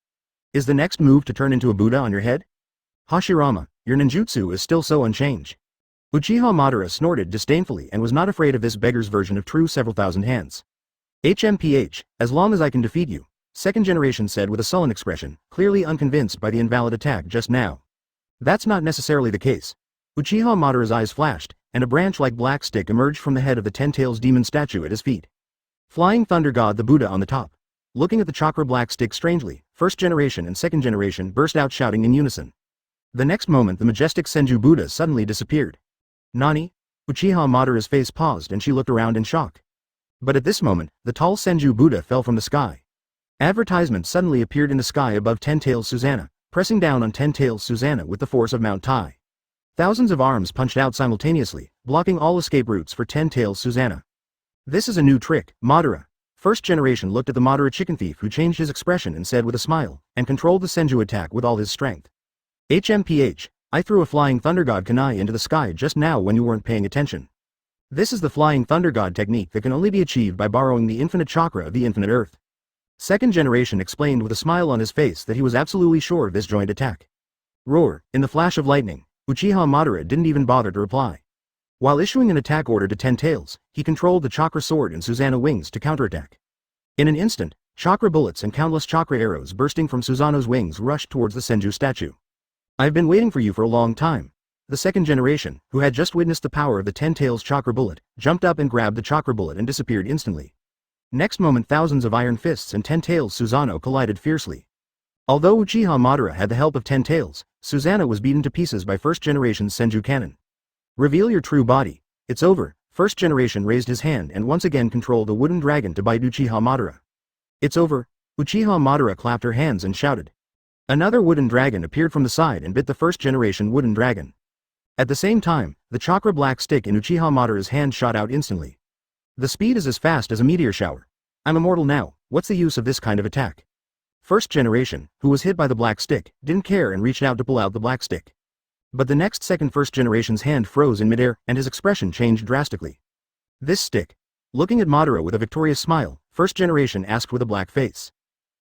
Is the next move to turn into a Buddha on your head? Hashirama, your ninjutsu is still so unchanged. Uchiha Madara snorted disdainfully and was not afraid of this beggar's version of true several thousand hands. HMPH, as long as I can defeat you, second generation said with a sullen expression, clearly unconvinced by the invalid attack just now. That's not necessarily the case. Uchiha Madara's eyes flashed, and a branch-like black stick emerged from the head of the Ten-Tails demon statue at his feet. Flying Thunder God the Buddha on the top. Looking at the chakra black stick strangely, first generation and second generation burst out shouting in unison. The next moment the majestic Senju Buddha suddenly disappeared. Nani? Uchiha Madara's face paused and she looked around in shock. But at this moment, the tall Senju Buddha fell from the sky. Advertisement suddenly appeared in the sky above Ten-Tails Susanna, pressing down on Ten-Tails Susanna with the force of Mount Tai. Thousands of arms punched out simultaneously, blocking all escape routes for Ten-Tails Susanna. This is a new trick, Madara. First generation looked at the Madara chicken thief who changed his expression and said with a smile, and controlled the Senju attack with all his strength. HMPH, I threw a flying thunder god kunai into the sky just now when you weren't paying attention. This is the flying thunder god technique that can only be achieved by borrowing the infinite chakra of the infinite earth. Second generation explained with a smile on his face that he was absolutely sure of this joint attack. Roar, in the flash of lightning, Uchiha Madara didn't even bother to reply. While issuing an attack order to Ten-Tails, he controlled the chakra sword and Susanna wings to counterattack. In an instant, chakra bullets and countless chakra arrows bursting from Susanna's wings rushed towards the Senju statue. I've been waiting for you for a long time. The second generation, who had just witnessed the power of the Ten-Tails chakra bullet, jumped up and grabbed the chakra bullet and disappeared instantly. Next moment thousands of iron fists and Ten-Tails Susanna collided fiercely. Although Uchiha Madara had the help of Ten-Tails, Susanna was beaten to pieces by first generation's Senju cannon. Reveal your true body. It's over. First generation raised his hand and once again controlled a wooden dragon to bite Uchiha Madara. It's over. Uchiha Madara clapped her hands and shouted. Another wooden dragon appeared from the side and bit the first generation wooden dragon. At the same time, the chakra black stick in Uchiha Madara's hand shot out instantly. The speed is as fast as a meteor shower. I'm immortal now, what's the use of this kind of attack? First generation, who was hit by the black stick, didn't care and reached out to pull out the black stick. But the next second first generation's hand froze in midair and his expression changed drastically. This stick. Looking at Madara with a victorious smile, first generation asked with a black face.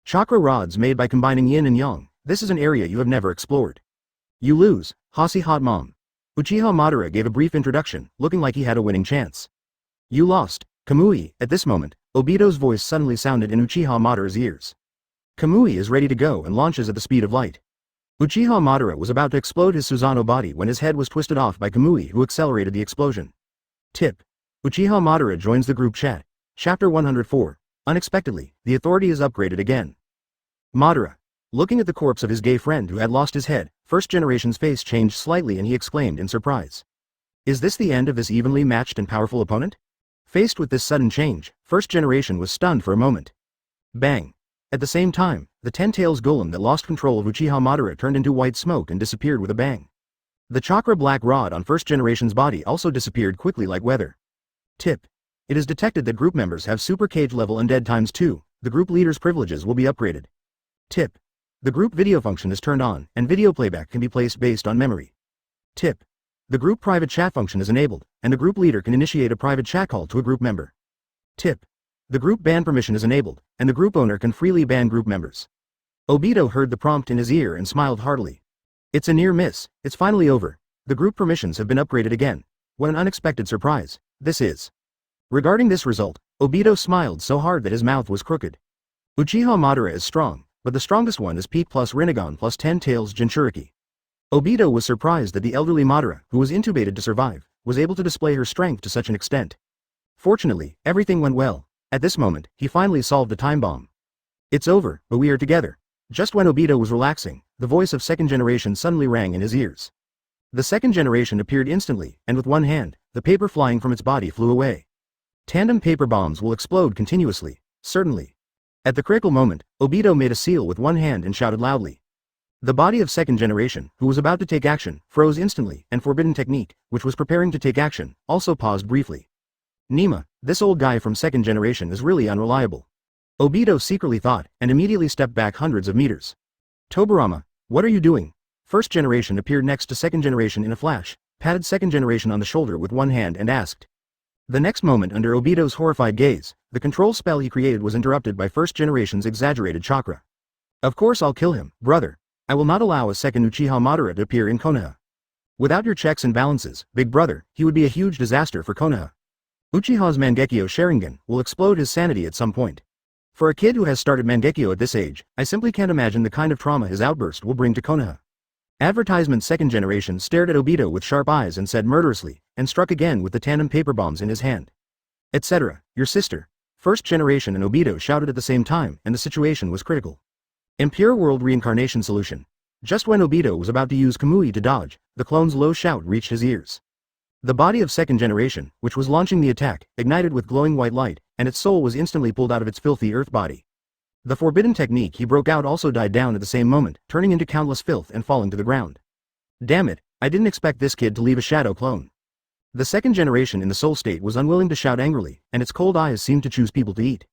Chakra rods made by combining yin and yang, this is an area you have never explored. You lose, Hasi Hot Mom. Uchiha Madara gave a brief introduction, looking like he had a winning chance. You lost, Kamui. At this moment, Obito's voice suddenly sounded in Uchiha Madara's ears. Kamui is ready to go and launches at the speed of light. Uchiha Madara was about to explode his Susanoo body when his head was twisted off by Kamui who accelerated the explosion. Tip. Uchiha Madara joins the group chat. Chapter 104. Unexpectedly, the authority is upgraded again. Madara. Looking at the corpse of his gay friend who had lost his head, first generation's face changed slightly and he exclaimed in surprise. Is this the end of this evenly matched and powerful opponent? Faced with this sudden change, first generation was stunned for a moment. Bang. At the same time, the Ten-Tails golem that lost control of Uchiha Madara turned into white smoke and disappeared with a bang. The chakra black rod on first generation's body also disappeared quickly like weather. Tip. It is detected that group members have super cage level undead ×2, the group leader's privileges will be upgraded. Tip. The group video function is turned on, and video playback can be placed based on memory. Tip. The group private chat function is enabled, and the group leader can initiate a private chat call to a group member. Tip. The group ban permission is enabled, and the group owner can freely ban group members. Obito heard the prompt in his ear and smiled heartily. It's a near miss, it's finally over. The group permissions have been upgraded again. What an unexpected surprise, this is. Regarding this result, Obito smiled so hard that his mouth was crooked. Uchiha Madara is strong, but the strongest one is Pete plus Rinnegan plus Ten-Tails Jinchuriki. Obito was surprised that the elderly Madara, who was intubated to survive, was able to display her strength to such an extent. Fortunately, everything went well. At this moment, he finally solved the time bomb. It's over, but we are together. Just when Obito was relaxing, the voice of second generation suddenly rang in his ears. The second generation appeared instantly, and with one hand, the paper flying from its body flew away. Tandem paper bombs will explode continuously, certainly. At the critical moment, Obito made a seal with one hand and shouted loudly. The body of second generation, who was about to take action, froze instantly, and forbidden technique, which was preparing to take action, also paused briefly. Nima, this old guy from second generation is really unreliable. Obito secretly thought, and immediately stepped back hundreds of meters. Tobirama, what are you doing? First generation appeared next to second generation in a flash, patted second generation on the shoulder with one hand and asked. The next moment, under Obito's horrified gaze, the control spell he created was interrupted by first generation's exaggerated chakra. Of course I'll kill him, brother. I will not allow a second Uchiha Madara to appear in Konoha. Without your checks and balances, big brother, he would be a huge disaster for Konoha. Uchiha's Mangekyo Sharingan will explode his sanity at some point. For a kid who has started Mangekyo at this age, I simply can't imagine the kind of trauma his outburst will bring to Konoha. Advertisement second generation stared at Obito with sharp eyes and said murderously, and struck again with the tandem paper bombs in his hand. Etc. Your sister. First generation and Obito shouted at the same time, and the situation was critical. Impure World Reincarnation Solution. Just when Obito was about to use Kamui to dodge, the clone's low shout reached his ears. The body of second generation, which was launching the attack, ignited with glowing white light, and its soul was instantly pulled out of its filthy earth body. The forbidden technique he broke out also died down at the same moment, turning into countless filth and falling to the ground. Damn it, I didn't expect this kid to leave a shadow clone. The second generation in the soul state was unwilling to shout angrily, and its cold eyes seemed to choose people to eat.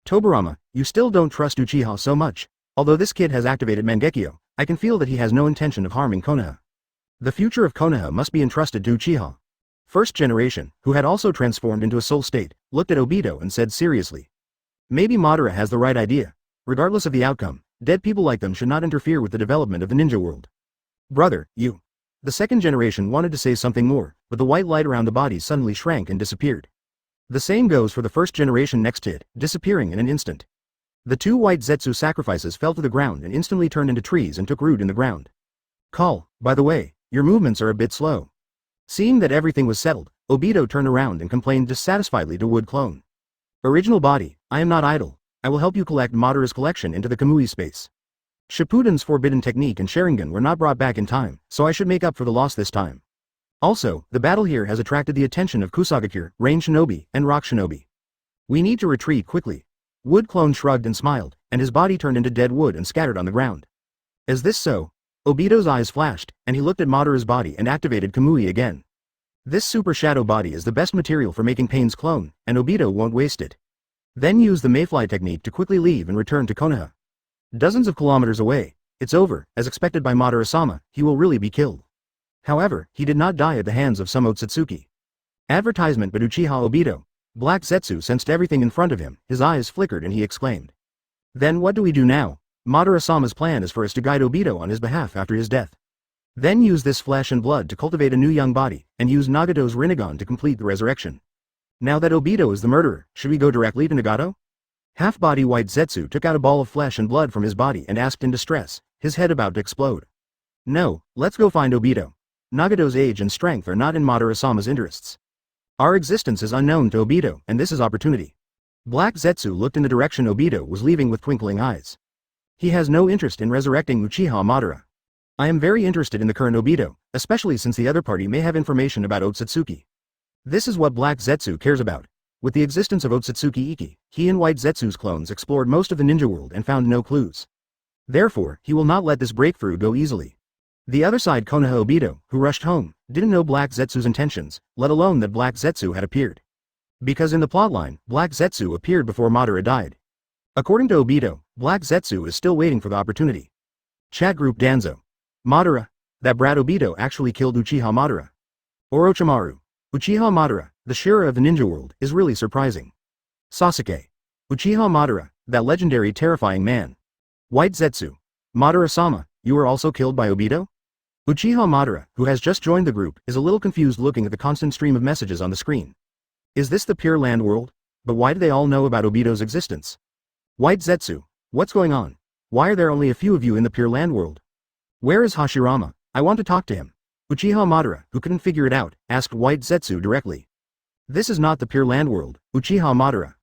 Tobirama, you still don't trust Uchiha so much. Although this kid has activated Mangekyo, I can feel that he has no intention of harming Konoha. The future of Konoha must be entrusted to Uchiha. First generation, who had also transformed into a soul state, looked at Obito and said seriously. Maybe Madara has the right idea. Regardless of the outcome, dead people like them should not interfere with the development of the ninja world. Brother, you. The second generation wanted to say something more, but the white light around the body suddenly shrank and disappeared. The same goes for the first generation next to it, disappearing in an instant. The two white Zetsu sacrifices fell to the ground and instantly turned into trees and took root in the ground. Call, by the way, your movements are a bit slow. Seeing that everything was settled, Obito turned around and complained dissatisfiedly to Wood Clone. Original body, I am not idle. I will help you collect Madara's collection into the Kamui space. Shippuden's forbidden technique and Sharingan were not brought back in time, so I should make up for the loss this time. Also, the battle here has attracted the attention of Kusagakure, Rain Shinobi, and Rock Shinobi. We need to retreat quickly. Wood Clone shrugged and smiled, and his body turned into dead wood and scattered on the ground. Is this so? Obito's eyes flashed, and he looked at Madara's body and activated Kamui again. This super shadow body is the best material for making Pain's clone, and Obito won't waste it. Then use the Mayfly technique to quickly leave and return to Konoha. Dozens of kilometers away, it's over, as expected by Madara-sama, he will really be killed. However, he did not die at the hands of some Ōtsutsuki. Advertisement but Uchiha Obito. Black Zetsu sensed everything in front of him, his eyes flickered and he exclaimed. Then what do we do now? Madara-sama's plan is for us to guide Obito on his behalf after his death. Then use this flesh and blood to cultivate a new young body, and use Nagato's Rinnegan to complete the resurrection. Now that Obito is the murderer, should we go directly to Nagato? Half-body white Zetsu took out a ball of flesh and blood from his body and asked in distress, his head about to explode. No, let's go find Obito. Nagato's age and strength are not in Madara-sama's interests. Our existence is unknown to Obito, and this is opportunity. Black Zetsu looked in the direction Obito was leaving with twinkling eyes. He has no interest in resurrecting Uchiha Madara. I am very interested in the current Obito, especially since the other party may have information about Ōtsutsuki. This is what Black Zetsu cares about. With the existence of Ōtsutsuki Iki, he and White Zetsu's clones explored most of the ninja world and found no clues. Therefore, he will not let this breakthrough go easily. The other side, Konoha Obito, who rushed home, didn't know Black Zetsu's intentions, let alone that Black Zetsu had appeared. Because in the plotline, Black Zetsu appeared before Madara died. According to Obito, Black Zetsu is still waiting for the opportunity. Chat group Danzo. Madara, that brat Obito actually killed Uchiha Madara. Orochimaru. Uchiha Madara, the Shira of the ninja world, is really surprising. Sasuke. Uchiha Madara, that legendary terrifying man. White Zetsu. Madara-sama, you were also killed by Obito? Uchiha Madara, who has just joined the group, is a little confused looking at the constant stream of messages on the screen. Is this the Pure Land world? But why do they all know about Obito's existence? White Zetsu, what's going on? Why are there only a few of you in the Pure Land world? Where is Hashirama? I want to talk to him. Uchiha Madara, who couldn't figure it out, asked White Zetsu directly. This is not the Pure Land world, Uchiha Madara.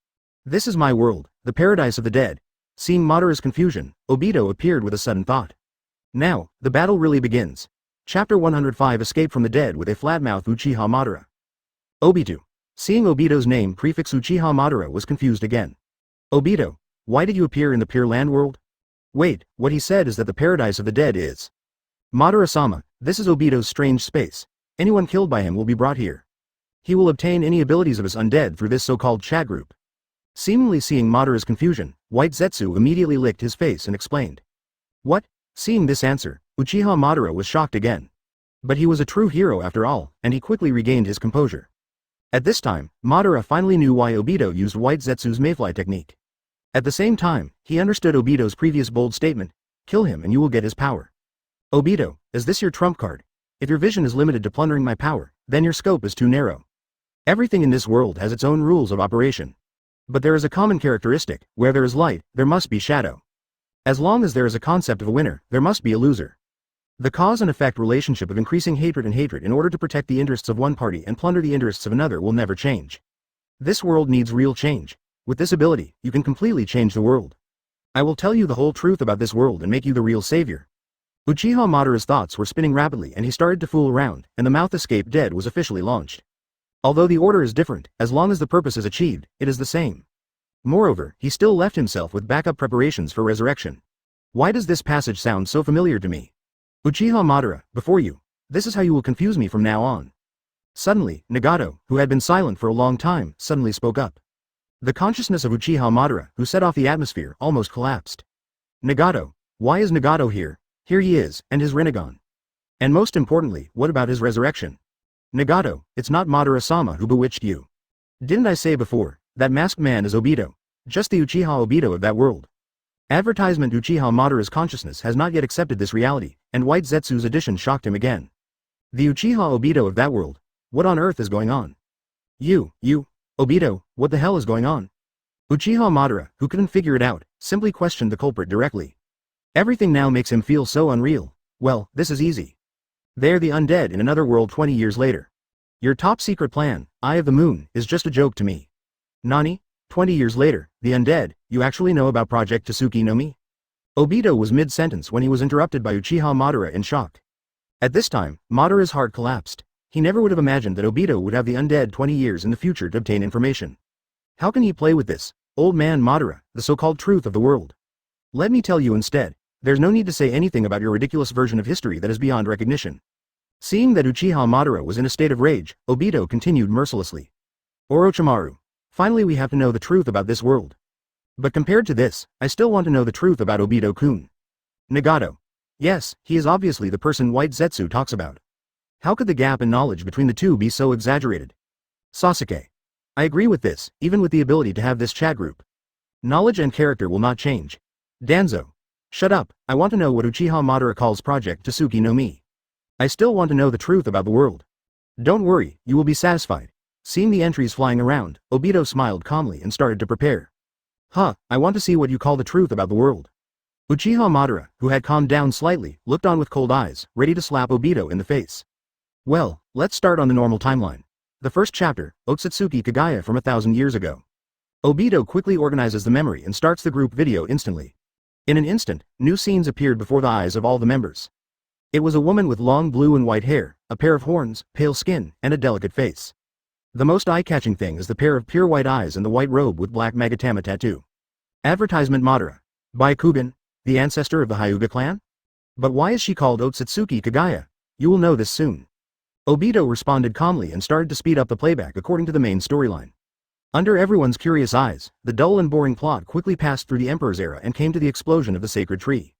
This is my world, the paradise of the dead. Seeing Madara's confusion, Obito appeared with a sudden thought. Now, the battle really begins. Chapter 105 Escape from the Dead with a flat-mouthed Uchiha Madara. Obito. Seeing Obito's name prefix Uchiha Madara was confused again. Obito, why did you appear in the Pure Land world? Wait, what he said is that the paradise of the dead is. Madara-sama, this is Obito's strange space. Anyone killed by him will be brought here. He will obtain any abilities of his undead through this so-called chat group. Seemingly seeing Madara's confusion, White Zetsu immediately licked his face and explained. What? Seeing this answer, Uchiha Madara was shocked again. But he was a true hero after all, and he quickly regained his composure. At this time, Madara finally knew why Obito used White Zetsu's Mayfly technique. At the same time, he understood Obito's previous bold statement, kill him and you will get his power. Obito, is this your trump card? If your vision is limited to plundering my power, then your scope is too narrow. Everything in this world has its own rules of operation. But there is a common characteristic, where there is light, there must be shadow. As long as there is a concept of a winner, there must be a loser. The cause and effect relationship of increasing hatred and hatred in order to protect the interests of one party and plunder the interests of another will never change. This world needs real change. With this ability, you can completely change the world. I will tell you the whole truth about this world and make you the real savior. Uchiha Madara's thoughts were spinning rapidly and he started to fool around, and the mouth escape dead was officially launched. Although the order is different, as long as the purpose is achieved, it is the same. Moreover, he still left himself with backup preparations for resurrection. Why does this passage sound so familiar to me? Uchiha Madara, before you. This is how you will confuse me from now on. Suddenly, Nagato, who had been silent for a long time, suddenly spoke up. The consciousness of Uchiha Madara, who set off the atmosphere, almost collapsed. Nagato. Why is Nagato here? Here he is, and his Rinnegan. And most importantly, what about his resurrection? Nagato, it's not Madara-sama who bewitched you. Didn't I say before, that masked man is Obito, just the Uchiha Obito of that world. Advertisement Uchiha Madara's consciousness has not yet accepted this reality, and White Zetsu's addition shocked him again. The Uchiha Obito of that world, what on earth is going on? You, Obito, what the hell is going on? Uchiha Madara, who couldn't figure it out, simply questioned the culprit directly. Everything now makes him feel so unreal. Well, this is easy. They're the undead in another world 20 years later. Your top secret plan, Eye of the Moon, is just a joke to me. Nani? 20 years later, the undead, you actually know about Project Ōtsutsuki no Mi? Obito was mid-sentence when he was interrupted by Uchiha Madara in shock. At this time, Madara's heart collapsed. He never would have imagined that Obito would have the undead 20 years in the future to obtain information. How can he play with this, old man Madara, the so-called truth of the world? Let me tell you instead, there's no need to say anything about your ridiculous version of history that is beyond recognition. Seeing that Uchiha Madara was in a state of rage, Obito continued mercilessly. Orochimaru. Finally we have to know the truth about this world. But compared to this, I still want to know the truth about Obito-kun. Nagato. Yes, he is obviously the person White Zetsu talks about. How could the gap in knowledge between the two be so exaggerated? Sasuke. I agree with this, even with the ability to have this chat group. Knowledge and character will not change. Danzo. Shut up, I want to know what Uchiha Madara calls Project Ōtsutsuki no Mi. I still want to know the truth about the world. Don't worry, you will be satisfied. Seeing the entries flying around, Obito smiled calmly and started to prepare. I want to see what you call the truth about the world. Uchiha Madara, who had calmed down slightly, looked on with cold eyes, ready to slap Obito in the face. Well, let's start on the normal timeline. The first chapter, Ōtsutsuki Kagaya from 1,000 years ago. Obito quickly organizes the memory and starts the group video instantly. In an instant, new scenes appeared before the eyes of all the members. It was a woman with long blue and white hair, a pair of horns, pale skin, and a delicate face. The most eye-catching thing is the pair of pure white eyes and the white robe with black Magatama tattoo. Advertisement Madara. By Kugan, the ancestor of the Hyuga clan? But why is she called Ōtsutsuki Kagaya? You will know this soon. Obito responded calmly and started to speed up the playback according to the main storyline. Under everyone's curious eyes, the dull and boring plot quickly passed through the Emperor's era and came to the explosion of the sacred tree.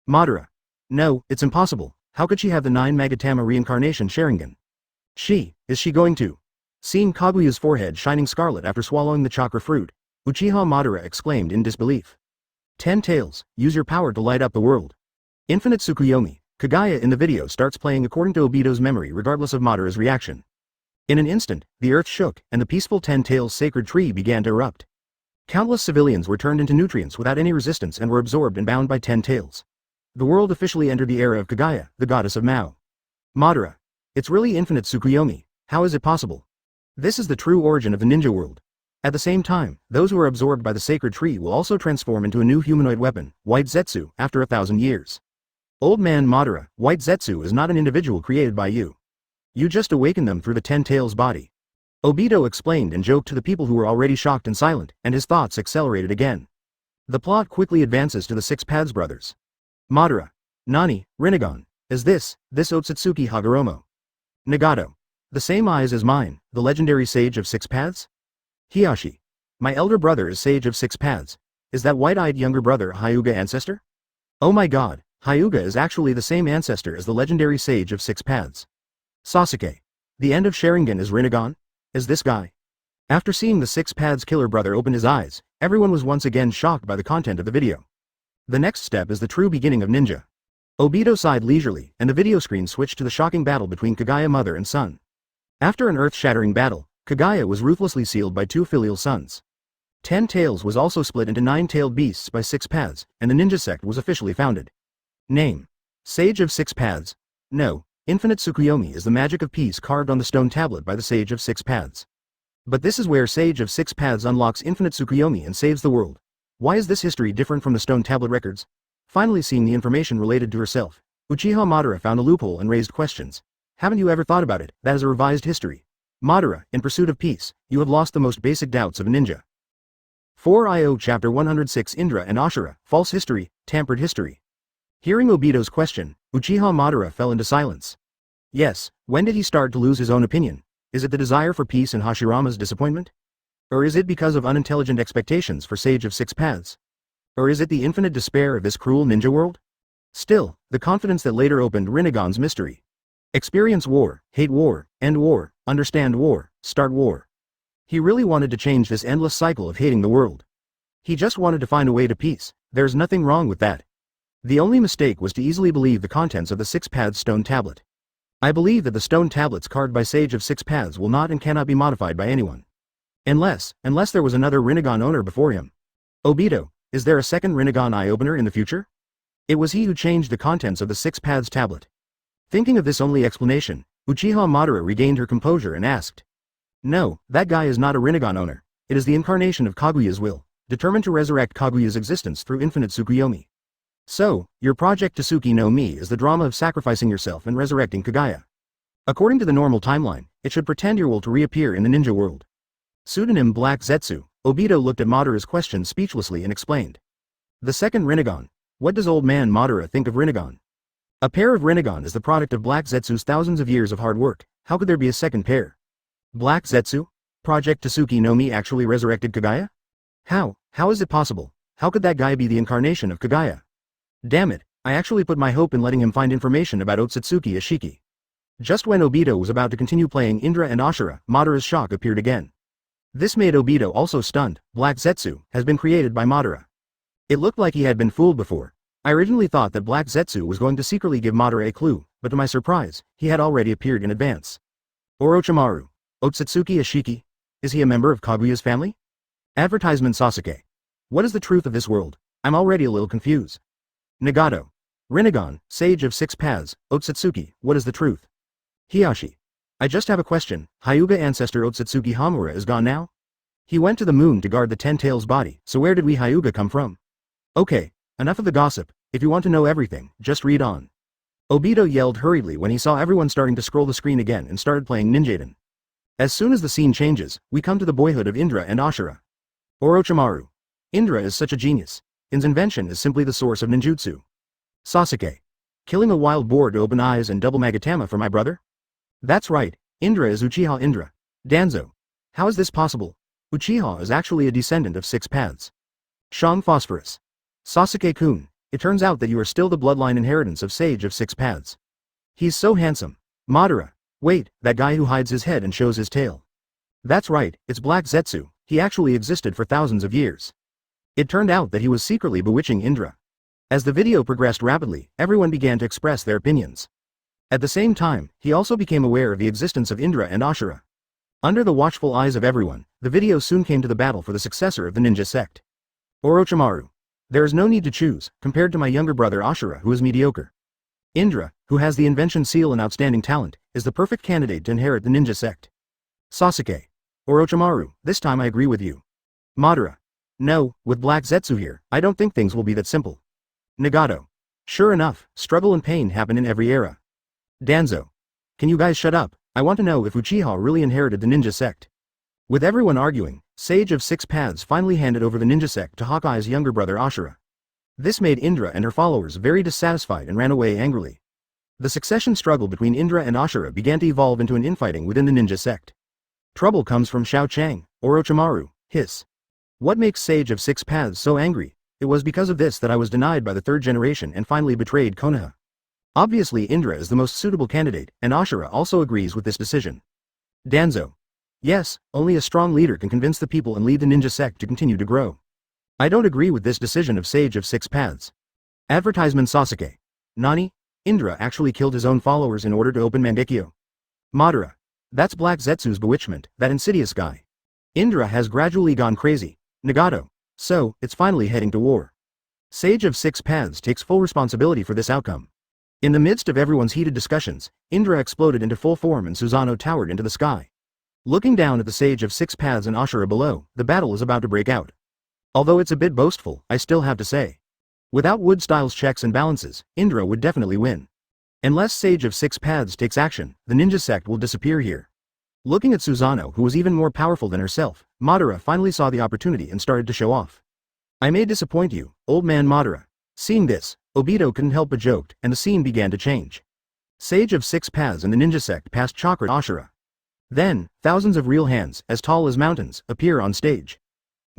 Madara. No, it's impossible. How could she have the 9 Magatama reincarnation Sharingan? Is she going to? Seeing Kaguya's forehead shining scarlet after swallowing the chakra fruit, Uchiha Madara exclaimed in disbelief. 10 tails, use your power to light up the world. Infinite Tsukuyomi, Kagaya in the video starts playing according to Obito's memory regardless of Madara's reaction. In an instant, the earth shook and the peaceful 10 tails sacred tree began to erupt. Countless civilians were turned into nutrients without any resistance and were absorbed and bound by 10 tails. The world officially entered the era of Kagaya, the goddess of Mao. Madara. It's really infinite Tsukuyomi, how is it possible? This is the true origin of the ninja world. At the same time, those who are absorbed by the sacred tree will also transform into a new humanoid weapon, White Zetsu, after 1,000 years. Old man Madara, White Zetsu is not an individual created by you. You just awaken them through the 10 tails body. Obito explained and joked to the people who were already shocked and silent, and his thoughts accelerated again. The plot quickly advances to the Six Paths brothers. Madara. Nani, Rinnegan. Is this Ōtsutsuki Hagoromo? Nagato. The same eyes as mine, the legendary sage of Six Paths? Hiyashi. My elder brother is sage of Six Paths. Is that white-eyed younger brother a Hyuga ancestor? Oh my god, Hyuga is actually the same ancestor as the legendary sage of Six Paths. Sasuke. The end of Sharingan is Rinnegan? Is this guy? After seeing the Six Paths killer brother open his eyes, everyone was once again shocked by the content of the video. The next step is the true beginning of ninja. Obito sighed leisurely, and the video screen switched to the shocking battle between Kagaya mother and son. After an earth-shattering battle, Kagaya was ruthlessly sealed by 2 filial sons. 10 Tails was also split into 9-tailed beasts by 6 Paths, and the ninja sect was officially founded. Name. Sage of 6 Paths. No, Infinite Tsukuyomi is the magic of peace carved on the stone tablet by the Sage of 6 Paths. But this is where Sage of 6 Paths unlocks Infinite Tsukuyomi and saves the world. Why is this history different from the stone tablet records? Finally seeing the information related to herself, Uchiha Madara found a loophole and raised questions. Haven't you ever thought about it? That is a revised history. Madara, in pursuit of peace, you have lost the most basic doubts of a ninja. 4io Chapter 106 Indra and Ashura, False History, Tampered History. Hearing Obito's question, Uchiha Madara fell into silence. Yes, when did he start to lose his own opinion? Is it the desire for peace and Hashirama's disappointment? Or is it because of unintelligent expectations for Sage of 6 Paths? Or is it the infinite despair of this cruel ninja world? Still, the confidence that later opened Rinnegan's mystery. Experience war, hate war, end war, understand war, start war. He really wanted to change this endless cycle of hating the world. He just wanted to find a way to peace. There's nothing wrong with that. The only mistake was to easily believe the contents of the 6 Paths stone tablet. I believe that the stone tablets carved by Sage of 6 Paths will not and cannot be modified by anyone. Unless there was another Rinnegan owner before him. Obito, is there a second Rinnegan eye-opener in the future? It was he who changed the contents of the 6 Paths tablet. Thinking of this only explanation, Uchiha Madara regained her composure and asked. No, that guy is not a Rinnegan owner. It is the incarnation of Kaguya's will, determined to resurrect Kaguya's existence through infinite Tsukuyomi. So, your project Tsuki no Mi is the drama of sacrificing yourself and resurrecting Kagaya. According to the normal timeline, it should pretend your will to reappear in the ninja world. Pseudonym Black Zetsu. Obito looked at Madara's question speechlessly and explained. The second Rinnegan. What does old man Madara think of Rinnegan? A pair of Rinnegan is the product of Black Zetsu's thousands of years of hard work. How could there be a second pair? Black Zetsu? Project Tsuki no Mi actually resurrected Kagaya? How is it possible? How could that guy be the incarnation of Kagaya? Damn it, I actually put my hope in letting him find information about Ōtsutsuki Ashiki. Just when Obito was about to continue playing Indra and Ashura, Madara's shock appeared again. This made Obito also stunned. Black Zetsu has been created by Madara. It looked like he had been fooled before. I originally thought that Black Zetsu was going to secretly give Madara a clue, but to my surprise, he had already appeared in advance. Orochimaru. Ōtsutsuki Ashiki? Is he a member of Kaguya's family? Advertisement Sasuke. What is the truth of this world? I'm already a little confused. Nagato. Rinnegan, Sage of 6 Paths, Ōtsutsuki, what is the truth? Hiyashi. I just have a question. Hyuga ancestor Ōtsutsuki Hamura is gone now? He went to the moon to guard the 10 Tails body, so where did we Hyuga come from? Okay, enough of the gossip. If you want to know everything, just read on. Obito yelled hurriedly when he saw everyone starting to scroll the screen again and started playing Ninjaden. As soon as the scene changes, we come to the boyhood of Indra and Ashura. Orochimaru. Indra is such a genius. His invention is simply the source of ninjutsu. Sasuke. Killing a wild boar to open eyes and double Magatama for my brother? That's right, Indra is Uchiha Indra. Danzo. How is this possible? Uchiha is actually a descendant of 6 Paths. Shang Phosphorus. Sasuke-kun, it turns out that you are still the bloodline inheritance of Sage of 6 Paths. He's so handsome. Madara. Wait, that guy who hides his head and shows his tail. That's right, it's Black Zetsu. He actually existed for thousands of years. It turned out that he was secretly bewitching Indra. As the video progressed rapidly, everyone began to express their opinions. At the same time, he also became aware of the existence of Indra and Ashura. Under the watchful eyes of everyone, the video soon came to the battle for the successor of the ninja sect. Orochimaru. There is no need to choose, compared to my younger brother Ashura who is mediocre. Indra, who has the invention seal and outstanding talent, is the perfect candidate to inherit the ninja sect. Sasuke. Orochimaru, this time I agree with you. Madara. No, with Black Zetsu here, I don't think things will be that simple. Nagato. Sure enough, struggle and pain happen in every era. Danzo. Can you guys shut up? I want to know if Uchiha really inherited the ninja sect. With everyone arguing, Sage of Six Paths finally handed over the ninja sect to Hawkeye's younger brother Ashura. This made Indra and her followers very dissatisfied and ran away angrily. The succession struggle between Indra and Ashura began to evolve into an infighting within the ninja sect. Trouble comes from Shao Chang, Orochimaru, hiss. What makes Sage of Six Paths so angry? It was because of this that I was denied by the third generation and finally betrayed Konoha. Obviously Indra is the most suitable candidate, and Ashura also agrees with this decision. Danzo. Yes, only a strong leader can convince the people and lead the ninja sect to continue to grow. I don't agree with this decision of Sage of Six Paths. Advertisement Sasuke. Nani? Indra actually killed his own followers in order to open Mangekyo. Madara. That's Black Zetsu's bewitchment, that insidious guy. Indra has gradually gone crazy. Nagato. So, it's finally heading to war. Sage of Six Paths takes full responsibility for this outcome. In the midst of everyone's heated discussions, Indra exploded into full form and Susanoo towered into the sky. Looking down at the Sage of Six Paths and Ashura below, the battle is about to break out. Although it's a bit boastful, I still have to say. Without Wood Styles' checks and balances, Indra would definitely win. Unless Sage of Six Paths takes action, the ninja sect will disappear here. Looking at Susanoo, who was even more powerful than herself, Madara finally saw the opportunity and started to show off. I may disappoint you, old man Madara. Seeing this, Obito couldn't help but joke, and the scene began to change. Sage of Six Paths and the ninja sect passed chakra Ashura. Then, thousands of real hands, as tall as mountains, appear on stage.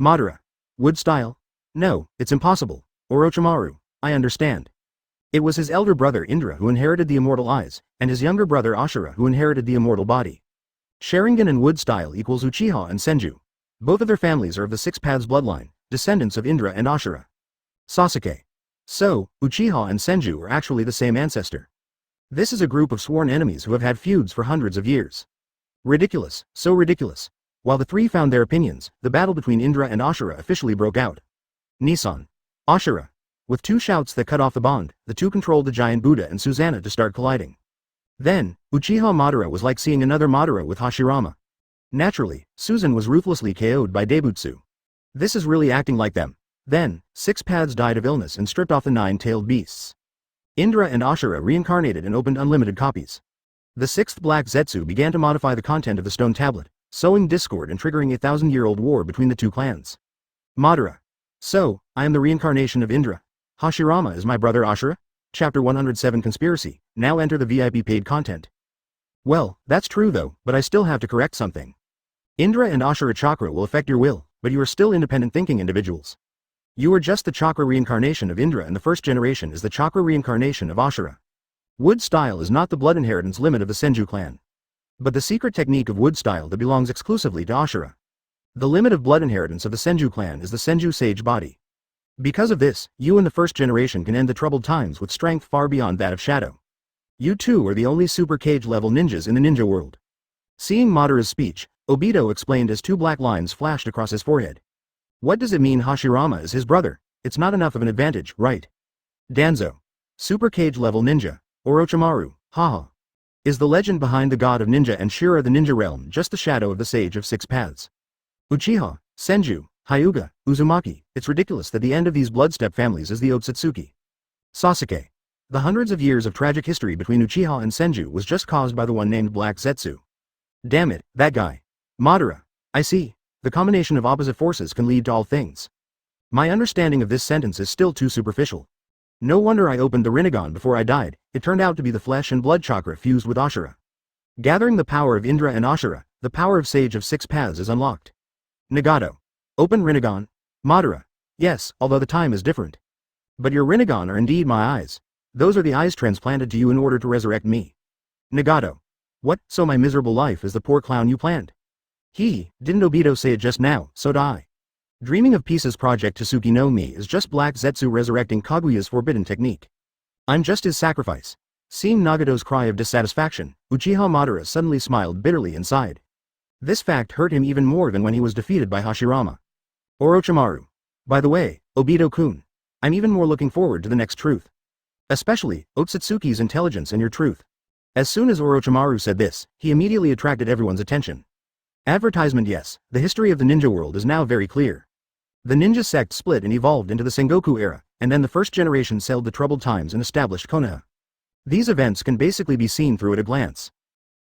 Madara. Wood style? No, it's impossible. Orochimaru. I understand. It was his elder brother Indra who inherited the immortal eyes, and his younger brother Ashura who inherited the immortal body. Sharingan and wood style equals Uchiha and Senju. Both of their families are of the Six Paths bloodline, descendants of Indra and Ashura. Sasuke. So, Uchiha and Senju are actually the same ancestor. This is a group of sworn enemies who have had feuds for hundreds of years. Ridiculous, so ridiculous. While the three found their opinions, the battle between Indra and Ashura officially broke out. Nissan. Ashura. With two shouts that cut off the bond, the two controlled the giant Buddha and Susanoo to start colliding. Then, Uchiha Madara was like seeing another Madara with Hashirama. Naturally, Susan was ruthlessly KO'd by Daibutsu. This is really acting like them. Then, Six Paths died of illness and stripped off the nine-tailed beasts. Indra and Ashura reincarnated and opened unlimited copies. The sixth Black Zetsu began to modify the content of the stone tablet, sowing discord and triggering a 1,000-year-old war between the two clans. Madara. So, I am the reincarnation of Indra. Hashirama is my brother Ashura? Chapter 107 Conspiracy. Now enter the VIP paid content. Well, that's true though, but I still have to correct something. Indra and Ashura chakra will affect your will, but you are still independent thinking individuals. You are just the chakra reincarnation of Indra and the first generation is the chakra reincarnation of Ashura. Wood style is not the blood inheritance limit of the Senju clan, but the secret technique of wood style that belongs exclusively to Ashura. The limit of blood inheritance of the Senju clan is the Senju sage body. Because of this, you and the first generation can end the troubled times with strength far beyond that of Shadow. You two are the only super cage level ninjas in the ninja world. Seeing Madara's speech, Obito explained as two black lines flashed across his forehead. What does it mean Hashirama is his brother? It's not enough of an advantage, right? Danzo. Super cage level ninja. Orochimaru. Haha. Is the legend behind the god of ninja and Shira the ninja realm just the shadow of the Sage of Six Paths? Uchiha, Senju, Hyuga, Uzumaki, it's ridiculous that the end of these bloodstep families is the Ōtsutsuki. Sasuke. The hundreds of years of tragic history between Uchiha and Senju was just caused by the one named Black Zetsu. Damn it, that guy. Madara. I see. The combination of opposite forces can lead to all things. My understanding of this sentence is still too superficial. No wonder I opened the Rinnegan before I died, it turned out to be the flesh and blood chakra fused with Ashura. Gathering the power of Indra and Ashura, the power of Sage of Six Paths is unlocked. Nagato. Open Rinnegan. Madara. Yes, although the time is different. But your Rinnegan are indeed my eyes. Those are the eyes transplanted to you in order to resurrect me. Nagato. What, so my miserable life is the poor clown you planned? Didn't Obito say it just now, so do I. Dreaming of Peace's project Tsuki no Mi is just Black Zetsu resurrecting Kaguya's forbidden technique. I'm just his sacrifice. Seeing Nagato's cry of dissatisfaction, Uchiha Madara suddenly smiled bitterly and sighed. This fact hurt him even more than when he was defeated by Hashirama. Orochimaru. By the way, Obito-kun. I'm even more looking forward to the next truth. Especially, Ōtsutsuki's intelligence and your truth. As soon as Orochimaru said this, he immediately attracted everyone's attention. Advertisement. Yes, the history of the ninja world is now very clear. The ninja sect split and evolved into the Sengoku era, and then the first generation sailed the troubled times and established Konoha. These events can basically be seen through at a glance.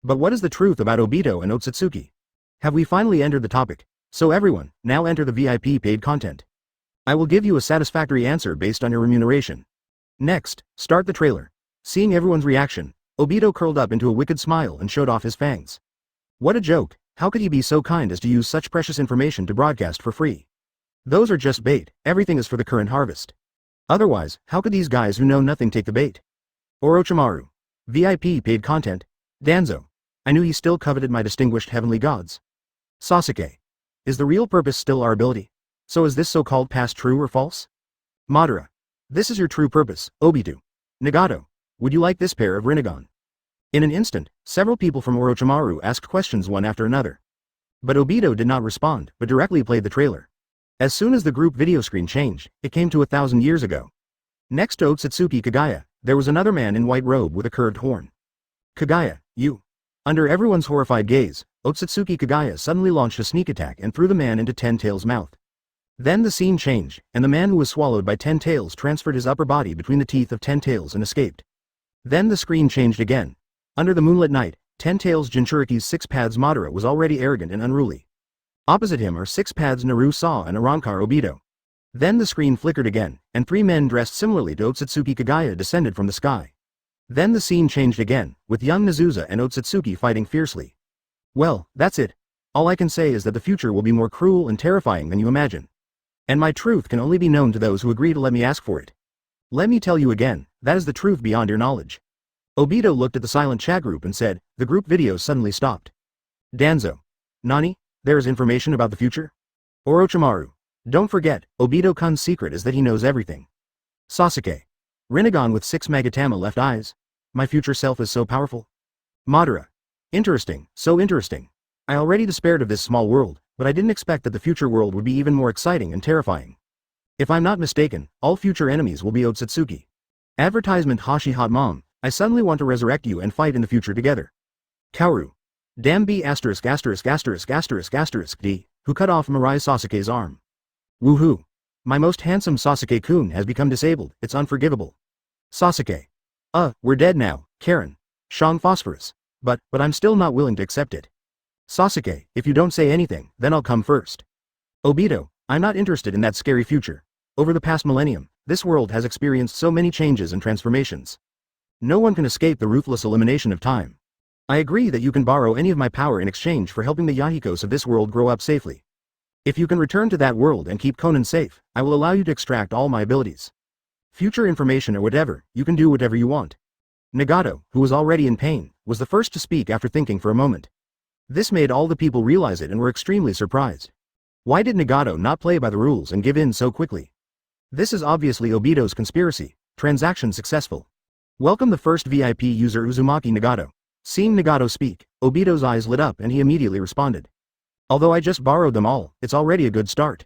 But what is the truth about Obito and Ōtsutsuki? Have we finally entered the topic? So everyone, now enter the VIP paid content. I will give you a satisfactory answer based on your remuneration. Next, start the trailer. Seeing everyone's reaction, Obito curled up into a wicked smile and showed off his fangs. What a joke, how could he be so kind as to use such precious information to broadcast for free? Those are just bait, everything is for the current harvest. Otherwise, how could these guys who know nothing take the bait? Orochimaru. VIP paid content. Danzo. I knew he still coveted my distinguished heavenly gods. Sasuke. Is the real purpose still our ability? So is this so-called past true or false? Madara. This is your true purpose, Obito. Nagato. Would you like this pair of Rinnegan? In an instant, several people from Orochimaru asked questions one after another. But Obito did not respond, but directly played the trailer. As soon as the group video screen changed, it came to 1,000 years ago. Next to Ōtsutsuki Kagaya, there was another man in white robe with a curved horn. Kagaya, you. Under everyone's horrified gaze, Ōtsutsuki Kagaya suddenly launched a sneak attack and threw the man into Ten Tails' mouth. Then the scene changed, and the man who was swallowed by Ten Tails transferred his upper body between the teeth of Ten Tails and escaped. Then the screen changed again. Under the moonlit night, Ten Tails Jinchuriki's Six Paths Madara was already arrogant and unruly. Opposite him are Six Paths Naru Sa and Arrancar Obito. Then the screen flickered again, and three men dressed similarly to Ōtsutsuki Kagaya descended from the sky. Then the scene changed again, with young Nezusa and Ōtsutsuki fighting fiercely. Well, that's it. All I can say is that the future will be more cruel and terrifying than you imagine. And my truth can only be known to those who agree to let me ask for it. Let me tell you again, that is the truth beyond your knowledge. Obito looked at the silent chat group and said, the group video suddenly stopped. Danzo. Nani? There is information about the future? Orochimaru. Don't forget, Obito-kun's secret is that he knows everything. Sasuke. Rinnegan with 6 Magatama left eyes. My future self is so powerful. Madara. Interesting, so interesting. I already despaired of this small world, but I didn't expect that the future world would be even more exciting and terrifying. If I'm not mistaken, all future enemies will be Ōtsutsuki. Advertisement. Hashi hot mom, I suddenly want to resurrect you and fight in the future together. Kaoru. Damn B*****************, D, who cut off Mirai Sasuke's arm. Woohoo. My most handsome Sasuke-kun has become disabled, it's unforgivable. Sasuke. We're dead now, Karen. Shang Phosphorus. But I'm still not willing to accept it. Sasuke, if you don't say anything, then I'll come first. Obito, I'm not interested in that scary future. Over the past millennium, this world has experienced so many changes and transformations. No one can escape the ruthless elimination of time. I agree that you can borrow any of my power in exchange for helping the Yahikos of this world grow up safely. If you can return to that world and keep Conan safe, I will allow you to extract all my abilities. Future information or whatever, you can do whatever you want. Nagato, who was already in pain, was the first to speak after thinking for a moment. This made all the people realize it and were extremely surprised. Why did Nagato not play by the rules and give in so quickly? This is obviously Obito's conspiracy. Transaction successful. Welcome the first VIP user Uzumaki Nagato. Seeing Nagato speak, Obito's eyes lit up and he immediately responded. Although I just borrowed them all, it's already a good start.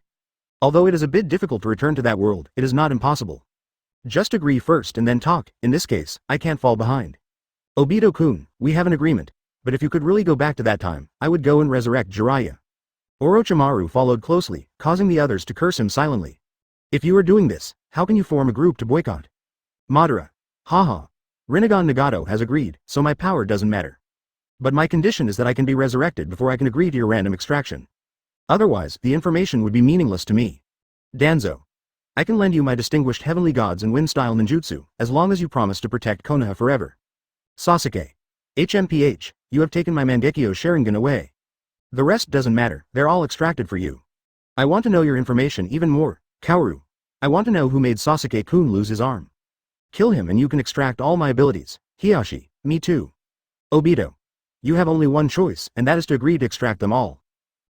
Although it is a bit difficult to return to that world, it is not impossible. Just agree first and then talk, in this case, I can't fall behind. Obito-kun, we have an agreement, but if you could really go back to that time, I would go and resurrect Jiraiya. Orochimaru followed closely, causing the others to curse him silently. If you are doing this, how can you form a group to boycott? Madara. Haha. Rinnegan Nagato has agreed, so my power doesn't matter. But my condition is that I can be resurrected before I can agree to your random extraction. Otherwise, the information would be meaningless to me. Danzo. I can lend you my distinguished heavenly gods and wind-style ninjutsu, as long as you promise to protect Konoha forever. Sasuke. HMPH, you have taken my Mangekyo Sharingan away. The rest doesn't matter, they're all extracted for you. I want to know your information even more, Kaoru. I want to know who made Sasuke-kun lose his arm. Kill him and you can extract all my abilities. Hiyashi, me too. Obito. You have only one choice, and that is to agree to extract them all.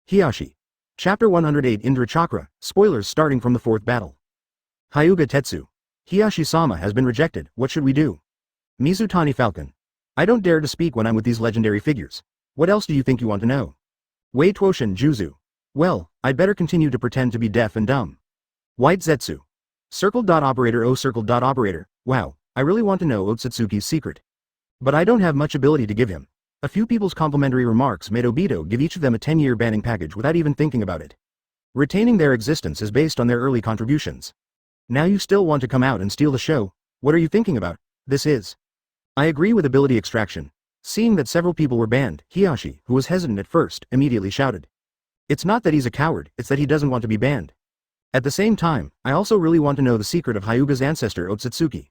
Hiyashi. Chapter 108 Indra Chakra, spoilers starting from the 4th battle. Hyuga Tetsu. Hiyashi-sama has been rejected, what should we do? Mizutani Falcon. I don't dare to speak when I'm with these legendary figures. What else do you think you want to know? Wei Tuoshin Juzu. Well, I'd better continue to pretend to be deaf and dumb. White Zetsu. Circle. Operator. Oh, circle. Operator. Wow, I really want to know Ōtsutsuki's secret. But I don't have much ability to give him. A few people's complimentary remarks made Obito give each of them a 10-year banning package without even thinking about it. Retaining their existence is based on their early contributions. Now you still want to come out and steal the show? What are you thinking about? This is. I agree with ability extraction. Seeing that several people were banned, Hiyashi, who was hesitant at first, immediately shouted. It's not that he's a coward, it's that he doesn't want to be banned. At the same time, I also really want to know the secret of Hyuga's ancestor Ōtsutsuki.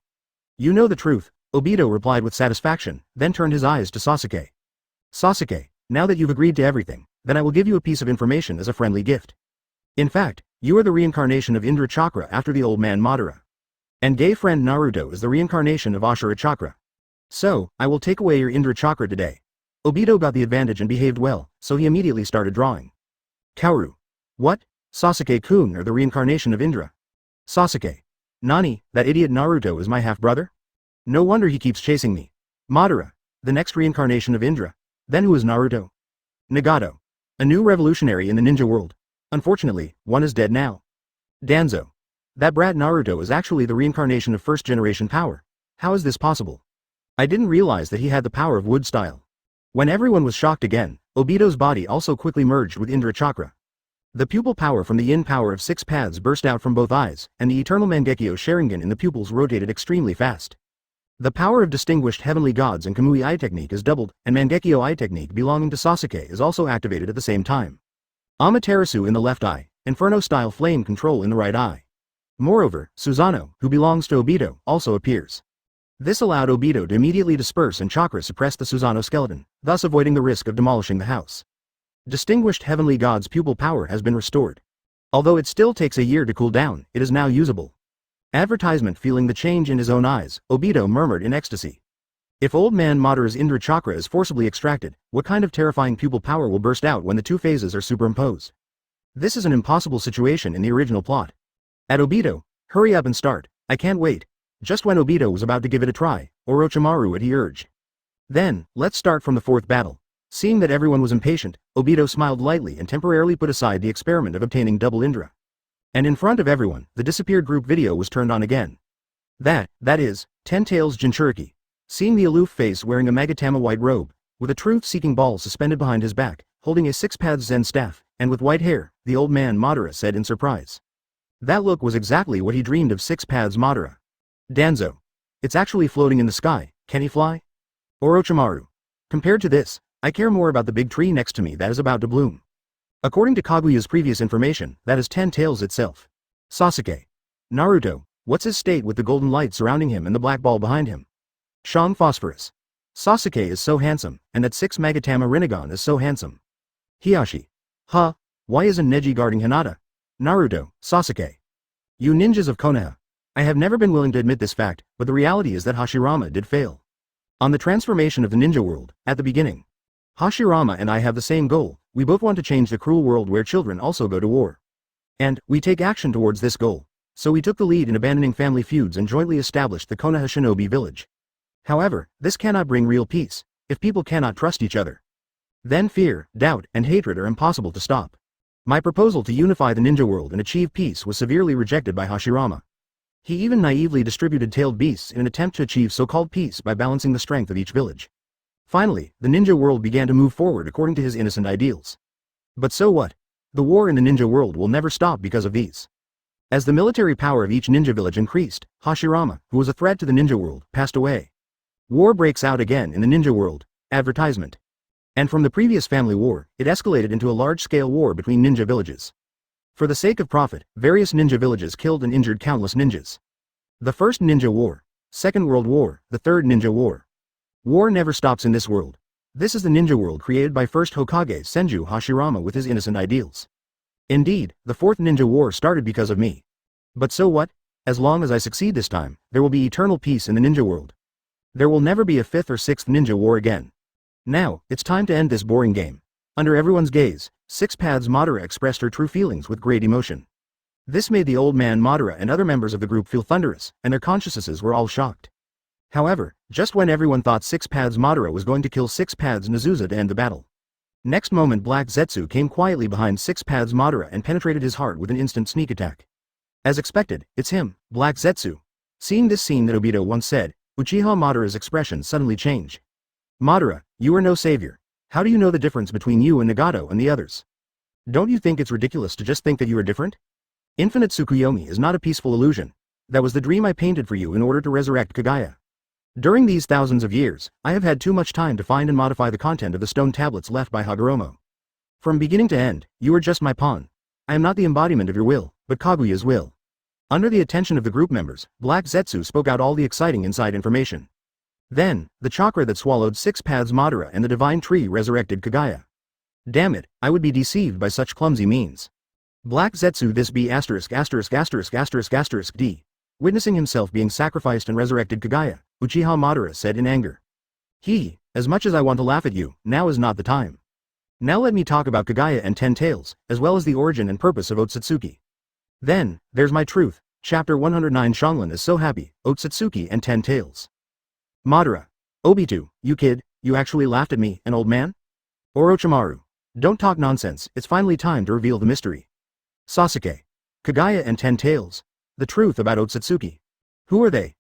You know the truth, Obito replied with satisfaction, then turned his eyes to Sasuke. Sasuke, now that you've agreed to everything, then I will give you a piece of information as a friendly gift. In fact, you are the reincarnation of Indra Chakra after the old man Madara. And gay friend Naruto is the reincarnation of Ashura Chakra. So, I will take away your Indra Chakra today. Obito got the advantage and behaved well, so he immediately started drawing. Kaoru. What? Sasuke-kun are the reincarnation of Indra. Sasuke. Nani, that idiot Naruto is my half-brother? No wonder he keeps chasing me. Madara. The next reincarnation of Indra. Then who is Naruto? Nagato. A new revolutionary in the ninja world. Unfortunately, one is dead now. Danzo. That brat Naruto is actually the reincarnation of first-generation power. How is this possible? I didn't realize that he had the power of wood style. When everyone was shocked again, Obito's body also quickly merged with Indra Chakra. The pupil power from the yin power of 6 paths burst out from both eyes, and the eternal Mangekyo Sharingan in the pupils rotated extremely fast. The power of distinguished heavenly gods and Kamui Eye technique is doubled, and Mangekyo Eye technique belonging to Sasuke is also activated at the same time. Amaterasu in the left eye, Inferno-style flame control in the right eye. Moreover, Susanoo, who belongs to Obito, also appears. This allowed Obito to immediately disperse and chakra suppress the Susanoo skeleton, thus avoiding the risk of demolishing the house. Distinguished heavenly god's pupil power has been restored. Although it still takes a year to cool down, it is now usable. Advertisement. Feeling the change in his own eyes, Obito murmured in ecstasy. If old man Madara's Indra Chakra is forcibly extracted, what kind of terrifying pupil power will burst out when the two phases are superimposed? This is an impossible situation in the original plot. At Obito, hurry up and start, I can't wait. Just when Obito was about to give it a try, Orochimaru he urged. Then, let's start from the fourth battle. Seeing that everyone was impatient, Obito smiled lightly and temporarily put aside the experiment of obtaining double Indra. And in front of everyone, the disappeared group video was turned on again. That is, Ten Tails Jinchuriki. Seeing the aloof face wearing a Magatama white robe, with a truth-seeking ball suspended behind his back, holding a 6-path Zen staff, and with white hair, the old man Madara said in surprise. That look was exactly what he dreamed of 6 paths Madara. Danzo. It's actually floating in the sky, can he fly? Orochimaru. Compared to this, I care more about the big tree next to me that is about to bloom. According to Kaguya's previous information, that is 10 Tails itself. Sasuke. Naruto, what's his state with the golden light surrounding him and the black ball behind him? Shang Phosphorus. Sasuke is so handsome, and that 6 Magatama Rinnegan is so handsome. Hiyashi. Huh? Why isn't Neji guarding Hinata? Naruto, Sasuke. You ninjas of Konoha. I have never been willing to admit this fact, but the reality is that Hashirama did fail. On the transformation of the ninja world, at the beginning. Hashirama and I have the same goal, we both want to change the cruel world where children also go to war. And, we take action towards this goal. So we took the lead in abandoning family feuds and jointly established the Konoha Shinobi Village. However, this cannot bring real peace, if people cannot trust each other. Then fear, doubt, and hatred are impossible to stop. My proposal to unify the ninja world and achieve peace was severely rejected by Hashirama. He even naively distributed tailed beasts in an attempt to achieve so-called peace by balancing the strength of each village. Finally, the ninja world began to move forward according to his innocent ideals. But so what? The war in the ninja world will never stop because of these. As the military power of each ninja village increased, Hashirama, who was a threat to the ninja world, passed away. War breaks out again in the ninja world. Advertisement. And from the previous family war, it escalated into a large-scale war between ninja villages. For the sake of profit, various ninja villages killed and injured countless ninjas. The First Ninja War, Second World War, the Third Ninja War. War never stops in this world. This is the ninja world created by first Hokage Senju Hashirama with his innocent ideals. Indeed, the Fourth Ninja War started because of me. But so what? As long as I succeed this time, there will be eternal peace in the ninja world. There will never be a 5th or 6th ninja war again. Now, it's time to end this boring game. Under everyone's gaze, 6 paths Madara expressed her true feelings with great emotion. This made the old man Madara and other members of the group feel thunderous, and their consciousnesses were all shocked. However, just when everyone thought 6 paths Madara was going to kill 6 paths Nazusa to end the battle. Next moment Black Zetsu came quietly behind 6 paths Madara and penetrated his heart with an instant sneak attack. As expected, it's him, Black Zetsu. Seeing this scene that Obito once said, Uchiha Madara's expression suddenly changed. Madara, you are no savior. How do you know the difference between you and Nagato and the others? Don't you think it's ridiculous to just think that you are different? Infinite Tsukuyomi is not a peaceful illusion. That was the dream I painted for you in order to resurrect Kagaya. During these thousands of years, I have had too much time to find and modify the content of the stone tablets left by Hagoromo. From beginning to end, you are just my pawn. I am not the embodiment of your will, but Kaguya's will. Under the attention of the group members, Black Zetsu spoke out all the exciting inside information. Then, the chakra that swallowed 6 paths Madara and the divine tree resurrected Kagaya. Damn it, I would be deceived by such clumsy means. Black Zetsu this be ******** D. Witnessing himself being sacrificed and resurrected Kagaya, Uchiha Madara said in anger. As much as I want to laugh at you, now is not the time. Now let me talk about Kagaya and 10 Tails, as well as the origin and purpose of Ōtsutsuki. Then, there's my truth, chapter 109 Shanglin is so happy, Ōtsutsuki and 10 Tails. Madara. Obito, you kid, you actually laughed at me, an old man? Orochimaru. Don't talk nonsense, it's finally time to reveal the mystery. Sasuke. Kagaya and 10 Tails. The truth about Ōtsutsuki. Who are they?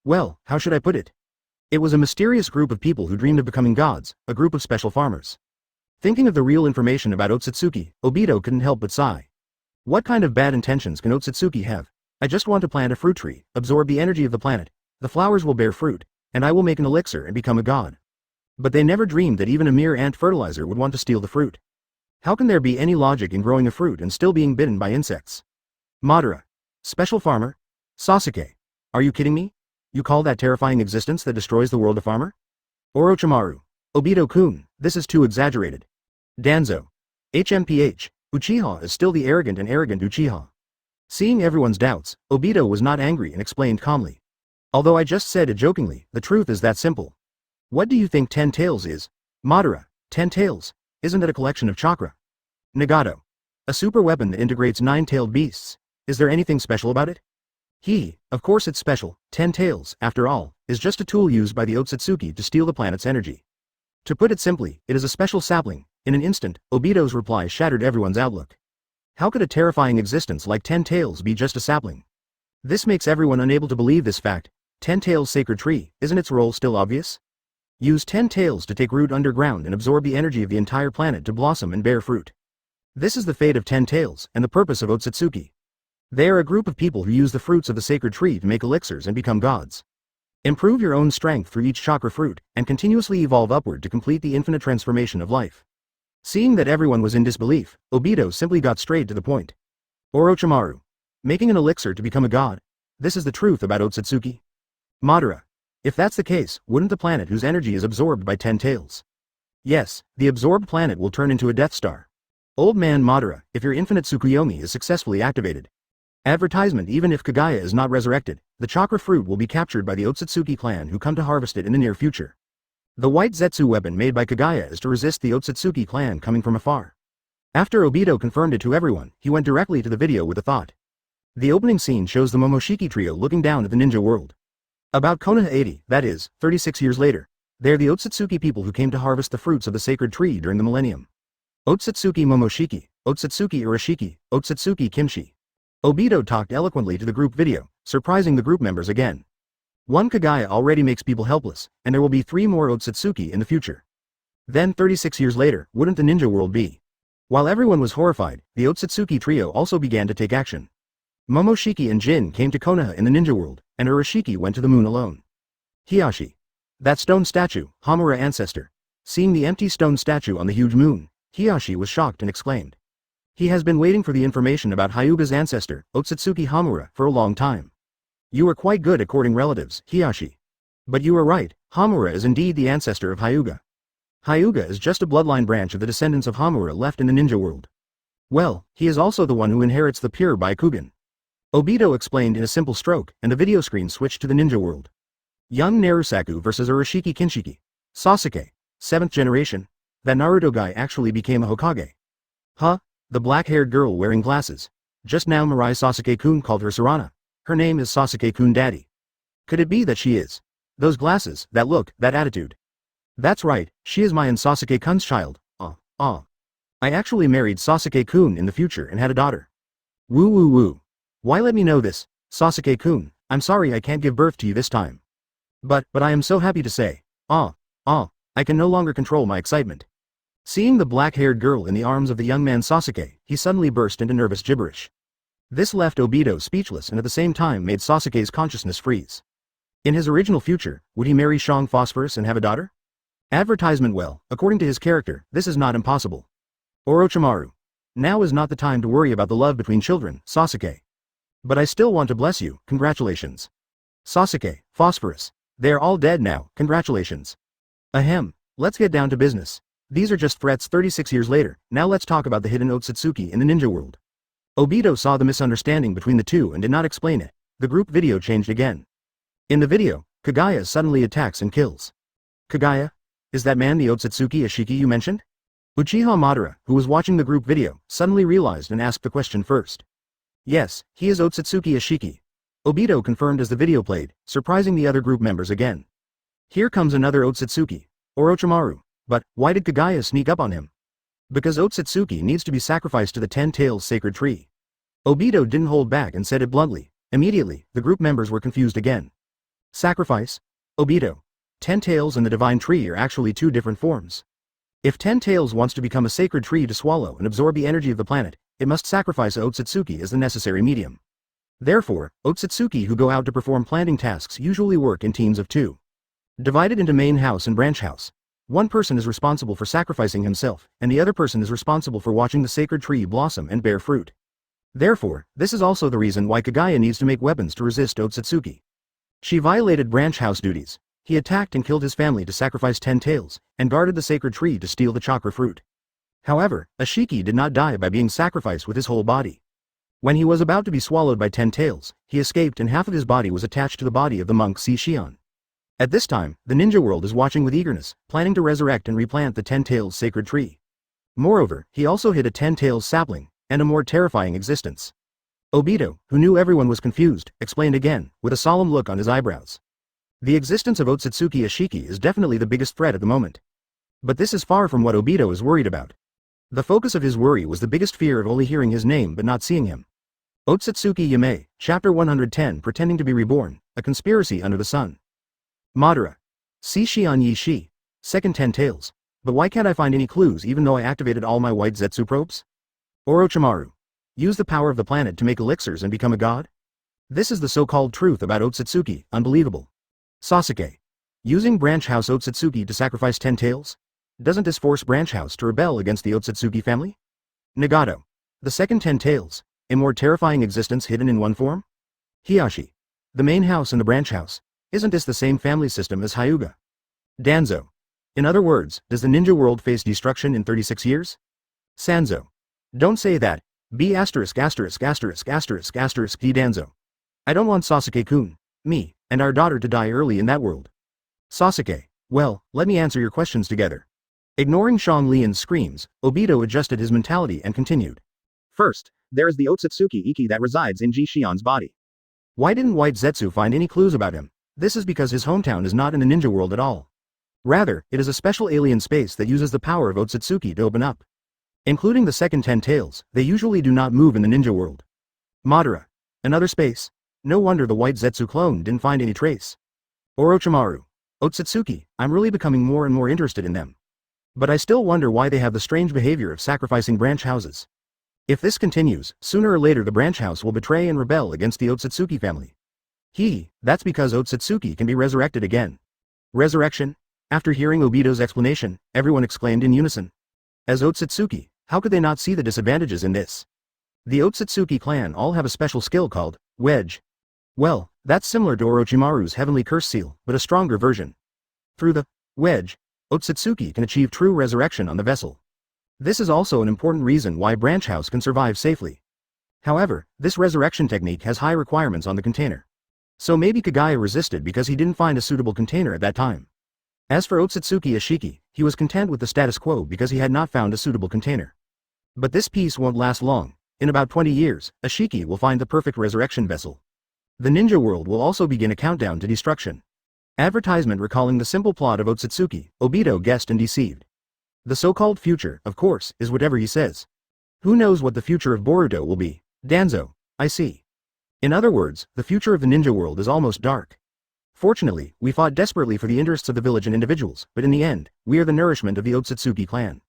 Well, how should I put it? It was a mysterious group of people who dreamed of becoming gods, a group of special farmers. Thinking of the real information about Ōtsutsuki, Obito couldn't help but sigh. What kind of bad intentions can Ōtsutsuki have? I just want to plant a fruit tree, absorb the energy of the planet, the flowers will bear fruit, and I will make an elixir and become a god. But they never dreamed that even a mere ant fertilizer would want to steal the fruit. How can there be any logic in growing a fruit and still being bitten by insects? Madara. Special farmer? Sasuke. Are you kidding me? You call that terrifying existence that destroys the world a farmer? Orochimaru. Obito-kun, this is too exaggerated. Danzo. HMPH. Uchiha is still the arrogant and arrogant Uchiha. Seeing everyone's doubts, Obito was not angry and explained calmly. Although I just said it jokingly, the truth is that simple. What do you think 10 Tails is? Madara. 10 Tails. Isn't it a collection of chakra? Nagato. A super weapon that integrates 9-tailed beasts. Is there anything special about it? Of course it's special. 10 Tails, after all, is just a tool used by the Ōtsutsuki to steal the planet's energy. To put it simply, it is a special sapling. In an instant, Obito's reply shattered everyone's outlook. How could a terrifying existence like 10 Tails be just a sapling? This makes everyone unable to believe this fact. 10 Tails' sacred tree, isn't its role still obvious? Use 10 Tails to take root underground and absorb the energy of the entire planet to blossom and bear fruit. This is the fate of 10 Tails, and the purpose of Ōtsutsuki. They are a group of people who use the fruits of the sacred tree to make elixirs and become gods. Improve your own strength through each chakra fruit, and continuously evolve upward to complete the infinite transformation of life. Seeing that everyone was in disbelief, Obito simply got straight to the point. Orochimaru. Making an elixir to become a god. This is the truth about Ōtsutsuki. Madara. If that's the case, wouldn't the planet whose energy is absorbed by 10 Tails? Yes, the absorbed planet will turn into a Death Star. Old man Madara, if your infinite Tsukuyomi is successfully activated. Advertisement. Even if Kagaya is not resurrected, the chakra fruit will be captured by the Ōtsutsuki clan who come to harvest it in the near future. The white Zetsu weapon made by Kagaya is to resist the Ōtsutsuki clan coming from afar. After Obito confirmed it to everyone, he went directly to the video with a thought. The opening scene shows the Momoshiki trio looking down at the ninja world. About Konoha 80, that is, 36 years later, they're the Ōtsutsuki people who came to harvest the fruits of the sacred tree during the millennium. Ōtsutsuki Momoshiki, Ōtsutsuki Urashiki, Ōtsutsuki Kimchi. Obito talked eloquently to the group video, surprising the group members again. One Kagaya already makes people helpless, and there will be 3 more Ōtsutsuki in the future. Then 36 years later, wouldn't the ninja world be? While everyone was horrified, the Ōtsutsuki trio also began to take action. Momoshiki and Jin came to Konoha in the ninja world, and Urashiki went to the moon alone. Hiyashi. That stone statue, Hamura ancestor. Seeing the empty stone statue on the huge moon, Hiyashi was shocked and exclaimed. He has been waiting for the information about Hyuga's ancestor, Ōtsutsuki Hamura, for a long time. You are quite good at courting relatives, Hiyashi. But you are right, Hamura is indeed the ancestor of Hyuga. Hyuga is just a bloodline branch of the descendants of Hamura left in the ninja world. Well, he is also the one who inherits the pure Byakugan. Obito explained in a simple stroke, and the video screen switched to the ninja world. Young Narusaku versus Urashiki Kinshiki. Sasuke. 7th generation. That Naruto guy actually became a Hokage. Huh? The black-haired girl wearing glasses. Just now Mirai Sasuke-kun called her Sarana. Her name is Sasuke-kun Daddy. Could it be that she is? Those glasses, that look, that attitude. That's right, she is my and Sasuke-kun's child. I actually married Sasuke-kun in the future and had a daughter. Woo woo woo. Why let me know this, Sasuke-kun, I'm sorry I can't give birth to you this time. But I am so happy to say. I can no longer control my excitement. Seeing the black-haired girl in the arms of the young man Sasuke, he suddenly burst into nervous gibberish. This left Obito speechless and at the same time made Sasuke's consciousness freeze. In his original future, would he marry Shang Phosphorus and have a daughter? Advertisement. Well, according to his character, this is not impossible. Orochimaru. Now is not the time to worry about the love between children, Sasuke. But I still want to bless you, congratulations. Sasuke, Phosphorus. They are all dead now, congratulations. Ahem, let's get down to business. These are just threats 36 years later, now let's talk about the hidden Ōtsutsuki in the ninja world. Obito saw the misunderstanding between the two and did not explain it. The group video changed again. In the video, Kagaya suddenly attacks and kills. Kagaya? Is that man the Ōtsutsuki Ashiki you mentioned? Uchiha Madara, who was watching the group video, suddenly realized and asked the question first. Yes, he is Ōtsutsuki Ashiki. Obito confirmed as the video played, surprising the other group members again. Here comes another Ōtsutsuki, Orochimaru. But why did Kagaya sneak up on him? Because Ōtsutsuki needs to be sacrificed to the 10 Tails sacred tree. Obito didn't hold back and said it bluntly. Immediately, the group members were confused again. Sacrifice? Obito. 10 Tails and the divine tree are actually two different forms. If 10 Tails wants to become a sacred tree to swallow and absorb the energy of the planet, it must sacrifice Ōtsutsuki as the necessary medium. Therefore, Ōtsutsuki who go out to perform planting tasks usually work in teams of 2. Divided into main house and branch house. One person is responsible for sacrificing himself, and the other person is responsible for watching the sacred tree blossom and bear fruit. Therefore, this is also the reason why Kagaya needs to make weapons to resist Ōtsutsuki. She violated branch house duties. He attacked and killed his family to sacrifice 10 Tails, and guarded the sacred tree to steal the chakra fruit. However, Ashiki did not die by being sacrificed with his whole body. When he was about to be swallowed by 10 Tails, he escaped and half of his body was attached to the body of the monk Shion. At this time, the ninja world is watching with eagerness, planning to resurrect and replant the 10 Tails sacred tree. Moreover, he also hid a 10 Tails sapling, and a more terrifying existence. Obito, who knew everyone was confused, explained again, with a solemn look on his eyebrows. The existence of Ōtsutsuki Ashiki is definitely the biggest threat at the moment. But this is far from what Obito is worried about. The focus of his worry was the biggest fear of only hearing his name but not seeing him. Ōtsutsuki Yamei, Chapter 110 Pretending to be Reborn, A Conspiracy Under the Sun. Madara. Shion Yi Shi. Second 10 Tails. But why can't I find any clues even though I activated all my white Zetsu probes? Orochimaru. Use the power of the planet to make elixirs and become a god? This is the so-called truth about Ōtsutsuki, unbelievable. Sasuke. Using branch house Ōtsutsuki to sacrifice 10 Tails? Doesn't this force branch house to rebel against the Ōtsutsuki family? Nagato. The second 10 Tails, a more terrifying existence hidden in one form? Hiyashi. The main house and the branch house, isn't this the same family system as Hyuga? Danzo. In other words, does the ninja world face destruction in 36 years? Sanzo. Don't say that, B*************** D Danzo. I don't want Sasuke-kun, me, and our daughter to die early in that world. Sasuke. Well, let me answer your questions together. Ignoring Shang Lian's screams, Obito adjusted his mentality and continued. First, there is the Ōtsutsuki Iki that resides in Shion's body. Why didn't White Zetsu find any clues about him? This is because his hometown is not in the ninja world at all. Rather, it is a special alien space that uses the power of Ōtsutsuki to open up. Including the second 10 Tails, they usually do not move in the ninja world. Madara. Another space? No wonder the White Zetsu clone didn't find any trace. Orochimaru. Ōtsutsuki, I'm really becoming more and more interested in them. But I still wonder why they have the strange behavior of sacrificing branch houses. If this continues, sooner or later the branch house will betray and rebel against the Ōtsutsuki family. That's because Ōtsutsuki can be resurrected again. Resurrection? After hearing Obito's explanation, everyone exclaimed in unison. As Ōtsutsuki, how could they not see the disadvantages in this? The Ōtsutsuki clan all have a special skill called Wedge. Well, that's similar to Orochimaru's heavenly curse seal, but a stronger version. Through the Wedge, Ōtsutsuki can achieve true resurrection on the vessel. This is also an important reason why Branch House can survive safely. However, this resurrection technique has high requirements on the container. So maybe Kagaya resisted because he didn't find a suitable container at that time. As for Ōtsutsuki Ashiki, he was content with the status quo because he had not found a suitable container. But this peace won't last long. In about 20 years, Ashiki will find the perfect resurrection vessel. The ninja world will also begin a countdown to destruction. Advertisement recalling the simple plot of Ōtsutsuki, Obito guessed and deceived. The so-called future, of course, is whatever he says. Who knows what the future of Boruto will be? Danzo. I see. In other words, the future of the ninja world is almost dark. Fortunately, we fought desperately for the interests of the village and individuals, but in the end, we are the nourishment of the Ōtsutsuki clan.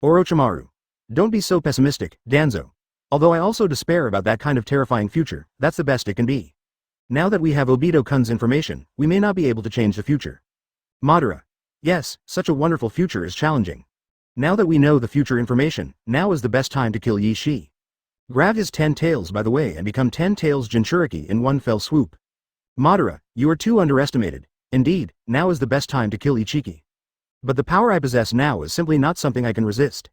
Orochimaru. Don't be so pessimistic, Danzo. Although I also despair about that kind of terrifying future, that's the best it can be. Now that we have Obito-kun's information, we may not be able to change the future. Madara. Yes, such a wonderful future is challenging. Now that we know the future information, now is the best time to kill Yi Shi. Grab his 10 tails by the way and become 10 tails Jinchuriki in one fell swoop. Madara, you are too underestimated. Indeed, now is the best time to kill Ichiki. But the power I possess now is simply not something I can resist.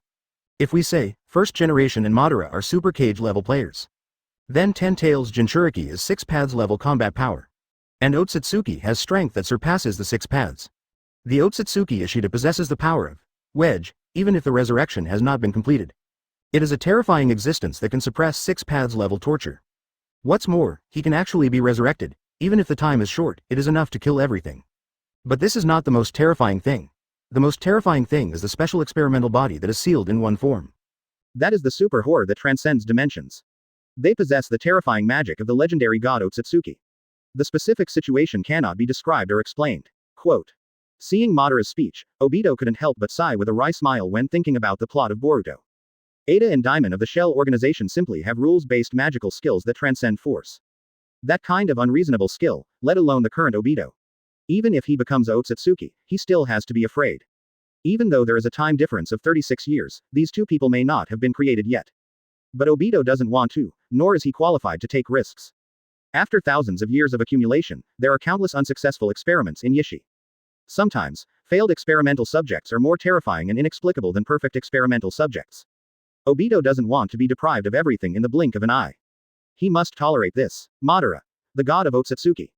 If we say, first generation and Madara are super cage level players. Then 10 tails Jinchuriki is 6 paths level combat power. And Ōtsutsuki has strength that surpasses the 6 paths. The Ōtsutsuki Ishida possesses the power of wedge, even if the resurrection has not been completed. It is a terrifying existence that can suppress 6 paths level torture. What's more, he can actually be resurrected, even if the time is short, it is enough to kill everything. But this is not the most terrifying thing. The most terrifying thing is the special experimental body that is sealed in one form. That is the super horror that transcends dimensions. They possess the terrifying magic of the legendary god Ōtsutsuki. The specific situation cannot be described or explained. Quote. Seeing Madara's speech, Obito couldn't help but sigh with a wry smile when thinking about the plot of Boruto. Ada and Daimon of the Shell organization simply have rules-based magical skills that transcend force. That kind of unreasonable skill, let alone the current Obito. Even if he becomes Ōtsutsuki, he still has to be afraid. Even though there is a time difference of 36 years, these two people may not have been created yet. But Obito doesn't want to, nor is he qualified to take risks. After thousands of years of accumulation, there are countless unsuccessful experiments in Yishi. Sometimes, failed experimental subjects are more terrifying and inexplicable than perfect experimental subjects. Obito doesn't want to be deprived of everything in the blink of an eye. He must tolerate this. Madara. The god of Ōtsutsuki.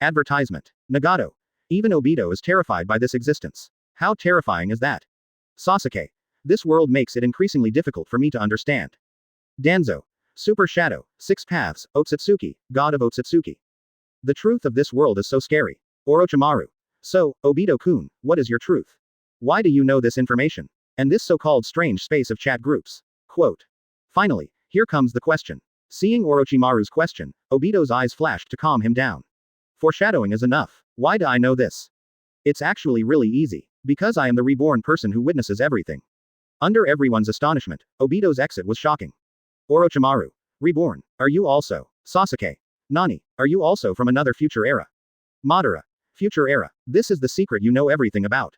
Advertisement. Nagato. Even Obito is terrified by this existence. How terrifying is that? Sasuke. This world makes it increasingly difficult for me to understand. Danzo. Super Shadow. 6 paths, Ōtsutsuki, god of Ōtsutsuki. The truth of this world is so scary. Orochimaru. So, Obito-kun, what is your truth? Why do you know this information? And this so-called strange space of chat groups. Quote. Finally, here comes the question. Seeing Orochimaru's question, Obito's eyes flashed to calm him down. Foreshadowing is enough. Why do I know this? It's actually really easy. Because I am the reborn person who witnesses everything. Under everyone's astonishment, Obito's exit was shocking. Orochimaru. Reborn. Are you also? Sasuke. Nani. Are you also from another future era? Madara. Future era. This is the secret you know everything about.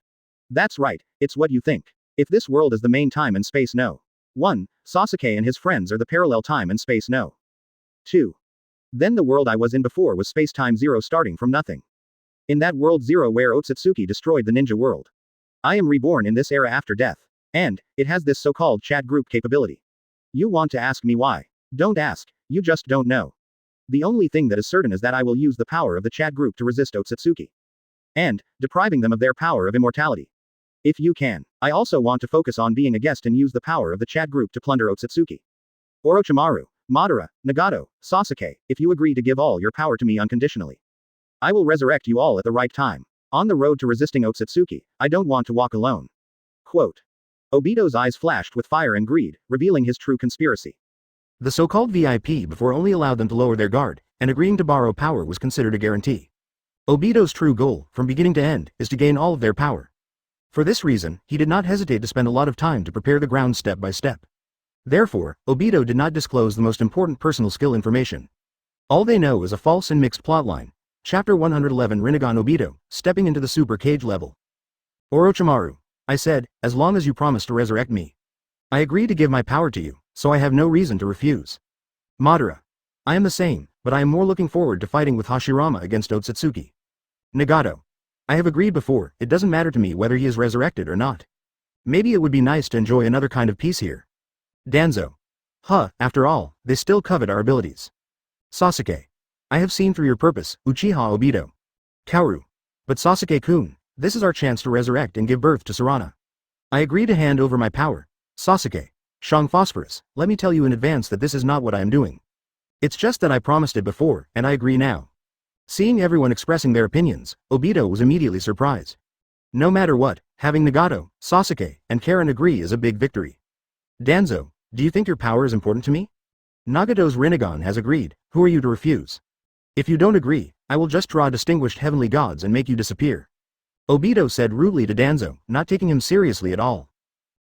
That's right, it's what you think. If this world is the main time and space, no. 1. Sasuke and his friends are the parallel time and space, no. 2. Then the world I was in before was space-time 0 starting from nothing. In that world 0 where Ōtsutsuki destroyed the ninja world. I am reborn in this era after death. And, it has this so-called chat group capability. You want to ask me why? Don't ask, you just don't know. The only thing that is certain is that I will use the power of the chat group to resist Ōtsutsuki. And, depriving them of their power of immortality. If you can. I also want to focus on being a guest and use the power of the chat group to plunder Ōtsutsuki. Orochimaru, Madara, Nagato, Sasuke, if you agree to give all your power to me unconditionally. I will resurrect you all at the right time. On the road to resisting Ōtsutsuki, I don't want to walk alone. Quote. Obito's eyes flashed with fire and greed, revealing his true conspiracy. The so-called VIP before only allowed them to lower their guard, and agreeing to borrow power was considered a guarantee. Obito's true goal, from beginning to end, is to gain all of their power. For this reason, he did not hesitate to spend a lot of time to prepare the ground step by step. Therefore, Obito did not disclose the most important personal skill information. All they know is a false and mixed plotline. Chapter 111 Rinnegan Obito, stepping into the super cage level. Orochimaru. I said, as long as you promise to resurrect me. I agree to give my power to you, so I have no reason to refuse. Madara. I am the same, but I am more looking forward to fighting with Hashirama against Ōtsutsuki. Nagato. I have agreed before, it doesn't matter to me whether he is resurrected or not. Maybe it would be nice to enjoy another kind of peace here. Danzo. After all, they still covet our abilities. Sasuke. I have seen through your purpose, Uchiha Obito. Kaoru. But Sasuke-kun, this is our chance to resurrect and give birth to Sarana. I agree to hand over my power. Sasuke. Shang Phosphorus, let me tell you in advance that this is not what I am doing. It's just that I promised it before, and I agree now. Seeing everyone expressing their opinions, Obito was immediately surprised. No matter what, having Nagato, Sasuke, and Karen agree is a big victory. Danzo, do you think your power is important to me? Nagato's Rinnegan has agreed, who are you to refuse? If you don't agree, I will just draw distinguished heavenly gods and make you disappear. Obito said rudely to Danzo, not taking him seriously at all.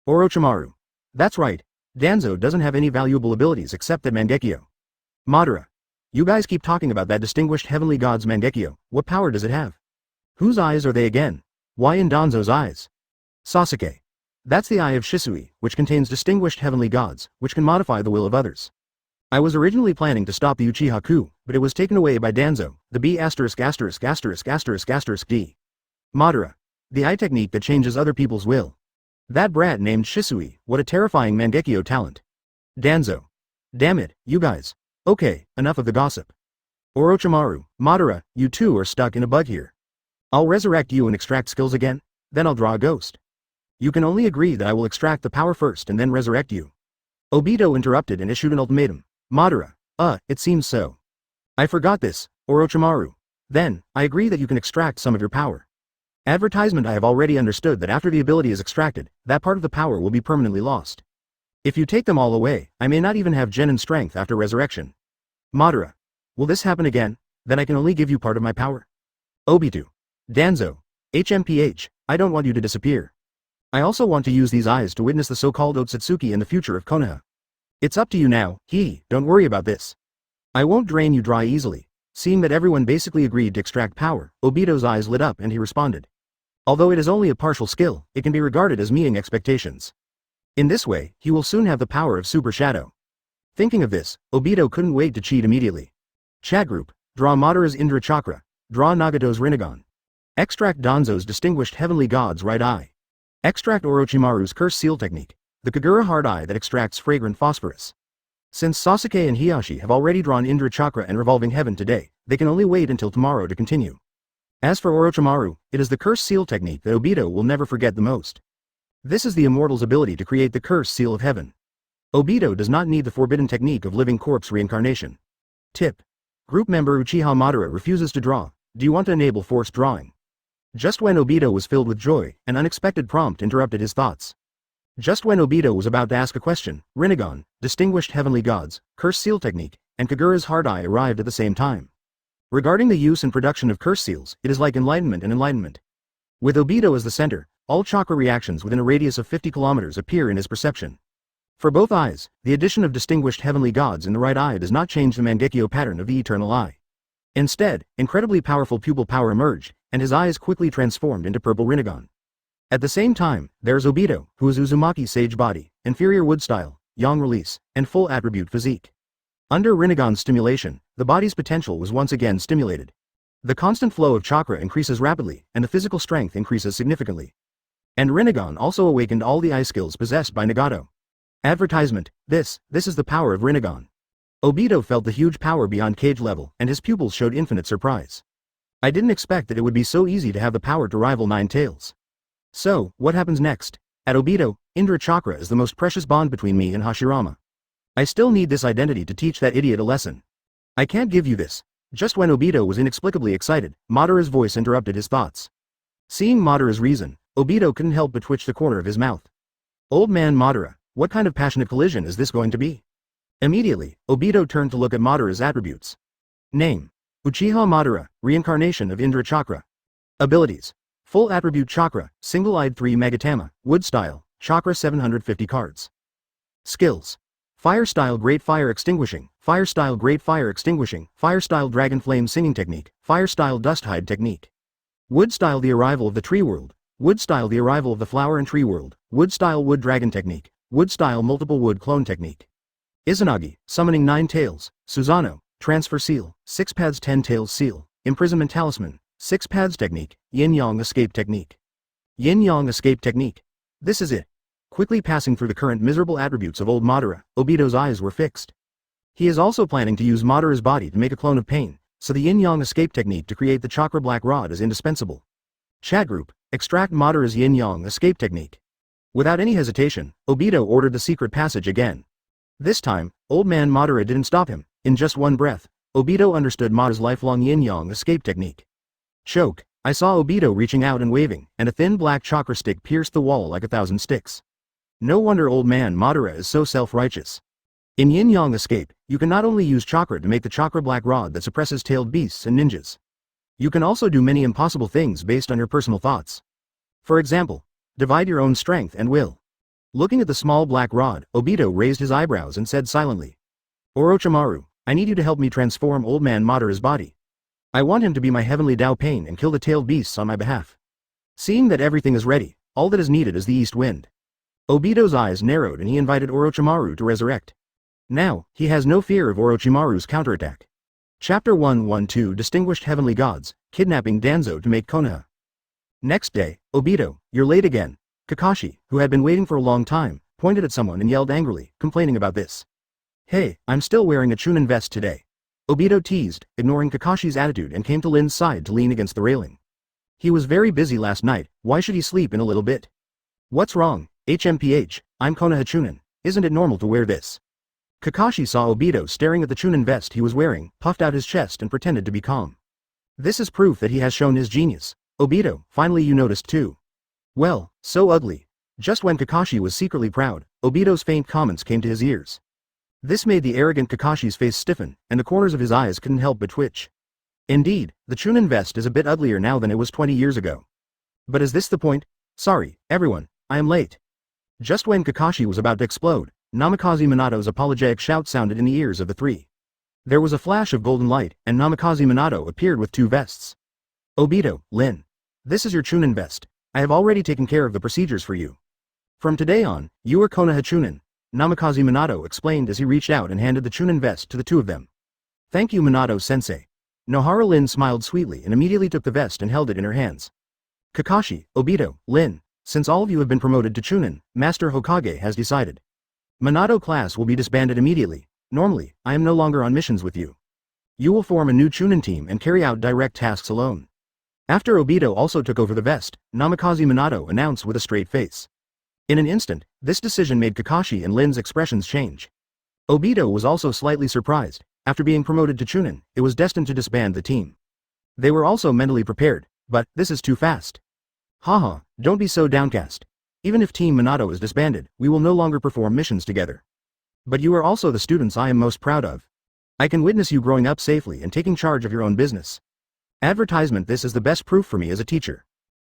Orochimaru. That's right, Danzo doesn't have any valuable abilities except that Mangekyo. Madara. You guys keep talking about that distinguished heavenly god's Mangekyo, what power does it have? Whose eyes are they again? Why in Danzo's eyes? Sasuke. That's the eye of Shisui, which contains distinguished heavenly gods, which can modify the will of others. I was originally planning to stop the Uchiha coup, but it was taken away by Danzo, the B************************************************************************************************************************************************************************************************************************************************************************************************************ Abel's will. That brat named Shisui, what a terrifying Mangekyo talent. Danzo. Damn it, you guys. Okay, enough of the gossip. Orochimaru, Madara, you two are stuck in a bug here. I'll resurrect you and extract skills again, then I'll draw a ghost. You can only agree that I will extract the power first and then resurrect you. Obito interrupted and issued an ultimatum. Madara. It seems so. I forgot this, Orochimaru. Then, I agree that you can extract some of your power. Advertisement. I have already understood that after the ability is extracted, that part of the power will be permanently lost. If you take them all away, I may not even have genin strength after resurrection. Madara. Will this happen again? Then I can only give you part of my power. Obito. Danzo. HMPH, I don't want you to disappear. I also want to use these eyes to witness the so-called Ōtsutsuki and the future of Konoha. It's up to you now, don't worry about this. I won't drain you dry easily. Seeing that everyone basically agreed to extract power, Obito's eyes lit up and he responded. Although it is only a partial skill, it can be regarded as meeting expectations. In this way, he will soon have the power of Super Shadow. Thinking of this, Obito couldn't wait to cheat immediately. Chat group, draw Madara's Indra Chakra, draw Nagato's Rinnegan. Extract Danzo's distinguished heavenly god's right eye. Extract Orochimaru's curse seal technique, the Kagura hard eye that extracts fragrant phosphorus. Since Sasuke and Hiyashi have already drawn Indra Chakra and Revolving Heaven today, they can only wait until tomorrow to continue. As for Orochimaru, it is the curse seal technique that Obito will never forget the most. This is the immortal's ability to create the curse seal of heaven. Obito does not need the forbidden technique of living corpse reincarnation. Tip. Group member Uchiha Madara refuses to draw. Do you want to enable forced drawing? Just when Obito was filled with joy, an unexpected prompt interrupted his thoughts. Just when Obito was about to ask a question, Rinnegan, distinguished heavenly gods, curse seal technique, and Kagura's hard eye arrived at the same time. Regarding the use and production of curse seals, it is like enlightenment and enlightenment. With Obito as the center, all chakra reactions within a radius of 50 kilometers appear in his perception. For both eyes, the addition of distinguished heavenly gods in the right eye does not change the Mangekyo pattern of the eternal eye. Instead, incredibly powerful pupil power emerged, and his eyes quickly transformed into purple Rinnegan. At the same time, there is Obito, who is Uzumaki Sage Body, inferior wood style, yang release, and full attribute physique. Under Rinnegan's stimulation, the body's potential was once again stimulated. The constant flow of chakra increases rapidly, and the physical strength increases significantly. And Rinnegan also awakened all the eye skills possessed by Nagato. Advertisement, this is the power of Rinnegan. Obito felt the huge power beyond cage level, and his pupils showed infinite surprise. I didn't expect that it would be so easy to have the power to rival Nine Tails. So, what happens next? At Obito, Indra Chakra is the most precious bond between me and Hashirama. I still need this identity to teach that idiot a lesson. I can't give you this. Just when Obito was inexplicably excited, Madara's voice interrupted his thoughts. Seeing Madara's reason, Obito couldn't help but twitch the corner of his mouth. Old man Madara, what kind of passionate collision is this going to be? Immediately, Obito turned to look at Madara's attributes. Name. Uchiha Madara, reincarnation of Indra Chakra. Abilities. Full attribute chakra, single-eyed 3 Magatama, wood style, chakra 750 cards. Skills. Fire style great fire extinguishing, fire style great fire extinguishing, fire style dragon flame singing technique, fire style dust hide technique. Wood style the arrival of the tree world, wood style the arrival of the flower and tree world, wood style wood dragon technique, wood style multiple wood clone technique. Izanagi, summoning 9 tails, Susanoo, transfer seal, 6 pads 10 tails seal, imprisonment talisman, 6 pads technique, yin-yang escape technique. Yin-yang escape technique. This is it. Quickly passing through the current miserable attributes of old Madara, Obito's eyes were fixed. He is also planning to use Madara's body to make a clone of pain, so the yin-yang escape technique to create the chakra black rod is indispensable. Chat group, extract Madara's yin-yang escape technique. Without any hesitation, Obito ordered the secret passage again. This time, old man Madara didn't stop him. In just one breath, Obito understood Madara's lifelong yin-yang escape technique. Choke. I saw Obito reaching out and waving, and a thin black chakra stick pierced the wall like 1,000 sticks. No wonder old man Madara is so self-righteous. In Yin-Yang Escape, you can not only use chakra to make the chakra black rod that suppresses tailed beasts and ninjas. You can also do many impossible things based on your personal thoughts. For example, divide your own strength and will. Looking at the small black rod, Obito raised his eyebrows and said silently, Orochimaru, I need you to help me transform old man Madara's body. I want him to be my heavenly Dao Pain and kill the tailed beasts on my behalf. Seeing that everything is ready, all that is needed is the east wind. Obito's eyes narrowed and he invited Orochimaru to resurrect. Now, he has no fear of Orochimaru's counterattack. Chapter 112 Distinguished Heavenly Gods, Kidnapping Danzo to make Konoha. Next day, Obito, you're late again. Kakashi, who had been waiting for a long time, pointed at someone and yelled angrily, complaining about this. Hey, I'm still wearing a Chunin vest today. Obito teased, ignoring Kakashi's attitude and came to Lin's side to lean against the railing. He was very busy last night, why should he sleep in a little bit? What's wrong, HMPH, I'm Konoha Chunin, isn't it normal to wear this? Kakashi saw Obito staring at the Chunin vest he was wearing, puffed out his chest and pretended to be calm. This is proof that he has shown his genius. Obito, finally you noticed too. Well, so ugly. Just when Kakashi was secretly proud, Obito's faint comments came to his ears. This made the arrogant Kakashi's face stiffen, and the corners of his eyes couldn't help but twitch. Indeed, the Chunin vest is a bit uglier now than it was 20 years ago. But is this the point? Sorry, everyone, I am late. Just when Kakashi was about to explode, Namikaze Minato's apologetic shout sounded in the ears of the three. There was a flash of golden light, and Namikaze Minato appeared with two vests. Obito, Lin. This is your Chunin vest. I have already taken care of the procedures for you. From today on, you are Konoha Chunin, Namikaze Minato explained as he reached out and handed the Chunin vest to the two of them. Thank you Minato-sensei. Nohara Lin smiled sweetly and immediately took the vest and held it in her hands. Kakashi, Obito, Lin, since all of you have been promoted to Chunin, Master Hokage has decided. Minato class will be disbanded immediately. Normally, I am no longer on missions with you. You will form a new Chunin team and carry out direct tasks alone. After Obito also took over the vest, Namikaze Minato announced with a straight face. In an instant, this decision made Kakashi and Lin's expressions change. Obito was also slightly surprised. After being promoted to Chunin, it was destined to disband the team. They were also mentally prepared, but this is too fast. Haha, don't be so downcast. Even if Team Minato is disbanded, we will no longer perform missions together. But you are also the students I am most proud of. I can witness you growing up safely and taking charge of your own business. Advertisement. This is the best proof for me as a teacher.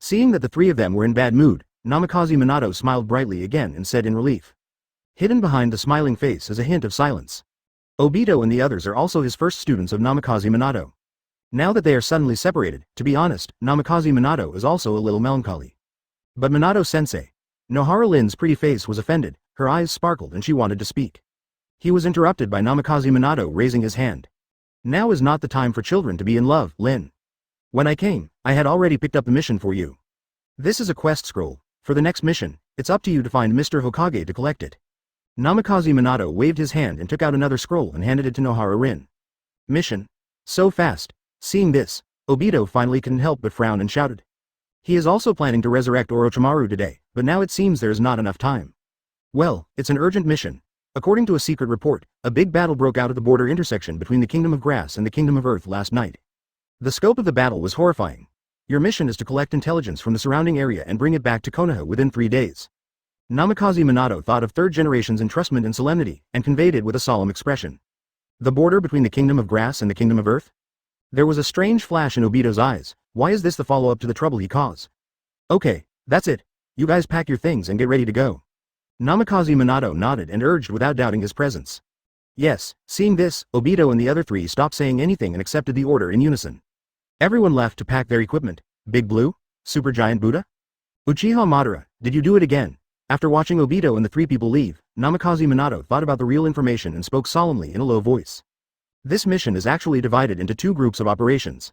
Seeing that the three of them were in bad mood, Namikaze Minato smiled brightly again and said in relief. Hidden behind the smiling face is a hint of silence. Obito and the others are also his first students of Namikaze Minato. Now that they are suddenly separated, to be honest, Namikaze Minato is also a little melancholy. But Minato-sensei. Nohara Lin's pretty face was offended, her eyes sparkled and she wanted to speak. He was interrupted by Namikaze Minato raising his hand. Now is not the time for children to be in love, Lin. When I came, I had already picked up the mission for you. This is a quest scroll. For the next mission, it's up to you to find Mr. Hokage to collect it. Namikaze Minato waved his hand and took out another scroll and handed it to Nohara Rin. Mission? So fast. Seeing this, Obito finally couldn't help but frown and shouted. He is also planning to resurrect Orochimaru today, but now it seems there is not enough time. Well, it's an urgent mission. According to a secret report, a big battle broke out at the border intersection between the Kingdom of Grass and the Kingdom of Earth last night. The scope of the battle was horrifying. Your mission is to collect intelligence from the surrounding area and bring it back to Konoha within 3 days. Namikaze Minato thought of third generation's entrustment and solemnity, and conveyed it with a solemn expression. The border between the Kingdom of Grass and the Kingdom of Earth? There was a strange flash in Obito's eyes. Why is this the follow-up to the trouble he caused? Okay, that's it. You guys pack your things and get ready to go. Namikaze Minato nodded and urged without doubting his presence. Yes, seeing this, Obito and the other three stopped saying anything and accepted the order in unison. Everyone left to pack their equipment. Big Blue? Supergiant Buddha? Uchiha Madara, did you do it again? After watching Obito and the three people leave, Namikaze Minato thought about the real information and spoke solemnly in a low voice. This mission is actually divided into 2 groups of operations.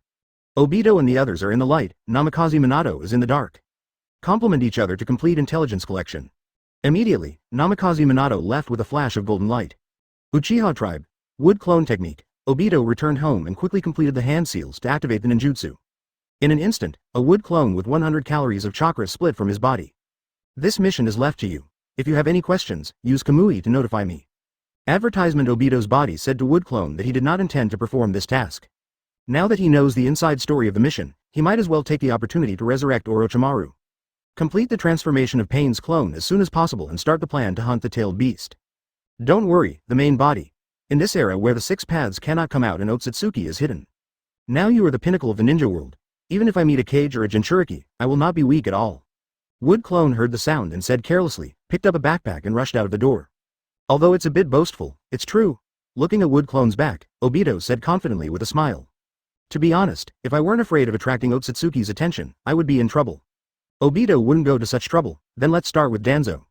Obito and the others are in the light, Namikaze Minato is in the dark. Complement each other to complete intelligence collection. Immediately, Namikaze Minato left with a flash of golden light. Uchiha Tribe. Wood Clone Technique. Obito returned home and quickly completed the hand seals to activate the ninjutsu. In an instant, a wood clone with 100 calories of chakra split from his body. This mission is left to you. If you have any questions, use Kamui to notify me. Advertisement. Obito's body said to Wood Clone that he did not intend to perform this task. Now that he knows the inside story of the mission, he might as well take the opportunity to resurrect Orochimaru. Complete the transformation of Pain's clone as soon as possible and start the plan to hunt the tailed beast. Don't worry, the main body. In this era where the six paths cannot come out and Ōtsutsuki is hidden. Now you are the pinnacle of the ninja world. Even if I meet a Kage or a Jinchuriki, I will not be weak at all. Wood Clone heard the sound and said carelessly, picked up a backpack and rushed out of the door. Although it's a bit boastful, it's true. Looking at Wood Clone's back, Obito said confidently with a smile. To be honest, if I weren't afraid of attracting Ōtsutsuki's attention, I would be in trouble. Obito wouldn't go to such trouble, then let's start with Danzo.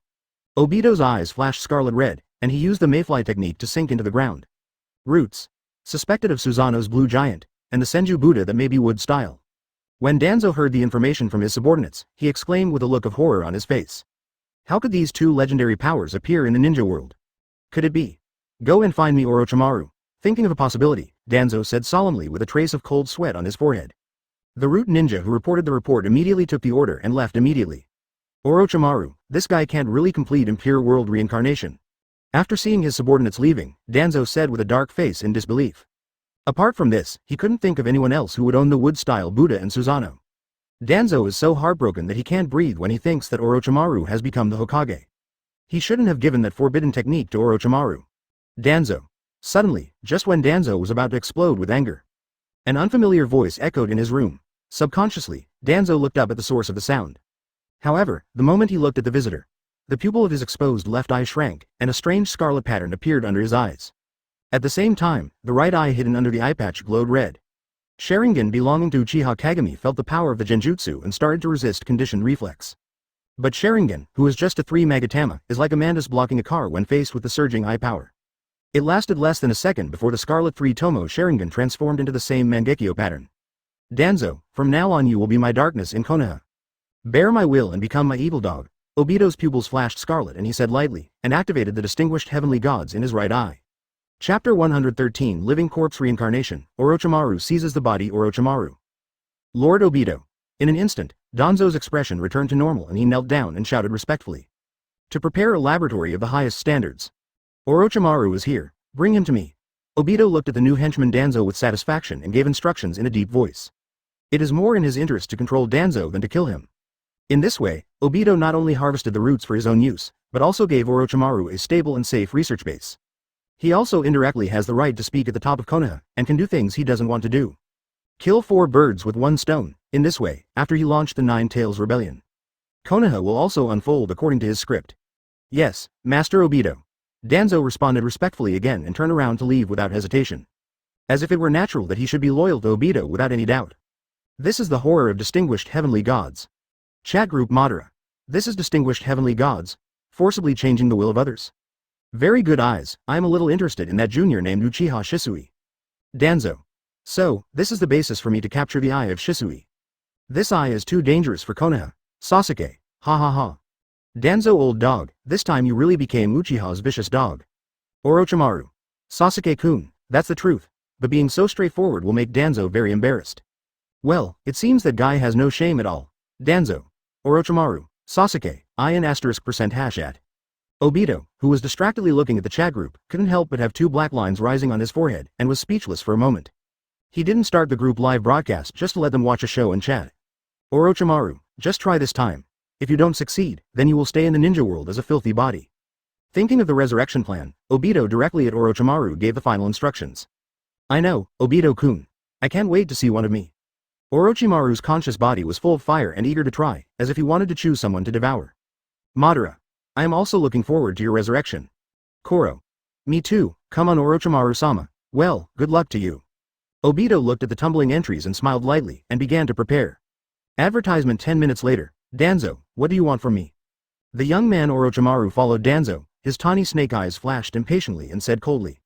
Obito's eyes flashed scarlet red, and he used the mayfly technique to sink into the ground. Roots. Suspected of Susanoo's blue giant, and the Senju Buddha that may be Wood style. When Danzo heard the information from his subordinates, he exclaimed with a look of horror on his face. How could these two legendary powers appear in the ninja world? Could it be? Go and find me Orochimaru. Thinking of a possibility, Danzo said solemnly with a trace of cold sweat on his forehead. The root ninja who reported the report immediately took the order and left immediately. Orochimaru, this guy can't really complete Impure World reincarnation. After seeing his subordinates leaving, Danzo said with a dark face in disbelief. Apart from this, he couldn't think of anyone else who would own the Wood-style Buddha and Susanoo. Danzo is so heartbroken that he can't breathe when he thinks that Orochimaru has become the Hokage. He shouldn't have given that forbidden technique to Orochimaru. Danzo. Suddenly, just when Danzo was about to explode with anger, an unfamiliar voice echoed in his room. Subconsciously, Danzo looked up at the source of the sound. However, the moment he looked at the visitor, the pupil of his exposed left eye shrank, and a strange scarlet pattern appeared under his eyes. At the same time, the right eye hidden under the eye patch glowed red. Sharingan belonging to Uchiha Kagami felt the power of the genjutsu and started to resist conditioned reflex. But Sharingan, who is just a 3 Magatama, is like Amanda's blocking a car when faced with the surging eye power. It lasted less than a second before the Scarlet 3 Tomo Sharingan transformed into the same Mangekyo pattern. Danzo, from now on you will be my darkness in Konoha. Bear my will and become my evil dog. Obito's pupils flashed scarlet and he said lightly, and activated the distinguished heavenly gods in his right eye. Chapter 113 Living Corpse Reincarnation, Orochimaru seizes the body Orochimaru. Lord Obito. In an instant, Danzo's expression returned to normal and he knelt down and shouted respectfully. To prepare a laboratory of the highest standards. Orochimaru is here, bring him to me. Obito looked at the new henchman Danzo with satisfaction and gave instructions in a deep voice. It is more in his interest to control Danzo than to kill him. In this way, Obito not only harvested the roots for his own use, but also gave Orochimaru a stable and safe research base. He also indirectly has the right to speak at the top of Konoha, and can do things he doesn't want to do. Kill 4 birds with 1 stone, in this way, after he launched the Nine Tails Rebellion. Konoha will also unfold according to his script. Yes, Master Obito. Danzo responded respectfully again and turned around to leave without hesitation. As if it were natural that he should be loyal to Obito without any doubt. This is the horror of distinguished heavenly gods. Chat group Madara. This is distinguished heavenly gods, forcibly changing the will of others. Very good eyes, I am a little interested in that junior named Uchiha Shisui. Danzo. So, this is the basis for me to capture the eye of Shisui. This eye is too dangerous for Konoha. Sasuke. Ha ha ha. Danzo old dog, this time you really became Uchiha's vicious dog. Orochimaru. Sasuke-kun, that's the truth, but being so straightforward will make Danzo very embarrassed. Well, it seems that guy has no shame at all. Danzo. Orochimaru. Sasuke, IN *% hash at. Obito, who was distractedly looking at the chat group, couldn't help but have 2 black lines rising on his forehead, and was speechless for a moment. He didn't start the group live broadcast just to let them watch a show and chat. Orochimaru, just try this time. If you don't succeed, then you will stay in the ninja world as a filthy body. Thinking of the resurrection plan, Obito directly at Orochimaru gave the final instructions. I know, Obito-kun. I can't wait to see one of me. Orochimaru's conscious body was full of fire and eager to try, as if he wanted to choose someone to devour. Madara. I am also looking forward to your resurrection. Koro. Me too, come on Orochimaru-sama. Well, good luck to you. Obito looked at the tumbling entries and smiled lightly, and began to prepare. Advertisement 10 minutes later. Danzo, what do you want from me? The young man Orochimaru followed Danzo, his tawny snake eyes flashed impatiently and said coldly.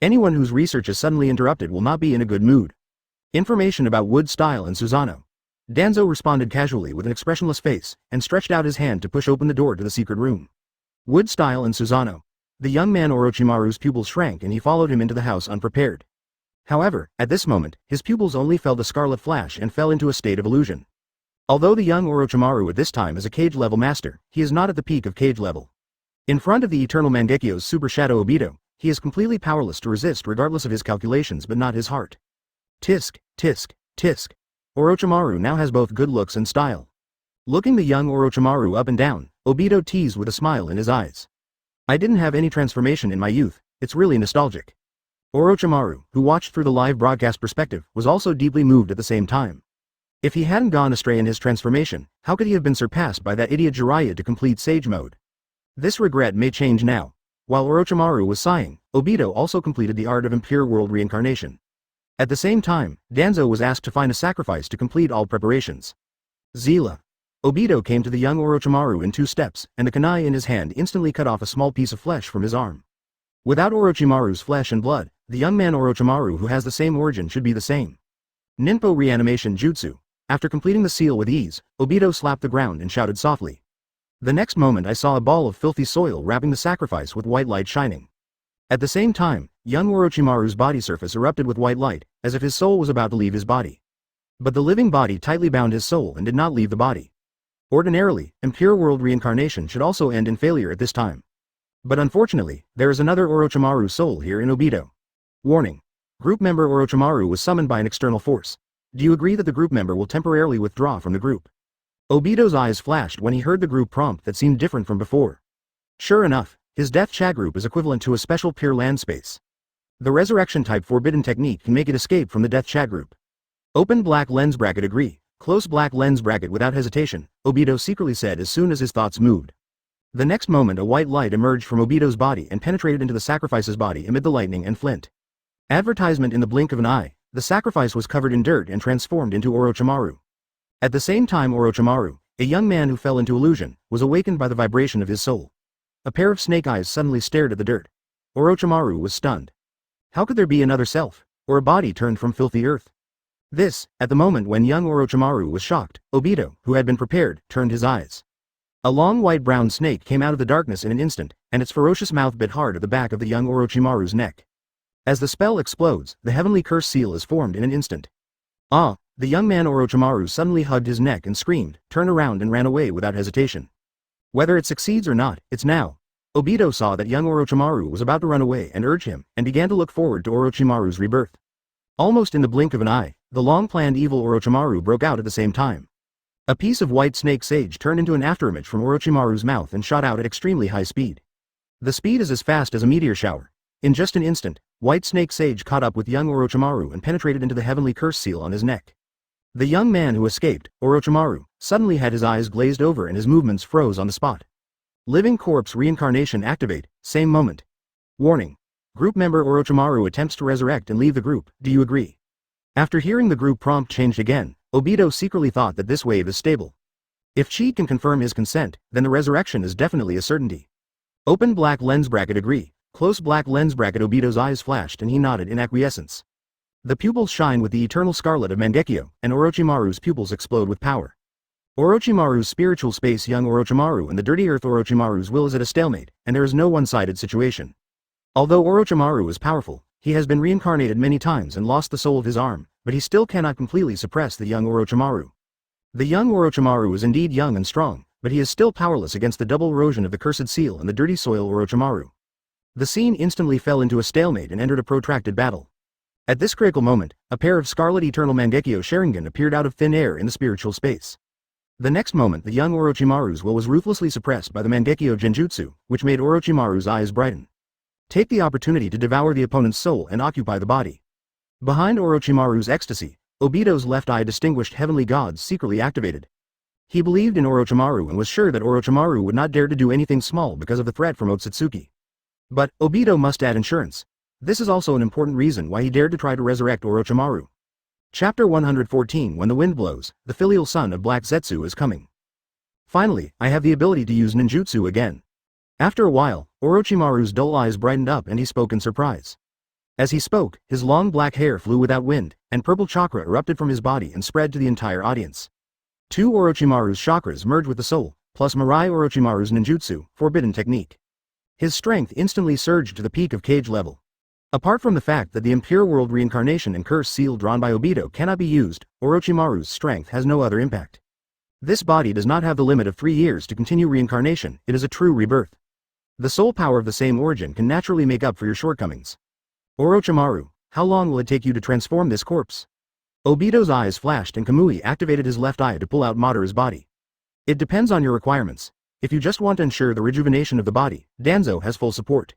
Anyone whose research is suddenly interrupted will not be in a good mood. Information about Wood style and Susanoo. Danzo responded casually with an expressionless face, and stretched out his hand to push open the door to the secret room. Wood style and Susanoo. The young man Orochimaru's pupils shrank and he followed him into the house unprepared. However, at this moment, his pupils only felt a scarlet flash and fell into a state of illusion. Although the young Orochimaru at this time is a Kage-level master, he is not at the peak of Kage level. In front of the eternal Mangekyo's super shadow Obito, he is completely powerless to resist regardless of his calculations but not his heart. Tisk, tisk, tisk. Orochimaru now has both good looks and style. Looking the young Orochimaru up and down, Obito teased with a smile in his eyes. I didn't have any transformation in my youth, it's really nostalgic. Orochimaru, who watched through the live broadcast perspective, was also deeply moved at the same time. If he hadn't gone astray in his transformation, how could he have been surpassed by that idiot Jiraiya to complete Sage Mode? This regret may change now. While Orochimaru was sighing, Obito also completed the art of impure world reincarnation. At the same time, Danzo was asked to find a sacrifice to complete all preparations. Zila. Obito came to the young Orochimaru in 2 steps, and the kunai in his hand instantly cut off a small piece of flesh from his arm. Without Orochimaru's flesh and blood, the young man Orochimaru who has the same origin should be the same. Ninpo Reanimation Jutsu. After completing the seal with ease, Obito slapped the ground and shouted softly. The next moment I saw a ball of filthy soil wrapping the sacrifice with white light shining. At the same time, young Orochimaru's body surface erupted with white light, as if his soul was about to leave his body. But the living body tightly bound his soul and did not leave the body. Ordinarily, impure world reincarnation should also end in failure at this time. But unfortunately, there is another Orochimaru soul here in Obito. Warning. Group member Orochimaru was summoned by an external force. Do you agree that the group member will temporarily withdraw from the group? Obito's eyes flashed when he heard the group prompt that seemed different from before. Sure enough, his Death Cha group is equivalent to a special Pure Land space. The resurrection type forbidden technique can make it escape from the Death Cha group. Open black lens bracket agree, close black lens bracket without hesitation, Obito secretly said as soon as his thoughts moved. The next moment a white light emerged from Obito's body and penetrated into the sacrifice's body amid the lightning and flint. Advertisement in the blink of an eye, the sacrifice was covered in dirt and transformed into Orochimaru. At the same time Orochimaru, a young man who fell into illusion, was awakened by the vibration of his soul. A pair of snake eyes suddenly stared at the dirt. Orochimaru was stunned. How could there be another self, or a body turned from filthy earth? This, at the moment when young Orochimaru was shocked, Obito, who had been prepared, turned his eyes. A long white-brown snake came out of the darkness in an instant, and its ferocious mouth bit hard at the back of the young Orochimaru's neck. As the spell explodes, the heavenly curse seal is formed in an instant. Ah! The young man Orochimaru suddenly hugged his neck and screamed, turned around and ran away without hesitation. Whether it succeeds or not, it's now. Obito saw that young Orochimaru was about to run away and urge him, and began to look forward to Orochimaru's rebirth. Almost in the blink of an eye, the long-planned evil Orochimaru broke out at the same time. A piece of white snake sage turned into an afterimage from Orochimaru's mouth and shot out at extremely high speed. The speed is as fast as a meteor shower. In just an instant, white snake sage caught up with young Orochimaru and penetrated into the heavenly curse seal on his neck. The young man who escaped, Orochimaru, suddenly had his eyes glazed over and his movements froze on the spot. Living corpse reincarnation activate, same moment. Warning. Group member Orochimaru attempts to resurrect and leave the group, do you agree? After hearing the group prompt changed again, Obito secretly thought that this wave is stable. If Chi can confirm his consent, then the resurrection is definitely a certainty. Open black lens bracket agree, close black lens bracket Obito's eyes flashed and he nodded in acquiescence. The pupils shine with the eternal scarlet of Mangekyo, and Orochimaru's pupils explode with power. Orochimaru's spiritual space young Orochimaru and the dirty earth Orochimaru's will is at a stalemate, and there is no one-sided situation. Although Orochimaru is powerful, he has been reincarnated many times and lost the soul of his arm, but he still cannot completely suppress the young Orochimaru. The young Orochimaru is indeed young and strong, but he is still powerless against the double erosion of the cursed seal and the dirty soil Orochimaru. The scene instantly fell into a stalemate and entered a protracted battle. At this critical moment, a pair of scarlet eternal Mangekyo Sharingan appeared out of thin air in the spiritual space. The next moment the young Orochimaru's will was ruthlessly suppressed by the Mangekyo Genjutsu, which made Orochimaru's eyes brighten. Take the opportunity to devour the opponent's soul and occupy the body. Behind Orochimaru's ecstasy, Obito's left eye distinguished heavenly gods secretly activated. He believed in Orochimaru and was sure that Orochimaru would not dare to do anything small because of the threat from Ōtsutsuki. But, Obito must add insurance. This is also an important reason why he dared to try to resurrect Orochimaru. Chapter 114 When the wind blows, the filial son of Black Zetsu is coming. Finally, I have the ability to use ninjutsu again. After a while, Orochimaru's dull eyes brightened up and he spoke in surprise. As he spoke, his long black hair flew without wind, and purple chakra erupted from his body and spread to the entire audience. 2 Orochimaru's chakras merged with the soul, plus Mirai Orochimaru's ninjutsu, forbidden technique. His strength instantly surged to the peak of cage level. Apart from the fact that the impure world reincarnation and curse seal drawn by Obito cannot be used, Orochimaru's strength has no other impact. This body does not have the limit of 3 years to continue reincarnation, it is a true rebirth. The soul power of the same origin can naturally make up for your shortcomings. Orochimaru, how long will it take you to transform this corpse? Obito's eyes flashed and Kamui activated his left eye to pull out Madara's body. It depends on your requirements. If you just want to ensure the rejuvenation of the body, Danzo has full support.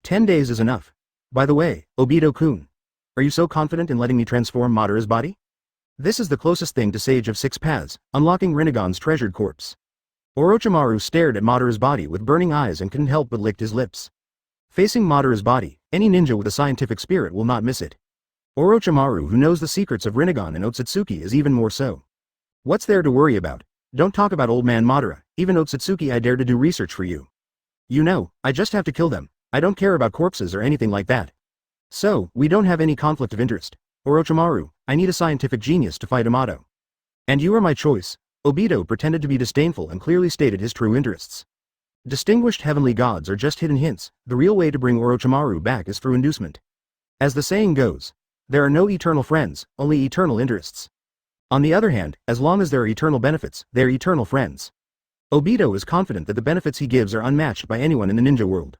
10 days is enough. By the way, Obito-kun. Are you so confident in letting me transform Madara's body? This is the closest thing to Sage of Six Paths, unlocking Rinnegan's treasured corpse. Orochimaru stared at Madara's body with burning eyes and couldn't help but lick his lips. Facing Madara's body, any ninja with a scientific spirit will not miss it. Orochimaru, who knows the secrets of Rinnegan and Ōtsutsuki, is even more so. What's there to worry about? Don't talk about old man Madara, even Ōtsutsuki, I dare to do research for you. You know, I just have to kill them. I don't care about corpses or anything like that. So, we don't have any conflict of interest. Orochimaru, I need a scientific genius to fight Yamato. And you are my choice. Obito pretended to be disdainful and clearly stated his true interests. Distinguished heavenly gods are just hidden hints. The real way to bring Orochimaru back is through inducement. As the saying goes, there are no eternal friends, only eternal interests. On the other hand, as long as there are eternal benefits, they are eternal friends. Obito is confident that the benefits he gives are unmatched by anyone in the ninja world.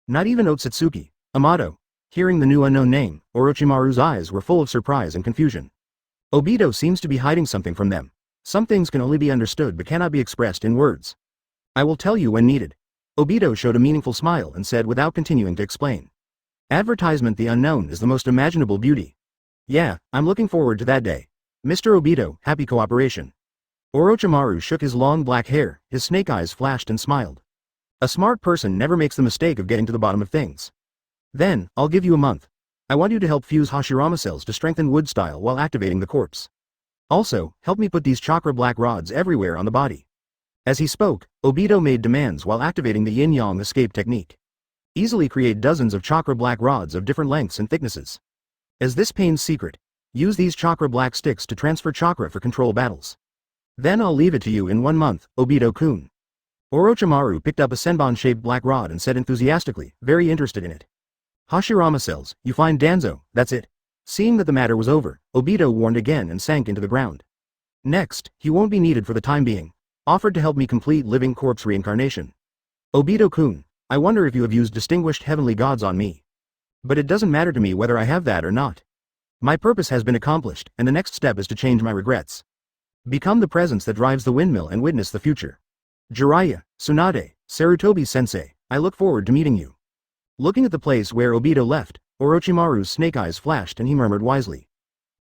Not even Ōtsutsuki. Yamato. Hearing the new unknown name, Orochimaru's eyes were full of surprise and confusion. Obito seems to be hiding something from them. Some things can only be understood but cannot be expressed in words. I will tell you when needed. Obito showed a meaningful smile and said without continuing to explain. Advertisement: the unknown is the most imaginable beauty. Yeah, I'm looking forward to that day. Mr. Obito, happy cooperation. Orochimaru shook his long black hair, his snake eyes flashed and smiled. A smart person never makes the mistake of getting to the bottom of things. Then, I'll give you a month. I want you to help fuse Hashirama cells to strengthen wood style while activating the corpse. Also, help me put these chakra black rods everywhere on the body. As he spoke, Obito made demands while activating the yin-yang escape technique. Easily create dozens of chakra black rods of different lengths and thicknesses. As this pain's secret, use these chakra black sticks to transfer chakra for control battles. Then I'll leave it to you in 1 month, Obito-kun. Orochimaru picked up a senbon-shaped black rod and said enthusiastically, very interested in it. Hashirama cells, you find Danzo, that's it. Seeing that the matter was over, Obito warned again and sank into the ground. Next, he won't be needed for the time being. Offered to help me complete living corpse reincarnation. Obito-kun, I wonder if you have used distinguished heavenly gods on me. But it doesn't matter to me whether I have that or not. My purpose has been accomplished, and the next step is to change my regrets. Become the presence that drives the windmill and witness the future. Jiraiya, Tsunade, Sarutobi-sensei, I look forward to meeting you. Looking at the place where Obito left, Orochimaru's snake eyes flashed and he murmured wisely.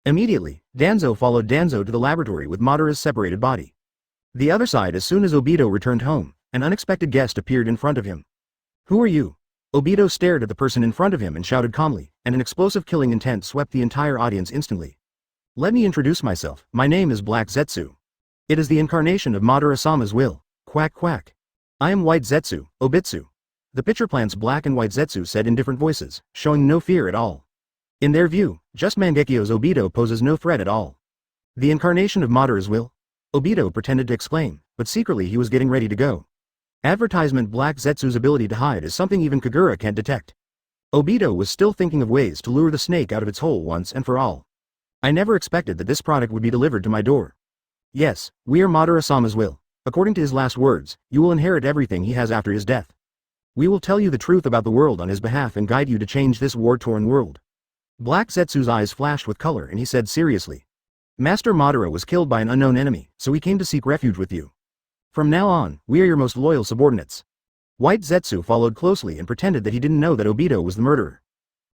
Immediately, Danzo followed Danzo to the laboratory with Madara's separated body. The other side, as soon as Obito returned home, an unexpected guest appeared in front of him. Who are you? Obito stared at the person in front of him and shouted calmly, and an explosive killing intent swept the entire audience instantly. Let me introduce myself, my name is Black Zetsu. It is the incarnation of Madara-sama's will, quack quack. I am White Zetsu, Obitsu. The pitcher plants Black and White Zetsu said in different voices, showing no fear at all. In their view, just Mangekyo's Obito poses no threat at all. The incarnation of Madara's will? Obito pretended to exclaim, but secretly he was getting ready to go. Advertisement: Black Zetsu's ability to hide is something even Kagura can't detect. Obito was still thinking of ways to lure the snake out of its hole once and for all. I never expected that this product would be delivered to my door. Yes, we are Madara-sama's will. According to his last words, you will inherit everything he has after his death. We will tell you the truth about the world on his behalf and guide you to change this war-torn world. Black Zetsu's eyes flashed with color and he said seriously. Master Madara was killed by an unknown enemy, so we came to seek refuge with you. From now on, we are your most loyal subordinates. White Zetsu followed closely and pretended that he didn't know that Obito was the murderer.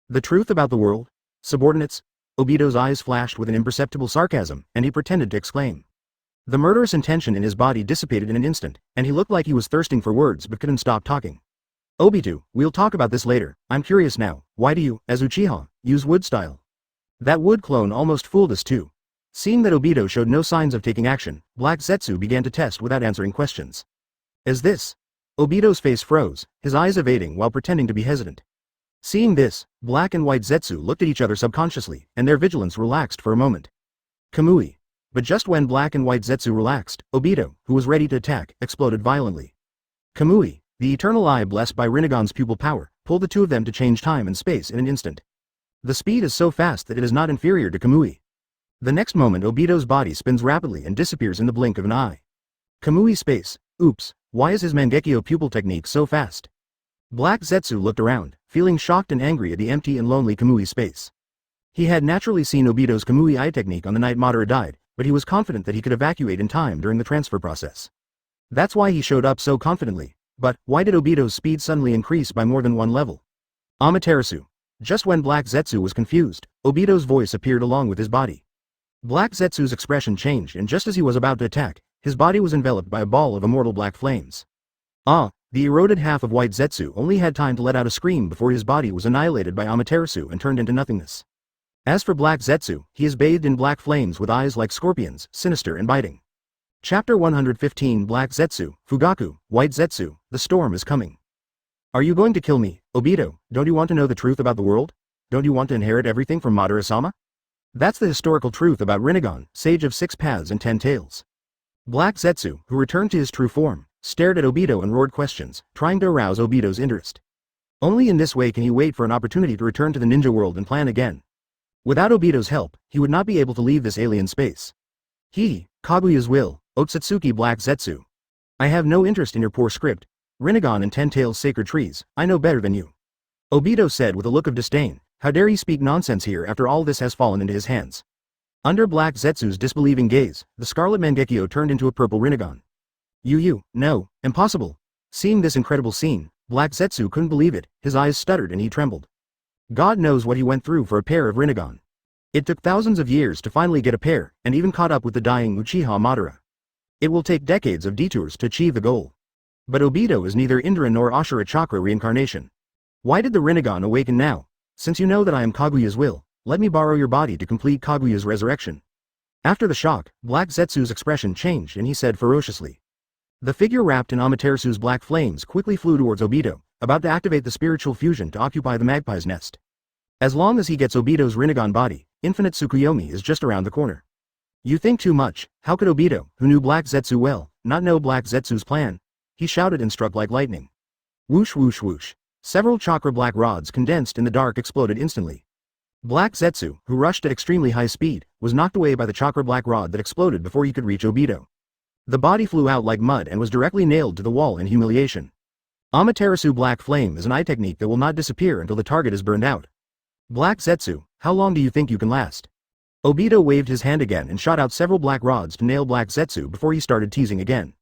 The truth about the world? Subordinates? Obito's eyes flashed with an imperceptible sarcasm, and he pretended to exclaim. The murderous intention in his body dissipated in an instant, and he looked like he was thirsting for words but couldn't stop talking. Obito, we'll talk about this later. I'm curious now, why do you, as Uchiha, use wood style? That wood clone almost fooled us too. Seeing that Obito showed no signs of taking action, Black Zetsu began to test without answering questions. Is this? Obito's face froze, his eyes evading while pretending to be hesitant. Seeing this, Black and White Zetsu looked at each other subconsciously, and their vigilance relaxed for a moment. Kamui. But just when Black and White Zetsu relaxed, Obito, who was ready to attack, exploded violently. Kamui, the eternal eye blessed by Rinnegan's pupil power, pulled the two of them to change time and space in an instant. The speed is so fast that it is not inferior to Kamui. The next moment Obito's body spins rapidly and disappears in the blink of an eye. Kamui space. Oops, why is his Mangekyo pupil technique so fast? Black Zetsu looked around, feeling shocked and angry at the empty and lonely Kamui space. He had naturally seen Obito's Kamui eye technique on the night Madara died, but he was confident that he could evacuate in time during the transfer process. That's why he showed up so confidently. But, why did Obito's speed suddenly increase by more than one level? Amaterasu. Just when Black Zetsu was confused, Obito's voice appeared along with his body. Black Zetsu's expression changed, and just as he was about to attack, his body was enveloped by a ball of immortal black flames. The eroded half of White Zetsu only had time to let out a scream before his body was annihilated by Amaterasu and turned into nothingness. As for Black Zetsu, he is bathed in black flames with eyes like scorpions, sinister and biting. Chapter 115 Black Zetsu, Fugaku, White Zetsu, the storm is coming. Are you going to kill me, Obito? Don't you want to know the truth about the world? Don't you want to inherit everything from Madara-sama? That's the historical truth about Rinnegan, sage of 6 paths and 10 tails. Black Zetsu, who returned to his true form, stared at Obito and roared questions, trying to arouse Obito's interest. Only in this way can he wait for an opportunity to return to the ninja world and plan again. Without Obito's help, he would not be able to leave this alien space. Kaguya's will, Ōtsutsuki Black Zetsu. I have no interest in your poor script. Rinnegan and 10 tails sacred trees, I know better than you. Obito said with a look of disdain, how dare he speak nonsense here after all this has fallen into his hands. Under Black Zetsu's disbelieving gaze, the scarlet Mangekyo turned into a purple Rinnegan. No, impossible. Seeing this incredible scene, Black Zetsu couldn't believe it, his eyes stuttered and he trembled. God knows what he went through for a pair of Rinnegan. It took thousands of years to finally get a pair, and even caught up with the dying Uchiha Madara. It will take decades of detours to achieve the goal. But Obito is neither Indra nor Ashura Chakra reincarnation. Why did the Rinnegan awaken now? Since you know that I am Kaguya's will, let me borrow your body to complete Kaguya's resurrection. After the shock, Black Zetsu's expression changed and he said ferociously. The figure wrapped in Amaterasu's black flames quickly flew towards Obito, about to activate the spiritual fusion to occupy the magpie's nest. As long as he gets Obito's Rinnegan body, infinite Tsukuyomi is just around the corner. You think too much. How could Obito, who knew Black Zetsu well, not know Black Zetsu's plan? He shouted and struck like lightning. Whoosh whoosh whoosh. Several chakra black rods condensed in the dark exploded instantly. Black Zetsu, who rushed at extremely high speed, was knocked away by the chakra black rod that exploded before he could reach Obito. The body flew out like mud and was directly nailed to the wall in humiliation. Amaterasu Black Flame is an eye technique that will not disappear until the target is burned out. Black Zetsu, how long do you think you can last? Obito waved his hand again and shot out several black rods to nail Black Zetsu before he started teasing again.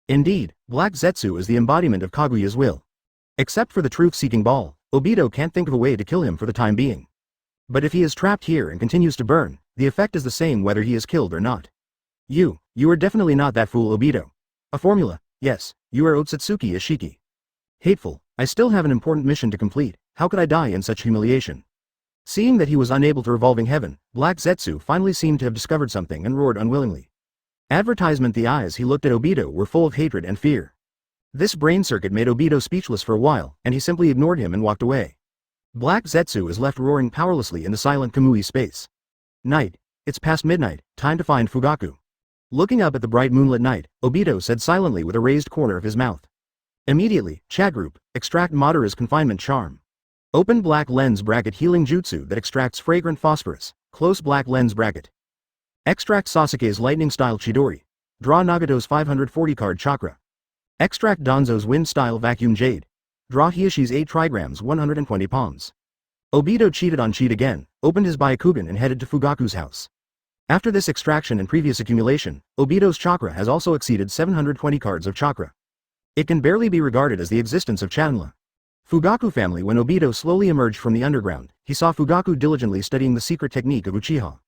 Indeed, Black Zetsu is the embodiment of Kaguya's will. Except for the truth-seeking ball, Obito can't think of a way to kill him for the time being. But if he is trapped here and continues to burn, the effect is the same whether he is killed or not. You are definitely not that fool, Obito. A formula, yes, you are Ōtsutsuki Ishiki. Hateful, I still have an important mission to complete, how could I die in such humiliation? Seeing that he was unable to revolving heaven, Black Zetsu finally seemed to have discovered something and roared unwillingly. Advertisement. The eyes he looked at Obito were full of hatred and fear. This brain circuit made Obito speechless for a while, and he simply ignored him and walked away. Black Zetsu is left roaring powerlessly in the silent Kamui space. Night. It's past midnight, time to find Fugaku. Looking up at the bright moonlit night, Obito said silently with a raised corner of his mouth. Immediately, chat group, extract Madara's confinement charm. Open black lens bracket healing jutsu that extracts fragrant phosphorus, close black lens bracket. Extract Sasuke's lightning style Chidori. Draw Nagato's 540 card chakra. Extract Danzo's wind style vacuum jade. Draw Hioshi's 8 trigrams 120 palms. Obito cheated on cheat again, opened his Byakugan and headed to Fugaku's house. After this extraction and previous accumulation, Obito's chakra has also exceeded 720 cards of chakra. It can barely be regarded as the existence of Chanla. Fugaku family. When Obito slowly emerged from the underground, he saw Fugaku diligently studying the secret technique of Uchiha.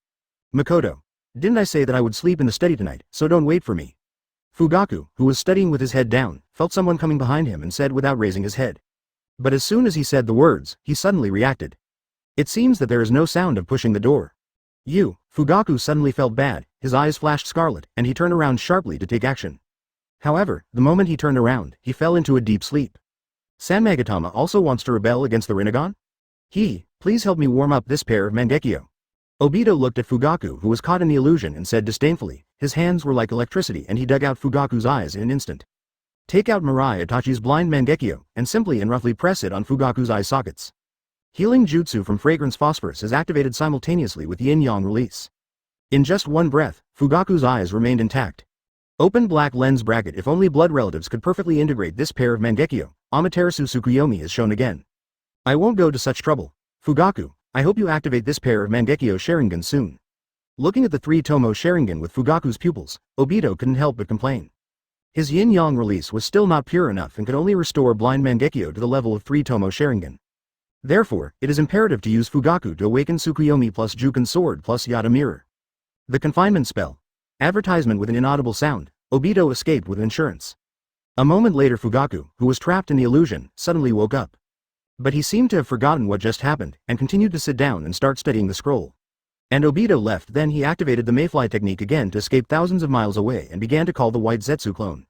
Makoto. Didn't I say that I would sleep in the study tonight, so don't wait for me. Fugaku, who was studying with his head down, felt someone coming behind him and said without raising his head. But as soon as he said the words, he suddenly reacted. It seems that there is no sound of pushing the door. Fugaku suddenly felt bad, his eyes flashed scarlet, and he turned around sharply to take action. However, the moment he turned around, he fell into a deep sleep. Sanmagatama also wants to rebel against the Rinnegan? Please help me warm up this pair of Mangekyo. Obito looked at Fugaku, who was caught in the illusion, and said disdainfully, his hands were like electricity and he dug out Fugaku's eyes in an instant. Take out Mirai Itachi's blind Mangekyo, and simply and roughly press it on Fugaku's eye sockets. Healing jutsu from fragrance phosphorus is activated simultaneously with yin-yang release. In just one breath, Fugaku's eyes remained intact. Open black lens bracket. If only blood relatives could perfectly integrate this pair of Mangekyo, Amaterasu Tsukuyomi is shown again. I won't go to such trouble. Fugaku, I hope you activate this pair of Mangekyo Sharingan soon. Looking at the 3 Tomo Sharingan with Fugaku's pupils, Obito couldn't help but complain. His yin-yang release was still not pure enough and could only restore blind Mangekyo to the level of 3 Tomo Sharingan. Therefore, it is imperative to use Fugaku to awaken Tsukuyomi plus Juken Sword plus Yata Mirror. The confinement spell. Advertisement with an inaudible sound. Obito escaped with insurance. A moment later Fugaku, who was trapped in the illusion, suddenly woke up. But he seemed to have forgotten what just happened, and continued to sit down and start studying the scroll. And Obito left. Then he activated the Mayfly technique again to escape thousands of miles away and began to call the White Zetsu clone.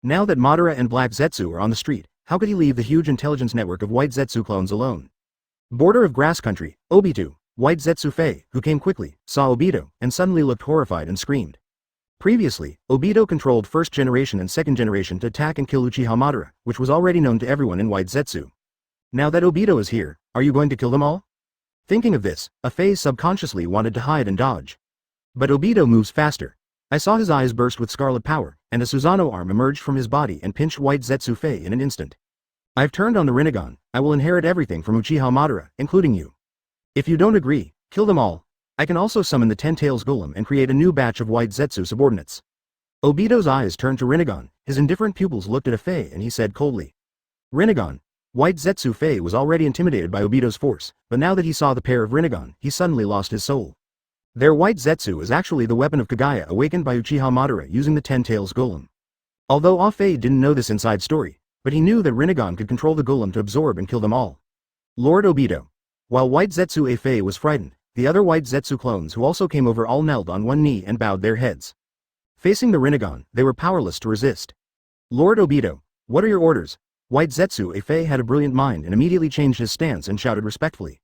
Now that Madara and Black Zetsu are on the street, how could he leave the huge intelligence network of White Zetsu clones alone? Border of Grass Country, Obito, White Zetsu Fei, who came quickly, saw Obito, and suddenly looked horrified and screamed. Previously, Obito controlled first generation and second generation to attack and kill Uchiha Madara, which was already known to everyone in White Zetsu. Now that Obito is here, are you going to kill them all? Thinking of this, a Fei subconsciously wanted to hide and dodge. But Obito moves faster. I saw his eyes burst with scarlet power, and a Susanoo arm emerged from his body and pinched White Zetsu Fei in an instant. I've turned on the Rinnegan. I will inherit everything from Uchiha Madara, including you. If you don't agree, kill them all. I can also summon the 10 Tails Golem and create a new batch of White Zetsu subordinates. Obito's eyes turned to Rinnegan. His indifferent pupils looked at a Fei and he said coldly. Rinnegan. White Zetsu Fei was already intimidated by Obito's force, but now that he saw the pair of Rinnegan, he suddenly lost his soul. Their White Zetsu is actually the weapon of Kagaya awakened by Uchiha Madara using the 10 Tails Golem. Although Ah-Fei didn't know this inside story, but he knew that Rinnegan could control the golem to absorb and kill them all. Lord Obito. While White Zetsu A-Fei was frightened, the other White Zetsu clones who also came over all knelt on one knee and bowed their heads. Facing the Rinnegan, they were powerless to resist. Lord Obito, what are your orders? White Zetsu A-Fei had a brilliant mind and immediately changed his stance and shouted respectfully.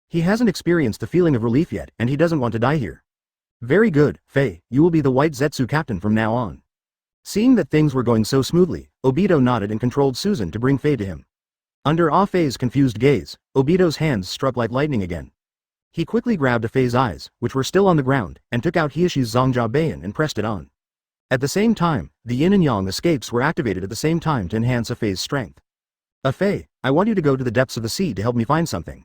He hasn't experienced the feeling of relief yet and he doesn't want to die here. Very good, Fei, you will be the White Zetsu captain from now on. Seeing that things were going so smoothly, Obito nodded and controlled Susan to bring Fei to him. Under Ah-Fei's confused gaze, Obito's hands struck like lightning again. He quickly grabbed A-Fei's eyes, which were still on the ground, and took out Hieshi's Zongjia Beian and pressed it on. At the same time, the yin and yang escapes were activated at the same time to enhance A-Fei's strength. A-Fei, I want you to go to the depths of the sea to help me find something.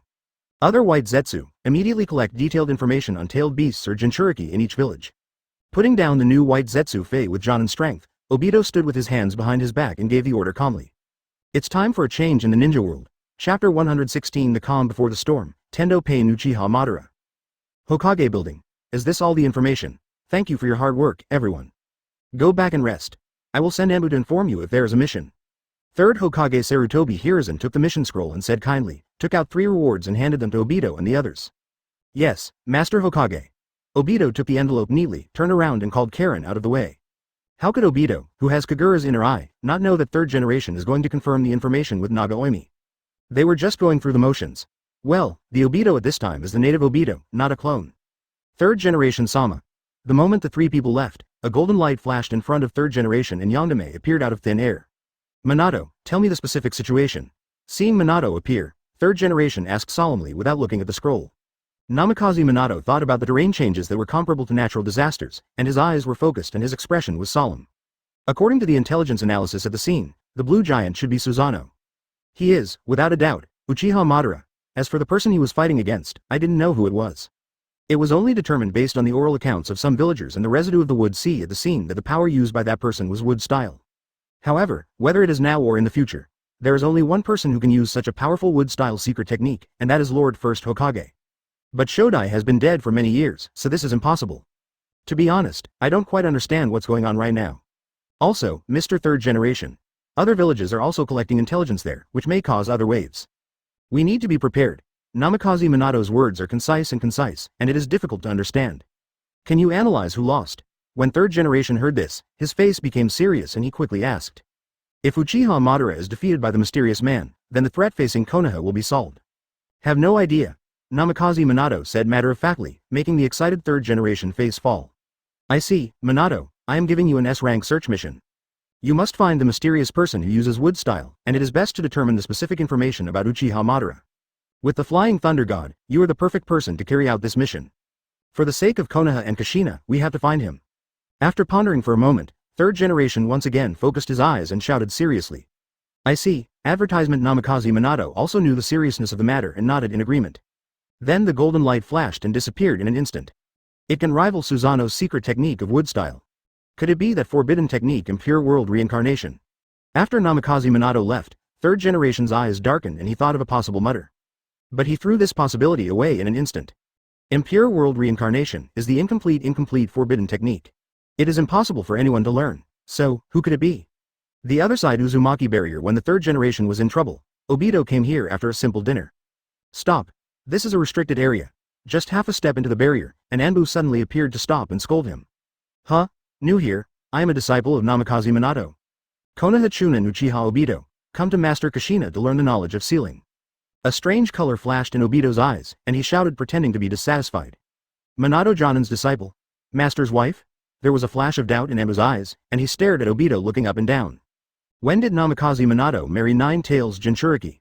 Other White Zetsu, immediately collect detailed information on tailed beasts or Jinchuriki in each village. Putting down the new White Zetsu Fei with Jonin strength, Obito stood with his hands behind his back and gave the order calmly. It's time for a change in the ninja world. Chapter 116 The Calm Before the Storm, Tendo Pain Uchiha Madara. Hokage Building. Is this all the information? Thank you for your hard work, everyone. Go back and rest. I will send Enbu to inform you if there is a mission. Third Hokage Sarutobi Hiruzen took the mission scroll and said kindly, took out 3 rewards and handed them to Obito and the others. Yes, Master Hokage. Obito took the envelope neatly, turned around and called Karen out of the way. How could Obito, who has Kagura's inner eye, not know that third generation is going to confirm the information with Naga-Oimi? They were just going through the motions. Well, the Obito at this time is the native Obito, not a clone. Third generation Sama. The moment the 3 people left, a golden light flashed in front of third generation and Yandame appeared out of thin air. Minato, tell me the specific situation. Seeing Minato appear, third generation asked solemnly without looking at the scroll. Namikaze Minato thought about the terrain changes that were comparable to natural disasters, and his eyes were focused and his expression was solemn. According to the intelligence analysis at the scene, the blue giant should be Susanoo. He is, without a doubt, Uchiha Madara. As for the person he was fighting against, I didn't know who it was. It was only determined based on the oral accounts of some villagers and the residue of the wood sea at the scene that the power used by that person was wood style. However, whether it is now or in the future, there is only one person who can use such a powerful wood style secret technique, and that is Lord First Hokage. But Shodai has been dead for many years, so this is impossible. To be honest, I don't quite understand what's going on right now. Also, Mr. Third Generation. Other villages are also collecting intelligence there, which may cause other waves. We need to be prepared. Namikaze Minato's words are concise, and it is difficult to understand. Can you analyze who lost? When third generation heard this, his face became serious and he quickly asked. If Uchiha Madara is defeated by the mysterious man, then the threat facing Konoha will be solved. Have no idea. Namikaze Minato said matter-of-factly, making the excited third generation face fall. I see, Minato, I am giving you an S-rank search mission. You must find the mysterious person who uses wood style, and it is best to determine the specific information about Uchiha Madara. With the Flying Thunder God, you are the perfect person to carry out this mission. For the sake of Konoha and Kushina, we have to find him. After pondering for a moment, third generation once again focused his eyes and shouted seriously. I see, advertisement. Namikaze Minato also knew the seriousness of the matter and nodded in agreement. Then the golden light flashed and disappeared in an instant. It can rival Susanoo's secret technique of wood style. Could it be that forbidden technique in pure world reincarnation? After Namikaze Minato left, third generation's eyes darkened and he thought of a possible mutter. But he threw this possibility away in an instant. Impure world reincarnation is the incomplete forbidden technique. It is impossible for anyone to learn, so, who could it be? The other side Uzumaki barrier. When the third generation was in trouble, Obito came here after a simple dinner. Stop. This is a restricted area. Just half a step into the barrier, and Anbu suddenly appeared to stop and scold him. Huh? New here, I am a disciple of Namikaze Minato. Konoha Chunin Uchiha Obito, come to Master Kushina to learn the knowledge of sealing. A strange color flashed in Obito's eyes, and he shouted pretending to be dissatisfied. Minato Jonin's disciple? Master's wife? There was a flash of doubt in Anbu's eyes, and he stared at Obito looking up and down. When did Namikaze Minato marry Nine-Tails Jinchuriki?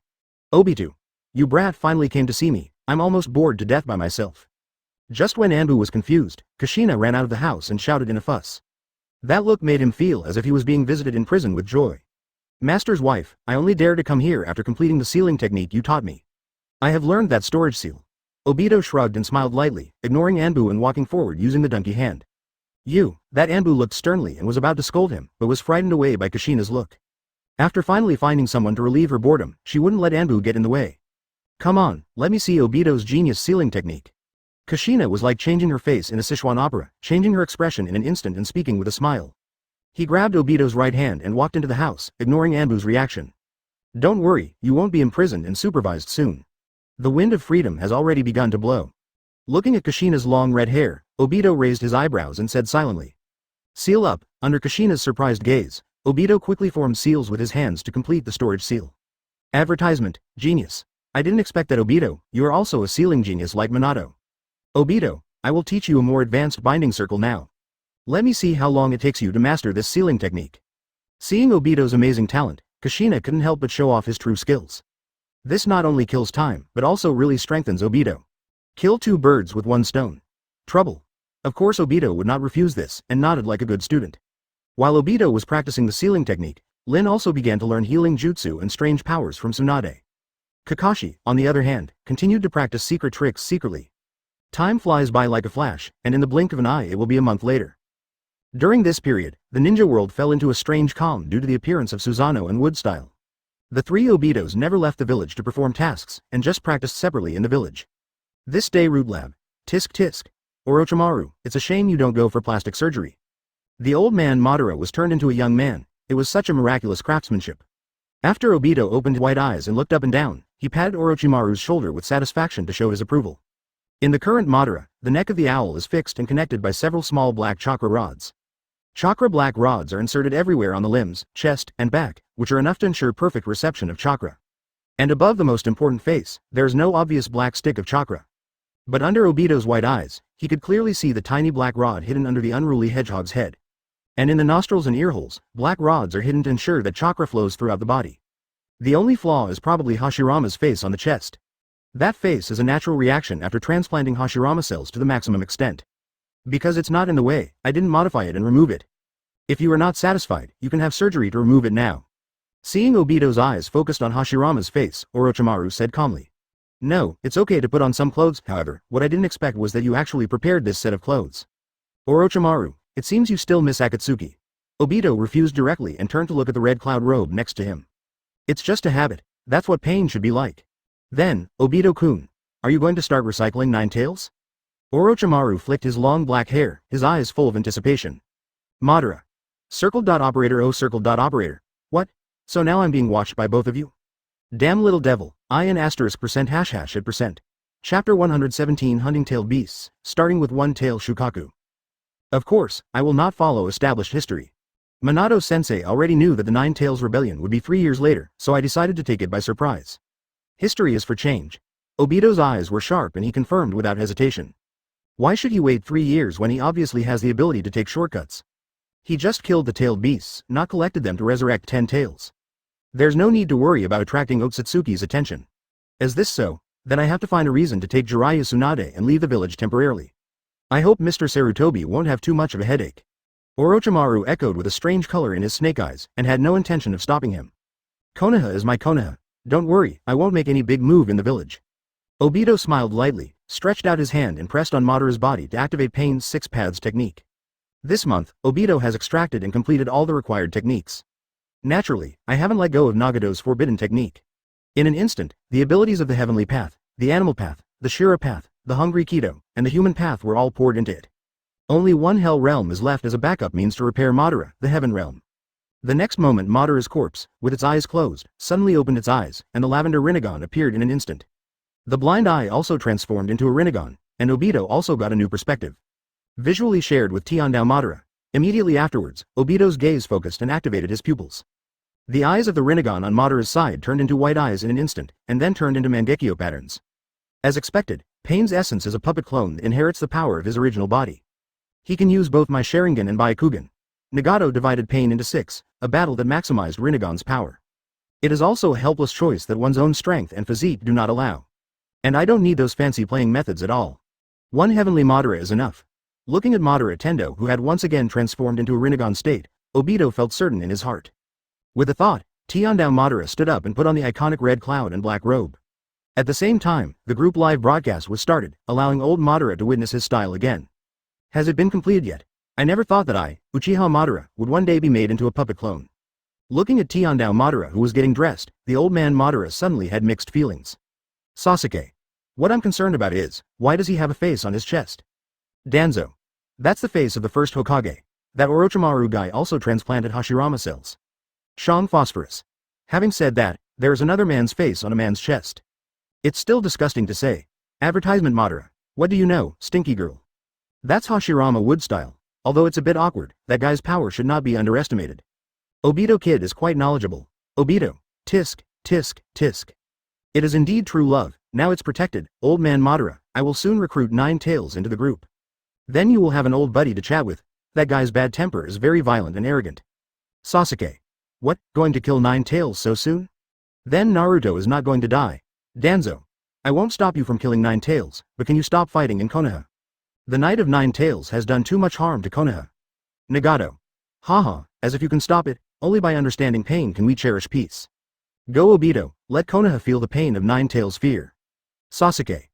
Obito. You brat finally came to see me, I'm almost bored to death by myself. Just when Anbu was confused, Kushina ran out of the house and shouted in a fuss. That look made him feel as if he was being visited in prison with joy. Master's wife, I only dare to come here after completing the sealing technique you taught me. I have learned that storage seal. Obito shrugged and smiled lightly, ignoring Anbu and walking forward using the donkey hand. That Anbu looked sternly and was about to scold him, but was frightened away by Kushina's look. After finally finding someone to relieve her boredom, she wouldn't let Anbu get in the way. Come on, let me see Obito's genius sealing technique. Kushina was like changing her face in a Sichuan opera, changing her expression in an instant and speaking with a smile. He grabbed Obito's right hand and walked into the house, ignoring Anbu's reaction. Don't worry, you won't be imprisoned and supervised soon. The wind of freedom has already begun to blow. Looking at Kushina's long red hair, Obito raised his eyebrows and said silently. Seal up. Under Kushina's surprised gaze, Obito quickly formed seals with his hands to complete the storage seal. Advertisement, genius. I didn't expect that Obito, you are also a sealing genius like Minato. Obito, I will teach you a more advanced binding circle now. Let me see how long it takes you to master this sealing technique. Seeing Obito's amazing talent, Kushina couldn't help but show off his true skills. This not only kills time, but also really strengthens Obito. Kill two birds with one stone. Trouble. Of course Obito would not refuse this, and nodded like a good student. While Obito was practicing the sealing technique, Lin also began to learn healing jutsu and strange powers from Tsunade. Kakashi, on the other hand, continued to practice secret tricks secretly. Time flies by like a flash, and in the blink of an eye it will be a month later. During this period, the ninja world fell into a strange calm due to the appearance of Susanoo and Woodstyle. The three Obitos never left the village to perform tasks, and just practiced separately in the village. This day Root Lab. Tisk tisk. Orochimaru, it's a shame you don't go for plastic surgery. The old man Madara was turned into a young man, it was such a miraculous craftsmanship. After Obito opened white eyes and looked up and down, he patted Orochimaru's shoulder with satisfaction to show his approval. In the current Madara, the neck of the owl is fixed and connected by several small black chakra rods. Chakra black rods are inserted everywhere on the limbs, chest, and back, which are enough to ensure perfect reception of chakra. And above the most important face, there is no obvious black stick of chakra. But under Obito's white eyes, he could clearly see the tiny black rod hidden under the unruly hedgehog's head. And in the nostrils and earholes, black rods are hidden to ensure that chakra flows throughout the body. The only flaw is probably Hashirama's face on the chest. That face is a natural reaction after transplanting Hashirama cells to the maximum extent. Because it's not in the way, I didn't modify it and remove it. If you are not satisfied, you can have surgery to remove it now. Seeing Obito's eyes focused on Hashirama's face, Orochimaru said calmly. No, it's okay to put on some clothes, however, what I didn't expect was that you actually prepared this set of clothes. Orochimaru, it seems you still miss Akatsuki. Obito refused directly and turned to look at the red cloud robe next to him. It's just a habit, that's what pain should be like. Then, Obito-kun, are you going to start recycling Nine-Tails? Orochimaru flicked his long black hair, his eyes full of anticipation. Madara. Circle.operator oh circle.operator. What? So now I'm being watched by both of you? Damn little devil, I an asterisk percent hash hash at percent. Chapter 117 Hunting Tailed Beasts, starting with one-tail Shukaku. Of course, I will not follow established history. Minato-sensei already knew that the Nine-Tails Rebellion would be 3 years later, so I decided to take it by surprise. History is for change. Obito's eyes were sharp and he confirmed without hesitation. Why should he wait 3 years when he obviously has the ability to take shortcuts? He just killed the tailed beasts, not collected them to resurrect 10 tails. There's no need to worry about attracting Ōtsutsuki's attention. Is this so? Then I have to find a reason to take Jiraiya Tsunade and leave the village temporarily. I hope Mr. Sarutobi won't have too much of a headache. Orochimaru echoed with a strange color in his snake eyes, and had no intention of stopping him. Konoha is my Konoha. Don't worry, I won't make any big move in the village. Obito smiled lightly, stretched out his hand and pressed on Madara's body to activate Pain's 6 paths technique. This month, Obito has extracted and completed all the required techniques. Naturally, I haven't let go of Nagato's forbidden technique. In an instant, the abilities of the heavenly path, the animal path, the Shira path, the hungry Kido, and the human path were all poured into it. Only one hell realm is left as a backup means to repair Madara, the heaven realm. The next moment Madara's corpse, with its eyes closed, suddenly opened its eyes, and the lavender Rinnegan appeared in an instant. The blind eye also transformed into a Rinnegan, and Obito also got a new perspective. Visually shared with Tiandao Madara. Immediately afterwards, Obito's gaze focused and activated his pupils. The eyes of the Rinnegan on Madara's side turned into white eyes in an instant, and then turned into Mangekyo patterns. As expected, Pain's essence is a puppet clone that inherits the power of his original body. He can use both my Sharingan and Byakugan. Nagato divided Pain into 6, a battle that maximized Rinnegan's power. It is also a helpless choice that one's own strength and physique do not allow. And I don't need those fancy playing methods at all. One heavenly Madara is enough. Looking at Madara Tendo who had once again transformed into a Rinnegan state, Obito felt certain in his heart. With a thought, Tiandao Madara stood up and put on the iconic red cloud and black robe. At the same time, the group live broadcast was started, allowing old Madara to witness his style again. Has it been completed yet? I never thought that I, Uchiha Madara, would one day be made into a puppet clone. Looking at Tiandao Madara who was getting dressed, the old man Madara suddenly had mixed feelings. Sasuke. What I'm concerned about is, why does he have a face on his chest? Danzo. That's the face of the first Hokage. That Orochimaru guy also transplanted Hashirama cells. Shang Phosphorus. Having said that, there is another man's face on a man's chest. It's still disgusting to say. Advertisement Madara. What do you know, stinky girl? That's Hashirama wood style. Although it's a bit awkward, that guy's power should not be underestimated. Obito kid is quite knowledgeable. Obito. Tisk, tisk, tisk. It is indeed true love, now it's protected, old man Madara, I will soon recruit 9 tails into the group. Then you will have an old buddy to chat with. That guy's bad temper is very violent and arrogant. Sasuke. What, going to kill 9 tails so soon? Then Naruto is not going to die. Danzo. I won't stop you from killing 9 tails, but can you stop fighting in Konoha? The Knight of 9 Tails has done too much harm to Konoha. Nagato. Haha, as if you can stop it, only by understanding pain can we cherish peace. Go Obito, let Konoha feel the pain of 9 Tails' fear. Sasuke.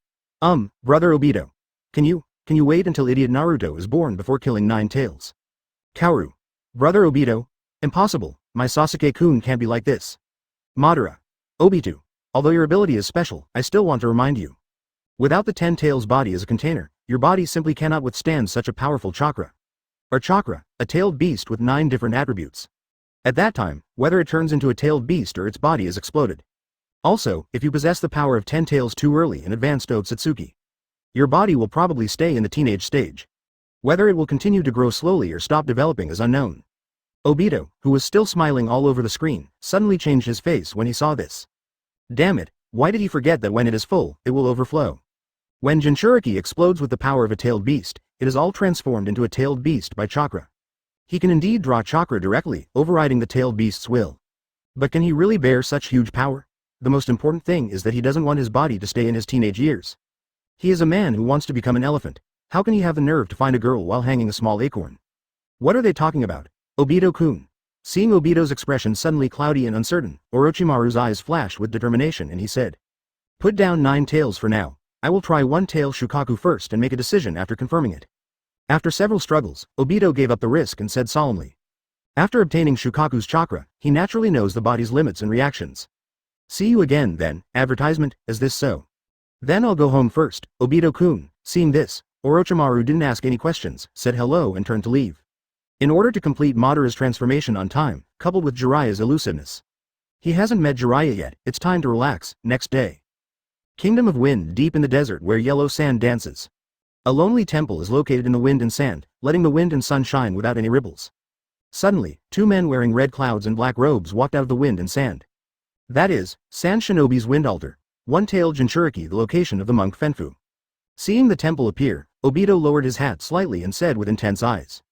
Brother Obito. Can you wait until idiot Naruto is born before killing 9 Tails? Kaoru. Brother Obito. Impossible, my Sasuke-kun can't be like this. Madara. Obito. Although your ability is special, I still want to remind you. Without the 10 Tails body as a container, your body simply cannot withstand such a powerful chakra. Or chakra, a tailed beast with 9 different attributes. At that time, whether it turns into a tailed beast or its body is exploded. Also, if you possess the power of 10 tails too early in advanced Ōtsutsuki, your body will probably stay in the teenage stage. Whether it will continue to grow slowly or stop developing is unknown. Obito, who was still smiling all over the screen, suddenly changed his face when he saw this. Damn it, why did he forget that when it is full, it will overflow? When Jinchuriki explodes with the power of a tailed beast, it is all transformed into a tailed beast by chakra. He can indeed draw chakra directly, overriding the tailed beast's will. But can he really bear such huge power? The most important thing is that he doesn't want his body to stay in his teenage years. He is a man who wants to become an elephant. How can he have the nerve to find a girl while hanging a small acorn? What are they talking about? Obito-kun. Seeing Obito's expression suddenly cloudy and uncertain, Orochimaru's eyes flashed with determination and he said, "Put down 9 tails for now. I will try 1 tail Shukaku first and make a decision after confirming it." After several struggles, Obito gave up the risk and said solemnly. After obtaining Shukaku's chakra, he naturally knows the body's limits and reactions. See you again, then, advertisement, is this so? Then I'll go home first, Obito-kun. Seeing this, Orochimaru didn't ask any questions, said hello and turned to leave. In order to complete Madara's transformation on time, coupled with Jiraiya's elusiveness. He hasn't met Jiraiya yet, it's time to relax. Next day. Kingdom of Wind deep in the desert where yellow sand dances. A lonely temple is located in the wind and sand, letting the wind and sun shine without any ripples. Suddenly, 2 men wearing red clouds and black robes walked out of the wind and sand. That is, Sand Shinobi's wind altar, 1-tailed Jinchuriki, the location of the monk Fenfu. Seeing the temple appear, Obito lowered his hat slightly and said with intense eyes.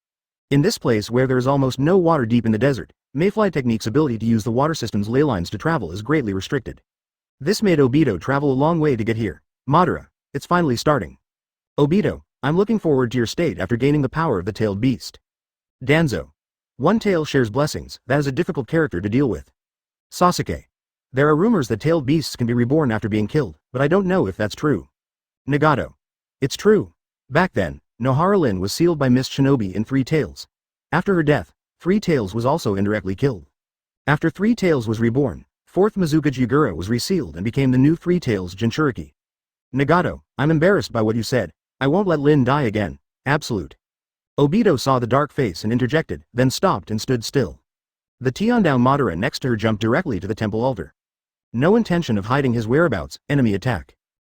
In this place where there is almost no water deep in the desert, Mayfly Technique's ability to use the water system's ley lines to travel is greatly restricted. This made Obito travel a long way to get here. Madara, it's finally starting. Obito, I'm looking forward to your state after gaining the power of the tailed beast. Danzo. 1 tail shares blessings, that is a difficult character to deal with. Sasuke. There are rumors that tailed beasts can be reborn after being killed, but I don't know if that's true. Nagato. It's true. Back then, Nohara Lin was sealed by Mist Shinobi in Three Tails. After her death, Three Tails was also indirectly killed. After Three Tails was reborn, 4th Mizuka Jigura was resealed and became the new Three Tails Jinchuriki. Nagato, I'm embarrassed by what you said. I won't let Lin die again. Absolute. Obito saw the dark face and interjected, then stopped and stood still. The Tiandao Madara next to her jumped directly to the temple altar. No intention of hiding his whereabouts, enemy attack.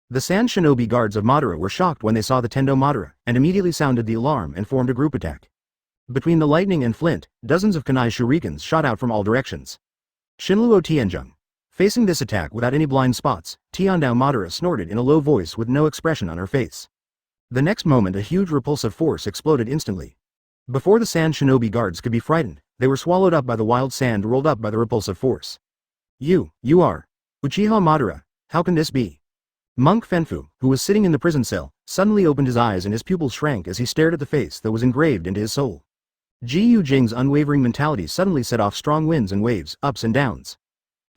The Sand Shinobi guards of Madara were shocked when they saw the Tendo Madara, and immediately sounded the alarm and formed a group attack. Between the lightning and flint, dozens of kunai shurikens shot out from all directions. Shinluo Tianjung. Facing this attack without any blind spots, Tiandao Madara snorted in a low voice with no expression on her face. The next moment a huge repulsive force exploded instantly. Before the Sand Shinobi guards could be frightened, they were swallowed up by the wild sand rolled up by the repulsive force. You are Uchiha Madara, how can this be? Monk Fenfu, who was sitting in the prison cell, suddenly opened his eyes and his pupils shrank as he stared at the face that was engraved into his soul. Ji Yu Jing's unwavering mentality suddenly set off strong winds and waves, ups and downs.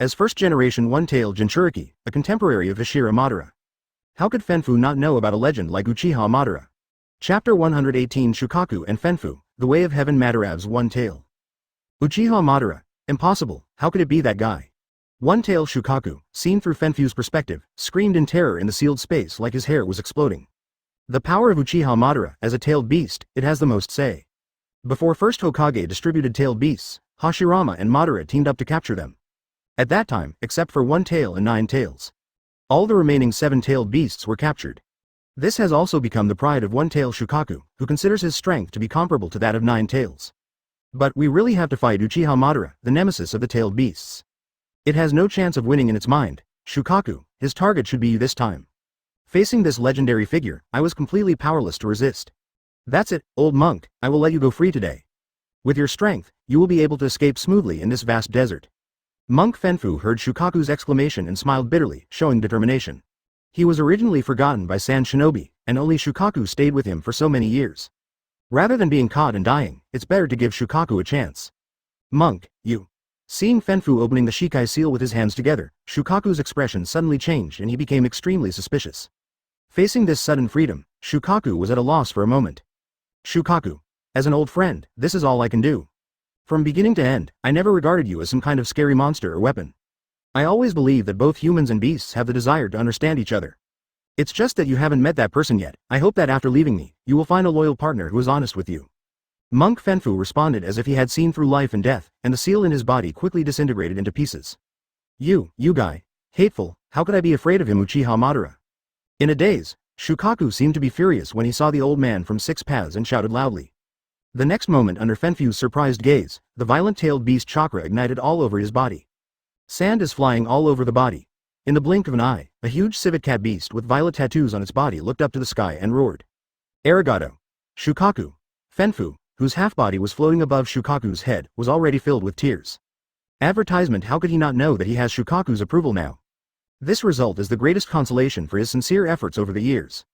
As first-generation one-tailed Jinchuriki, a contemporary of Hashira Madara. How could Fenfu not know about a legend like Uchiha Madara? Chapter 118 Shukaku and Fenfu, The Way of Heaven Madarav's One Tail. Uchiha Madara, impossible, how could it be that guy? One-tail Shukaku, seen through Fenfu's perspective, screamed in terror in the sealed space like his hair was exploding. The power of Uchiha Madara, as a tailed beast, it has the most say. Before first Hokage distributed tailed beasts, Hashirama and Madara teamed up to capture them. At that time, except for one tail and 9 tails. All the remaining 7-tailed beasts were captured. This has also become the pride of one-tail Shukaku, who considers his strength to be comparable to that of 9 tails. But we really have to fight Uchiha Madara, the nemesis of the tailed beasts. It has no chance of winning in its mind. Shukaku, his target should be you this time. Facing this legendary figure, I was completely powerless to resist. That's it, old monk, I will let you go free today. With your strength, you will be able to escape smoothly in this vast desert. Monk Fenfu heard Shukaku's exclamation and smiled bitterly, showing determination. He was originally forgotten by Sand Shinobi, and only Shukaku stayed with him for so many years. Rather than being caught and dying, it's better to give Shukaku a chance. Monk, you. Seeing Fenfu opening the Shikai seal with his hands together, Shukaku's expression suddenly changed and he became extremely suspicious. Facing this sudden freedom, Shukaku was at a loss for a moment. Shukaku. As an old friend, this is all I can do. From beginning to end, I never regarded you as some kind of scary monster or weapon. I always believe that both humans and beasts have the desire to understand each other. It's just that you haven't met that person yet. I hope that after leaving me, you will find a loyal partner who is honest with you. Monk Fenfu responded as if he had seen through life and death, and the seal in his body quickly disintegrated into pieces. You guy. Hateful, how could I be afraid of him, Uchiha Madara? In a daze, Shukaku seemed to be furious when he saw the old man from 6 paths and shouted loudly. The next moment under Fenfu's surprised gaze, the violent-tailed beast chakra ignited all over his body. Sand is flying all over the body. In the blink of an eye, a huge civet cat beast with violet tattoos on its body looked up to the sky and roared. Arigato. Shukaku. Fenfu, whose half-body was floating above Shukaku's head, was already filled with tears. Advertisement, how could he not know that he has Shukaku's approval now? This result is the greatest consolation for his sincere efforts over the years.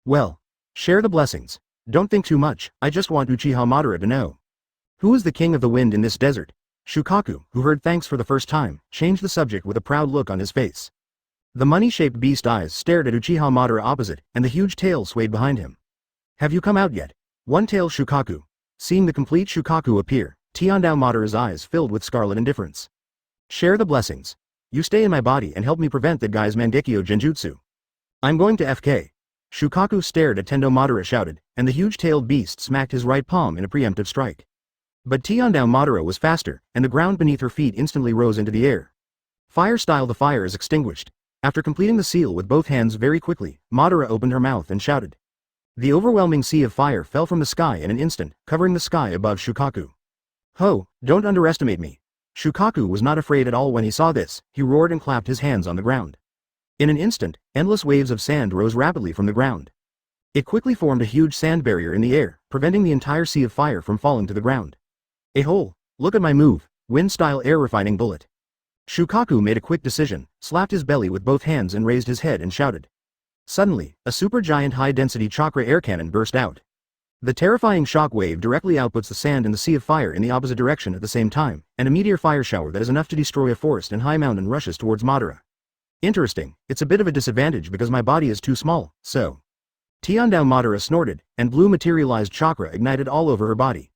Well, share the blessings. Don't think too much, I just want Uchiha Madara to know. Who is the king of the wind in this desert? Shukaku, who heard thanks for the first time, changed the subject with a proud look on his face. The money-shaped beast eyes stared at Uchiha Madara opposite, and the huge tail swayed behind him. Have you come out yet? One-tailed Shukaku. Seeing the complete Shukaku appear, Tiandao Madara's eyes filled with scarlet indifference. Share the blessings. You stay in my body and help me prevent that guy's Mangekyo Genjutsu. I'm going to FK. Shukaku stared at Tendo Madara shouted, and the huge-tailed beast smacked his right palm in a preemptive strike. But Tiandao Madara was faster, and the ground beneath her feet instantly rose into the air. Fire style, the fire is extinguished. After completing the seal with both hands very quickly, Madara opened her mouth and shouted. The overwhelming sea of fire fell from the sky in an instant, covering the sky above Shukaku. Ho, don't underestimate me. Shukaku was not afraid at all when he saw this, he roared and clapped his hands on the ground. In an instant, endless waves of sand rose rapidly from the ground. It quickly formed a huge sand barrier in the air, preventing the entire sea of fire from falling to the ground. A hole, look at my move, wind-style air-refining bullet. Shukaku made a quick decision, slapped his belly with both hands and raised his head and shouted. Suddenly, a supergiant high-density chakra air cannon burst out. The terrifying shock wave directly outputs the sand in the sea of fire in the opposite direction at the same time, and a meteor fire shower that is enough to destroy a forest and high mountain rushes towards Madara. Interesting, it's a bit of a disadvantage because my body is too small, so. Tiandao Madara snorted, and blue materialized chakra ignited all over her body.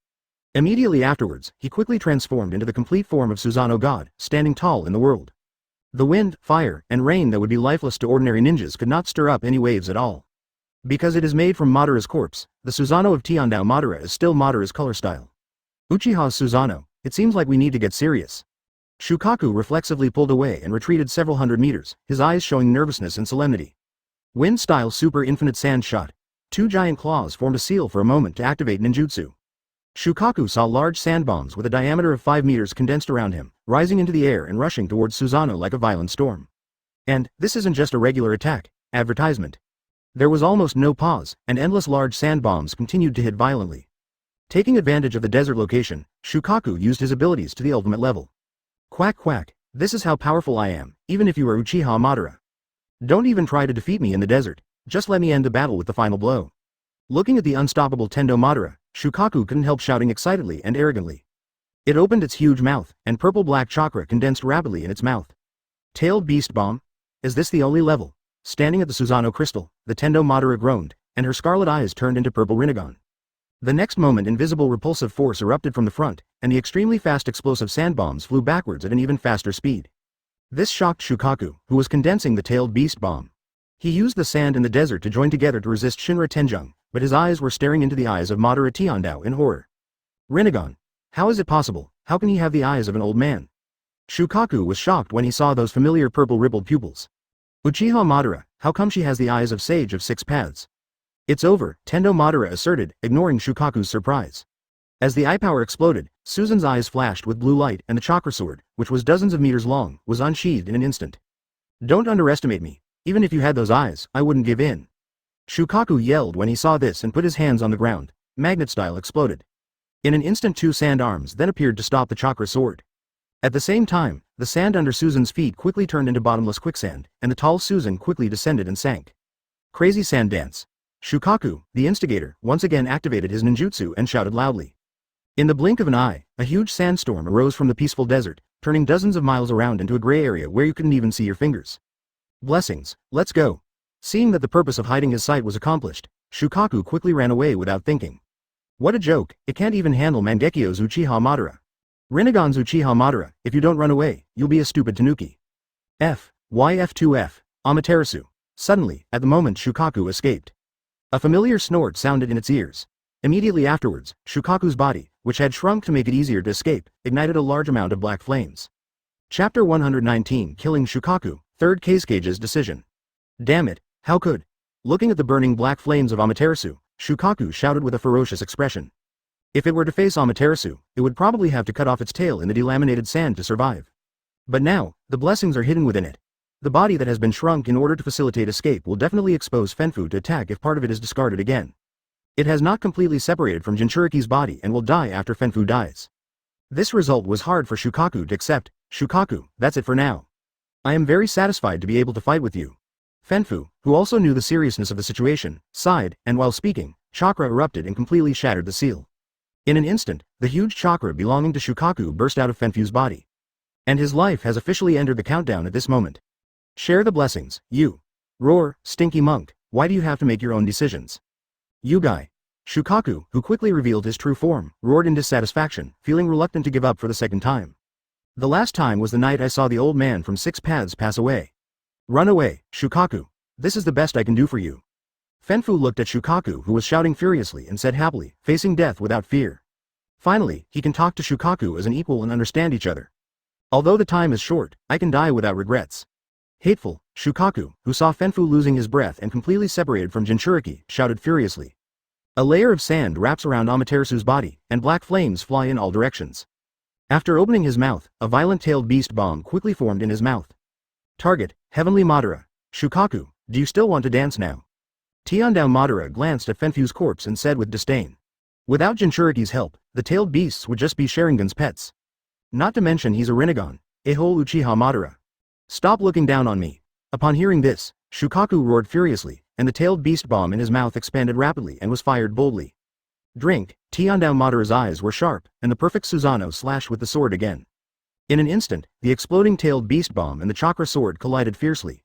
Immediately afterwards, he quickly transformed into the complete form of Susanoo God, standing tall in the world. The wind, fire, and rain that would be lifeless to ordinary ninjas could not stir up any waves at all. Because it is made from Madara's corpse, the Susanoo of Tiandao Madara is still Madara's color style. Uchiha's Susanoo, it seems like we need to get serious. Shukaku reflexively pulled away and retreated several hundred meters, his eyes showing nervousness and solemnity. Wind-style super infinite sand shot. Two giant claws formed a seal for a moment to activate ninjutsu. Shukaku saw large sand bombs with a diameter of 5 meters condensed around him, rising into the air and rushing towards Susanoo like a violent storm. And, this isn't just a regular attack, advertisement. There was almost no pause, and endless large sand bombs continued to hit violently. Taking advantage of the desert location, Shukaku used his abilities to the ultimate level. Quack quack, this is how powerful I am, even if you are Uchiha Madara. Don't even try to defeat me in the desert, just let me end the battle with the final blow. Looking at the unstoppable Tendo Madara, Shukaku couldn't help shouting excitedly and arrogantly. It opened its huge mouth, and purple-black chakra condensed rapidly in its mouth. Tailed Beast Bomb? Is this the only level? Standing at the Susanoo crystal, the Tendo Madara groaned, and her scarlet eyes turned into purple Rinnegan. The next moment invisible repulsive force erupted from the front, and the extremely fast explosive sand bombs flew backwards at an even faster speed. This shocked Shukaku, who was condensing the Tailed Beast Bomb. He used the sand in the desert to join together to resist Shinra Tenjung, but his eyes were staring into the eyes of Madara Tiandao in horror. Rinnegan. How is it possible? How can he have the eyes of an old man? Shukaku was shocked when he saw those familiar purple rippled pupils. Uchiha Madara, how come she has the eyes of Sage of Six Paths? It's over, Tendo Madara asserted, ignoring Shukaku's surprise. As the eye power exploded, Susan's eyes flashed with blue light and the chakra sword, which was dozens of meters long, was unsheathed in an instant. Don't underestimate me. Even if you had those eyes, I wouldn't give in. Shukaku yelled when he saw this and put his hands on the ground. Magnet-style exploded. In an instant 2 sand arms then appeared to stop the chakra sword. At the same time, the sand under Susan's feet quickly turned into bottomless quicksand, and the tall Susan quickly descended and sank. Crazy sand dance. Shukaku, the instigator, once again activated his ninjutsu and shouted loudly. In the blink of an eye, a huge sandstorm arose from the peaceful desert, turning dozens of miles around into a gray area where you couldn't even see your fingers. Blessings, let's go. Seeing that the purpose of hiding his sight was accomplished, Shukaku quickly ran away without thinking. What a joke, it can't even handle Mangekyo's Uchiha Madara. Rinnegan's Uchiha Madara, if you don't run away, you'll be a stupid tanuki. YF2F, Amaterasu. Suddenly, at the moment Shukaku escaped. A familiar snort sounded in its ears. Immediately afterwards, Shukaku's body, which had shrunk to make it easier to escape, ignited a large amount of black flames. Chapter 119 Killing Shukaku, 3rd Kage's decision. Damn it, how could? Looking at the burning black flames of Amaterasu, Shukaku shouted with a ferocious expression. If it were to face Amaterasu, it would probably have to cut off its tail in the delaminated sand to survive. But now, the blessings are hidden within it. The body that has been shrunk in order to facilitate escape will definitely expose Fenfu to attack if part of it is discarded again. It has not completely separated from Jinchuriki's body and will die after Fenfu dies. This result was hard for Shukaku to accept. Shukaku, that's it for now. I am very satisfied to be able to fight with you. Fenfu, who also knew the seriousness of the situation, sighed, and while speaking, chakra erupted and completely shattered the seal. In an instant, the huge chakra belonging to Shukaku burst out of Fenfu's body. And his life has officially entered the countdown at this moment. Share the blessings, you. Roar, stinky monk, why do you have to make your own decisions? You guy. Shukaku, who quickly revealed his true form, roared in dissatisfaction, feeling reluctant to give up for the second time. The last time was the night I saw the old man from Six Paths pass away. Run away, Shukaku. This is the best I can do for you. Fenfu looked at Shukaku who was shouting furiously and said happily, facing death without fear. Finally, he can talk to Shukaku as an equal and understand each other. Although the time is short, I can die without regrets. Hateful, Shukaku, who saw Fenfu losing his breath and completely separated from Jinchuriki, shouted furiously. A layer of sand wraps around Amaterasu's body, and black flames fly in all directions. After opening his mouth, a violent-tailed beast bomb quickly formed in his mouth. Target, Heavenly Madara. Shukaku, do you still want to dance now? Tiandao Madara glanced at Fenfu's corpse and said with disdain. Without Jinchuriki's help, the tailed beasts would just be Sharingan's pets. Not to mention he's a Rinnegan, a whole Uchiha Madara. Stop looking down on me. Upon hearing this, Shukaku roared furiously, and the tailed beast bomb in his mouth expanded rapidly and was fired boldly. Drink, Tiandao Madara's eyes were sharp, and the perfect Susanoo slashed with the sword again. In an instant, the exploding tailed beast bomb and the chakra sword collided fiercely.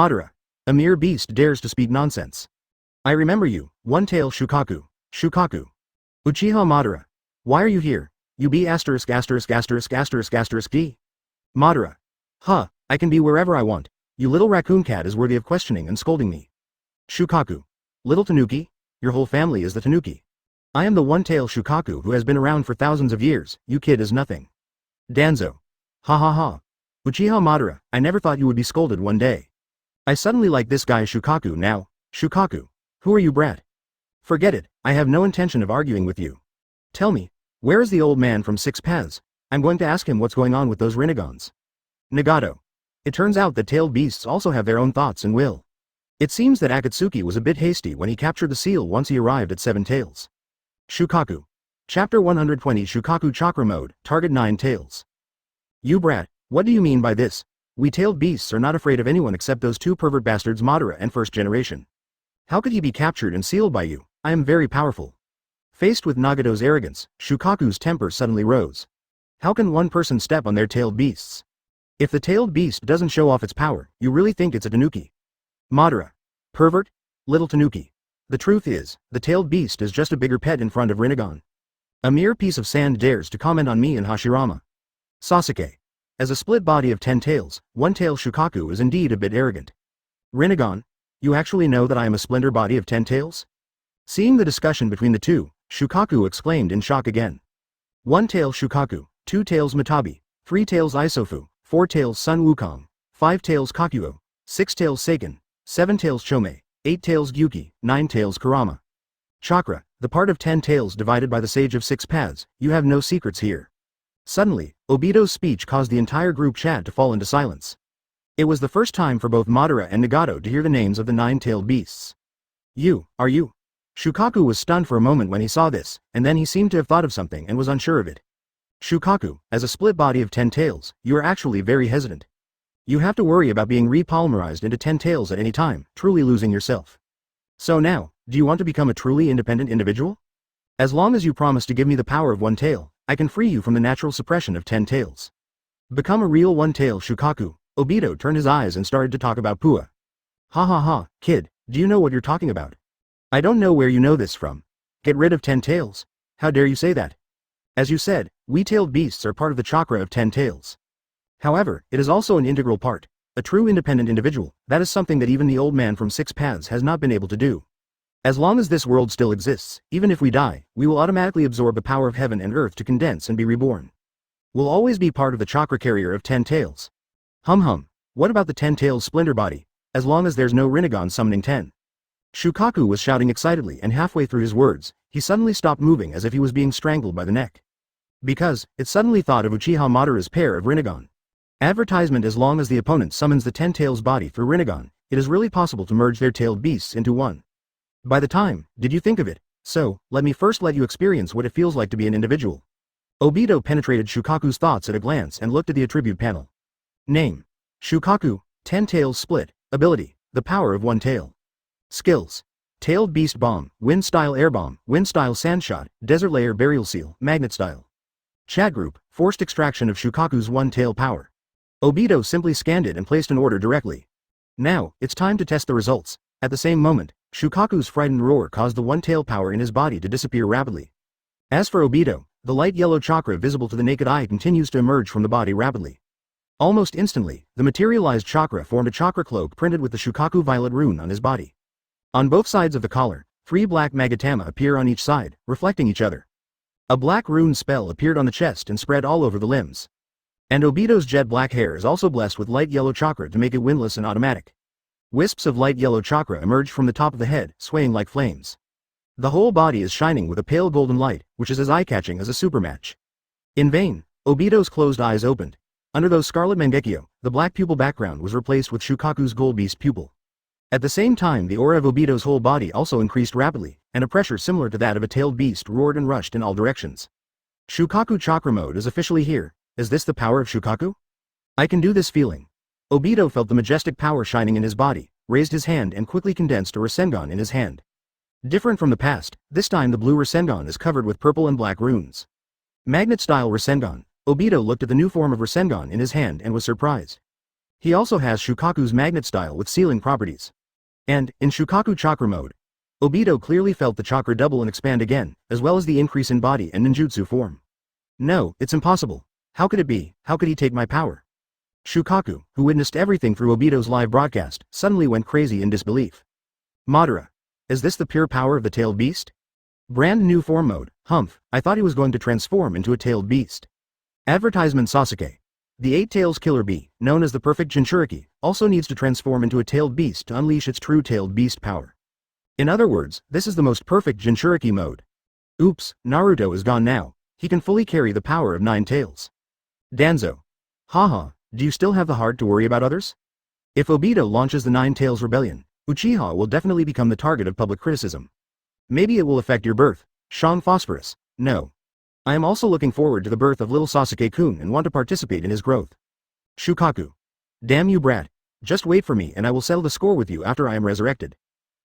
Madara. A mere beast dares to speak nonsense. I remember you, one-tail Shukaku. Shukaku. Uchiha Madara. Why are you here? You be asterisk asterisk asterisk asterisk asterisk D. Madara. Huh, I can be wherever I want. You little raccoon cat is worthy of questioning and scolding me. Shukaku. Little Tanuki? Your whole family is the Tanuki. I am the one-tail Shukaku who has been around for thousands of years, you kid is nothing. Danzo. Ha ha ha. Uchiha Madara, I never thought you would be scolded one day. I suddenly like this guy Shukaku now. Shukaku. Who are you, brat? Forget it, I have no intention of arguing with you. Tell me, where is the old man from Six Paths? I'm going to ask him what's going on with those renegades. Nagato. It turns out that tailed beasts also have their own thoughts and will. It seems that Ōtsutsuki was a bit hasty when he captured the seal once he arrived at 7 tails. Shukaku. Chapter 120 Shukaku Chakra Mode, Target 9 tails. You brat, what do you mean by this? We tailed beasts are not afraid of anyone except those two pervert bastards Madara and first generation. How could he be captured and sealed by you? I am very powerful. Faced with Nagato's arrogance, Shukaku's temper suddenly rose. How can one person step on their tailed beasts? If the tailed beast doesn't show off its power, you really think it's a tanuki? Madara. Pervert? Little tanuki. The truth is, the tailed beast is just a bigger pet in front of Rinnegan. A mere piece of sand dares to comment on me and Hashirama. Sasuke. As a split body of 10 tails, one tail Shukaku is indeed a bit arrogant. Rinnegan, you actually know that I am a splinter body of 10 tails? Seeing the discussion between the two, Shukaku exclaimed in shock again. 1 tail Shukaku, 2 tails Matabi, 3 tails Isofu, 4 tails Sun Wukong, 5 tails Kakuo, 6 tails Seiken, 7 tails Chome, 8 tails Gyuki, 9 tails Kurama. Chakra, the part of 10 tails divided by the Sage of 6 Paths, you have no secrets here. Suddenly, Obito's speech caused the entire group chat to fall into silence. It was the first time for both Madara and Nagato to hear the names of the 9-tailed beasts. Are you? Shukaku was stunned for a moment when he saw this, and then he seemed to have thought of something and was unsure of it. Shukaku, as a split body of 10 tails, you are actually very hesitant. You have to worry about being repolymerized into 10 tails at any time, truly losing yourself. So now, do you want to become a truly independent individual? As long as you promise to give me the power of 1 tail, I can free you from the natural suppression of 10 tails. Become a real 1-tail Shukaku. Obito turned his eyes and started to talk about Pua. Ha ha ha, kid, do you know what you're talking about? I don't know where you know this from. Get rid of 10 tails? How dare you say that? As you said, we tailed beasts are part of the chakra of 10 tails. However, it is also an integral part, a true independent individual. That is something that even the old man from 6 Paths has not been able to do. As long as this world still exists, even if we die, we will automatically absorb the power of heaven and earth to condense and be reborn. We'll always be part of the chakra carrier of 10 tails. Hum. What about the 10 tails splinter body, as long as there's no Rinnegan summoning 10? Shukaku was shouting excitedly, and halfway through his words, he suddenly stopped moving as if he was being strangled by the neck. Because, it suddenly thought of Uchiha Madara's pair of Rinnegan. Advertisement: as long as the opponent summons the 10 tails body through Rinnegan, it is really possible to merge their tailed beasts into one. By the time, did you think of it? So, let me first let you experience what it feels like to be an individual. Obito penetrated Shukaku's thoughts at a glance and looked at the attribute panel. Name: Shukaku, 10 tails split. Ability: the power of 1 tail. Skills: Tailed Beast Bomb, Wind Style Air Bomb, Wind Style Sandshot, Desert Layer Burial Seal, Magnet Style. Chat group: forced extraction of Shukaku's 1-tail power. Obito simply scanned it and placed an order directly. Now, it's time to test the results. At the same moment, Shukaku's frightened roar caused the 1-tail power in his body to disappear rapidly. As for Obito, the light yellow chakra visible to the naked eye continues to emerge from the body rapidly. Almost instantly, the materialized chakra formed a chakra cloak printed with the Shukaku violet rune on his body. On both sides of the collar, 3 black magatama appear on each side, reflecting each other. A black rune spell appeared on the chest and spread all over the limbs. And Obito's jet black hair is also blessed with light yellow chakra to make it windless and automatic. Wisps of light yellow chakra emerge from the top of the head, swaying like flames. The whole body is shining with a pale golden light, which is as eye-catching as a supermatch. In vain, Obito's closed eyes opened. Under those scarlet Mangekyo, the black pupil background was replaced with Shukaku's gold beast pupil. At the same time, the aura of Obito's whole body also increased rapidly, and a pressure similar to that of a tailed beast roared and rushed in all directions. Shukaku chakra mode is officially here. Is this the power of Shukaku? I can do this feeling. Obito felt the majestic power shining in his body, raised his hand and quickly condensed a Rasengan in his hand. Different from the past, this time the blue Rasengan is covered with purple and black runes. Magnet-style Rasengan. Obito looked at the new form of Rasengan in his hand and was surprised. He also has Shukaku's magnet style with sealing properties. And, in Shukaku chakra mode, Obito clearly felt the chakra double and expand again, as well as the increase in body and ninjutsu form. No, it's impossible. How could it be? How could he take my power? Shukaku, who witnessed everything through Obito's live broadcast, suddenly went crazy in disbelief. Madara. Is this the pure power of the tailed beast? Brand new form mode. Humph, I thought he was going to transform into a tailed beast. Advertisement: Sasuke. The 8 tails killer bee, known as the perfect Jinchuriki, also needs to transform into a tailed beast to unleash its true tailed beast power. In other words, this is the most perfect Jinchuriki mode. Oops, Naruto is gone now. He can fully carry the power of 9 tails. Danzo. Haha, do you still have the heart to worry about others? If Obito launches the 9 tails rebellion, Uchiha will definitely become the target of public criticism. Maybe it will affect your birth. Shang Phosphorus. No. I am also looking forward to the birth of little Sasuke-kun and want to participate in his growth. Shukaku. Damn you brat. Just wait for me and I will settle the score with you after I am resurrected.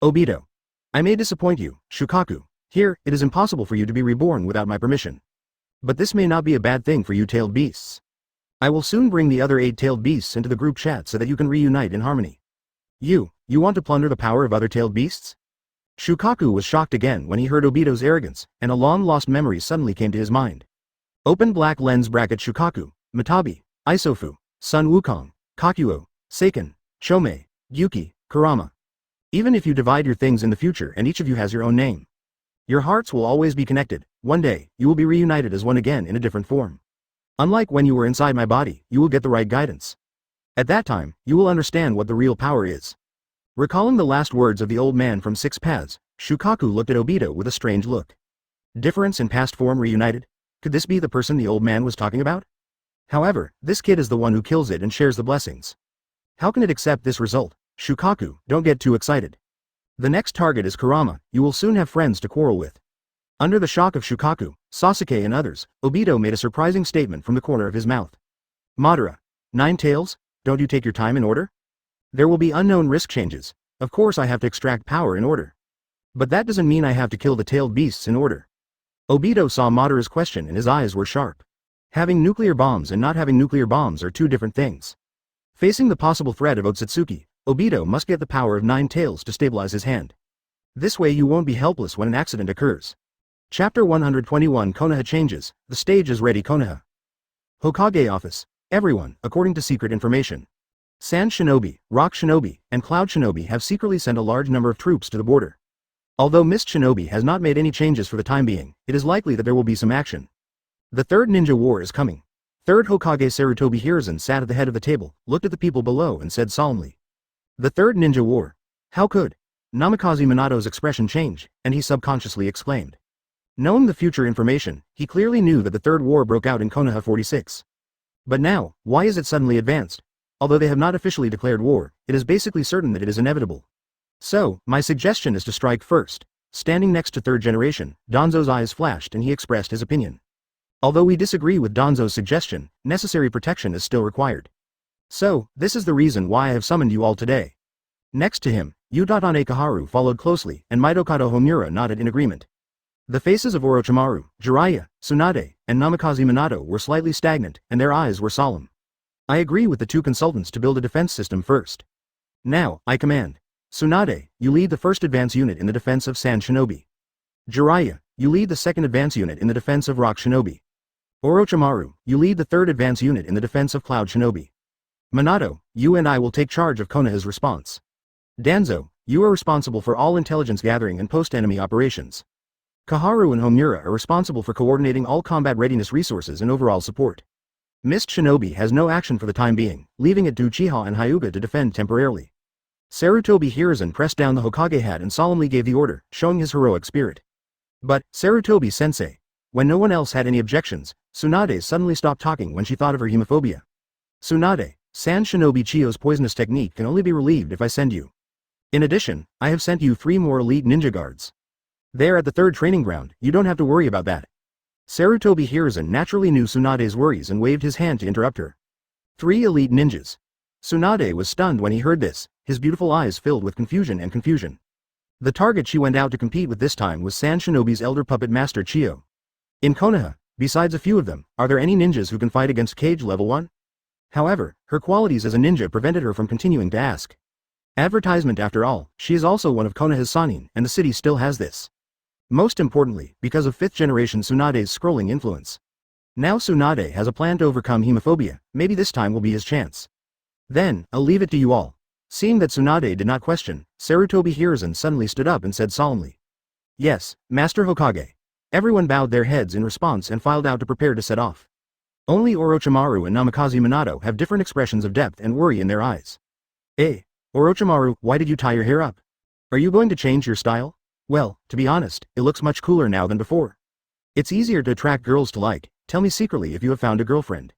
Obito. I may disappoint you, Shukaku. Here, it is impossible for you to be reborn without my permission. But this may not be a bad thing for you tailed beasts. I will soon bring the other 8 tailed beasts into the group chat so that you can reunite in harmony. You want to plunder the power of other tailed beasts? Shukaku was shocked again when he heard Obito's arrogance, and a long-lost memory suddenly came to his mind. Open black lens bracket Shukaku, Matabi, Isofu, Sun Wukong, Kakuo, Seiken, Chomei, Yuki, Kurama. Even if you divide your things in the future and each of you has your own name, your hearts will always be connected. One day, you will be reunited as one again in a different form. Unlike when you were inside my body, you will get the right guidance. At that time, you will understand what the real power is. Recalling the last words of the old man from Six Paths, Shukaku looked at Obito with a strange look. Difference in past form reunited? Could this be the person the old man was talking about? However, this kid is the one who kills it and shares the blessings. How can it accept this result? Shukaku, don't get too excited. The next target is Kurama. You will soon have friends to quarrel with. Under the shock of Shukaku, Sasuke and others, Obito made a surprising statement from the corner of his mouth. Madara. 9 tails? Don't you take your time in order? There will be unknown risk changes. Of course I have to extract power in order. But that doesn't mean I have to kill the tailed beasts in order. Obito saw Madara's question and his eyes were sharp. Having nuclear bombs and not having nuclear bombs are two different things. Facing the possible threat of Ōtsutsuki, Obito must get the power of 9 tails to stabilize his hand. This way you won't be helpless when an accident occurs. Chapter 121 Konoha changes. The stage is ready. Konoha Hokage office. Everyone, according to secret information, Sand Shinobi, Rock Shinobi, and Cloud Shinobi have secretly sent a large number of troops to the border. Although Mist Shinobi has not made any changes for the time being, it is likely that there will be some action. The Third Ninja War is coming. Third Hokage Sarutobi Hiruzen sat at the head of the table, looked at the people below and said solemnly. The Third Ninja War. How could? Namikaze Minato's expression changed, and he subconsciously exclaimed. Knowing the future information, he clearly knew that the Third War broke out in Konoha 46. But now, why is it suddenly advanced? Although they have not officially declared war, it is basically certain that it is inevitable. So, my suggestion is to strike first. Standing next to third generation, Danzo's eyes flashed and he expressed his opinion. Although we disagree with Danzo's suggestion, necessary protection is still required. So, this is the reason why I have summoned you all today. Next to him, Utatane Kaharu followed closely and Mitokado Homura nodded in agreement. The faces of Orochimaru, Jiraiya, Tsunade, and Namikaze Minato were slightly stagnant and their eyes were solemn. I agree with the two consultants to build a defense system first. Now, I command. Tsunade, you lead the first advance unit in the defense of Sand Shinobi. Jiraiya, you lead the second advance unit in the defense of Rock Shinobi. Orochimaru, you lead the third advance unit in the defense of Cloud Shinobi. Minato, you and I will take charge of Konoha's response. Danzo, you are responsible for all intelligence gathering and post-enemy operations. Kaharu and Homura are responsible for coordinating all combat readiness resources and overall support. Mist Shinobi has no action for the time being, leaving it to Uchiha and Hyuga to defend temporarily. Sarutobi Hiruzen pressed down the Hokage hat and solemnly gave the order, showing his heroic spirit. But, Sarutobi-sensei. When no one else had any objections, Tsunade suddenly stopped talking when she thought of her hemophobia. Tsunade, Sand Shinobi Chiyo's poisonous technique can only be relieved if I send you. In addition, I have sent you 3 more elite ninja guards. There at the third training ground, you don't have to worry about that. Sarutobi Hiruzen naturally knew Tsunade's worries and waved his hand to interrupt her. 3 elite ninjas. Tsunade was stunned when he heard this, his beautiful eyes filled with confusion. The target she went out to compete with this time was Sand Shinobi's elder puppet master Chiyo. In Konoha, besides a few of them, are there any ninjas who can fight against Cage Level 1? However, her qualities as a ninja prevented her from continuing to ask. Advertisement after all, she is also one of Konoha's Sannin, and the city still has this. Most importantly, because of 5th generation Tsunade's scrolling influence. Now Tsunade has a plan to overcome hemophobia, maybe this time will be his chance. Then, I'll leave it to you all. Seeing that Tsunade did not question, Sarutobi Hiruzen suddenly stood up and said solemnly. Yes, Master Hokage. Everyone bowed their heads in response and filed out to prepare to set off. Only Orochimaru and Namikaze Minato have different expressions of depth and worry in their eyes. Orochimaru, why did you tie your hair up? Are you going to change your style? Well, to be honest, it looks much cooler now than before. It's easier to attract girls to like. Tell me secretly if you have found a girlfriend.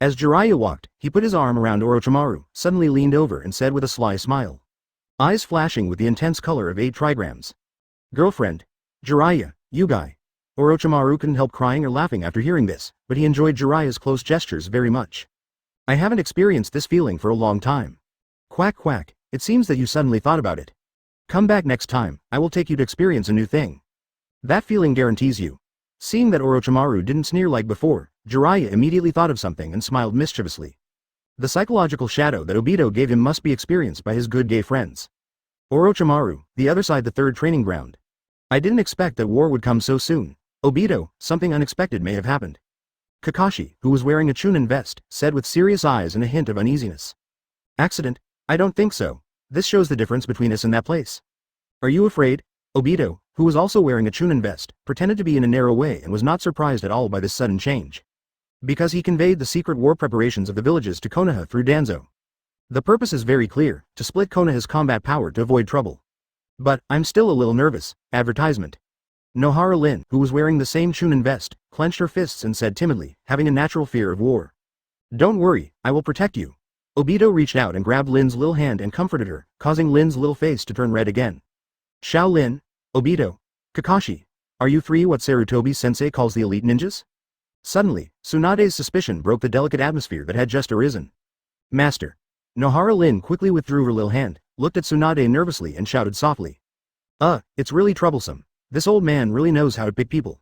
As Jiraiya walked, he put his arm around Orochimaru, suddenly leaned over and said with a sly smile. Eyes flashing with the intense color of 8 trigrams. Girlfriend? Jiraiya, you guy. Orochimaru couldn't help crying or laughing after hearing this, but he enjoyed Jiraiya's close gestures very much. I haven't experienced this feeling for a long time. Quack quack, it seems that you suddenly thought about it. Come back next time, I will take you to experience a new thing. That feeling guarantees you. Seeing that Orochimaru didn't sneer like before, Jiraiya immediately thought of something and smiled mischievously. The psychological shadow that Obito gave him must be experienced by his good gay friends. Orochimaru, the other side, the third training ground. I didn't expect that war would come so soon. Obito, something unexpected may have happened. Kakashi, who was wearing a Chunin vest, said with serious eyes and a hint of uneasiness. Accident? I don't think so. This shows the difference between us and that place. Are you afraid? Obito, who was also wearing a Chunin vest, pretended to be in a narrow way and was not surprised at all by this sudden change. Because he conveyed the secret war preparations of the villages to Konoha through Danzo. The purpose is very clear, to split Konoha's combat power to avoid trouble. But, I'm still a little nervous. Advertisement. Nohara Lin, who was wearing the same Chunin vest, clenched her fists and said timidly, having a natural fear of war. Don't worry, I will protect you. Obito reached out and grabbed Lin's little hand and comforted her, causing Lin's little face to turn red again. Xiao Lin, Obito, Kakashi, are you three what Sarutobi-sensei calls the elite ninjas? Suddenly, Tsunade's suspicion broke the delicate atmosphere that had just arisen. Master. Nohara Lin quickly withdrew her little hand, looked at Tsunade nervously and shouted softly. It's really troublesome. This old man really knows how to pick people.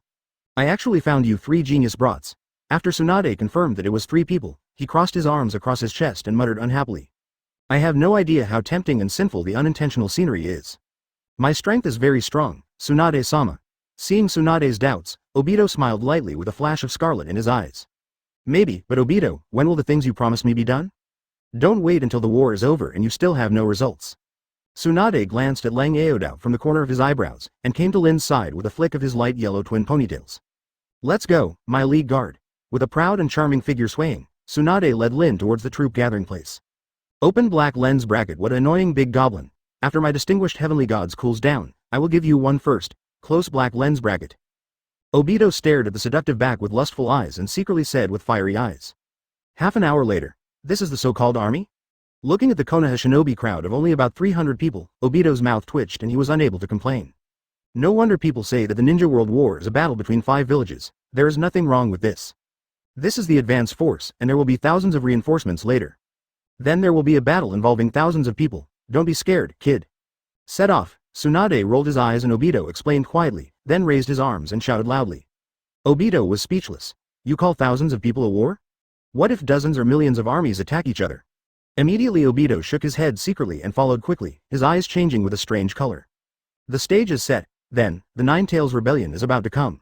I actually found you 3 genius brats. After Tsunade confirmed that it was 3 people, he crossed his arms across his chest and muttered unhappily. I have no idea how tempting and sinful the unintentional scenery is. My strength is very strong, Tsunade-sama. Seeing Tsunade's doubts, Obito smiled lightly with a flash of scarlet in his eyes. Maybe, but Obito, when will the things you promised me be done? Don't wait until the war is over and you still have no results. Tsunade glanced at Lang Aodao from the corner of his eyebrows, and came to Lin's side with a flick of his light yellow twin ponytails. Let's go, my lead guard. With a proud and charming figure swaying, Tsunade led Lin towards the troop gathering place. Open black lens bracket. What annoying big goblin. After my distinguished heavenly gods cools down, I will give you one first. Close black lens bracket. Obito stared at the seductive back with lustful eyes and secretly said with fiery eyes. Half an hour later. This is the so-called army? Looking at the Konoha shinobi crowd of only about 300 people, Obito's mouth twitched and he was unable to complain. No wonder people say that the Ninja World War is a battle between 5 villages. There is nothing wrong with this. This is the advance force, and there will be thousands of reinforcements later. Then there will be a battle involving thousands of people. Don't be scared, kid. Set off. Tsunade rolled his eyes and Obito explained quietly, then raised his arms and shouted loudly. Obito was speechless. You call thousands of people a war? What if dozens or millions of armies attack each other? Immediately Obito shook his head secretly and followed quickly, his eyes changing with a strange color. The stage is set, then, the Nine Tails Rebellion is about to come.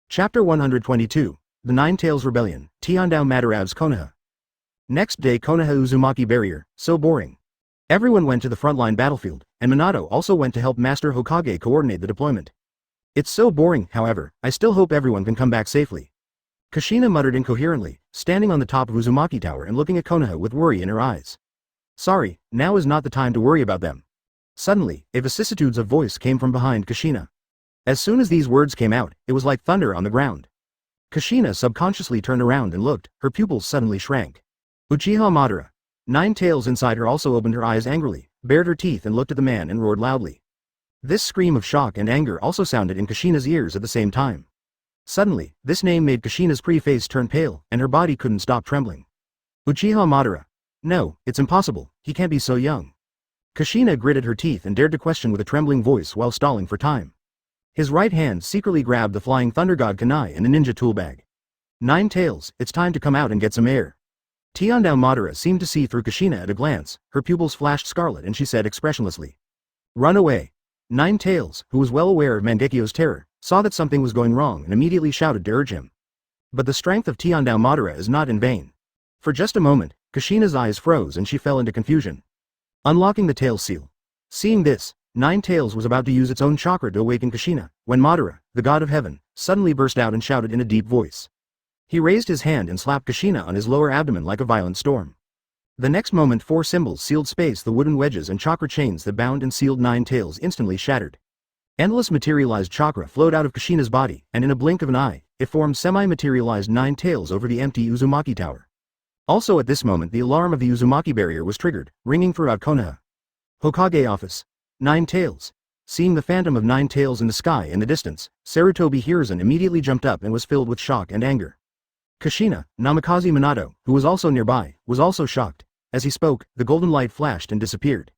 Chapter 122, The Nine Tails Rebellion, Tiandao Madara's Konoha. Next day Konoha Uzumaki Barrier, so boring. Everyone went to the frontline battlefield, and Minato also went to help Master Hokage coordinate the deployment. It's so boring, however, I still hope everyone can come back safely. Kushina muttered incoherently, standing on the top of Uzumaki Tower and looking at Konoha with worry in her eyes. Sorry, now is not the time to worry about them. Suddenly, a vicissitudes of voice came from behind Kushina. As soon as these words came out, it was like thunder on the ground. Kushina subconsciously turned around and looked, her pupils suddenly shrank. Uchiha Madara. Nine Tails inside her also opened her eyes angrily, bared her teeth and looked at the man and roared loudly. This scream of shock and anger also sounded in Kushina's ears at the same time. Suddenly, this name made Kushina's pretty face turn pale, and her body couldn't stop trembling. Uchiha Madara. No, it's impossible, he can't be so young. Kushina gritted her teeth and dared to question with a trembling voice while stalling for time. His right hand secretly grabbed the flying thunder god kunai in the ninja tool bag. Nine Tails, it's time to come out and get some air. Tiandao Madara seemed to see through Kushina at a glance, her pupils flashed scarlet and she said expressionlessly. Run away. Nine Tails, who was well aware of Mangekyo's terror, saw that something was going wrong and immediately shouted to urge him. But the strength of Tiandao Madara is not in vain. For just a moment, Kushina's eyes froze and she fell into confusion. Unlocking the tail seal. Seeing this, Nine Tails was about to use its own chakra to awaken Kushina, when Madara, the god of heaven, suddenly burst out and shouted in a deep voice. He raised his hand and slapped Kushina on his lower abdomen like a violent storm. The next moment 4 symbols sealed space. The wooden wedges and chakra chains that bound and sealed Nine Tails instantly shattered. Endless materialized chakra flowed out of Kushina's body, and in a blink of an eye, it formed semi-materialized Nine Tails over the empty Uzumaki Tower. Also at this moment the alarm of the Uzumaki barrier was triggered, ringing throughout Konoha. Hokage office. Nine Tails. Seeing the phantom of Nine Tails in the sky in the distance, Sarutobi Hiruzen immediately jumped up and was filled with shock and anger. Kushina, Namikaze Minato, who was also nearby, was also shocked. As he spoke, the golden light flashed and disappeared.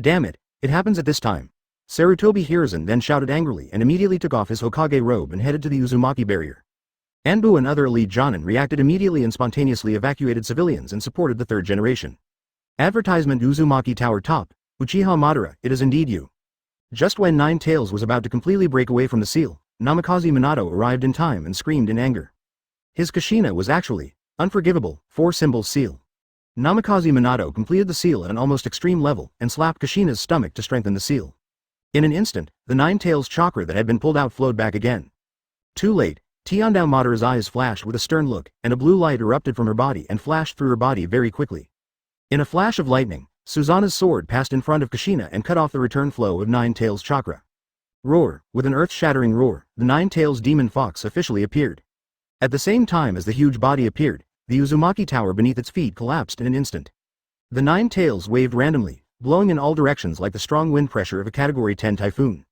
Damn it, it happens at this time. Sarutobi Hiruzen then shouted angrily and immediately took off his Hokage robe and headed to the Uzumaki barrier. Anbu and other elite Jonin reacted immediately and spontaneously evacuated civilians and supported the third generation. Advertisement Uzumaki Tower Top, Uchiha Madara, it is indeed you. Just when Nine Tails was about to completely break away from the seal, Namikaze Minato arrived in time and screamed in anger. His Kushina was actually unforgivable, 4-symbol seal. Namikaze Minato completed the seal at an almost extreme level and slapped Kushina's stomach to strengthen the seal. In an instant, the Nine Tails chakra that had been pulled out flowed back again. Too late, Tiandao Madara's eyes flashed with a stern look, and a blue light erupted from her body and flashed through her body very quickly. In a flash of lightning, Susanna's sword passed in front of Kushina and cut off the return flow of Nine Tails chakra. Roar, with an earth-shattering roar, the Nine Tails demon fox officially appeared. At the same time as the huge body appeared, the Uzumaki tower beneath its feet collapsed in an instant. The Nine Tails waved randomly, blowing in all directions like the strong wind pressure of a Category 10 typhoon.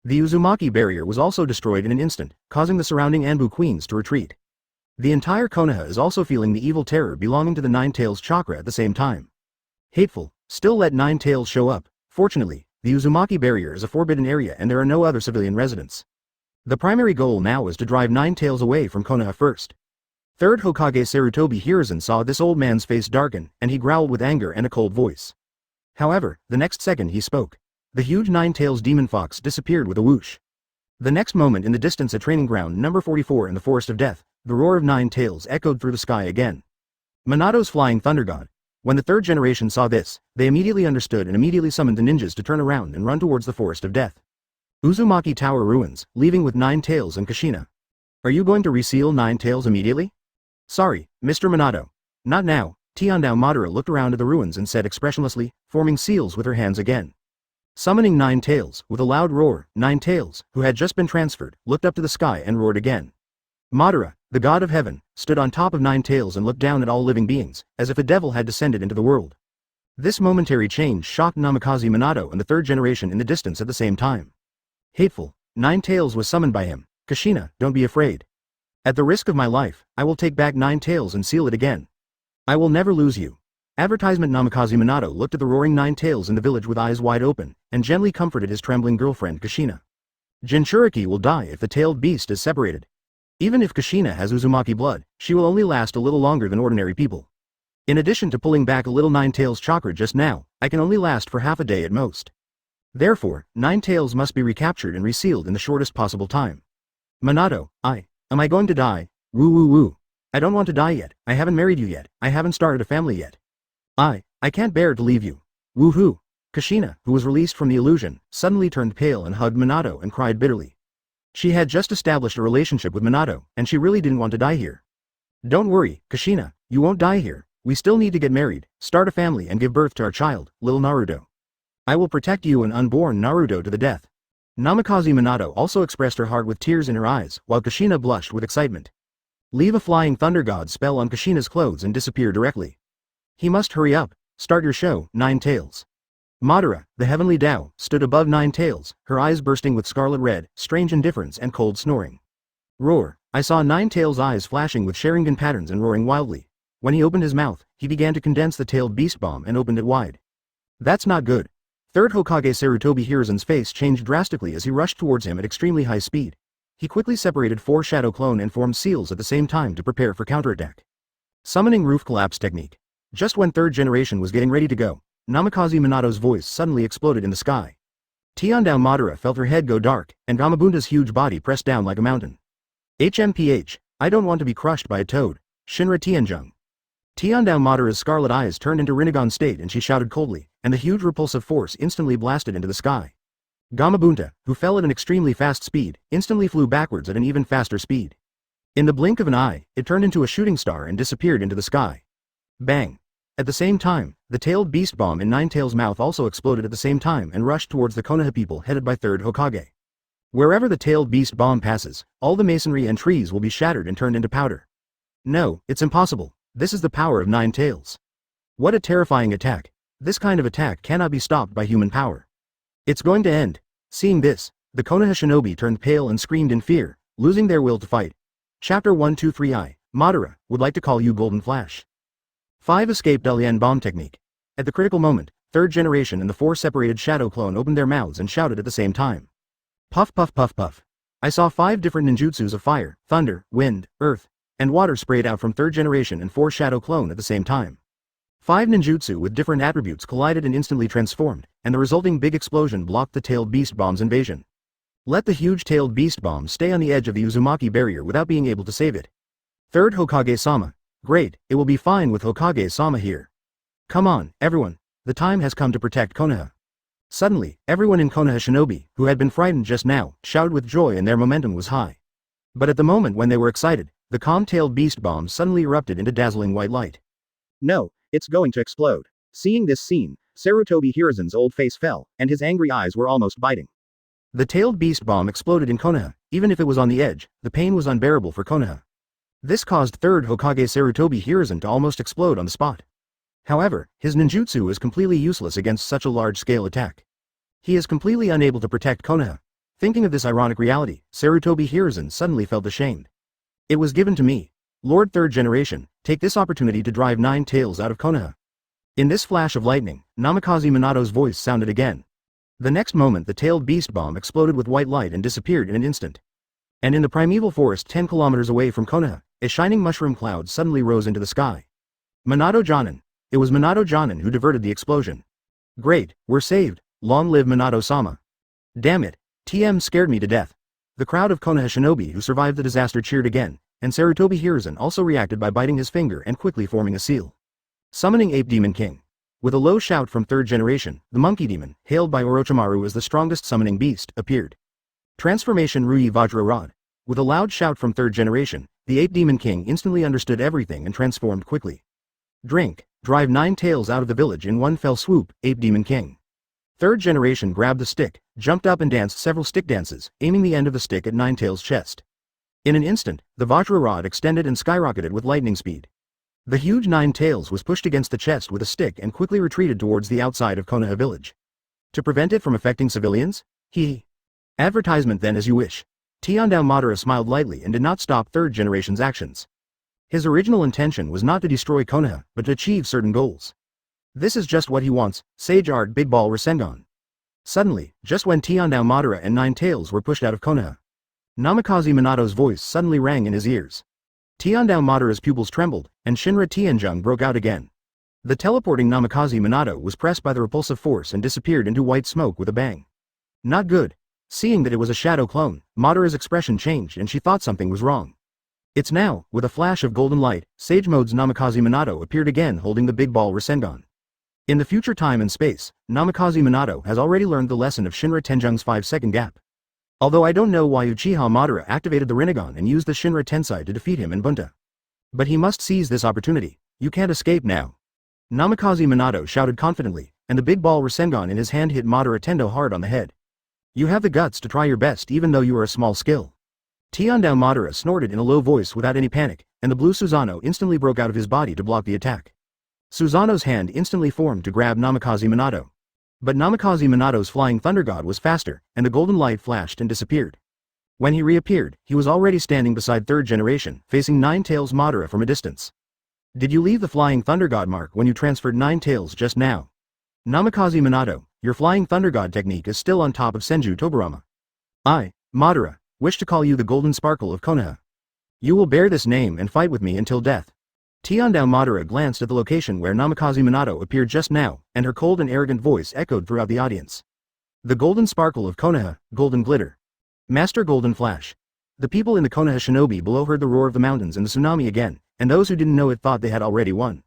The Uzumaki barrier was also destroyed in an instant, causing the surrounding Anbu queens to retreat. The entire Konoha is also feeling the evil terror belonging to the Nine Tails chakra at the same time. Hateful, still let Nine Tails show up. Fortunately, the Uzumaki barrier is a forbidden area and there are no other civilian residents. The primary goal now is to drive Nine Tails away from Konoha first. Third Hokage Sarutobi Hiruzen saw this old man's face darken, and he growled with anger and a cold voice. However, the next second he spoke. The huge Nine Tails demon fox disappeared with a whoosh. The next moment in the distance at training ground number 44 in the Forest of Death, the roar of Nine Tails echoed through the sky again. Minato's flying thunder god. When the third generation saw this, they immediately understood and immediately summoned the ninjas to turn around and run towards the Forest of Death. Uzumaki Tower ruins, leaving with Nine Tails and Kushina. Are you going to reseal Nine Tails immediately? Sorry, Mr. Minato. Not now. Tiandao Madara looked around at the ruins and said expressionlessly, forming seals with her hands again. Summoning Nine Tails, with a loud roar, Nine Tails, who had just been transferred, looked up to the sky and roared again. Madara, the god of heaven, stood on top of Nine Tails and looked down at all living beings, as if a devil had descended into the world. This momentary change shocked Namikaze Minato and the third generation in the distance at the same time. Hateful, Nine Tails was summoned by him. Kushina, don't be afraid. At the risk of my life, I will take back Nine Tails and seal it again. I will never lose you. Advertisement Namikaze Minato looked at the roaring Nine Tails in the village with eyes wide open, and gently comforted his trembling girlfriend Kushina. Jinchuriki will die if the tailed beast is separated. Even if Kushina has Uzumaki blood, she will only last a little longer than ordinary people. In addition to pulling back a little Nine Tails chakra just now, I can only last for half a day at most. Therefore, Nine Tails must be recaptured and resealed in the shortest possible time. Minato, am I going to die? Woo woo woo. I don't want to die yet, I haven't married you yet, I haven't started a family yet. I can't bear to leave you. Woohoo. Kushina, who was released from the illusion, suddenly turned pale and hugged Minato and cried bitterly. She had just established a relationship with Minato, and she really didn't want to die here. Don't worry, Kushina, you won't die here. We still need to get married, start a family and give birth to our child, little Naruto. I will protect you and unborn Naruto to the death. Namikaze Minato also expressed her heart with tears in her eyes, while Kushina blushed with excitement. Leave a flying thunder god spell on Kushina's clothes and disappear directly. He must hurry up. Start your show, Nine Tails. Madara, the heavenly Tao, stood above Nine Tails, her eyes bursting with scarlet red, strange indifference and cold snoring. Roar. I saw Nine Tails' eyes flashing with Sharingan patterns and roaring wildly. When he opened his mouth, he began to condense the tailed beast bomb and opened it wide. That's not good. Third Hokage Sarutobi Hiruzen's face changed drastically as he rushed towards him at extremely high speed. He quickly separated 4 shadow clone and formed seals at the same time to prepare for counterattack. Summoning roof collapse technique. Just when third generation was getting ready to go, Namikaze Minato's voice suddenly exploded in the sky. Tiandao Madara felt her head go dark, and Gamabunta's huge body pressed down like a mountain. HMPH, I don't want to be crushed by a toad. Shinra Tianjung. Tiandao Madara's scarlet eyes turned into Rinnegan state and she shouted coldly, and the huge repulsive force instantly blasted into the sky. Gamabunta, who fell at an extremely fast speed, instantly flew backwards at an even faster speed. In the blink of an eye, it turned into a shooting star and disappeared into the sky. Bang! At the same time, the tailed beast bomb in Nine Tails' mouth also exploded at the same time and rushed towards the Konoha people headed by third Hokage. Wherever the tailed beast bomb passes, all the masonry and trees will be shattered and turned into powder. No, it's impossible. This is the power of Nine Tails. What a terrifying attack. This kind of attack cannot be stopped by human power. It's going to end. Seeing this, the Konoha shinobi turned pale and screamed in fear, losing their will to fight. Chapter 123I, Madara, would like to call you Golden Flash. 5. Escape Dalian Bomb Technique. At the critical moment, third generation and the 4 separated shadow clone opened their mouths and shouted at the same time. Puff puff puff puff. I saw 5 different ninjutsus of fire, thunder, wind, earth, and water sprayed out from third generation and 4 shadow clone at the same time. 5 ninjutsu with different attributes collided and instantly transformed, and the resulting big explosion blocked the tailed beast bomb's invasion. Let the huge tailed beast bomb stay on the edge of the Uzumaki barrier without being able to save it. Third Hokage-sama. Great, it will be fine with Hokage-sama here. Come on, everyone, the time has come to protect Konoha. Suddenly, everyone in Konoha Shinobi, who had been frightened just now, shouted with joy and their momentum was high. But at the moment when they were excited, the calm-tailed beast bomb suddenly erupted into dazzling white light. No, it's going to explode. Seeing this scene, Sarutobi Hiruzen's old face fell, and his angry eyes were almost biting. The tailed beast bomb exploded in Konoha. Even if it was on the edge, the pain was unbearable for Konoha. This caused third Hokage Sarutobi Hiruzen to almost explode on the spot. However, his ninjutsu is completely useless against such a large-scale attack. He is completely unable to protect Konoha. Thinking of this ironic reality, Sarutobi Hiruzen suddenly felt ashamed. It was given to me. Lord Third Generation, take this opportunity to drive 9 tails out of Konoha. In this flash of lightning, Namikaze Minato's voice sounded again. The next moment the tailed beast bomb exploded with white light and disappeared in an instant. And in the primeval forest 10 kilometers away from Konoha, a shining mushroom cloud suddenly rose into the sky. Minato Jonin. It was Minato Jonin who diverted the explosion. Great, we're saved, long live Minato-sama. Damn it, TM scared me to death. The crowd of Konoha Shinobi who survived the disaster cheered again, and Sarutobi Hiruzen also reacted by biting his finger and quickly forming a seal. Summoning Ape Demon King. With a low shout from third generation, the monkey demon, hailed by Orochimaru as the strongest summoning beast, appeared. Transformation Rui Vajra Rod. With a loud shout from third generation, the Ape Demon King instantly understood everything and transformed quickly. Drink, drive 9 tails out of the village in one fell swoop, Ape Demon King. Third generation grabbed the stick, jumped up and danced several stick dances, aiming the end of the stick at 9 tails' chest. In an instant, the Vajra rod extended and skyrocketed with lightning speed. The huge 9 tails was pushed against the chest with a stick and quickly retreated towards the outside of Konoha village. To prevent it from affecting civilians? Advertisement then as you wish. Tiandao Madara smiled lightly and did not stop third generation's actions. His original intention was not to destroy Konoha, but to achieve certain goals. This is just what he wants, Sage Art Big Ball Rasengan. Suddenly, just when Tiandao Madara and 9 tails were pushed out of Konoha, Namikaze Minato's voice suddenly rang in his ears. Tiandao Madara's pupils trembled, and Shinra Tianjung broke out again. The teleporting Namikaze Minato was pressed by the repulsive force and disappeared into white smoke with a bang. Not good. Seeing that it was a shadow clone, Madara's expression changed and she thought something was wrong. It's now, with a flash of golden light, Sage Mode's Namikaze Minato appeared again holding the Big Ball Rasengan. In the future time and space, Namikaze Minato has already learned the lesson of Shinra Tenjung's 5-second gap. Although I don't know why Uchiha Madara activated the Rinnegan and used the Shinra Tensei to defeat him in Bunta. But he must seize this opportunity. You can't escape now. Namikaze Minato shouted confidently, and the Big Ball Rasengan in his hand hit Madara Tendo hard on the head. You have the guts to try your best even though you are a small skill. Tiandao Madara snorted in a low voice without any panic, and the blue Susanoo instantly broke out of his body to block the attack. Susanoo's hand instantly formed to grab Namikaze Minato. But Namikaze Minato's flying thunder god was faster, and the golden light flashed and disappeared. When he reappeared, he was already standing beside third generation, facing 9 tails Madara from a distance. Did you leave the flying thunder god mark when you transferred 9 tails just now? Namikaze Minato, your flying thunder god technique is still on top of Senju Tobarama. I, Madara, wish to call you the Golden Sparkle of Konoha. You will bear this name and fight with me until death. Tiandao Madara glanced at the location where Namikaze Minato appeared just now, and her cold and arrogant voice echoed throughout the audience. The Golden Sparkle of Konoha, Golden Glitter. Master Golden Flash. The people in the Konoha Shinobi below heard the roar of the mountains and the tsunami again, and those who didn't know it thought they had already won.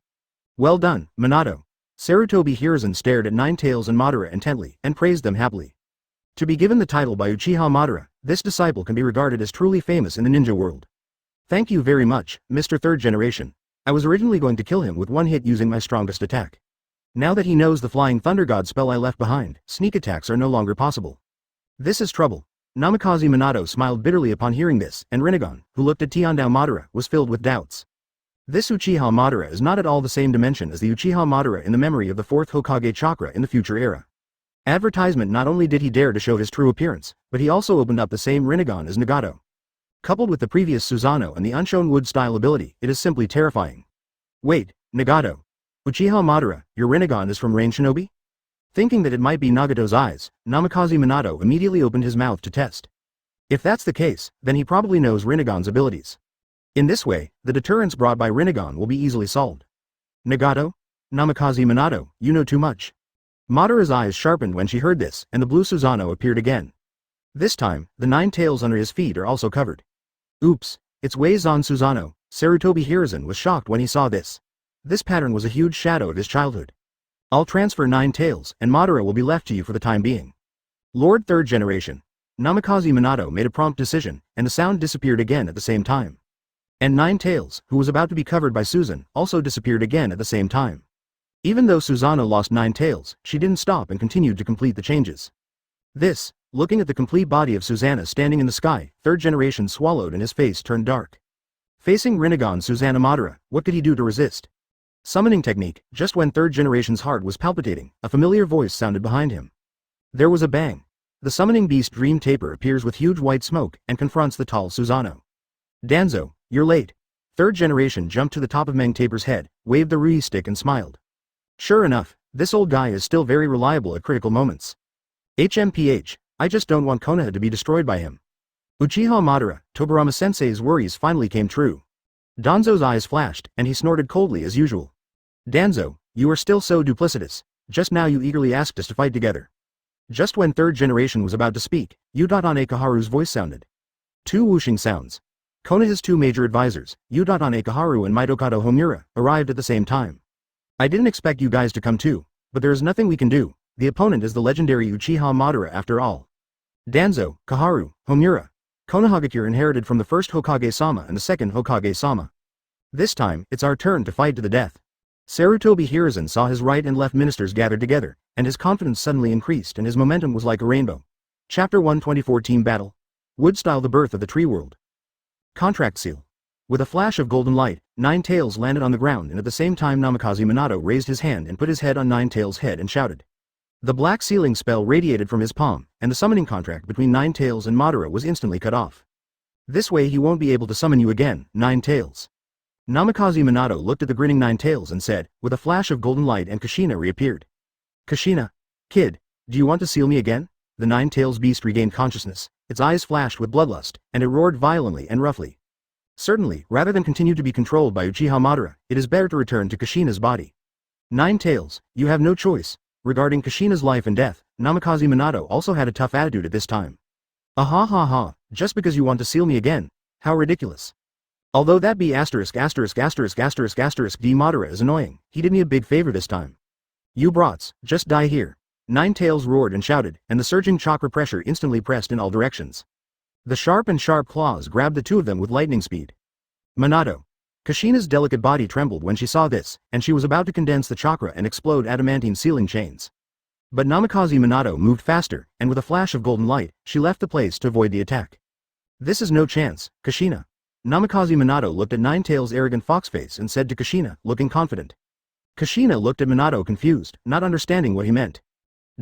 Well done, Minato. Sarutobi Hiruzen stared at 9 tails and Madara intently, and praised them happily. To be given the title by Uchiha Madara, this disciple can be regarded as truly famous in the ninja world. Thank you very much, Mr. Third Generation. I was originally going to kill him with one hit using my strongest attack. Now that he knows the Flying Thunder God spell I left behind, sneak attacks are no longer possible. This is trouble. Namikaze Minato smiled bitterly upon hearing this, and Rinnegan, who looked at Tiandao Madara, was filled with doubts. This Uchiha Madara is not at all the same dimension as the Uchiha Madara in the memory of the 4th Hokage chakra in the future era. Advertisement not only did he dare to show his true appearance, but he also opened up the same Rinnegan as Nagato. Coupled with the previous Susanoo and the unshown wood-style ability, it is simply terrifying. Wait, Nagato. Uchiha Madara, your Rinnegan is from Rain Shinobi? Thinking that it might be Nagato's eyes, Namikaze Minato immediately opened his mouth to test. If that's the case, then he probably knows Rinnegan's abilities. In this way, the deterrence brought by Rinnegan will be easily solved. Nagato? Namikaze Minato, you know too much. Madara's eyes sharpened when she heard this, and the blue Susanoo appeared again. This time, the 9 tails under his feet are also covered. Oops, it's Wei-Zan Susanoo. Sarutobi Hiruzen was shocked when he saw this. This pattern was a huge shadow of his childhood. I'll transfer 9 tails, and Madara will be left to you for the time being. Lord 3rd Generation. Namikaze Minato made a prompt decision, and the sound disappeared again at the same time. And 9 tails, who was about to be covered by Susan, also disappeared again at the same time. Even though Susanoo lost 9 tails, she didn't stop and continued to complete the changes. This, looking at the complete body of Susanoo standing in the sky, 3rd Generation swallowed and his face turned dark. Facing Rinnegan Susanoo Madara, what could he do to resist? Summoning technique, just when 3rd Generation's heart was palpitating, a familiar voice sounded behind him. There was a bang. The summoning beast Dream Taper appears with huge white smoke and confronts the tall Susanoo. Danzo, you're late. 3rd Generation jumped to the top of Meng Taper's head, waved the Rui stick and smiled. Sure enough, this old guy is still very reliable at critical moments. HMPH, I just don't want Konoha to be destroyed by him. Uchiha Madara, Tobirama-sensei's worries finally came true. Danzo's eyes flashed, and he snorted coldly as usual. Danzo, you are still so duplicitous. Just now you eagerly asked us to fight together. Just when 3rd Generation was about to speak, Udotane Kaharu's voice sounded. 2 whooshing sounds. Konoha's 2 major advisors, Udotane Kaharu and Mitokado Homura, arrived at the same time. I didn't expect you guys to come too, but there is nothing we can do. The opponent is the legendary Uchiha Madara after all. Danzo, Kaharu, Homura. Konohagakure inherited from the first Hokage-sama and the second Hokage-sama. This time, it's our turn to fight to the death. Sarutobi Hiruzen saw his right and left ministers gathered together, and his confidence suddenly increased and his momentum was like a rainbow. Chapter 1 2014 Team Battle. Woodstyle, the birth of the tree world. Contract seal. With a flash of golden light, 9 tails landed on the ground, and at the same time Namikaze Minato raised his hand and put his head on 9 tails' head and shouted. The black sealing spell radiated from his palm, and the summoning contract between 9 tails and Madara was instantly cut off. This way he won't be able to summon you again, 9 tails. Namikaze Minato looked at the grinning 9 tails and said, with a flash of golden light, and Kushina reappeared. Kushina, kid, do you want to seal me again? The 9 tails beast regained consciousness, its eyes flashed with bloodlust, and it roared violently and roughly. Certainly, rather than continue to be controlled by Uchiha Madara, it is better to return to Kushina's body. 9 tails, you have no choice. Regarding Kushina's life and death, Namikaze Minato also had a tough attitude at this time. Ha ha ha, just because you want to seal me again? How ridiculous. Although that be ********** D Madara is annoying, he did me a big favor this time. You brats, just die here. 9 tails roared and shouted, and the surging chakra pressure instantly pressed in all directions. The sharp claws grabbed the 2 of them with lightning speed. Minato. Kushina's delicate body trembled when she saw this, and she was about to condense the chakra and explode adamantine sealing chains. But Namikaze Minato moved faster, and with a flash of golden light, she left the place to avoid the attack. This is no chance, Kushina. Namikaze Minato looked at 9 tails' arrogant fox face and said to Kushina, looking confident. Kushina looked at Minato confused, not understanding what he meant.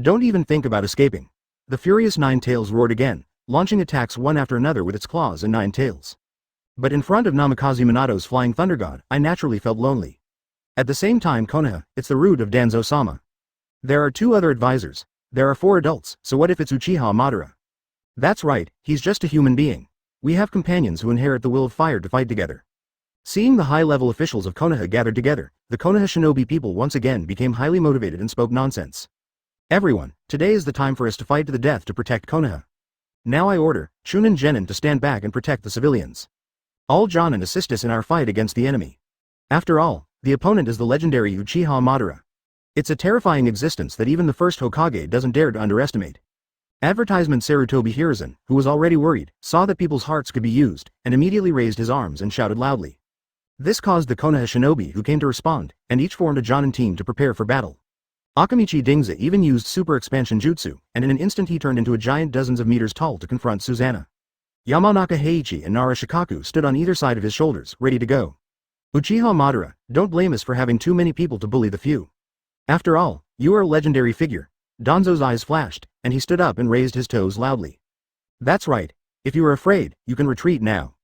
Don't even think about escaping. The furious 9 tails roared again, launching attacks one after another with its claws and 9 tails. But in front of Namikaze Minato's flying thunder god, I naturally felt lonely. At the same time, Konoha, it's the root of Danzo-sama. There are 2 other advisors. There are 4 adults, so what if it's Uchiha Madara? That's right, he's just a human being. We have companions who inherit the will of fire to fight together. Seeing the high-level officials of Konoha gathered together, the Konoha shinobi people once again became highly motivated and spoke nonsense. Everyone, today is the time for us to fight to the death to protect Konoha. Now I order Chunin Genin to stand back and protect the civilians. All Jonin assist us in our fight against the enemy. After all, the opponent is the legendary Uchiha Madara. It's a terrifying existence that even the first Hokage doesn't dare to underestimate. Advertisement. Sarutobi Hiruzen, who was already worried, saw that people's hearts could be used, and immediately raised his arms and shouted loudly. This caused the Konoha shinobi who came to respond, and each formed a Jonin team to prepare for battle. Akamichi Dingza even used super expansion jutsu, and in an instant he turned into a giant dozens of meters tall to confront Susanoo. Yamanaka Heiichi and Nara Shikaku stood on either side of his shoulders, ready to go. Uchiha Madara, don't blame us for having too many people to bully the few. After all, you are a legendary figure. Danzo's eyes flashed, and he stood up and raised his toes loudly. That's right. If you are afraid, you can retreat now.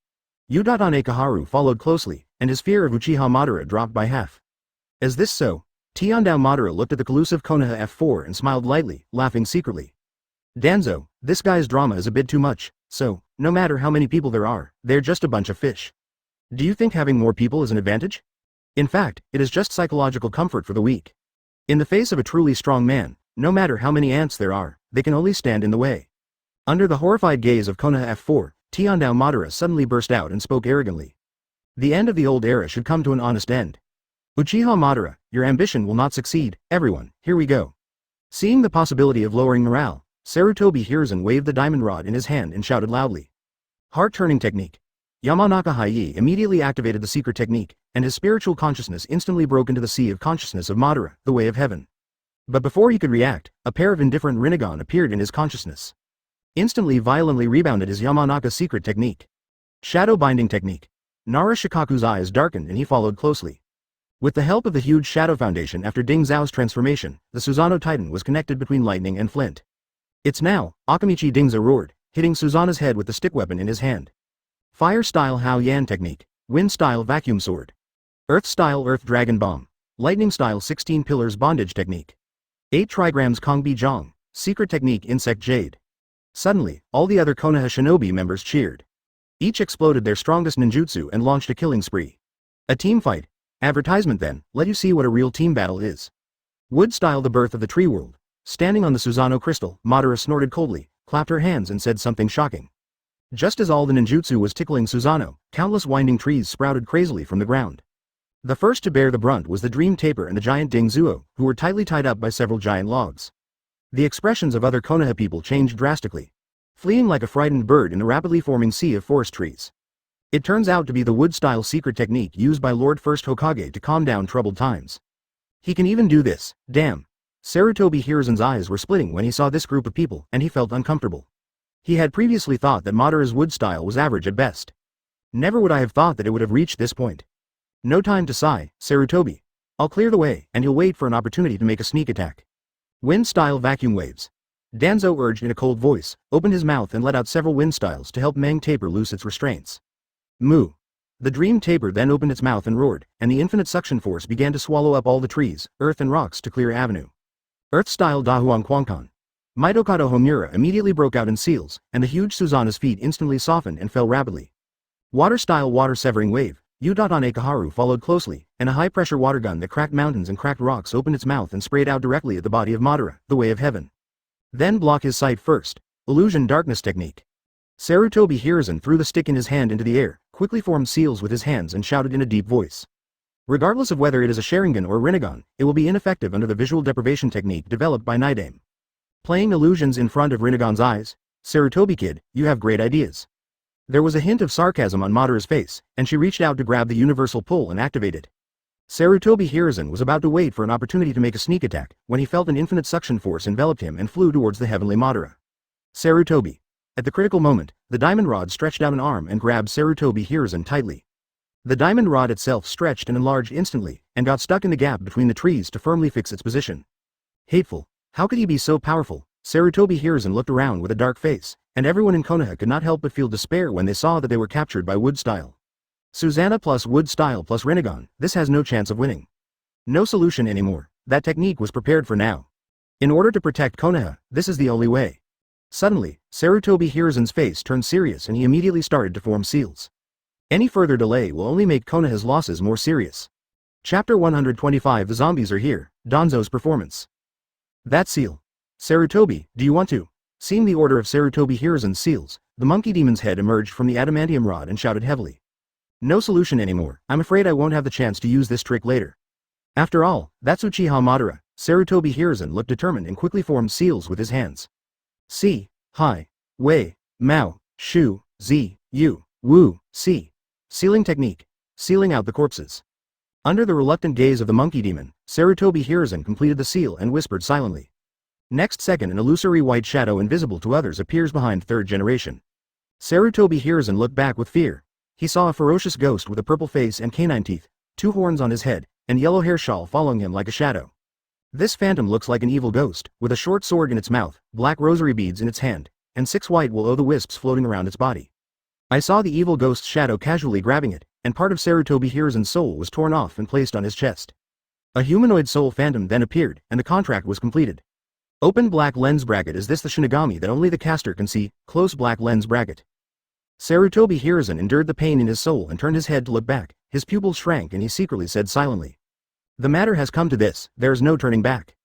Ōtsutsuki followed closely, and his fear of Uchiha Madara dropped by half. As this so, Tiandao Madara looked at the collusive Konoha F4 and smiled lightly, laughing secretly. Danzo, this guy's drama is a bit too much, so, no matter how many people there are, they're just a bunch of fish. Do you think having more people is an advantage? In fact, it is just psychological comfort for the weak. In the face of a truly strong man, no matter how many ants there are, they can only stand in the way. Under the horrified gaze of Konoha F4, Tiandao Madara suddenly burst out and spoke arrogantly. The end of the old era should come to an honest end. Uchiha Madara, your ambition will not succeed, everyone, here we go. Seeing the possibility of lowering morale, Sarutobi Hiruzen waved the diamond rod in his hand and shouted loudly. Heart-turning technique. Yamanaka Hayi immediately activated the secret technique, and his spiritual consciousness instantly broke into the sea of consciousness of Madara, the way of heaven. But before he could react, a pair of indifferent Rinnegan appeared in his consciousness. Instantly violently rebounded his Yamanaka secret technique. Shadow binding technique. Nara Shikaku's eyes darkened and he followed closely. With the help of the huge shadow foundation after Ding Zhao's transformation, the Susanoo Titan was connected between lightning and flint. It's now, Akamichi Dingza roared, hitting Susanoo's head with the stick weapon in his hand. Fire-style Hao Yan technique, wind-style vacuum sword. Earth-style earth dragon bomb, lightning-style 16 pillars bondage technique. 8 trigrams Kongbi Zhang, secret technique insect jade. Suddenly, all the other Konoha shinobi members cheered. Each exploded their strongest ninjutsu and launched a killing spree. A team fight. Advertisement then, let you see what a real team battle is. Wood-style the birth of the tree world. Standing on the Susanoo crystal, Madara snorted coldly, clapped her hands and said something shocking. Just as all the ninjutsu was tickling Susanoo, countless winding trees sprouted crazily from the ground. The first to bear the brunt was the Dream Taper and the giant Ding Zuo, who were tightly tied up by several giant logs. The expressions of other Konoha people changed drastically, fleeing like a frightened bird in the rapidly forming sea of forest trees. It turns out to be the wood-style secret technique used by Lord First Hokage to calm down troubled times. He can even do this, damn. Sarutobi Hiruzen's eyes were splitting when he saw this group of people, and he felt uncomfortable. He had previously thought that Madara's wood style was average at best. Never would I have thought that it would have reached this point. No time to sigh, Sarutobi. I'll clear the way, and you'll wait for an opportunity to make a sneak attack. Wind-style vacuum waves. Danzo urged in a cold voice, opened his mouth and let out several wind styles to help Meng Taper loose its restraints. Moo. The Dream Taper then opened its mouth and roared, and the infinite suction force began to swallow up all the trees, earth and rocks to clear avenue. Earth-style Dahuang Quangkan. Mitokado Homura immediately broke out in seals, and the huge Susanoo's feet instantly softened and fell rapidly. Water-style water-severing wave. Ōtsutsuki followed closely, and a high-pressure water gun that cracked mountains and cracked rocks opened its mouth and sprayed out directly at the body of Madara, the way of heaven. Then block his sight first. Illusion darkness technique. Sarutobi Hiruzen threw the stick in his hand into the air, quickly formed seals with his hands and shouted in a deep voice. Regardless of whether it is a Sharingan or Rinnegan, it will be ineffective under the visual deprivation technique developed by Nidame. Playing illusions in front of Rinnegan's eyes? Sarutobi kid, you have great ideas. There was a hint of sarcasm on Madara's face, and she reached out to grab the universal pull and activate it. Sarutobi Hiruzen was about to wait for an opportunity to make a sneak attack, when he felt an infinite suction force enveloped him and flew towards the heavenly Madara. Sarutobi. At the critical moment, the diamond rod stretched out an arm and grabbed Sarutobi Hiruzen tightly. The diamond rod itself stretched and enlarged instantly, and got stuck in the gap between the trees to firmly fix its position. Hateful. How could he be so powerful? Sarutobi Hiruzen looked around with a dark face, and everyone in Konoha could not help but feel despair when they saw that they were captured by wood style. Susanoo plus wood style plus Rinnegan, this has no chance of winning. No solution anymore, that technique was prepared for now. In order to protect Konoha, this is the only way. Suddenly, Sarutobi Hiruzen's face turned serious and he immediately started to form seals. Any further delay will only make Konoha's losses more serious. Chapter 125 The Zombies Are Here, Danzo's Performance. That seal. Sarutobi, do you want to? Seeing the order of Sarutobi Hiruzen's seals, the monkey demon's head emerged from the adamantium rod and shouted heavily. No solution anymore, I'm afraid I won't have the chance to use this trick later. After all, that's Uchiha Madara. Sarutobi Hiruzen looked determined and quickly formed seals with his hands. Si, Hai, Wei, Mao, Shu, Zi, Yu, Wu, Si. Sealing technique. Sealing out the corpses. Under the reluctant gaze of the monkey demon, Sarutobi Hiruzen completed the seal and whispered silently. Next second an illusory white shadow invisible to others appears behind third generation. Sarutobi Hiruzen looked back with fear. He saw a ferocious ghost with a purple face and canine teeth, 2 horns on his head, and yellow hair shawl following him like a shadow. This phantom looks like an evil ghost, with a short sword in its mouth, black rosary beads in its hand, and 6 white will-o'-the-wisps floating around its body. I saw the evil ghost's shadow casually grabbing it, and part of Sarutobi Hiruzen's soul was torn off and placed on his chest. A humanoid soul phantom then appeared, and the contract was completed. Open black lens bracket. Is this the Shinigami that only the caster can see? Close black lens bracket. Sarutobi Hiruzen endured the pain in his soul and turned his head to look back. His pupils shrank and he secretly said silently, "The matter has come to this, there is no turning back."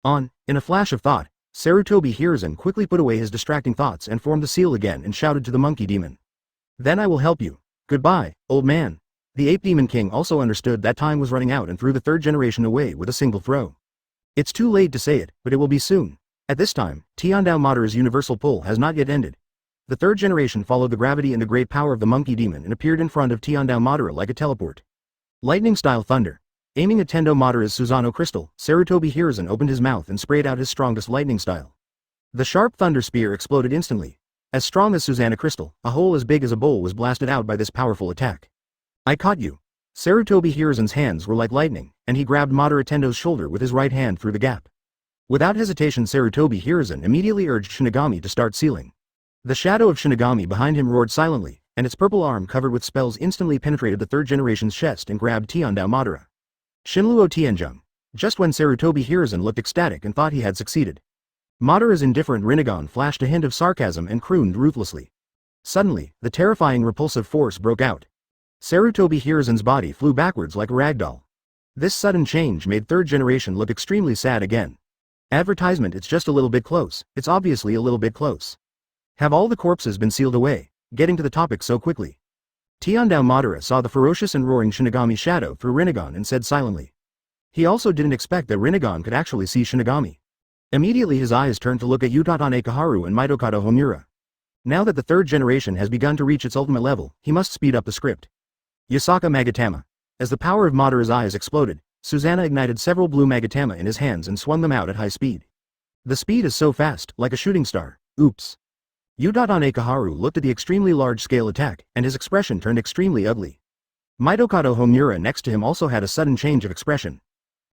In a flash of thought, Sarutobi Hiruzen quickly put away his distracting thoughts and formed the seal again and shouted to the monkey demon, "Then I will help you. Goodbye, old man." The ape demon king also understood that time was running out and threw the third generation away with a single throw. It's too late to say it, but it will be soon. At this time, Tiandao Madara's universal pull has not yet ended. The third generation followed the gravity and the great power of the monkey demon and appeared in front of Tiandao Madara like a teleport. Lightning-style thunder. Aiming at Tendo Madara's Susanoo crystal, Sarutobi Hiruzen opened his mouth and sprayed out his strongest lightning style. The sharp thunder spear exploded instantly. As strong as Susanoo crystal, a hole as big as a bowl was blasted out by this powerful attack. "I caught you." Sarutobi Hiruzen's hands were like lightning, and he grabbed Madara Tendo's shoulder with his right hand through the gap. Without hesitation, Sarutobi Hiruzen immediately urged Shinigami to start sealing. The shadow of Shinigami behind him roared silently, and its purple arm covered with spells instantly penetrated the third generation's chest and grabbed Tiandao Madara. Shinluo Tianjung. Just when Sarutobi Hiruzen looked ecstatic and thought he had succeeded, Madara's indifferent Rinnegan flashed a hint of sarcasm and crooned ruthlessly. Suddenly, the terrifying repulsive force broke out. Sarutobi Hiruzen's body flew backwards like a ragdoll. This sudden change made third generation look extremely sad again. Advertisement. It's just a little bit close. It's obviously a little bit close. Have all the corpses been sealed away? Getting to the topic so quickly. Tiandao Madara saw the ferocious and roaring Shinigami shadow through Rinnegan and said silently. He also didn't expect that Rinnegan could actually see Shinigami. Immediately his eyes turned to look at Utatane Kaharu and Mitokado Homura. Now that the third generation has begun to reach its ultimate level, he must speed up the script. Yasaka Magatama. As the power of Madara's eyes exploded, Susanoo ignited several blue Magatama in his hands and swung them out at high speed. The speed is so fast, like a shooting star. Oops. Utatane Kaharu looked at the extremely large-scale attack, and his expression turned extremely ugly. Mitokado Homura next to him also had a sudden change of expression.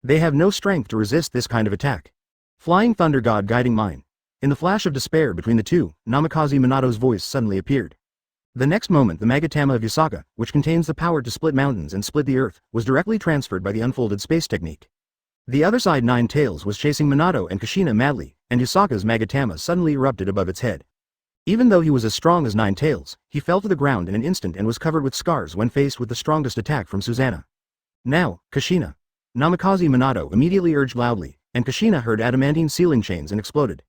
They have no strength to resist this kind of attack. Flying Thunder God guiding mine. In the flash of despair between the two, Namikaze Minato's voice suddenly appeared. The next moment the Magatama of Yasaka, which contains the power to split mountains and split the earth, was directly transferred by the unfolded space technique. The other side Nine Tails was chasing Minato and Kushina madly, and Yasaka's Magatama suddenly erupted above its head. Even though he was as strong as Nine Tails, he fell to the ground in an instant and was covered with scars when faced with the strongest attack from Susanoo. Now, Kushina. Namikaze Minato immediately urged loudly, and Kushina heard adamantine sealing chains and exploded.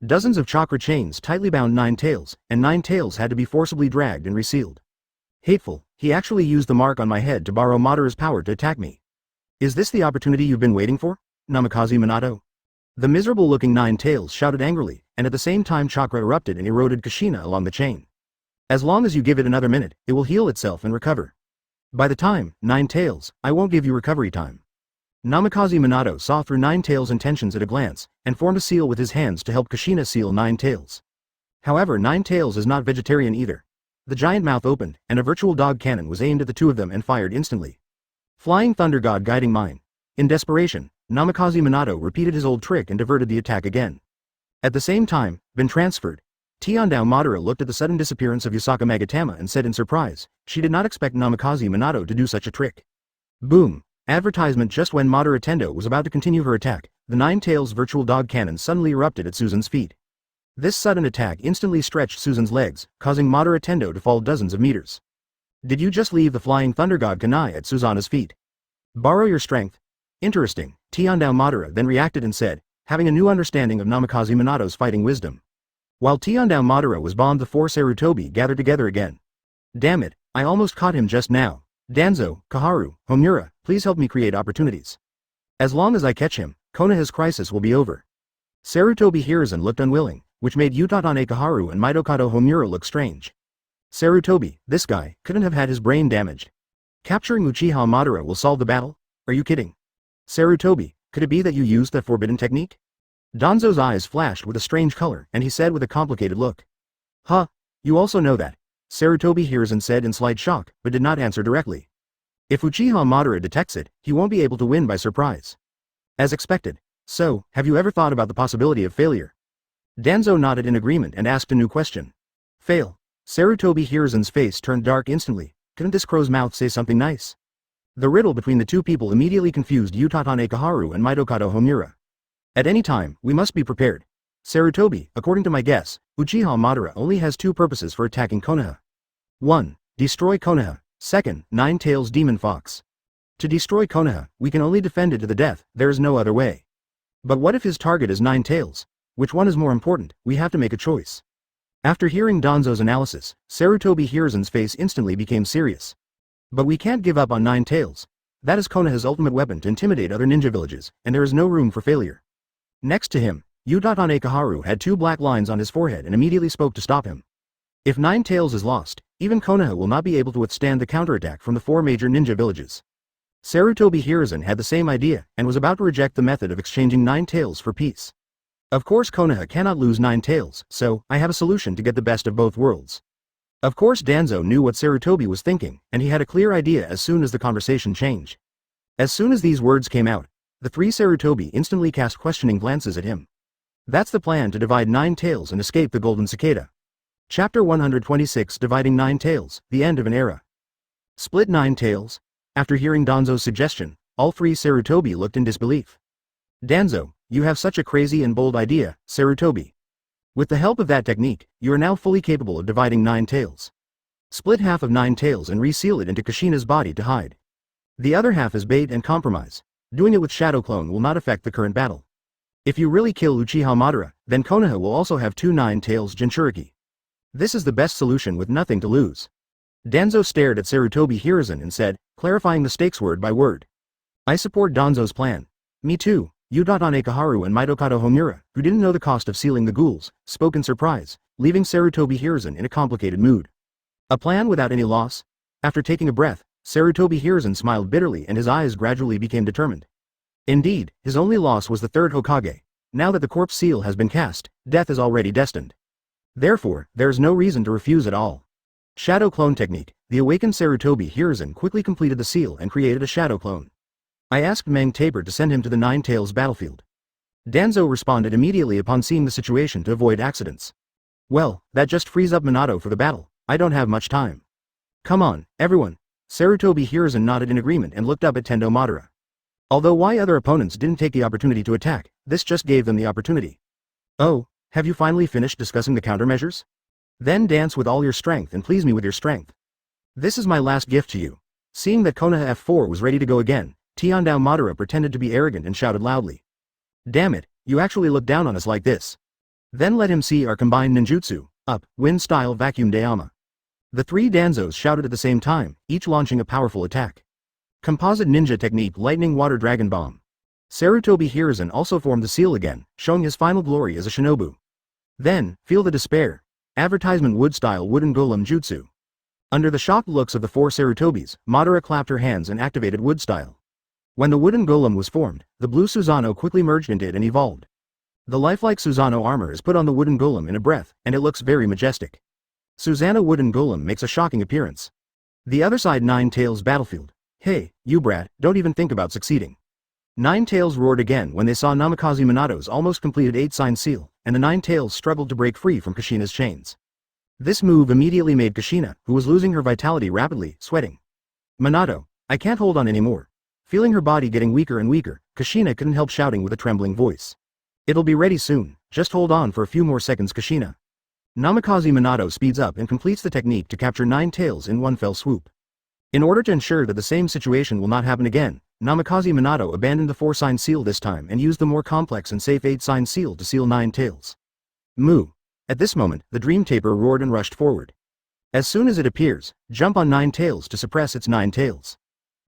Dozens of chakra chains tightly bound Nine Tails, and Nine Tails had to be forcibly dragged and resealed. Hateful, he actually used the mark on my head to borrow Madara's power to attack me. Is this the opportunity you've been waiting for, Namikaze Minato? The miserable-looking Nine Tails shouted angrily, and at the same time chakra erupted and eroded Kushina along the chain. As long as you give it another minute, it will heal itself and recover. By the time, Nine Tails, I won't give you recovery time. Namikaze Minato saw through Nine Tails' intentions at a glance, and formed a seal with his hands to help Kushina seal Nine Tails. However, Nine Tails is not vegetarian either. The giant mouth opened, and a virtual dog cannon was aimed at the two of them and fired instantly. Flying Thunder God guiding mine. In desperation, Namikaze Minato repeated his old trick and diverted the attack again. At the same time, been transferred. Tiandao Madara looked at the sudden disappearance of Yasaka Magatama and said in surprise, she did not expect Namikaze Minato to do such a trick. Boom. Advertisement. Just when Madara Tendo was about to continue her attack, the Nine Tails virtual dog cannon suddenly erupted at Susan's feet. This sudden attack instantly stretched Susan's legs, causing Madara Tendo to fall dozens of meters. Did you just leave the Flying Thunder God Kanai at Susanoo's feet? Borrow your strength? Interesting. Tiandao Madara then reacted and said, having a new understanding of Namikaze Minato's fighting wisdom. While Tiandao Madara was bombed, the four Sarutobi gathered together again. Damn it, I almost caught him just now. Danzo, Kaharu, Homura, please help me create opportunities. As long as I catch him, Konoha's crisis will be over. Sarutobi Hiruzen looked unwilling, which made Utatane Kaharu and Mitokado Homura look strange. Sarutobi, this guy, couldn't have had his brain damaged. Capturing Uchiha Madara will solve the battle? Are you kidding? Sarutobi, could it be that you used that forbidden technique? Danzo's eyes flashed with a strange color, and he said with a complicated look. Huh, you also know that? Sarutobi Hiruzen said in slight shock, but did not answer directly. If Uchiha Madara detects it, he won't be able to win by surprise. As expected. So, have you ever thought about the possibility of failure? Danzo nodded in agreement and asked a new question. Fail. Sarutobi Hiruzen's face turned dark instantly. Couldn't this crow's mouth say something nice? The riddle between the two people immediately confused Utatane Kaharu and Mitokado Homura. At any time, we must be prepared. Sarutobi, according to my guess, Uchiha Madara only has two purposes for attacking Konoha. 1. Destroy Konoha. 2. Nine-Tails Demon Fox. To destroy Konoha, we can only defend it to the death, there is no other way. But what if his target is Nine-Tails? Which one is more important? We have to make a choice. After hearing Danzo's analysis, Sarutobi Hiruzen's face instantly became serious. But we can't give up on Nine-Tails. That is Konoha's ultimate weapon to intimidate other ninja villages, and there is no room for failure. Next to him, Utatane Kaharu had two black lines on his forehead and immediately spoke to stop him. If Nine-Tails is lost, even Konoha will not be able to withstand the counterattack from the four major ninja villages. Sarutobi Hiruzen had the same idea, and was about to reject the method of exchanging Nine-Tails for peace. Of course Konoha cannot lose Nine-Tails, so I have a solution to get the best of both worlds. Of course Danzo knew what Sarutobi was thinking, and he had a clear idea as soon as the conversation changed. As soon as these words came out, the three Sarutobi instantly cast questioning glances at him. That's the plan to divide Nine-Tails and escape the Golden Cicada. Chapter 126 Dividing Nine-Tails, the end of an era. Split Nine-Tails? After hearing Danzo's suggestion, all three Sarutobi looked in disbelief. Danzo, you have such a crazy and bold idea, Sarutobi. With the help of that technique, you are now fully capable of dividing Nine-Tails. Split half of Nine-Tails and reseal it into Kushina's body to hide. The other half is bait and compromise. Doing it with Shadow Clone will not affect the current battle. If you really kill Uchiha Madara, then Konoha will also have two Nine-Tails Jinchuriki. This is the best solution with nothing to lose. Danzo stared at Sarutobi Hiruzen and said, clarifying the stakes word by word. I support Danzo's plan. Me too. Utatane Kaharu and Mitokado Homura, who didn't know the cost of sealing the ghouls, spoke in surprise, leaving Sarutobi Hiruzen in a complicated mood. A plan without any loss? After taking a breath, Sarutobi Hiruzen smiled bitterly and his eyes gradually became determined. Indeed, his only loss was the third Hokage. Now that the corpse seal has been cast, death is already destined. Therefore, there is no reason to refuse at all. Shadow Clone Technique. The awakened Sarutobi Hiruzen quickly completed the seal and created a shadow clone. I asked Meng Tabor to send him to the Nine-Tails battlefield. Danzo responded immediately upon seeing the situation to avoid accidents. Well, that just frees up Minato for the battle. I don't have much time. Come on, everyone. Sarutobi Hiruzen nodded in agreement and looked up at Tendo Madara. Although why other opponents didn't take the opportunity to attack, this just gave them the opportunity. Oh, have you finally finished discussing the countermeasures? Then dance with all your strength and please me with your strength. This is my last gift to you. Seeing that Konoha F4 was ready to go again, Tiandao Madara pretended to be arrogant and shouted loudly. Damn it, you actually look down on us like this. Then let him see our combined ninjutsu, up, wind-style vacuum Dayama. The three Danzos shouted at the same time, each launching a powerful attack. Composite ninja technique Lightning Water Dragon Bomb. Sarutobi Hiruzen also formed the seal again, showing his final glory as a shinobu. Then, feel the despair. Advertisement wood-style wooden golem jutsu. Under the shocked looks of the four Sarutobis, Madara clapped her hands and activated wood-style. When the wooden golem was formed, the blue Susanoo quickly merged into it and evolved. The lifelike Susanoo armor is put on the wooden golem in a breath, and it looks very majestic. Susanoo wooden golem makes a shocking appearance. The other side Nine-Tails battlefield. Hey, you brat, don't even think about succeeding. Nine-Tails roared again when they saw Namikaze Minato's almost completed 8-sign seal, and the Nine-Tails struggled to break free from Kushina's chains. This move immediately made Kushina, who was losing her vitality rapidly, sweating. Minato, I can't hold on anymore. Feeling her body getting weaker and weaker, Kushina couldn't help shouting with a trembling voice. It'll be ready soon, just hold on for a few more seconds Kushina. Namikaze Minato speeds up and completes the technique to capture Nine-Tails in one fell swoop. In order to ensure that the same situation will not happen again, Namikaze Minato abandoned the 4-sign seal this time and used the more complex and safe 8-sign seal to seal Nine-Tails. Moo. At this moment, the Dream Taper roared and rushed forward. As soon as it appears, jump on Nine-Tails to suppress its Nine-Tails.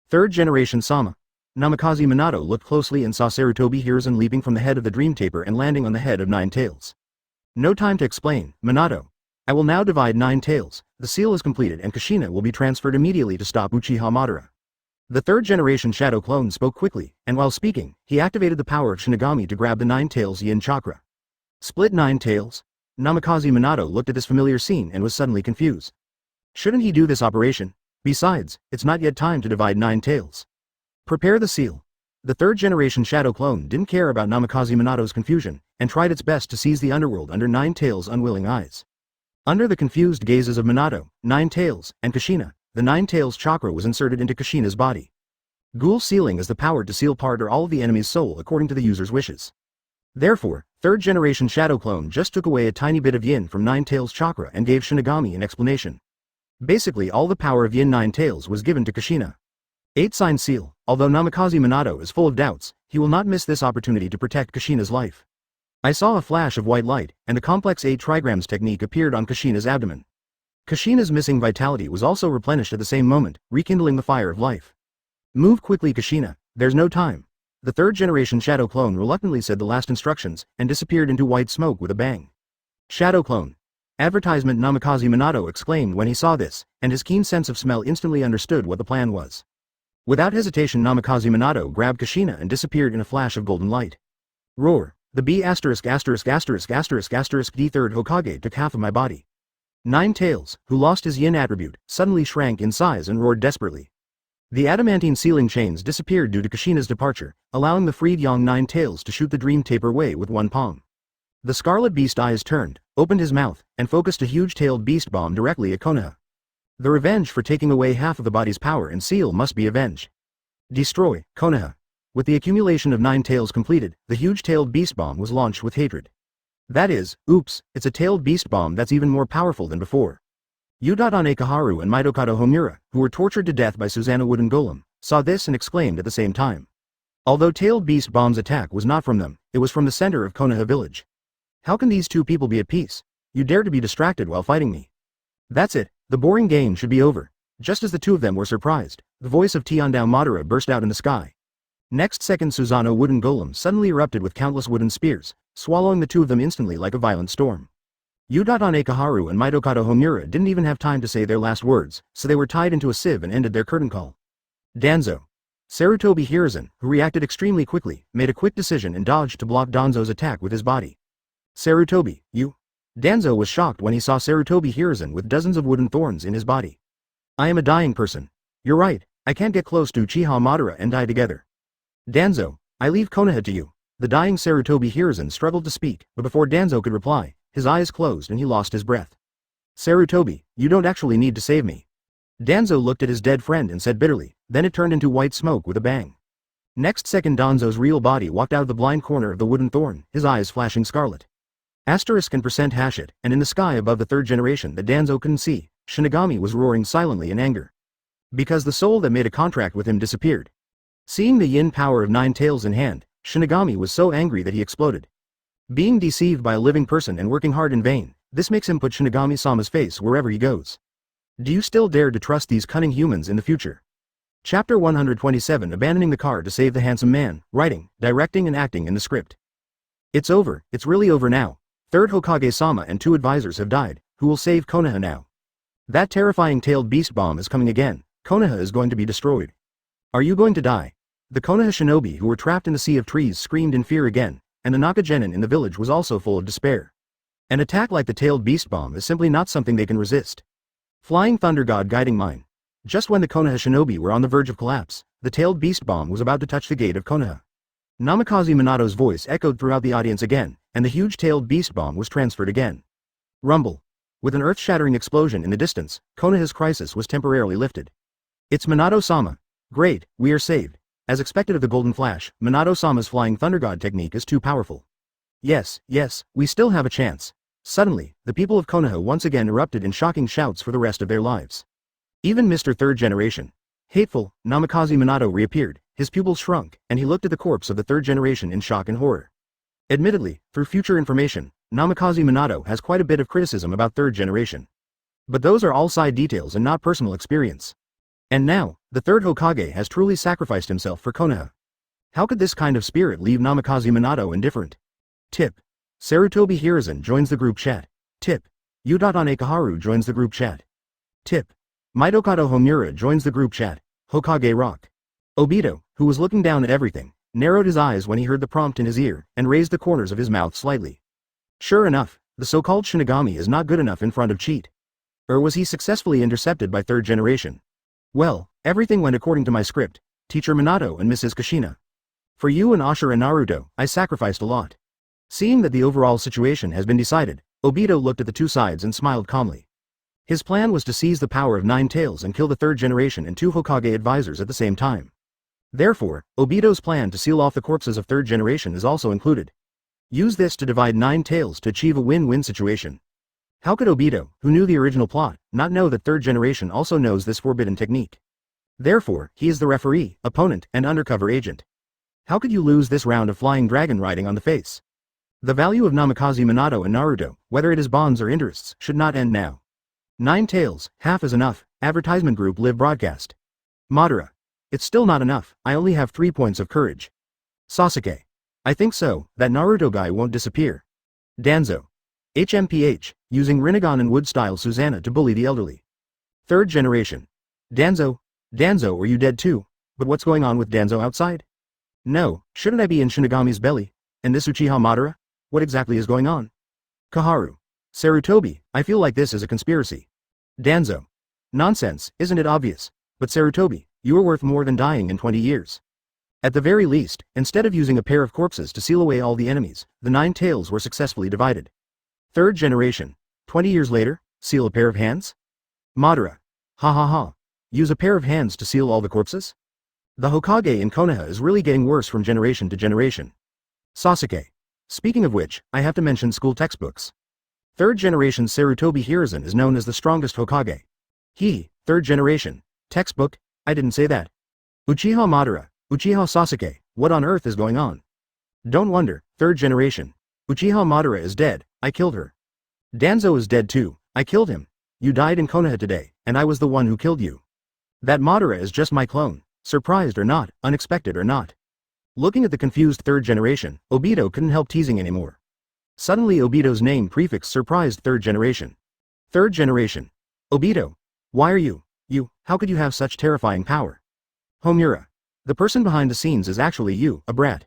Third generation Sama. Namikaze Minato looked closely and saw Sarutobi Hiruzen leaping from the head of the Dream Taper and landing on the head of Nine-Tails. No time to explain, Minato. I will now divide Nine-Tails. The seal is completed and Kushina will be transferred immediately to stop Uchiha Madara. The third generation Shadow Clone spoke quickly, and while speaking, he activated the power of Shinigami to grab the Nine-Tails Yin Chakra. Split Nine-Tails? Namikaze Minato looked at this familiar scene and was suddenly confused. Shouldn't he do this operation? Besides, it's not yet time to divide Nine-Tails. Prepare the seal. The third generation Shadow Clone didn't care about Namikaze Minato's confusion, and tried its best to seize the underworld under Nine Tails' unwilling eyes. Under the confused gazes of Minato, Nine Tails, and Kushina, the Nine Tails chakra was inserted into Kushina's body. Ghoul sealing is the power to seal part or all of the enemy's soul according to the user's wishes. Therefore, third generation Shadow Clone just took away a tiny bit of yin from Nine Tails chakra and gave Shinigami an explanation. Basically all the power of yin Nine Tails was given to Kushina. 8 Sign Seal. Although Namikaze Minato is full of doubts, he will not miss this opportunity to protect Kushina's life. I saw a flash of white light, and the complex 8 trigrams technique appeared on Kushina's abdomen. Kushina's missing vitality was also replenished at the same moment, rekindling the fire of life. Move quickly Kushina, there's no time. The third generation Shadow Clone reluctantly said the last instructions, and disappeared into white smoke with a bang. Shadow Clone. Advertisement Namikaze Minato exclaimed when he saw this, and his keen sense of smell instantly understood what the plan was. Without hesitation Namikaze Minato grabbed Kushina and disappeared in a flash of golden light. Roar. The B*************** D third Hokage took half of my body. Nine Tails, who lost his yin attribute, suddenly shrank in size and roared desperately. The adamantine sealing chains disappeared due to Kushina's departure, allowing the freed young Nine Tails to shoot the dream taper away with one palm. The Scarlet Beast eyes turned, opened his mouth, and focused a huge-tailed beast bomb directly at Konoha. The revenge for taking away half of the body's power and seal must be avenged. Destroy, Konoha. With the accumulation of 9 tails completed, the huge-tailed beast bomb was launched with hatred. That is, oops, it's a tailed beast bomb that's even more powerful than before. Udadane Kaharu and Mitokado Homura, who were tortured to death by Susanna Wooden Golem, saw this and exclaimed at the same time. Although tailed beast bomb's attack was not from them, it was from the center of Konoha village. How can these two people be at peace? You dare to be distracted while fighting me. That's it, the boring game should be over. Just as the two of them were surprised, the voice of Tiandao Madara burst out in the sky. Next second Susanoo Wooden Golem suddenly erupted with countless wooden spears, swallowing the two of them instantly like a violent storm. Udadane Kaharu and Mitokado Homura didn't even have time to say their last words, so they were tied into a sieve and ended their curtain call. Danzo. Sarutobi Hiruzen, who reacted extremely quickly, made a quick decision and dodged to block Danzo's attack with his body. Sarutobi, you? Danzo was shocked when he saw Sarutobi Hiruzen with dozens of wooden thorns in his body. I am a dying person. You're right, I can't get close to Uchiha Madara and die together. Danzo, I leave Konoha to you. The dying Sarutobi Hiruzen struggled to speak, but before Danzo could reply, his eyes closed and he lost his breath. Sarutobi, you don't actually need to save me. Danzo looked at his dead friend and said bitterly, then it turned into white smoke with a bang. Next second Danzo's real body walked out of the blind corner of the wooden thorn, his eyes flashing scarlet. Asterisk and %hash it, and in the sky above the third generation that Danzo couldn't see, Shinigami was roaring silently in anger. Because the soul that made a contract with him disappeared. Seeing the yin power of 9 tails in hand, Shinigami was so angry that he exploded. Being deceived by a living person and working hard in vain, this makes him put Shinigami-sama's face wherever he goes. Do you still dare to trust these cunning humans in the future? Chapter 127 Abandoning the car to save the handsome man, writing, directing and acting in the script. It's over, it's really over now. Third Hokage-sama and 2 advisors have died, who will save Konoha now? That terrifying tailed beast bomb is coming again, Konoha is going to be destroyed. Are you going to die? The Konoha shinobi who were trapped in the sea of trees screamed in fear again, and the Nakagenin in the village was also full of despair. An attack like the tailed beast bomb is simply not something they can resist. Flying Thunder God guiding mine. Just when the Konoha shinobi were on the verge of collapse, the tailed beast bomb was about to touch the gate of Konoha. Namikaze Minato's voice echoed throughout the audience again, and the huge-tailed beast bomb was transferred again. Rumble. With an earth-shattering explosion in the distance, Konoha's crisis was temporarily lifted. It's Minato-sama. Great, we are saved. As expected of the Golden Flash, Minato-sama's Flying Thunder God technique is too powerful. Yes, we still have a chance. Suddenly, the people of Konoha once again erupted in shocking shouts for the rest of their lives. Even Mr. Third Generation. Hateful, Namikaze Minato reappeared, his pupils shrunk, and he looked at the corpse of the third generation in shock and horror. Admittedly, through future information, Namikaze Minato has quite a bit of criticism about third generation. But those are all side details and not personal experience. And now, the third Hokage has truly sacrificed himself for Konoha. How could this kind of spirit leave Namikaze Minato indifferent? Tip. Sarutobi Hiruzen joins the group chat. Tip. Udadane Kaharu joins the group chat. Tip. Mitokado Homura joins the group chat. Hokage Rock. Obito, who was looking down at everything, narrowed his eyes when he heard the prompt in his ear, and raised the corners of his mouth slightly. Sure enough, the so-called Shinigami is not good enough in front of cheat. Or was he successfully intercepted by third generation? Well, everything went according to my script, Teacher Minato and Mrs. Kushina. For you and Ashura Naruto, I sacrificed a lot. Seeing that the overall situation has been decided, Obito looked at the two sides and smiled calmly. His plan was to seize the power of Nine Tails and kill the third generation and two Hokage advisors at the same time. Therefore, Obito's plan to seal off the corpses of third generation is also included. Use this to divide Nine Tails to achieve a win-win situation. How could Obito, who knew the original plot, not know that third generation also knows this forbidden technique? Therefore, he is the referee, opponent, and undercover agent. How could you lose this round of flying dragon riding on the face? The value of Namikaze Minato and Naruto, whether it is bonds or interests, should not end now. Nine Tails, half is enough, advertisement group live broadcast. Madara. It's still not enough, I only have 3 points of courage. Sasuke. I think so, that Naruto guy won't disappear. Danzo. HMPH, using Rinnegan and Wood-style Susanna to bully the elderly. Third generation. Danzo. Danzo, are you dead too? But what's going on with Danzo outside? No, shouldn't I be in Shinigami's belly? And this Uchiha Madara? What exactly is going on? Kaharu. Sarutobi, I feel like this is a conspiracy. Danzo. Nonsense, isn't it obvious? But Sarutobi, you are worth more than dying in 20 years. At the very least, instead of using a pair of corpses to seal away all the enemies, the Nine Tails were successfully divided. Third generation. 20 years later, seal a pair of hands? Madara. Ha ha ha. Use a pair of hands to seal all the corpses? The Hokage in Konoha is really getting worse from generation to generation. Sasuke. Speaking of which, I have to mention school textbooks. Third generation Sarutobi Hiruzen is known as the strongest Hokage. Third generation. Textbook, I didn't say that. Uchiha Madara, Uchiha Sasuke, what on earth is going on? Don't wonder, third generation. Uchiha Madara is dead, I killed her. Danzo is dead too, I killed him. You died in Konoha today, and I was the one who killed you. That Madara is just my clone, surprised or not, unexpected or not. Looking at the confused third generation, Obito couldn't help teasing anymore. Suddenly Obito's name prefix surprised third generation. Third generation. Obito. Why are you, how could you have such terrifying power? Homura. The person behind the scenes is actually you, a brat.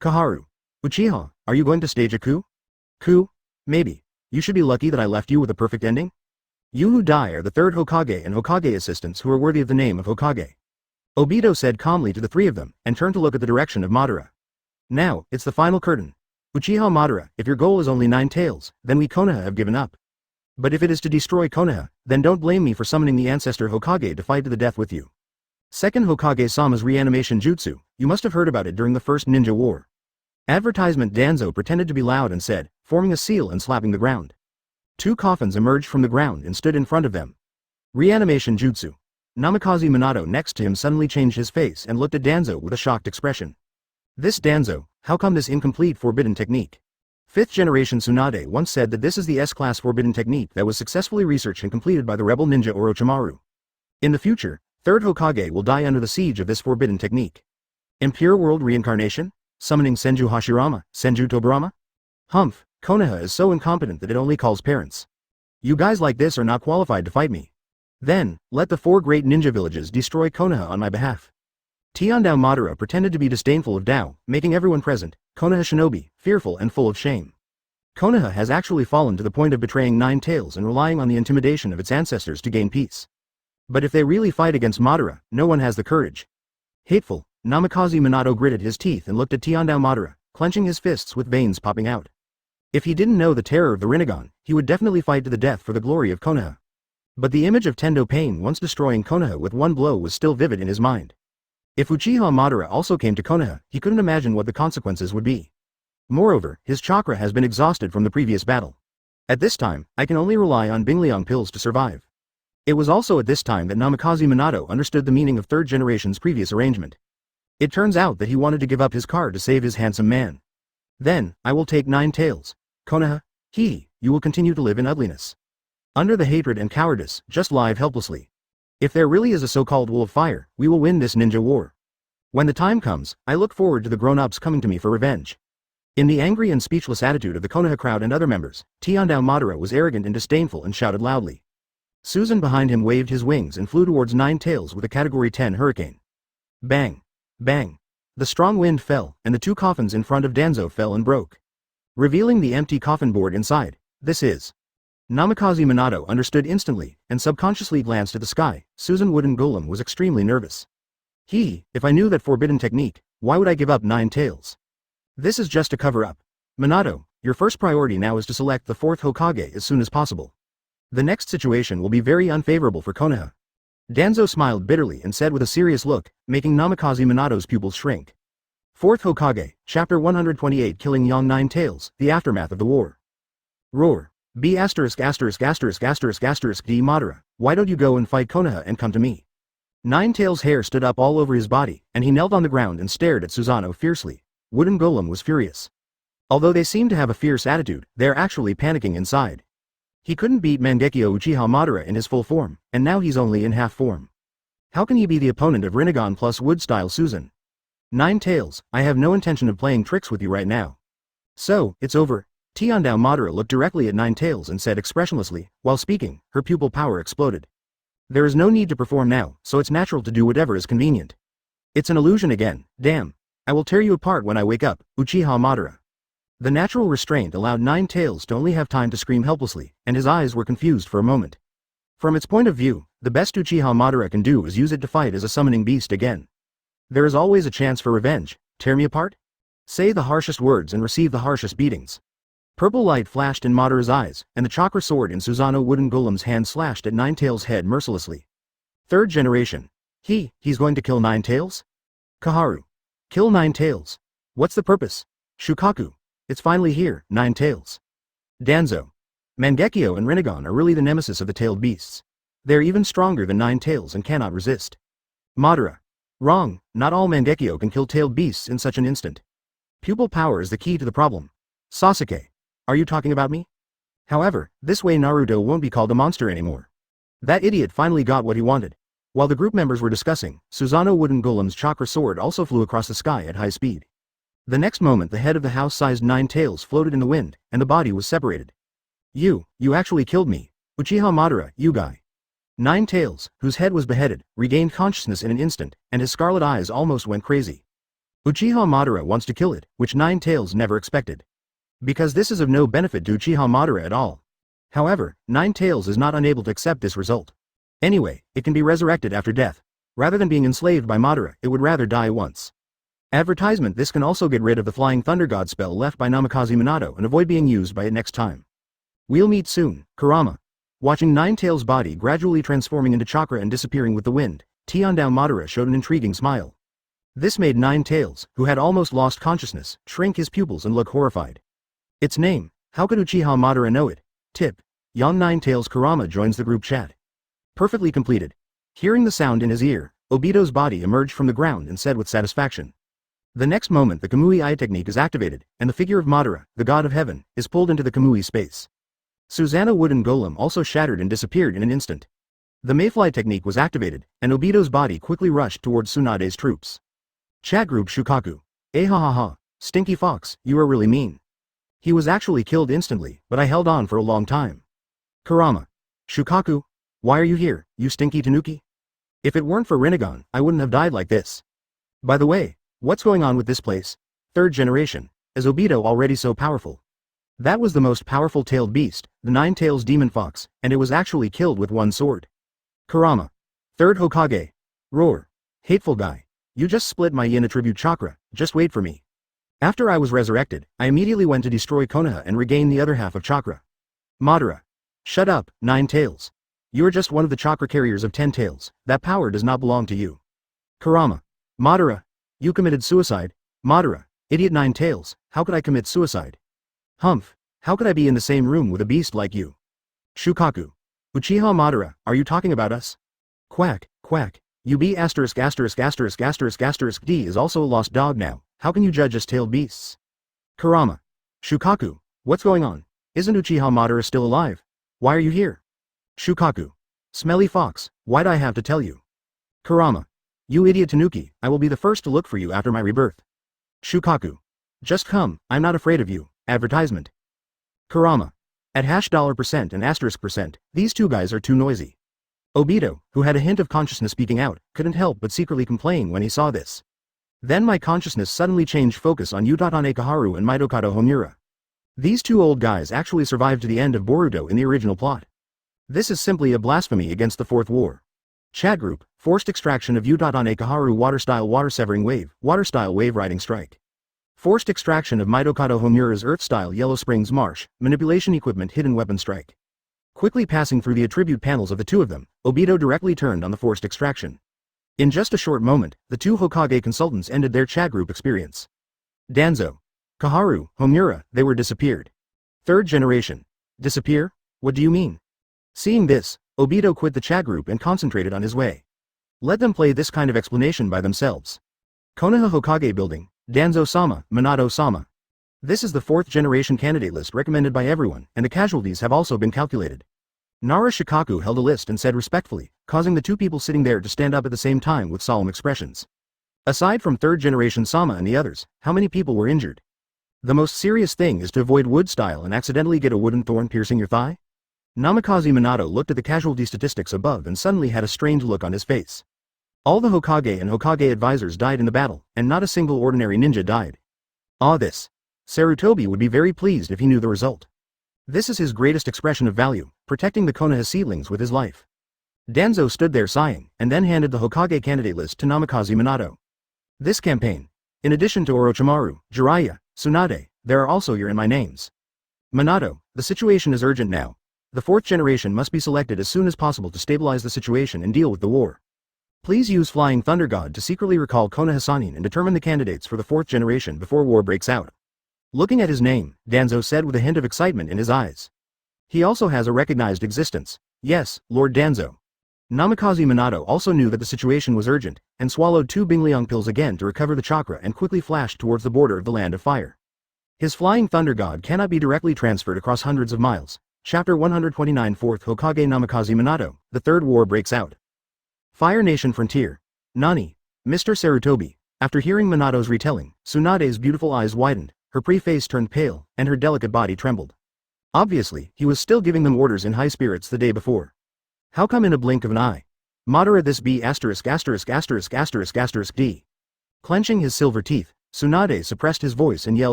Kaharu. Uchiha, are you going to stage a coup? Coup? Maybe. You should be lucky that I left you with a perfect ending. You who die are the third Hokage and Hokage assistants who are worthy of the name of Hokage. Obito said calmly to the three of them, and turned to look at the direction of Madara. Now, it's the final curtain. Uchiha Madara, if your goal is only Nine Tails, then we Konoha have given up. But if it is to destroy Konoha, then don't blame me for summoning the ancestor Hokage to fight to the death with you. Second Hokage-sama's reanimation jutsu, you must have heard about it during the first ninja war. Advertisement. Danzo pretended to be loud and said, forming a seal and slapping the ground. Two coffins emerged from the ground and stood in front of them. Reanimation jutsu. Namikaze Minato next to him suddenly changed his face and looked at Danzo with a shocked expression. This Danzo, how come this incomplete forbidden technique? Fifth generation Tsunade once said that this is the S-class forbidden technique that was successfully researched and completed by the rebel ninja Orochimaru. In the future, third Hokage will die under the siege of this forbidden technique. Impure world reincarnation? Summoning Senju Hashirama, Senju Tobirama? Humph, Konoha is so incompetent that it only calls parents. You guys like this are not qualified to fight me. Then, let the four great ninja villages destroy Konoha on my behalf. Tiandao Madara pretended to be disdainful of Dao, making everyone present, Konoha shinobi, fearful and full of shame. Konoha has actually fallen to the point of betraying Nine Tails and relying on the intimidation of its ancestors to gain peace. But if they really fight against Madara, no one has the courage. Hateful, Namikaze Minato gritted his teeth and looked at Tiandao Madara, clenching his fists with veins popping out. If he didn't know the terror of the Rinnegan, he would definitely fight to the death for the glory of Konoha. But the image of Tendo Pain once destroying Konoha with one blow was still vivid in his mind. If Uchiha Madara also came to Konoha, he couldn't imagine what the consequences would be. Moreover, his chakra has been exhausted from the previous battle. At this time, I can only rely on Bingliang pills to survive. It was also at this time that Namikaze Minato understood the meaning of third generation's previous arrangement. It turns out that he wanted to give up his car to save his handsome man. Then, I will take Nine Tails. Konoha, you will continue to live in ugliness. Under the hatred and cowardice, just live helplessly. If there really is a so-called wall of fire, we will win this ninja war. When the time comes, I look forward to the grown-ups coming to me for revenge. In the angry and speechless attitude of the Konoha crowd and other members, Tiandao Madara was arrogant and disdainful and shouted loudly. Susan behind him waved his wings and flew towards Nine Tails with a Category 10 hurricane. Bang! Bang! The strong wind fell, and the two coffins in front of Danzo fell and broke, revealing the empty coffin board inside. This is. Namikaze Minato understood instantly, and subconsciously glanced at the sky. Susan Wooden Golem was extremely nervous. If I knew that forbidden technique, why would I give up Nine Tails? This is just a cover-up. Minato, your first priority now is to select the 4th Hokage as soon as possible. The next situation will be very unfavorable for Konoha. Danzo smiled bitterly and said with a serious look, making Namikaze Minato's pupils shrink. 4th Hokage, Chapter 128 Killing Young Nine Tails, The Aftermath of the War. Roar. B******************** D Madara, why don't you go and fight Konoha and come to me? Nine Tails' hair stood up all over his body, and he knelt on the ground and stared at Susanoo fiercely. Wooden Golem was furious. Although they seem to have a fierce attitude, they're actually panicking inside. He couldn't beat Mangekyo Uchiha Madara in his full form, and now he's only in half form. How can he be the opponent of Rinnegan plus Wood-style Susan? Nine Tails, I have no intention of playing tricks with you right now. So, it's over. Tiandao Madara looked directly at Nine Tails and said expressionlessly, while speaking, her pupil power exploded. There is no need to perform now, so it's natural to do whatever is convenient. It's an illusion again, damn. I will tear you apart when I wake up, Uchiha Madara. The natural restraint allowed Nine Tails to only have time to scream helplessly, and his eyes were confused for a moment. From its point of view, the best Uchiha Madara can do is use it to fight as a summoning beast again. There is always a chance for revenge. Tear me apart? Say the harshest words and receive the harshest beatings. Purple light flashed in Madara's eyes, and the chakra sword in Susanoo Wooden Golem's hand slashed at Nine Tails' head mercilessly. 3rd generation. He's going to kill Nine Tails? Kaharu. Kill Nine Tails. What's the purpose? Shukaku. It's finally here, Nine Tails. Danzo. Mangekyo and Rinnegan are really the nemesis of the tailed beasts. They're even stronger than Nine Tails and cannot resist. Madara. Wrong, not all Mangekyo can kill tailed beasts in such an instant. Pupil power is the key to the problem. Sasuke. Are you talking about me? However, this way Naruto won't be called a monster anymore. That idiot finally got what he wanted. While the group members were discussing, Susanoo Wooden Golem's chakra sword also flew across the sky at high speed. The next moment the head of the house-sized Nine Tails floated in the wind, and the body was separated. You actually killed me. Uchiha Madara, you guy. Nine Tails, whose head was beheaded, regained consciousness in an instant, and his scarlet eyes almost went crazy. Uchiha Madara wants to kill it, which Nine Tails never expected. Because this is of no benefit to Uchiha Madara at all. However, Nine Tails is not unable to accept this result. Anyway, it can be resurrected after death. Rather than being enslaved by Madara, it would rather die once. Advertisement: this can also get rid of the Flying Thunder God spell left by Namikaze Minato and avoid being used by it next time. We'll meet soon, Kurama. Watching Nine Tails' body gradually transforming into chakra and disappearing with the wind, Tiandao Madara showed an intriguing smile. This made Nine Tails, who had almost lost consciousness, shrink his pupils and look horrified. Its name, how could Uchiha Madara know it? Tip. Young Nine Tails Kurama joins the group chat. Perfectly completed. Hearing the sound in his ear, Obito's body emerged from the ground and said with satisfaction. The next moment the Kamui Eye technique is activated, and the figure of Madara, the god of heaven, is pulled into the Kamui space. Susanoo Wooden Golem also shattered and disappeared in an instant. The Mayfly technique was activated, and Obito's body quickly rushed towards Tsunade's troops. Chat group Shukaku. Ha, Stinky Fox, you are really mean. He was actually killed instantly, but I held on for a long time. Kurama. Shukaku. Why are you here, you stinky tanuki? If it weren't for Rinnegan, I wouldn't have died like this. By the way, what's going on with this place? 3rd generation. Is Obito already so powerful? That was the most powerful tailed beast, the Nine Tails Demon Fox, and it was actually killed with one sword. Kurama. 3rd Hokage. Roar. Hateful guy. You just split my yin attribute chakra, just wait for me. After I was resurrected, I immediately went to destroy Konoha and regain the other half of chakra. Madara. Shut up, Nine Tails. You are just one of the chakra carriers of 10 Tails, that power does not belong to you. Kurama. Madara. You committed suicide. Madara. Idiot Nine Tails, how could I commit suicide? Humph. How could I be in the same room with a beast like you? Shukaku. Uchiha Madara, are you talking about us? Quack, quack. You B********************* D is also a lost dog now, how can you judge us tailed beasts? Kurama. Shukaku. What's going on? Isn't Uchiha Madara still alive? Why are you here? Shukaku. Smelly fox, why'd I have to tell you? Kurama. You idiot tanuki, I will be the first to look for you after my rebirth. Shukaku. Just come, I'm not afraid of you. Advertisement. Kurama. At $% and %, these two guys are too noisy. Obito, who had a hint of consciousness speaking out, couldn't help but secretly complain when he saw this. Then my consciousness suddenly changed focus on Utatane Kaharu and Mitokado Homura. These two old guys actually survived to the end of Boruto in the original plot. This is simply a blasphemy against the Fourth War. Chat group, forced extraction of Utatane Kaharu water-style water-severing wave, water-style wave riding strike. Forced extraction of Mitokado Homura's Earth-style Yellow Springs Marsh, manipulation equipment hidden weapon strike. Quickly passing through the attribute panels of the two of them, Obito directly turned on the forced extraction. In just a short moment, the two Hokage consultants ended their chat group experience. Danzo, Kaharu, Homura, they were disappeared. Third generation. Disappear? What do you mean? Seeing this, Obito quit the chat group and concentrated on his way. Let them play this kind of explanation by themselves. Konoha Hokage Building, Danzo-sama, Minato-sama. This is the 4th generation candidate list recommended by everyone, and the casualties have also been calculated. Nara Shikaku held a list and said respectfully, causing the two people sitting there to stand up at the same time with solemn expressions. Aside from 3rd generation Sama and the others, how many people were injured? The most serious thing is to avoid wood style and accidentally get a wooden thorn piercing your thigh? Namikaze Minato looked at the casualty statistics above and suddenly had a strained look on his face. All the Hokage and Hokage advisors died in the battle, and not a single ordinary ninja died. This. Sarutobi would be very pleased if he knew the result. This is his greatest expression of value, protecting the Konoha seedlings with his life. Danzo stood there sighing, and then handed the Hokage candidate list to Namikaze Minato. This campaign. In addition to Orochimaru, Jiraiya, Tsunade, there are also your and my names. Minato, the situation is urgent now. The 4th generation must be selected as soon as possible to stabilize the situation and deal with the war. Please use Flying Thunder God to secretly recall Konoha Sannin and determine the candidates for the 4th generation before war breaks out. Looking at his name, Danzo said with a hint of excitement in his eyes. He also has a recognized existence. Yes, Lord Danzo. Namikaze Minato also knew that the situation was urgent, and swallowed 2 Bingliang pills again to recover the chakra and quickly flashed towards the border of the Land of Fire. His Flying Thunder God cannot be directly transferred across hundreds of miles. Chapter 129 4th Hokage Namikaze Minato, the Third War breaks out. Fire Nation Frontier. Nani. Mr. Sarutobi. After hearing Minato's retelling, Tsunade's beautiful eyes widened, her pretty face turned pale, and her delicate body trembled. Obviously, he was still giving them orders in high spirits the day before. How come in a blink of an eye? Madara this be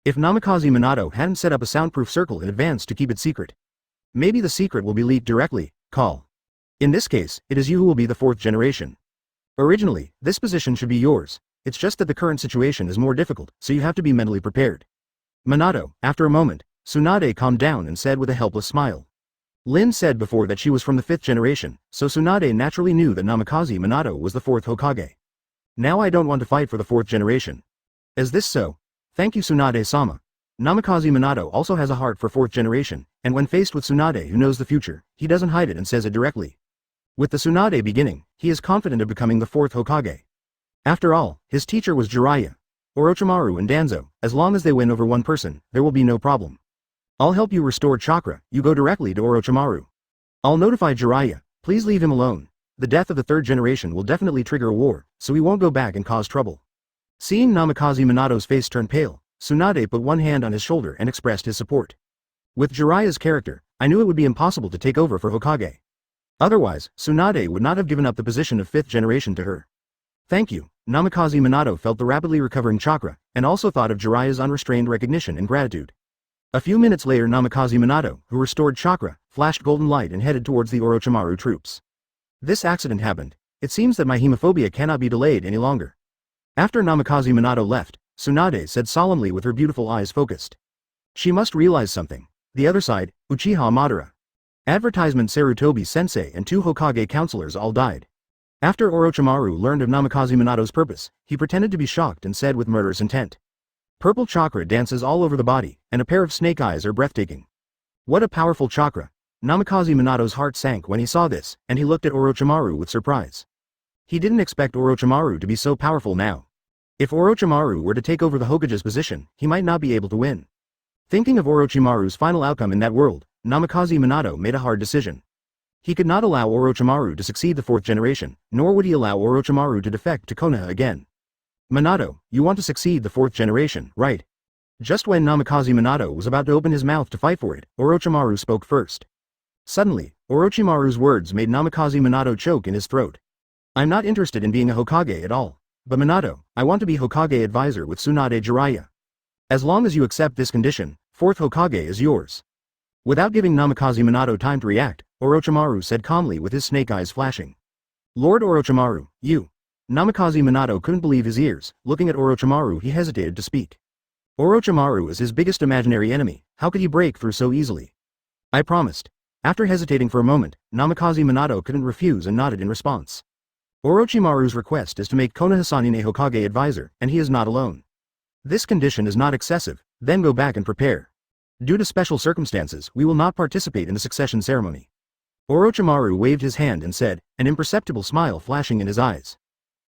*************************************************************************************************************************************************************************************************************************************e Namikaze Minato hadn't set up a soundproof circle in advance to keep it secret. Maybe the secret will be leaked directly, call. In this case, it is you who will be the 4th generation. Originally, this position should be yours, it's just that the current situation is more difficult, so you have to be mentally prepared. Minato, after a moment, Tsunade calmed down and said with a helpless smile. Lin said before that she was from the 5th generation, so Tsunade naturally knew that Namikaze Minato was the 4th Hokage. Now I don't want to fight for the 4th generation. Is this so? Thank you Tsunade-sama. Namikaze Minato also has a heart for 4th generation, and when faced with Tsunade who knows the future, he doesn't hide it and says it directly. With the Tsunade beginning, he is confident of becoming the 4th Hokage. After all, his teacher was Jiraiya, Orochimaru and Danzo. As long as they win over one person, there will be no problem. I'll help you restore chakra, you go directly to Orochimaru. I'll notify Jiraiya, please leave him alone. The death of the 3rd generation will definitely trigger a war, so he won't go back and cause trouble. Seeing Namikaze Minato's face turn pale, Tsunade put one hand on his shoulder and expressed his support. With Jiraiya's character, I knew it would be impossible to take over for Hokage. Otherwise, Tsunade would not have given up the position of 5th generation to her. Thank you. Namikaze Minato felt the rapidly recovering chakra, and also thought of Jiraiya's unrestrained recognition and gratitude. A few minutes later Namikaze Minato, who restored chakra, flashed golden light and headed towards the Orochimaru troops. This accident happened. It seems that my hemophobia cannot be delayed any longer. After Namikaze Minato left, Tsunade said solemnly with her beautiful eyes focused. She must realize something. The other side, Uchiha Madara. Advertisement Sarutobi Sensei and 2 Hokage counselors all died. After Orochimaru learned of Namikaze Minato's purpose, he pretended to be shocked and said with murderous intent. Purple chakra dances all over the body, and a pair of snake eyes are breathtaking. What a powerful chakra! Namikaze Minato's heart sank when he saw this, and he looked at Orochimaru with surprise. He didn't expect Orochimaru to be so powerful now. If Orochimaru were to take over the Hokage's position, he might not be able to win. Thinking of Orochimaru's final outcome in that world, Namikaze Minato made a hard decision. He could not allow Orochimaru to succeed the 4th generation, nor would he allow Orochimaru to defect to Konoha again. Minato, you want to succeed the 4th generation, right? Just when Namikaze Minato was about to open his mouth to fight for it, Orochimaru spoke first. Suddenly, Orochimaru's words made Namikaze Minato choke in his throat. I'm not interested in being a Hokage at all. But Minato, I want to be Hokage advisor with Tsunade Jiraiya. As long as you accept this condition, 4th Hokage is yours. Without giving Namikaze Minato time to react, Orochimaru said calmly with his snake eyes flashing. Lord Orochimaru, you. Namikaze Minato couldn't believe his ears. Looking at Orochimaru, he hesitated to speak. Orochimaru is his biggest imaginary enemy. How could he break through so easily? I promised. After hesitating for a moment, Namikaze Minato couldn't refuse and nodded in response. Orochimaru's request is to make Konoha Sannin a Hokage advisor, and he is not alone. This condition is not excessive, then go back and prepare. Due to special circumstances, we will not participate in the succession ceremony. Orochimaru waved his hand and said, an imperceptible smile flashing in his eyes.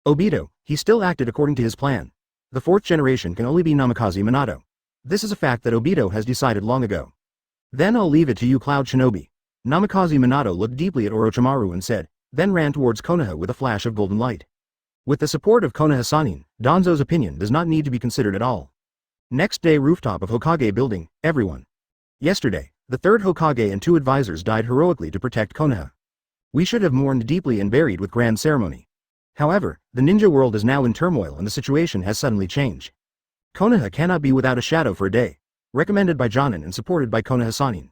Obito, he still acted according to his plan. The fourth generation can only be Namikaze Minato. This is a fact that Obito has decided long ago. Then I'll leave it to you, Cloud Shinobi. Namikaze Minato looked deeply at Orochimaru and said, then ran towards Konoha with a flash of golden light. With the support of Konoha Sannin, Danzo's opinion does not need to be considered at all. Next day, rooftop of Hokage building, everyone. Yesterday, the third Hokage and 2 advisors died heroically to protect Konoha. We should have mourned deeply and buried with grand ceremony. However, the ninja world is now in turmoil and the situation has suddenly changed. Konoha cannot be without a shadow for a day. Recommended by Jonin and supported by Konoha Sannin.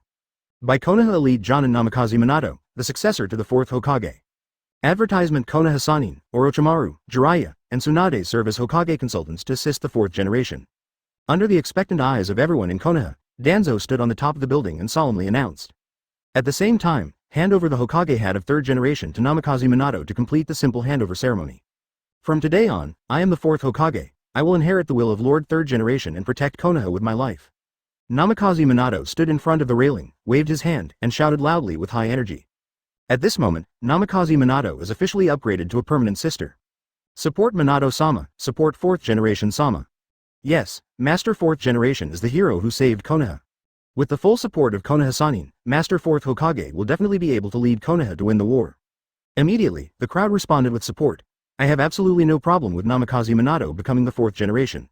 By Konoha Elite Jonin Namikaze Minato, the successor to the 4th Hokage. Advertisement: Konoha Sannin, Orochimaru, Jiraiya, and Tsunade serve as Hokage consultants to assist the 4th generation. Under the expectant eyes of everyone in Konoha, Danzo stood on the top of the building and solemnly announced. At the same time, hand over the Hokage hat of 3rd generation to Namikaze Minato to complete the simple handover ceremony. From today on, I am the 4th Hokage. I will inherit the will of Lord 3rd generation and protect Konoha with my life. Namikaze Minato stood in front of the railing, waved his hand, and shouted loudly with high energy. At this moment, Namikaze Minato is officially upgraded to a permanent sister. Support Minato-sama, support 4th generation Sama. Yes, Master 4th generation is the hero who saved Konoha. With the full support of Konoha Sannin, Master 4th Hokage will definitely be able to lead Konoha to win the war. Immediately, the crowd responded with support. I have absolutely no problem with Namikaze Minato becoming the 4th generation.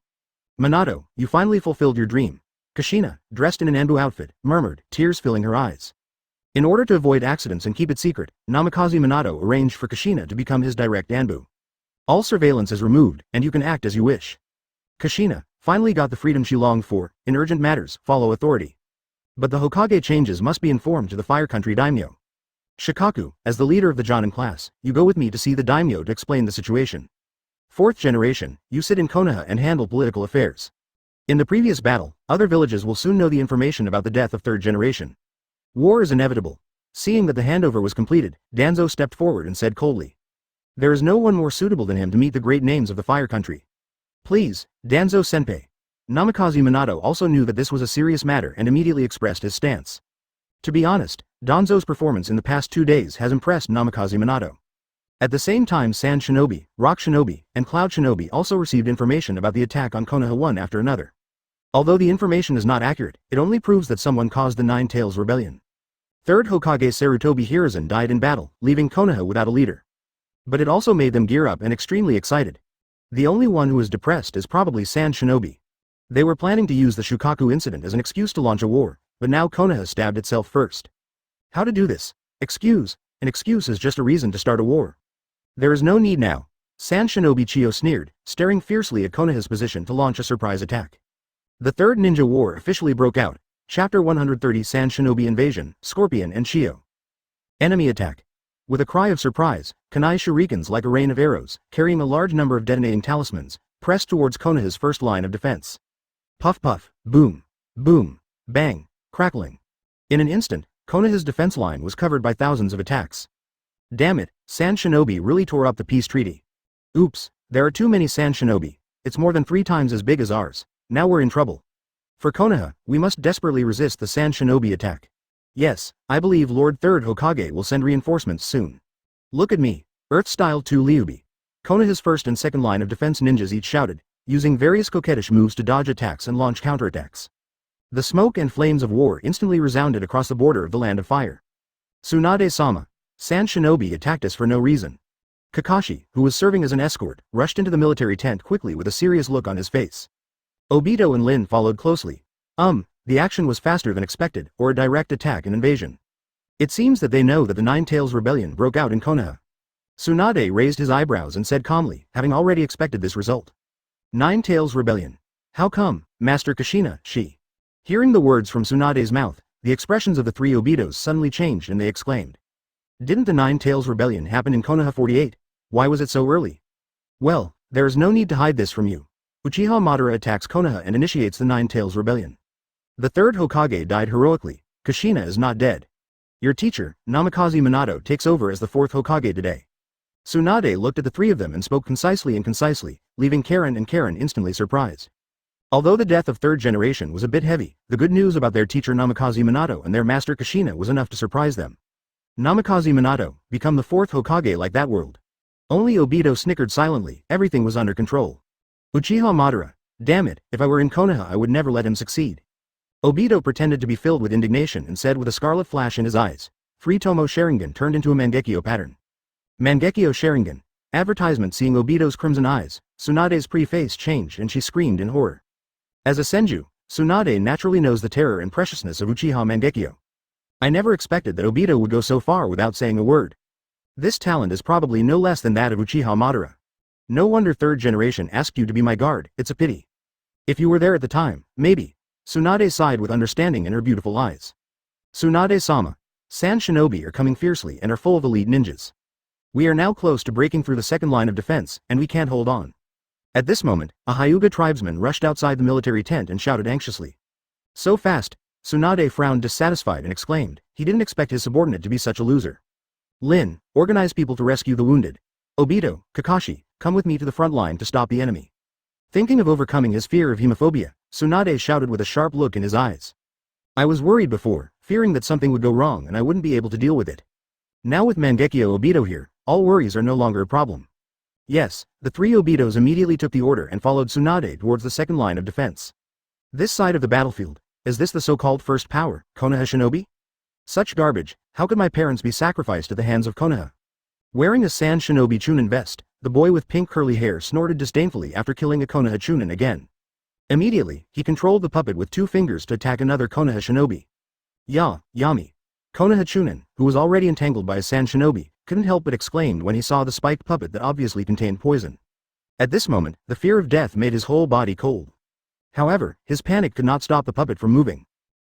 Minato, you finally fulfilled your dream. Kushina, dressed in an Anbu outfit, murmured, tears filling her eyes. In order to avoid accidents and keep it secret, Namikaze Minato arranged for Kushina to become his direct Anbu. All surveillance is removed, and you can act as you wish. Kushina finally got the freedom she longed for. In urgent matters, follow authority. But the Hokage changes must be informed to the Fire Country Daimyo. Shikaku, as the leader of the Jonin class, you go with me to see the Daimyo to explain the situation. 4th generation, you sit in Konoha and handle political affairs. In the previous battle, other villages will soon know the information about the death of 3rd generation. War is inevitable. Seeing that the handover was completed, Danzo stepped forward and said coldly. There is no one more suitable than him to meet the great names of the Fire Country. Please, Danzo Senpai. Namikaze Minato also knew that this was a serious matter and immediately expressed his stance. To be honest, Danzo's performance in the past 2 days has impressed Namikaze Minato. At the same time, Sand Shinobi, Rock Shinobi, and Cloud Shinobi also received information about the attack on Konoha one after another. Although the information is not accurate, it only proves that someone caused the Nine Tails Rebellion. 3rd Hokage Sarutobi Hiruzen died in battle, leaving Konoha without a leader. But it also made them gear up and extremely excited. The only one who is depressed is probably Sand Shinobi. They were planning to use the Shukaku incident as an excuse to launch a war, but now Konoha stabbed itself first. How to do this? An excuse is just a reason to start a war. There is no need now. Sand Shinobi Chiyo sneered, staring fiercely at Konoha's position to launch a surprise attack. The Third Ninja War officially broke out. Chapter 130 Sand Shinobi Invasion, Scorpion and Chiyo. Enemy attack. With a cry of surprise, Kanai shurikens like a rain of arrows, carrying a large number of detonating talismans, pressed towards Konoha's first line of defense. Puff puff, boom, boom, bang, crackling. In an instant, Konoha's defense line was covered by thousands of attacks. Damn it, Sand Shinobi really tore up the peace treaty. Oops, there are too many Sand Shinobi. It's more than 3 times as big as ours. Now we're in trouble. For Konoha, we must desperately resist the Sand Shinobi attack. Yes, I believe Lord 3rd Hokage will send reinforcements soon. Look at me, Earth-style 2 Liubi. Konoha's first and second line of defense ninjas each shouted, using various coquettish moves to dodge attacks and launch counterattacks. The smoke and flames of war instantly resounded across the border of the Land of Fire. Tsunade-sama, Sand Shinobi attacked us for no reason. Kakashi, who was serving as an escort, rushed into the military tent quickly with a serious look on his face. Obito and Lin followed closely. The action was faster than expected, or a direct attack and invasion. It seems that they know that the Nine Tails Rebellion broke out in Konoha. Tsunade raised his eyebrows and said calmly, having already expected this result. Nine Tails Rebellion. How come, Master Kushina, she? Hearing the words from Tsunade's mouth, the expressions of the 3 Obitos suddenly changed and they exclaimed. Didn't the Nine Tails Rebellion happen in Konoha 48? Why was it so early? Well, there is no need to hide this from you. Uchiha Madara attacks Konoha and initiates the Nine Tails Rebellion. The third Hokage died heroically. Kushina is not dead. Your teacher, Namikaze Minato, takes over as the fourth Hokage today. Tsunade looked at the three of them and spoke concisely, leaving Karen and Karen instantly surprised. Although the death of third generation was a bit heavy, the good news about their teacher Namikaze Minato and their master Kushina was enough to surprise them. Namikaze Minato, become the fourth Hokage like that world. Only Obito snickered silently, everything was under control. Uchiha Madara, damn it, if I were in Konoha I would never let him succeed. Obito pretended to be filled with indignation and said with a scarlet flash in his eyes, Free Tomo Sharingan turned into a Mangekyo pattern. Mangekyo Sharingan. Advertisement. Seeing Obito's crimson eyes, Tsunade's pretty face changed and she screamed in horror. As a Senju, Tsunade naturally knows the terror and preciousness of Uchiha Mangekyo. I never expected that Obito would go so far without saying a word. This talent is probably no less than that of Uchiha Madara. No wonder third generation asked you to be my guard, it's a pity. If you were there at the time, maybe. Tsunade sighed with understanding in her beautiful eyes. Tsunade-sama. Sand Shinobi are coming fiercely and are full of elite ninjas. We are now close to breaking through the second line of defense, and we can't hold on. At this moment, a Hyuga tribesman rushed outside the military tent and shouted anxiously. So fast, Tsunade frowned dissatisfied and exclaimed, he didn't expect his subordinate to be such a loser. Lin, organize people to rescue the wounded. Obito, Kakashi, come with me to the front line to stop the enemy. Thinking of overcoming his fear of hemophobia, Tsunade shouted with a sharp look in his eyes. I was worried before, fearing that something would go wrong and I wouldn't be able to deal with it. Now with Mangekyo Obito here, all worries are no longer a problem. Yes, the three Obitos immediately took the order and followed Tsunade towards the second line of defense. This side of the battlefield, is this the so-called first power, Konoha Shinobi? Such garbage, how could my parents be sacrificed at the hands of Konoha? Wearing a Sand Shinobi Chunin vest, the boy with pink curly hair snorted disdainfully after killing a Konoha Chunin again. Immediately, he controlled the puppet with 2 fingers to attack another Konoha Shinobi. Yami. Konoha Chunin, who was already entangled by a Sand Shinobi, couldn't help but exclaim when he saw the spiked puppet that obviously contained poison. At this moment, the fear of death made his whole body cold. However, his panic could not stop the puppet from moving.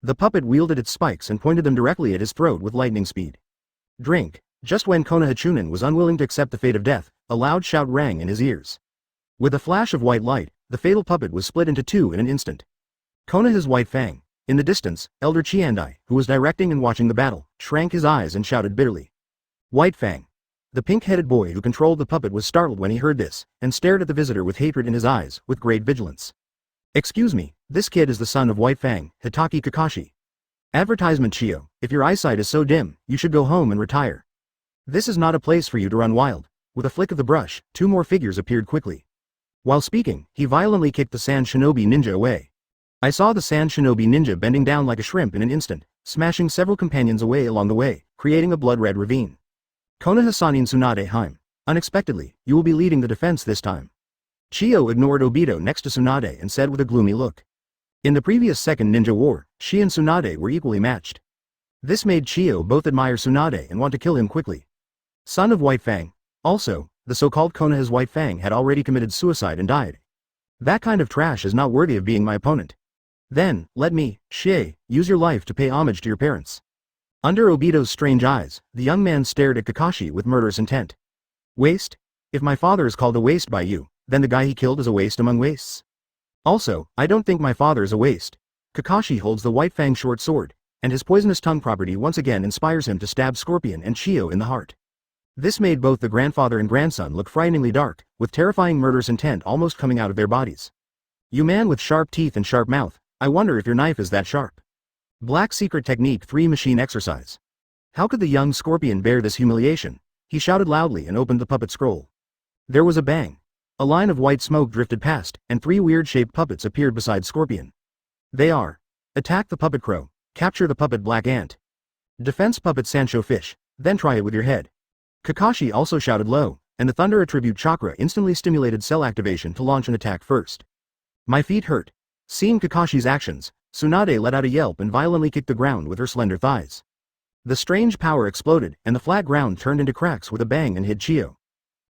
The puppet wielded its spikes and pointed them directly at his throat with lightning speed. Drink. Just when Konoha Chunin was unwilling to accept the fate of death, a loud shout rang in his ears. With a flash of white light, the fatal puppet was split into 2 in an instant. Konoha's white fang. In the distance, Elder Chiandai, who was directing and watching the battle, shrank his eyes and shouted bitterly. White fang. The pink-headed boy who controlled the puppet was startled when he heard this, and stared at the visitor with hatred in his eyes, with great vigilance. Excuse me, this kid is the son of White Fang, Hitaki Kakashi. Advertisement. Chio, if your eyesight is so dim, you should go home and retire. This is not a place for you to run wild. With a flick of the brush, 2 more figures appeared quickly. While speaking, he violently kicked the Sand Shinobi ninja away. I saw the Sand Shinobi ninja bending down like a shrimp in an instant, smashing several companions away along the way, creating a blood-red ravine. Konoha Sanin Tsunade Heim. Unexpectedly, you will be leading the defense this time. Chio ignored Obito next to Tsunade and said with a gloomy look. In the previous second ninja war, she and Tsunade were equally matched. This made Chio both admire Tsunade and want to kill him quickly. Son of White Fang. Also, the so-called Konoha's White Fang had already committed suicide and died. That kind of trash is not worthy of being my opponent. Then, let me, Shie, use your life to pay homage to your parents. Under Obito's strange eyes, the young man stared at Kakashi with murderous intent. Waste? If my father is called a waste by you, then the guy he killed is a waste among wastes. Also, I don't think my father is a waste. Kakashi holds the White Fang short sword, and his poisonous tongue property once again inspires him to stab Scorpion and Chio in the heart. This made both the grandfather and grandson look frighteningly dark, with terrifying murderous intent almost coming out of their bodies. You man with sharp teeth and sharp mouth, I wonder if your knife is that sharp. Black Secret Technique 3 Machine Exercise. How could the young Scorpion bear this humiliation? He shouted loudly and opened the puppet scroll. There was a bang. A line of white smoke drifted past, and 3 weird-shaped puppets appeared beside Scorpion. They are: attack the puppet crow, capture the puppet black ant, defense puppet Sancho fish, then try it with your head. Kakashi also shouted low, and the Thunder Attribute Chakra instantly stimulated cell activation to launch an attack first. My feet hurt. Seeing Kakashi's actions, Tsunade let out a yelp and violently kicked the ground with her slender thighs. The strange power exploded, and the flat ground turned into cracks with a bang and hit Chio.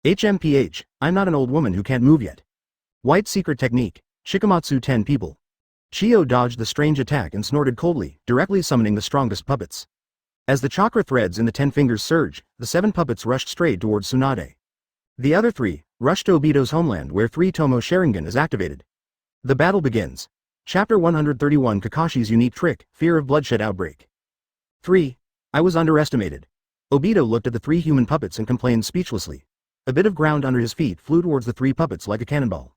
HMPH, I'm not an old woman who can't move yet. White Secret Technique, Shikamatsu 10 people. Chio dodged the strange attack and snorted coldly, directly summoning the strongest puppets. As the chakra threads in the 10 fingers surged, the 7 puppets rushed straight towards Tsunade. The other 3, Rush to Obito's homeland where 3 Tomo Sharingan is activated. The battle begins. Chapter 131 Kakashi's unique trick, fear of bloodshed outbreak. 3. I was underestimated. Obito looked at the 3 human puppets and complained speechlessly. A bit of ground under his feet flew towards the 3 puppets like a cannonball.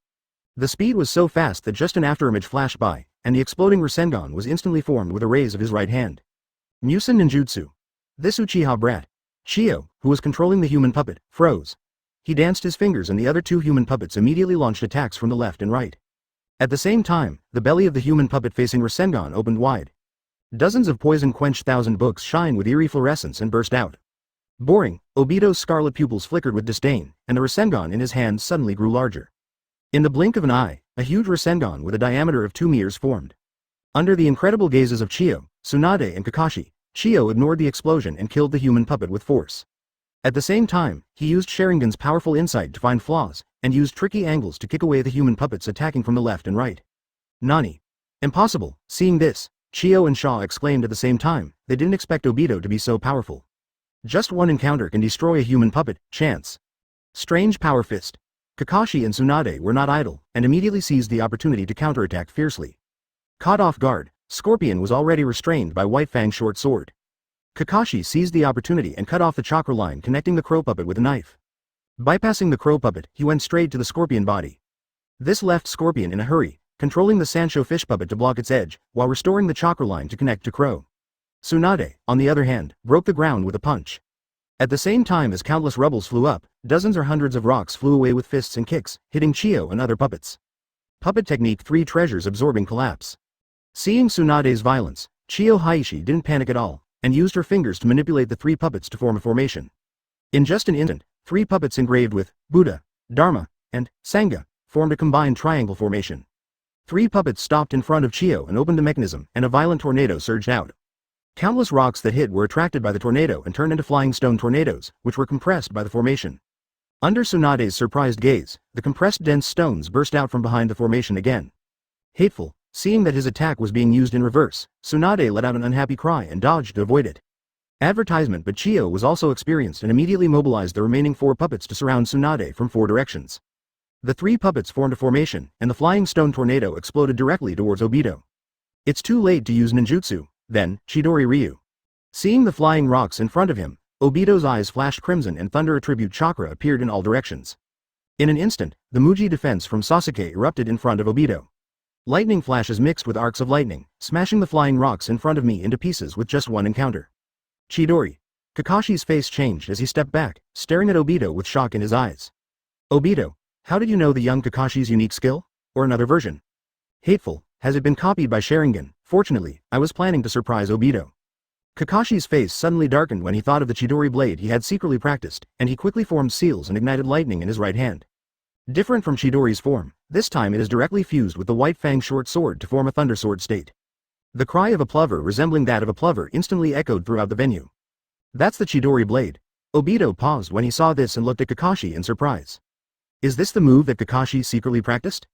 The speed was so fast that just an afterimage flashed by, and the exploding Rasengan was instantly formed with a raise of his right hand. Musen Ninjutsu. This Uchiha brat, Chiyo, who was controlling the human puppet, froze. He danced his fingers and the other 2 human puppets immediately launched attacks from the left and right. At the same time, the belly of the human puppet facing Rasengan opened wide. Dozens of poison-quenched thousand books shine with eerie fluorescence and burst out. Boring, Obito's scarlet pupils flickered with disdain, and the Rasengan in his hands suddenly grew larger. In the blink of an eye, a huge Rasengan with a diameter of 2 meters formed. Under the incredible gazes of Chiyo, Tsunade and Kakashi, Chiyo ignored the explosion and killed the human puppet with force. At the same time, he used Sharingan's powerful insight to find flaws, and used tricky angles to kick away the human puppets attacking from the left and right. Nani? Impossible. Seeing this, Chiyo and Shaw exclaimed at the same time. They didn't expect Obito to be so powerful. Just one encounter can destroy a human puppet, chance. Strange power fist. Kakashi and Tsunade were not idle, and immediately seized the opportunity to counterattack fiercely. Caught off guard, Scorpion was already restrained by White Fang's short sword. Kakashi seized the opportunity and cut off the chakra line connecting the crow puppet with a knife. Bypassing the crow puppet, he went straight to the Scorpion body. This left Scorpion in a hurry, controlling the Sancho fish puppet to block its edge, while restoring the chakra line to connect to Crow. Tsunade, on the other hand, broke the ground with a punch. At the same time as countless rubbles flew up, dozens or hundreds of rocks flew away with fists and kicks, hitting Chiyo and other puppets. Puppet technique 3 treasures absorbing collapse. Seeing Tsunade's violence, Chiyo Haishi didn't panic at all, and used her fingers to manipulate the 3 puppets to form a formation. In just an instant, 3 puppets engraved with Buddha, Dharma, and Sangha formed a combined triangle formation. 3 puppets stopped in front of Chiyo and opened the mechanism, and a violent tornado surged out. Countless rocks that hit were attracted by the tornado and turned into flying stone tornadoes, which were compressed by the formation. Under Tsunade's surprised gaze, the compressed dense stones burst out from behind the formation again. Hateful, seeing that his attack was being used in reverse, Tsunade let out an unhappy cry and dodged to avoid it. Advertisement, but Chiyo was also experienced and immediately mobilized the remaining 4 puppets to surround Tsunade from 4 directions. The 3 puppets formed a formation, and the flying stone tornado exploded directly towards Obito. It's too late to use ninjutsu, then, Chidori Ryu. Seeing the flying rocks in front of him, Obito's eyes flashed crimson and thunder attribute chakra appeared in all directions. In an instant, the Muji defense from Sasuke erupted in front of Obito. Lightning flashes mixed with arcs of lightning, smashing the flying rocks in front of me into pieces with just one encounter. Chidori. Kakashi's face changed as he stepped back, staring at Obito with shock in his eyes. Obito, how did you know the young Kakashi's unique skill? Or another version? Hateful, has it been copied by Sharingan? Fortunately, I was planning to surprise Obito. Kakashi's face suddenly darkened when he thought of the Chidori blade he had secretly practiced, and he quickly formed seals and ignited lightning in his right hand. Different from Chidori's form, this time it is directly fused with the White Fang short sword to form a thunder sword state. The cry of a plover resembling that of a plover instantly echoed throughout the venue. That's the Chidori blade. Obito paused when he saw this and looked at Kakashi in surprise. Is this the move that Kakashi secretly practiced?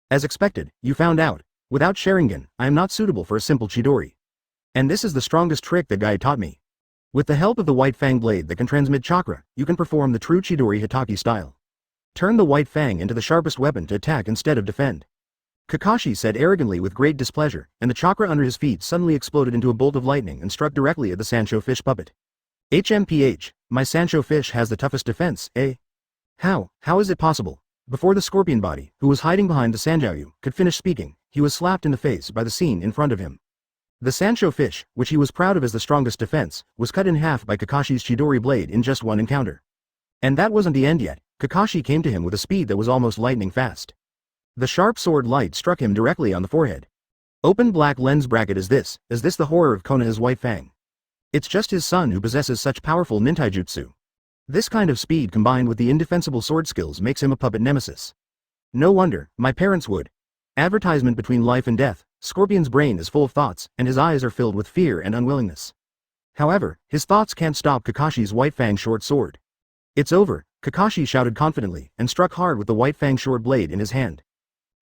As expected, you found out. Without Sharingan, I am not suitable for a simple Chidori. And this is the strongest trick that guy taught me. With the help of the White Fang blade that can transmit chakra, you can perform the true Chidori Hitaki style. Turn the White Fang into the sharpest weapon to attack instead of defend. Kakashi said arrogantly with great displeasure, and the chakra under his feet suddenly exploded into a bolt of lightning and struck directly at the Sancho fish puppet. HMPH, my Sancho fish has the toughest defense, eh? How is it possible? Before the scorpion body, who was hiding behind the Sanjiao, could finish speaking, he was slapped in the face by the scene in front of him. The Sancho fish, which he was proud of as the strongest defense, was cut in half by Kakashi's Chidori blade in just one encounter. And that wasn't the end yet. Kakashi came to him with a speed that was almost lightning fast. The sharp sword light struck him directly on the forehead. Open black lens bracket. Is this the horror of Konoha's White Fang? It's just his son who possesses such powerful nintaijutsu. This kind of speed combined with the indefensible sword skills makes him a puppet nemesis. No wonder, my parents would. Advertisement between life and death, Scorpion's brain is full of thoughts, and his eyes are filled with fear and unwillingness. However, his thoughts can't stop Kakashi's White Fang short sword. It's over, Kakashi shouted confidently, and struck hard with the White Fang short blade in his hand.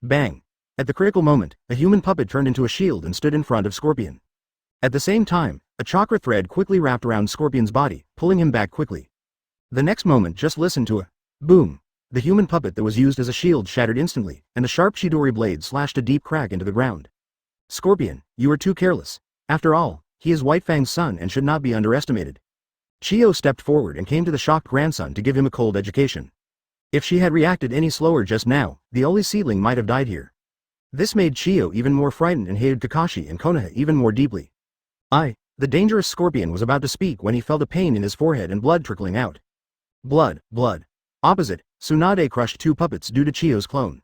Bang! At the critical moment, a human puppet turned into a shield and stood in front of Scorpion. At the same time, a chakra thread quickly wrapped around Scorpion's body, pulling him back quickly. The next moment just listen to a boom. the human puppet that was used as a shield shattered instantly, and the sharp Chidori blade slashed a deep crack into the ground. Scorpion, you are too careless. After all, he is White Fang's son and should not be underestimated. Chiyo stepped forward and came to the shocked grandson to give him a cold education. If she had reacted any slower just now, the only seedling might have died here. This made Chiyo even more frightened and hated Kakashi and Konoha even more deeply. The dangerous scorpion was about to speak when he felt a pain in his forehead and blood trickling out. Blood. Opposite, Tsunade crushed two puppets due to Chiyo's clone.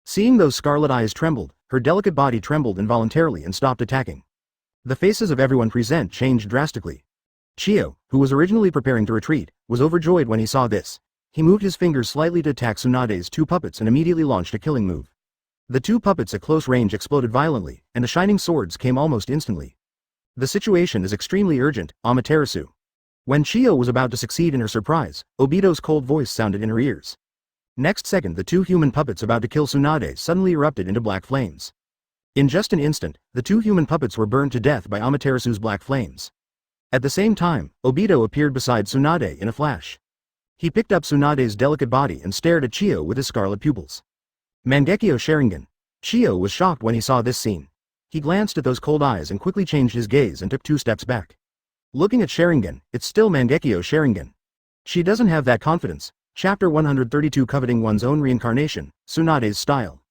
Seeing those scarlet eyes trembled, her delicate body trembled involuntarily and stopped attacking. The faces of everyone present changed drastically. Chiyo, who was originally preparing to retreat, was overjoyed when he saw this. He moved his fingers slightly to attack Tsunade's two puppets and immediately launched a killing move. The two puppets at close range exploded violently, and the shining swords came almost instantly. The situation is extremely urgent, Amaterasu. When Chiyo was about to succeed in her surprise, Obito's cold voice sounded in her ears. Next second, the two human puppets about to kill Tsunade suddenly erupted into black flames. In just an instant, the two human puppets were burned to death by Amaterasu's black flames. At the same time, Obito appeared beside Tsunade in a flash. He picked up Tsunade's delicate body and stared at Chiyo with his scarlet pupils. Mangekyo Sharingan. Chiyo was shocked when he saw this scene. He glanced at those cold eyes and quickly changed his gaze and took 2 steps back. Looking at Sharingan, it's still Mangekyo Sharingan. She doesn't have that confidence. Chapter 132, Coveting One's Own Reincarnation, Tsunade's Style.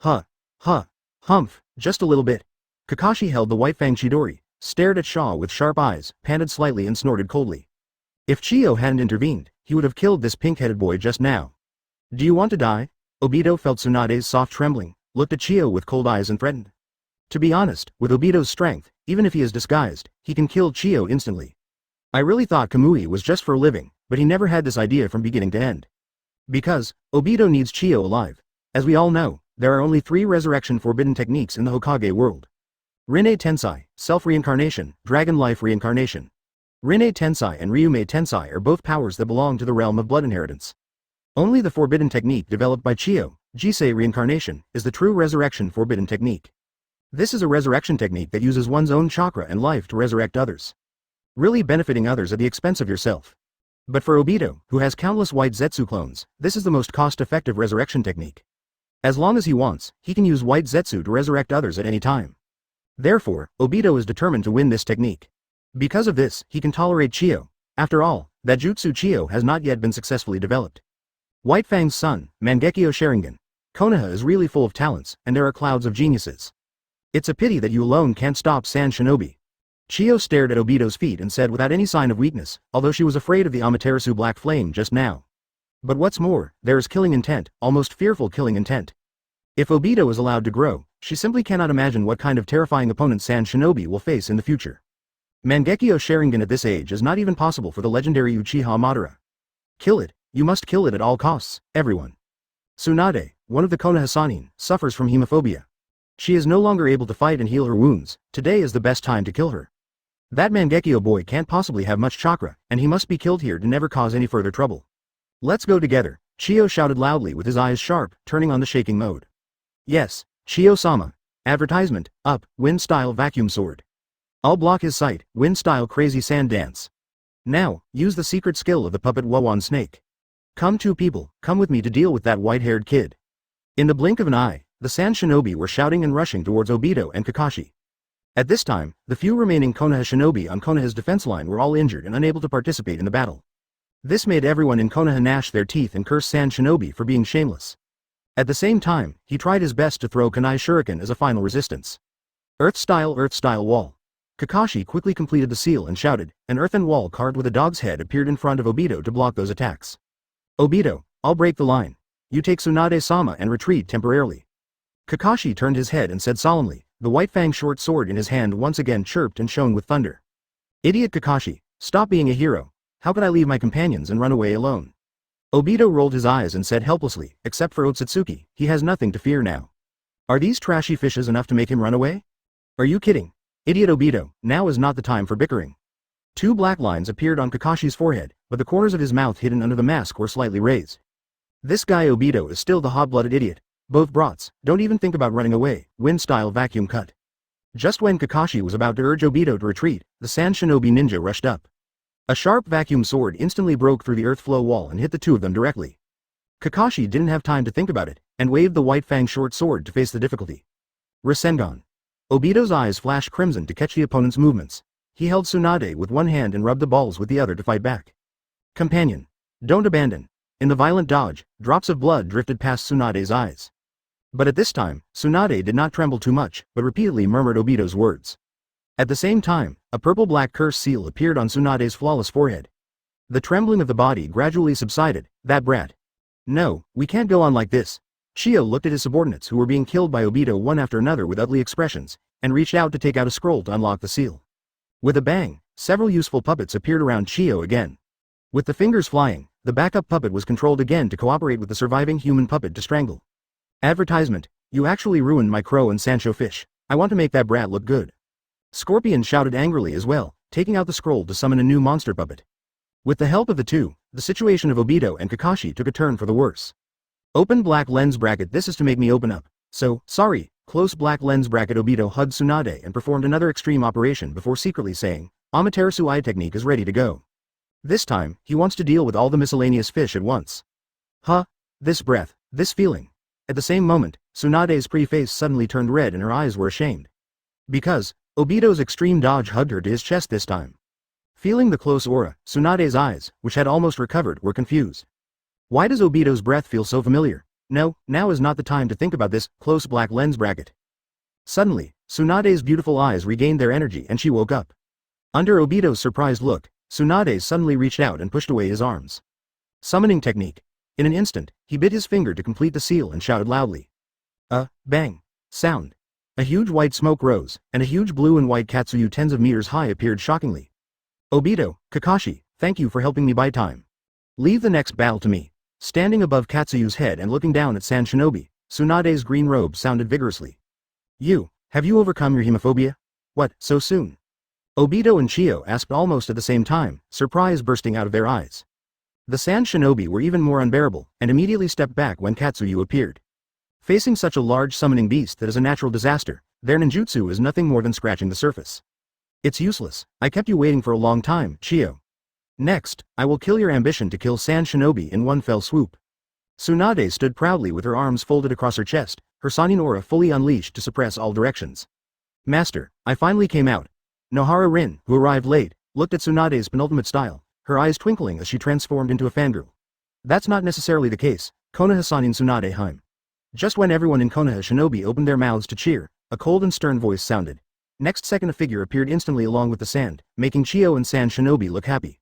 Humph, just a little bit. Kakashi held the White Fang Chidori, stared at Shaw with sharp eyes, panted slightly and snorted coldly. If Chiyo hadn't intervened, he would have killed this pink-headed boy just now. Do you want to die? Obito felt Tsunade's soft trembling, looked at Chiyo with cold eyes and threatened. To be honest, with Obito's strength, even if he is disguised, he can kill Chiyo instantly. I really thought Kamui was just for a living, but he never had this idea from beginning to end. Because, Obito needs Chiyo alive. As we all know, there are only 3 resurrection forbidden techniques in the Hokage world. Rinne Tensai, Self-Reincarnation, Dragon Life Reincarnation. Rinne Tensai and Ryume Tensai are both powers that belong to the realm of blood inheritance. Only the forbidden technique developed by Chiyo, Jisei Reincarnation, is the true resurrection forbidden technique. This is a resurrection technique that uses one's own chakra and life to resurrect others. Really benefiting others at the expense of yourself. But for Obito, who has countless white Zetsu clones, this is the most cost-effective resurrection technique. As long as he wants, he can use white Zetsu to resurrect others at any time. Therefore, Obito is determined to win this technique. Because of this, he can tolerate Chiyo. After all, that jutsu Chiyo has not yet been successfully developed. White Fang's son, Mangekyo Sharingan. Konoha is really full of talents, and there are clouds of geniuses. It's a pity that you alone can't stop Sand Shinobi. Chiyo stared at Obito's feet and said without any sign of weakness, although she was afraid of the Amaterasu black flame just now. But what's more, there is killing intent, almost fearful killing intent. If Obito is allowed to grow, she simply cannot imagine what kind of terrifying opponent Sand Shinobi will face in the future. Mangekyo Sharingan at this age is not even possible for the legendary Uchiha Madara. Kill it, you must kill it at all costs, everyone. Tsunade, one of the Konoha Sannin, suffers from hemophobia. She is no longer able to fight and heal her wounds. Today is the best time to kill her. That Mangekyo boy can't possibly have much chakra, and he must be killed here to never cause any further trouble. Let's go together, Chiyo shouted loudly with his eyes sharp, turning on the shaking mode. Yes, Chiyo-sama. Advertisement, up, wind-style vacuum sword. I'll block his sight, wind-style crazy sand dance. Now, use the secret skill of the puppet Wawan snake. Come 2 people, come with me to deal with that white-haired kid. In the blink of an eye, the Sand Shinobi were shouting and rushing towards Obito and Kakashi. At this time, the few remaining Konoha Shinobi on Konoha's defense line were all injured and unable to participate in the battle. This made everyone in Konoha gnash their teeth and curse Sand Shinobi for being shameless. At the same time, he tried his best to throw Kunai Shuriken as a final resistance. Earth-style wall. Kakashi quickly completed the seal and shouted, an earthen wall carved with a dog's head appeared in front of Obito to block those attacks. Obito, I'll break the line. You take Tsunade-sama and retreat temporarily. Kakashi turned his head and said solemnly, the White Fang short sword in his hand once again chirped and shone with thunder. Idiot Kakashi, stop being a hero. How could I leave my companions and run away alone? Obito rolled his eyes and said helplessly, except for Ōtsutsuki, he has nothing to fear now. Are these trashy fishes enough to make him run away? Are you kidding? Idiot Obito, now is not the time for bickering. 2 black lines appeared on Kakashi's forehead, but the corners of his mouth hidden under the mask were slightly raised. This guy Obito is still the hot-blooded idiot. Both brats, don't even think about running away, wind-style vacuum cut. Just when Kakashi was about to urge Obito to retreat, the Sand Shinobi ninja rushed up. A sharp vacuum sword instantly broke through the earth flow wall and hit the 2 of them directly. Kakashi didn't have time to think about it, and waved the white fang short sword to face the difficulty. Rasengan. Obito's eyes flashed crimson to catch the opponent's movements. He held Tsunade with one hand and rubbed the balls with the other to fight back. Companion. Don't abandon. In the violent dodge, drops of blood drifted past Tsunade's eyes. But at this time, Tsunade did not tremble too much, but repeatedly murmured Obito's words. At the same time, a purple-black curse seal appeared on Tsunade's flawless forehead. The trembling of the body gradually subsided. That brat. No, we can't go on like this. Chio looked at his subordinates who were being killed by Obito one after another with ugly expressions, and reached out to take out a scroll to unlock the seal. With a bang, several useful puppets appeared around Chio again. With the fingers flying, the backup puppet was controlled again to cooperate with the surviving human puppet to strangle. Advertisement. You actually ruined my crow and Sancho fish. I want to make that brat look good. Scorpion shouted angrily as well, taking out the scroll to summon a new monster puppet. With the help of the two, the situation of Obito and Kakashi took a turn for the worse. Open black lens bracket. This is to make me open up. So, sorry, close black lens bracket. Obito hugged Tsunade and performed another extreme operation before secretly saying, Amaterasu eye technique is ready to go. This time, he wants to deal with all the miscellaneous fish at once. Huh? This breath, this feeling. At the same moment, Tsunade's pretty face suddenly turned red and her eyes were ashamed. Because, Obito's extreme dodge hugged her to his chest this time. Feeling the close aura, Tsunade's eyes, which had almost recovered, were confused. Why does Obito's breath feel so familiar? No, now is not the time to think about this. Close black lens bracket. Suddenly, Tsunade's beautiful eyes regained their energy and she woke up. Under Obito's surprised look, Tsunade suddenly reached out and pushed away his arms. Summoning technique. In an instant, he bit his finger to complete the seal and shouted loudly. Bang. Sound. A huge white smoke rose, and a huge blue and white Katsuyu tens of meters high appeared shockingly. Obito, Kakashi, thank you for helping me buy time. Leave the next battle to me. Standing above Katsuyu's head and looking down at San Shinobi, Tsunade's green robe sounded vigorously. Have you overcome your hemophobia? What, so soon? Obito and Chio asked almost at the same time, surprise bursting out of their eyes. The San Shinobi were even more unbearable, and immediately stepped back when Katsuyu appeared. Facing such a large summoning beast that is a natural disaster, their ninjutsu is nothing more than scratching the surface. It's useless. I kept you waiting for a long time, Chio. Next, I will kill your ambition to kill San Shinobi in one fell swoop. Tsunade stood proudly with her arms folded across her chest, her Sannin aura fully unleashed to suppress all directions. Master, I finally came out. Nohara Rin, who arrived late, looked at Tsunade's penultimate style, her eyes twinkling as she transformed into a fangirl. That's not necessarily the case, Konoha Sannin Tsunade Heim. Just when everyone in Konoha Shinobi opened their mouths to cheer, a cold and stern voice sounded. Next second a figure appeared instantly along with the sand, making Chio and San Shinobi look happy.